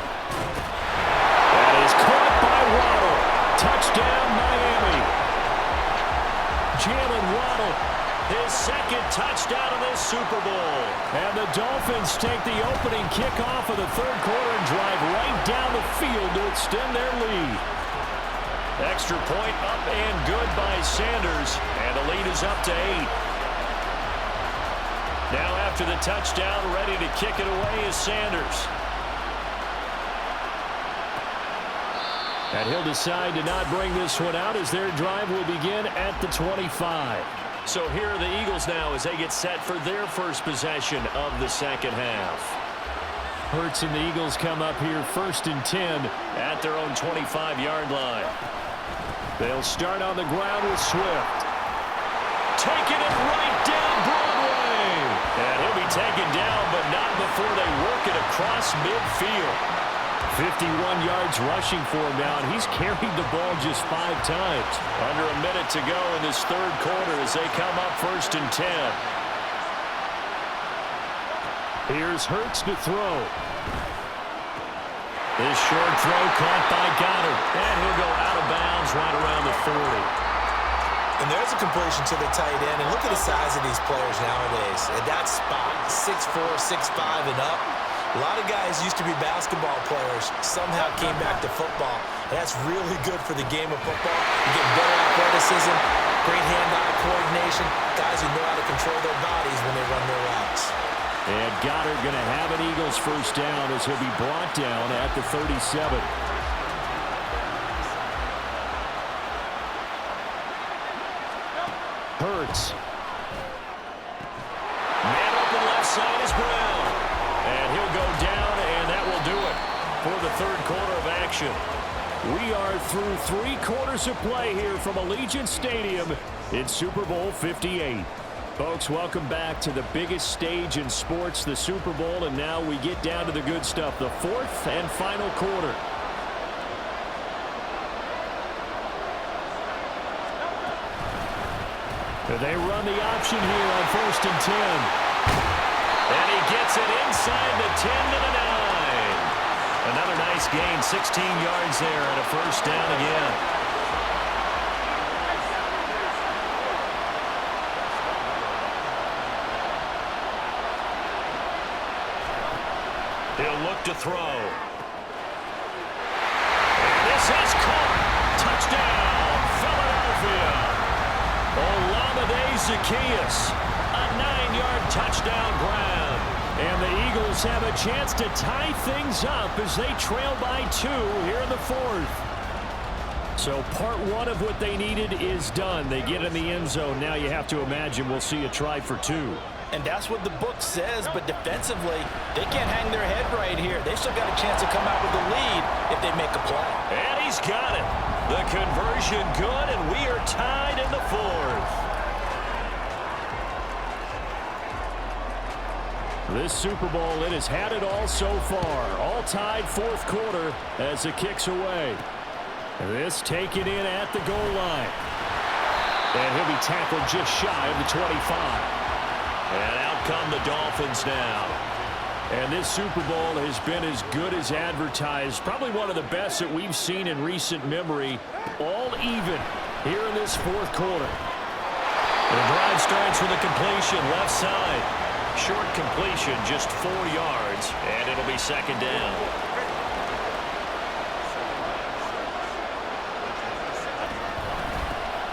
That is caught by Waddle. Touchdown, Miami. Jalen Waddle, his second touchdown of this Super Bowl. And the Dolphins take the opening kickoff of the third quarter and drive right down the field to extend their lead. Extra point up and good by Sanders, and the lead is up to 8. Now after the touchdown, ready to kick it away is Sanders. And he'll decide to not bring this one out as their drive will begin at the 25. So here are the Eagles now as they get set for their first possession of the second half. Hurts and the Eagles come up here 1st and 10 at their own 25-yard line. They'll start on the ground with Swift. Taking it right down Broadway. And he'll be taken down, but not before they work it across midfield. 51 yards rushing for him now, and he's carried the ball just 5 times. Under a minute to go in this third quarter as they come up 1st and 10. Here's Hurts to throw. This short throw caught by Goddard, and he'll go out of bounds right around the 40. And there's a completion to the tight end, and look at the size of these players nowadays. At that spot, 6'4", 6'5", and up. A lot of guys used to be basketball players, somehow came back to football. And that's really good for the game of football. You get better athleticism, great hand-eye coordination, guys who know how to control their bodies when they run their routes. And Goddard going to have an Eagles first down as he'll be brought down at the 37. Hurts. Man open left side is Brown. And he'll go down, and that will do it for the third quarter of action. We are through 3 quarters of play here from Allegiant Stadium in Super Bowl 58. Folks, welcome back to the biggest stage in sports, the Super Bowl, and now we get down to the good stuff, the 4th and final quarter. They run the option here on 1st and 10. And he gets it inside the 10 to the 9. Another nice gain, 16 yards there, and a first down again. He'll look to throw. And this is caught. Touchdown, Philadelphia. Olamide Zaccheaus, a 9-yard touchdown grab. And the Eagles have a chance to tie things up as they trail by 2 here in the 4th. So part 1 of what they needed is done. They get in the end zone. Now you have to imagine we'll see a try for 2. And that's what the book says, but defensively, they can't hang their head right here. They still got a chance to come out with the lead if they make a play. And he's got it. The conversion good, and we are tied in the 4th. This Super Bowl, it has had it all so far. All tied 4th quarter as it kicks away. This taken in at the goal line. And he'll be tackled just shy of the 25. And out come the Dolphins now. And this Super Bowl has been as good as advertised. Probably one of the best that we've seen in recent memory. All even here in this 4th quarter. The drive starts with a completion left side. Short completion, just 4 yards, and it'll be second down.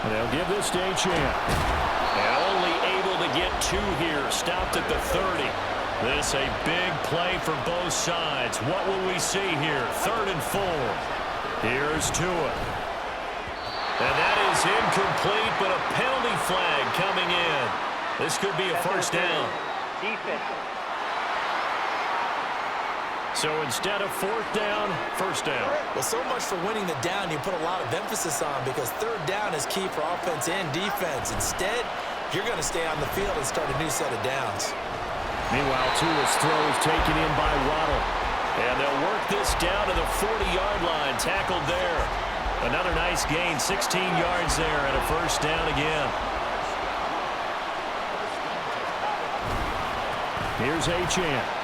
And they'll give this to a champ. And only able to get 2 here, stopped at the 30. This a big play for both sides. What will we see here? 3rd and 4. Here's Tua. And that is incomplete, but a penalty flag coming in. This could be a first down. Defense. So instead of fourth down, first down. Well, so much for winning the down you put a lot of emphasis on, because third down is key for offense and defense. Instead, you're going to stay on the field and start a new set of downs. Meanwhile, Tua's throw is taken in by Waddle. And they'll work this down to the 40-yard line, tackled there. Another nice gain, 16 yards there, and a first down again. Here's Achane.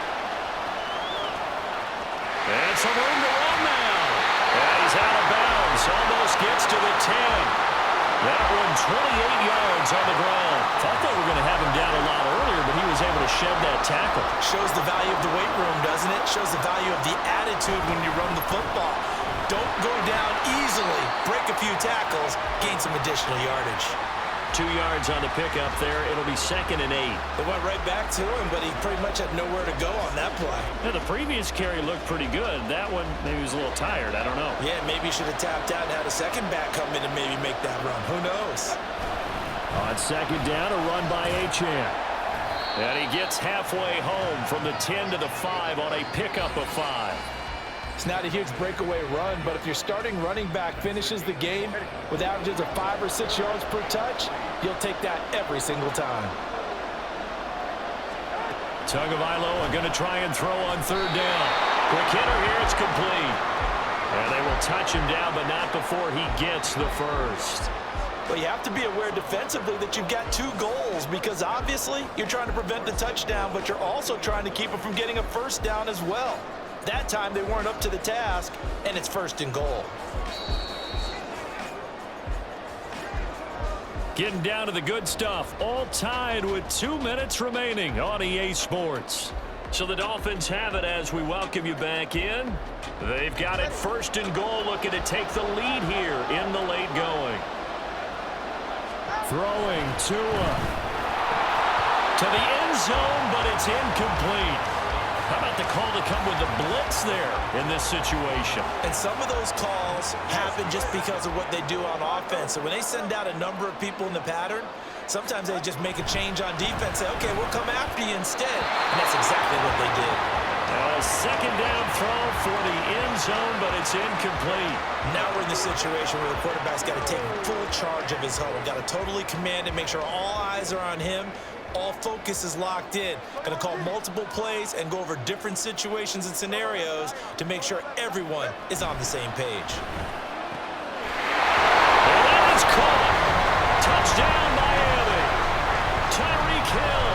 And some room to run now. And he's out of bounds. Almost gets to the 10. That one 28 yards on the ground. Thought they were going to have him down a lot earlier, but he was able to shed that tackle. Shows the value of the weight room, doesn't it? Shows the value of the attitude when you run the football. Don't go down easily. Break a few tackles. Gain some additional yardage. 2 yards on the pickup there. It'll be 2nd and 8. They went right back to him, but he pretty much had nowhere to go on that play. Yeah, the previous carry looked pretty good. That one, maybe he was a little tired. I don't know. Yeah, maybe he should have tapped out and had a second back come in and maybe make that run. Who knows? On second down, a run by Achane. And he gets halfway home from the 10 to the 5 on a pickup of 5. It's not a huge breakaway run, but if your starting running back finishes the game with averages of 5 or 6 yards per touch, you'll take that every single time. Tagovailoa going to try and throw on third down. Quick hitter here, it's complete. And they will touch him down, but not before he gets the first. But you have to be aware defensively that you've got 2 goals, because obviously you're trying to prevent the touchdown, but you're also trying to keep him from getting a first down as well. That time they weren't up to the task, and it's 1st and goal. Getting down to the good stuff, all tied with 2 minutes remaining on EA Sports. So the Dolphins have it as we welcome you back in. They've got it 1st and goal, looking to take the lead here in the late going. Throwing Tua to the end zone, but it's incomplete. How about the call to come with the blitz there in this situation? And some of those calls happen just because of what they do on offense. So when they send out a number of people in the pattern, sometimes they just make a change on defense, say, okay, we'll come after you instead. And that's exactly what they did. A second down throw for the end zone, but it's incomplete. Now we're in the situation where the quarterback's got to take full charge of his huddle. Got to totally command it, make sure all eyes are on him. All focus is locked in. Going to call multiple plays and go over different situations and scenarios to make sure everyone is on the same page. And that is caught. Touchdown, Miami. Tyreek Hill.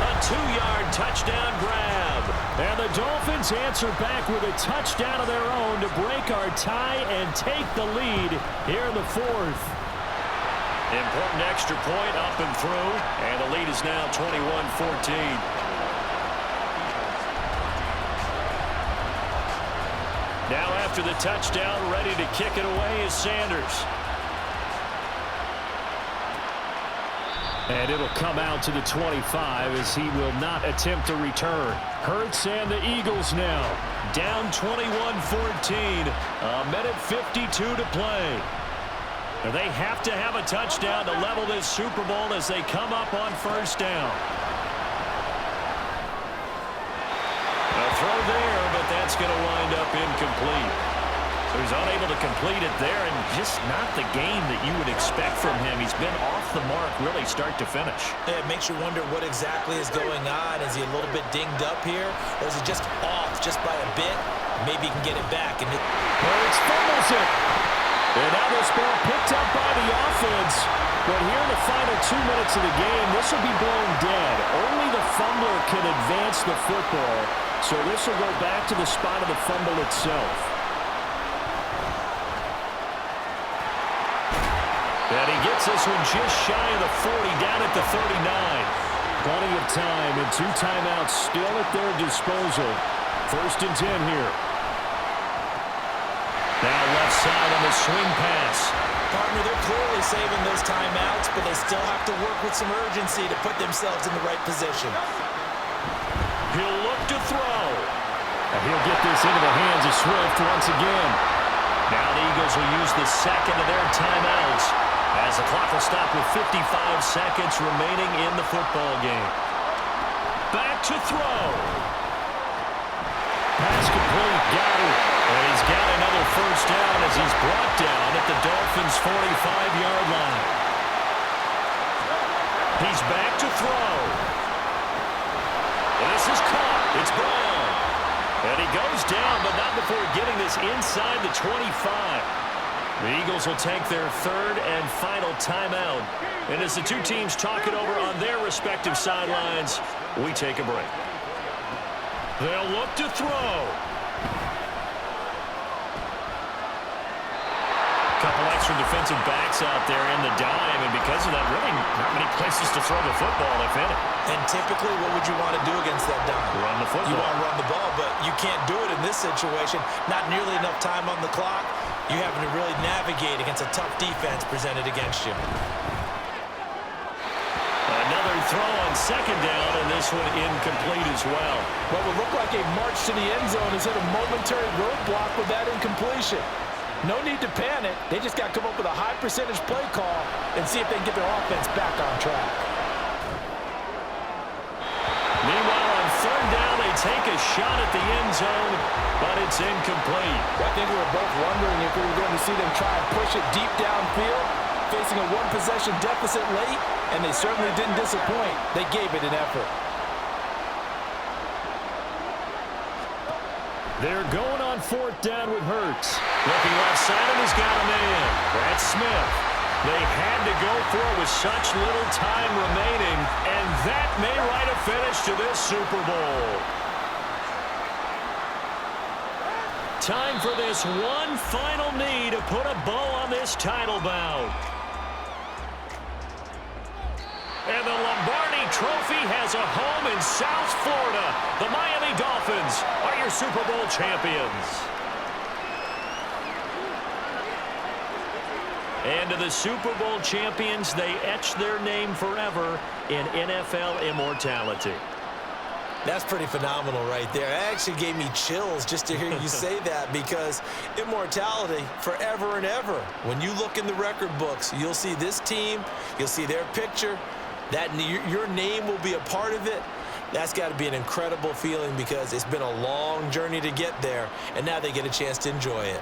A 2-yard touchdown grab. And the Dolphins answer back with a touchdown of their own to break our tie and take the lead here in the 4th. Important extra point up and through, and the lead is now 21-14. Now after the touchdown, ready to kick it away is Sanders. And it'll come out to the 25 as he will not attempt a return. Hurts and the Eagles now down 21-14. A minute 52 to play. They have to have a touchdown to level this Super Bowl as they come up on first down. A throw there, but that's going to wind up incomplete. So he's unable to complete it there, and just not the game that you would expect from him. He's been off the mark really start to finish. Yeah, it makes you wonder what exactly is going on. Is he a little bit dinged up here, or is he just off just by a bit? Maybe he can get it back. Hurts fumbles it. And now this ball picked up by the offense. But here in the final 2 minutes of the game, this will be blown dead. Only the fumbler can advance the football. So this will go back to the spot of the fumble itself. And he gets this one just shy of the 40, down at the 39. Plenty of time and 2 timeouts still at their disposal. 1st and 10 here. Now left side on the swing pass. Partner, they're clearly saving those timeouts, but they still have to work with some urgency to put themselves in the right position. He'll look to throw. And he'll get this into the hands of Swift once again. Now the Eagles will use the second of their timeouts as the clock will stop with 55 seconds remaining in the football game. Back to throw. Pass complete. Got it. And he's got another first down as he's brought down at the Dolphins' 45-yard line. He's back to throw. This is caught. It's Brown. And he goes down, but not before getting this inside the 25. The Eagles will take their third and final timeout. And as the two teams talk it over on their respective sidelines, we take a break. They'll look to throw. Couple extra defensive backs out there in the dime, and because of that, really not many places to throw the football, if any. And typically, what would you want to do against that dime? Run the football. You want to run the ball, but you can't do it in this situation. Not nearly enough time on the clock. You having to really navigate against a tough defense presented against you. Another throw on second down, and this one incomplete as well. What would look like a march to the end zone has hit a momentary roadblock with that incompletion. No need to panic. They just got to come up with a high percentage play call and see if they can get their offense back on track. Meanwhile, on third down, they take a shot at the end zone, but it's incomplete. I think we were both wondering if we were going to see them try and push it deep downfield, facing a one-possession deficit late, and they certainly didn't disappoint. They gave it an effort. They're going on fourth down with Hurts. Looking left side, and he's got a man. That's Smith. They had to go for it with such little time remaining, and that may write a finish to this Super Bowl. Time for this one final knee to put a bow on this title bout. And the Lombardi Trophy has a home in South Florida. The Miami Dolphins are your Super Bowl champions. And to the Super Bowl champions, they etch their name forever in NFL immortality. That's pretty phenomenal right there. It actually gave me chills just to hear you say that, because immortality forever and ever. When you look in the record books, you'll see this team, you'll see their picture, that your name will be a part of it. That's got to be an incredible feeling, because it's been a long journey to get there, and now they get a chance to enjoy it.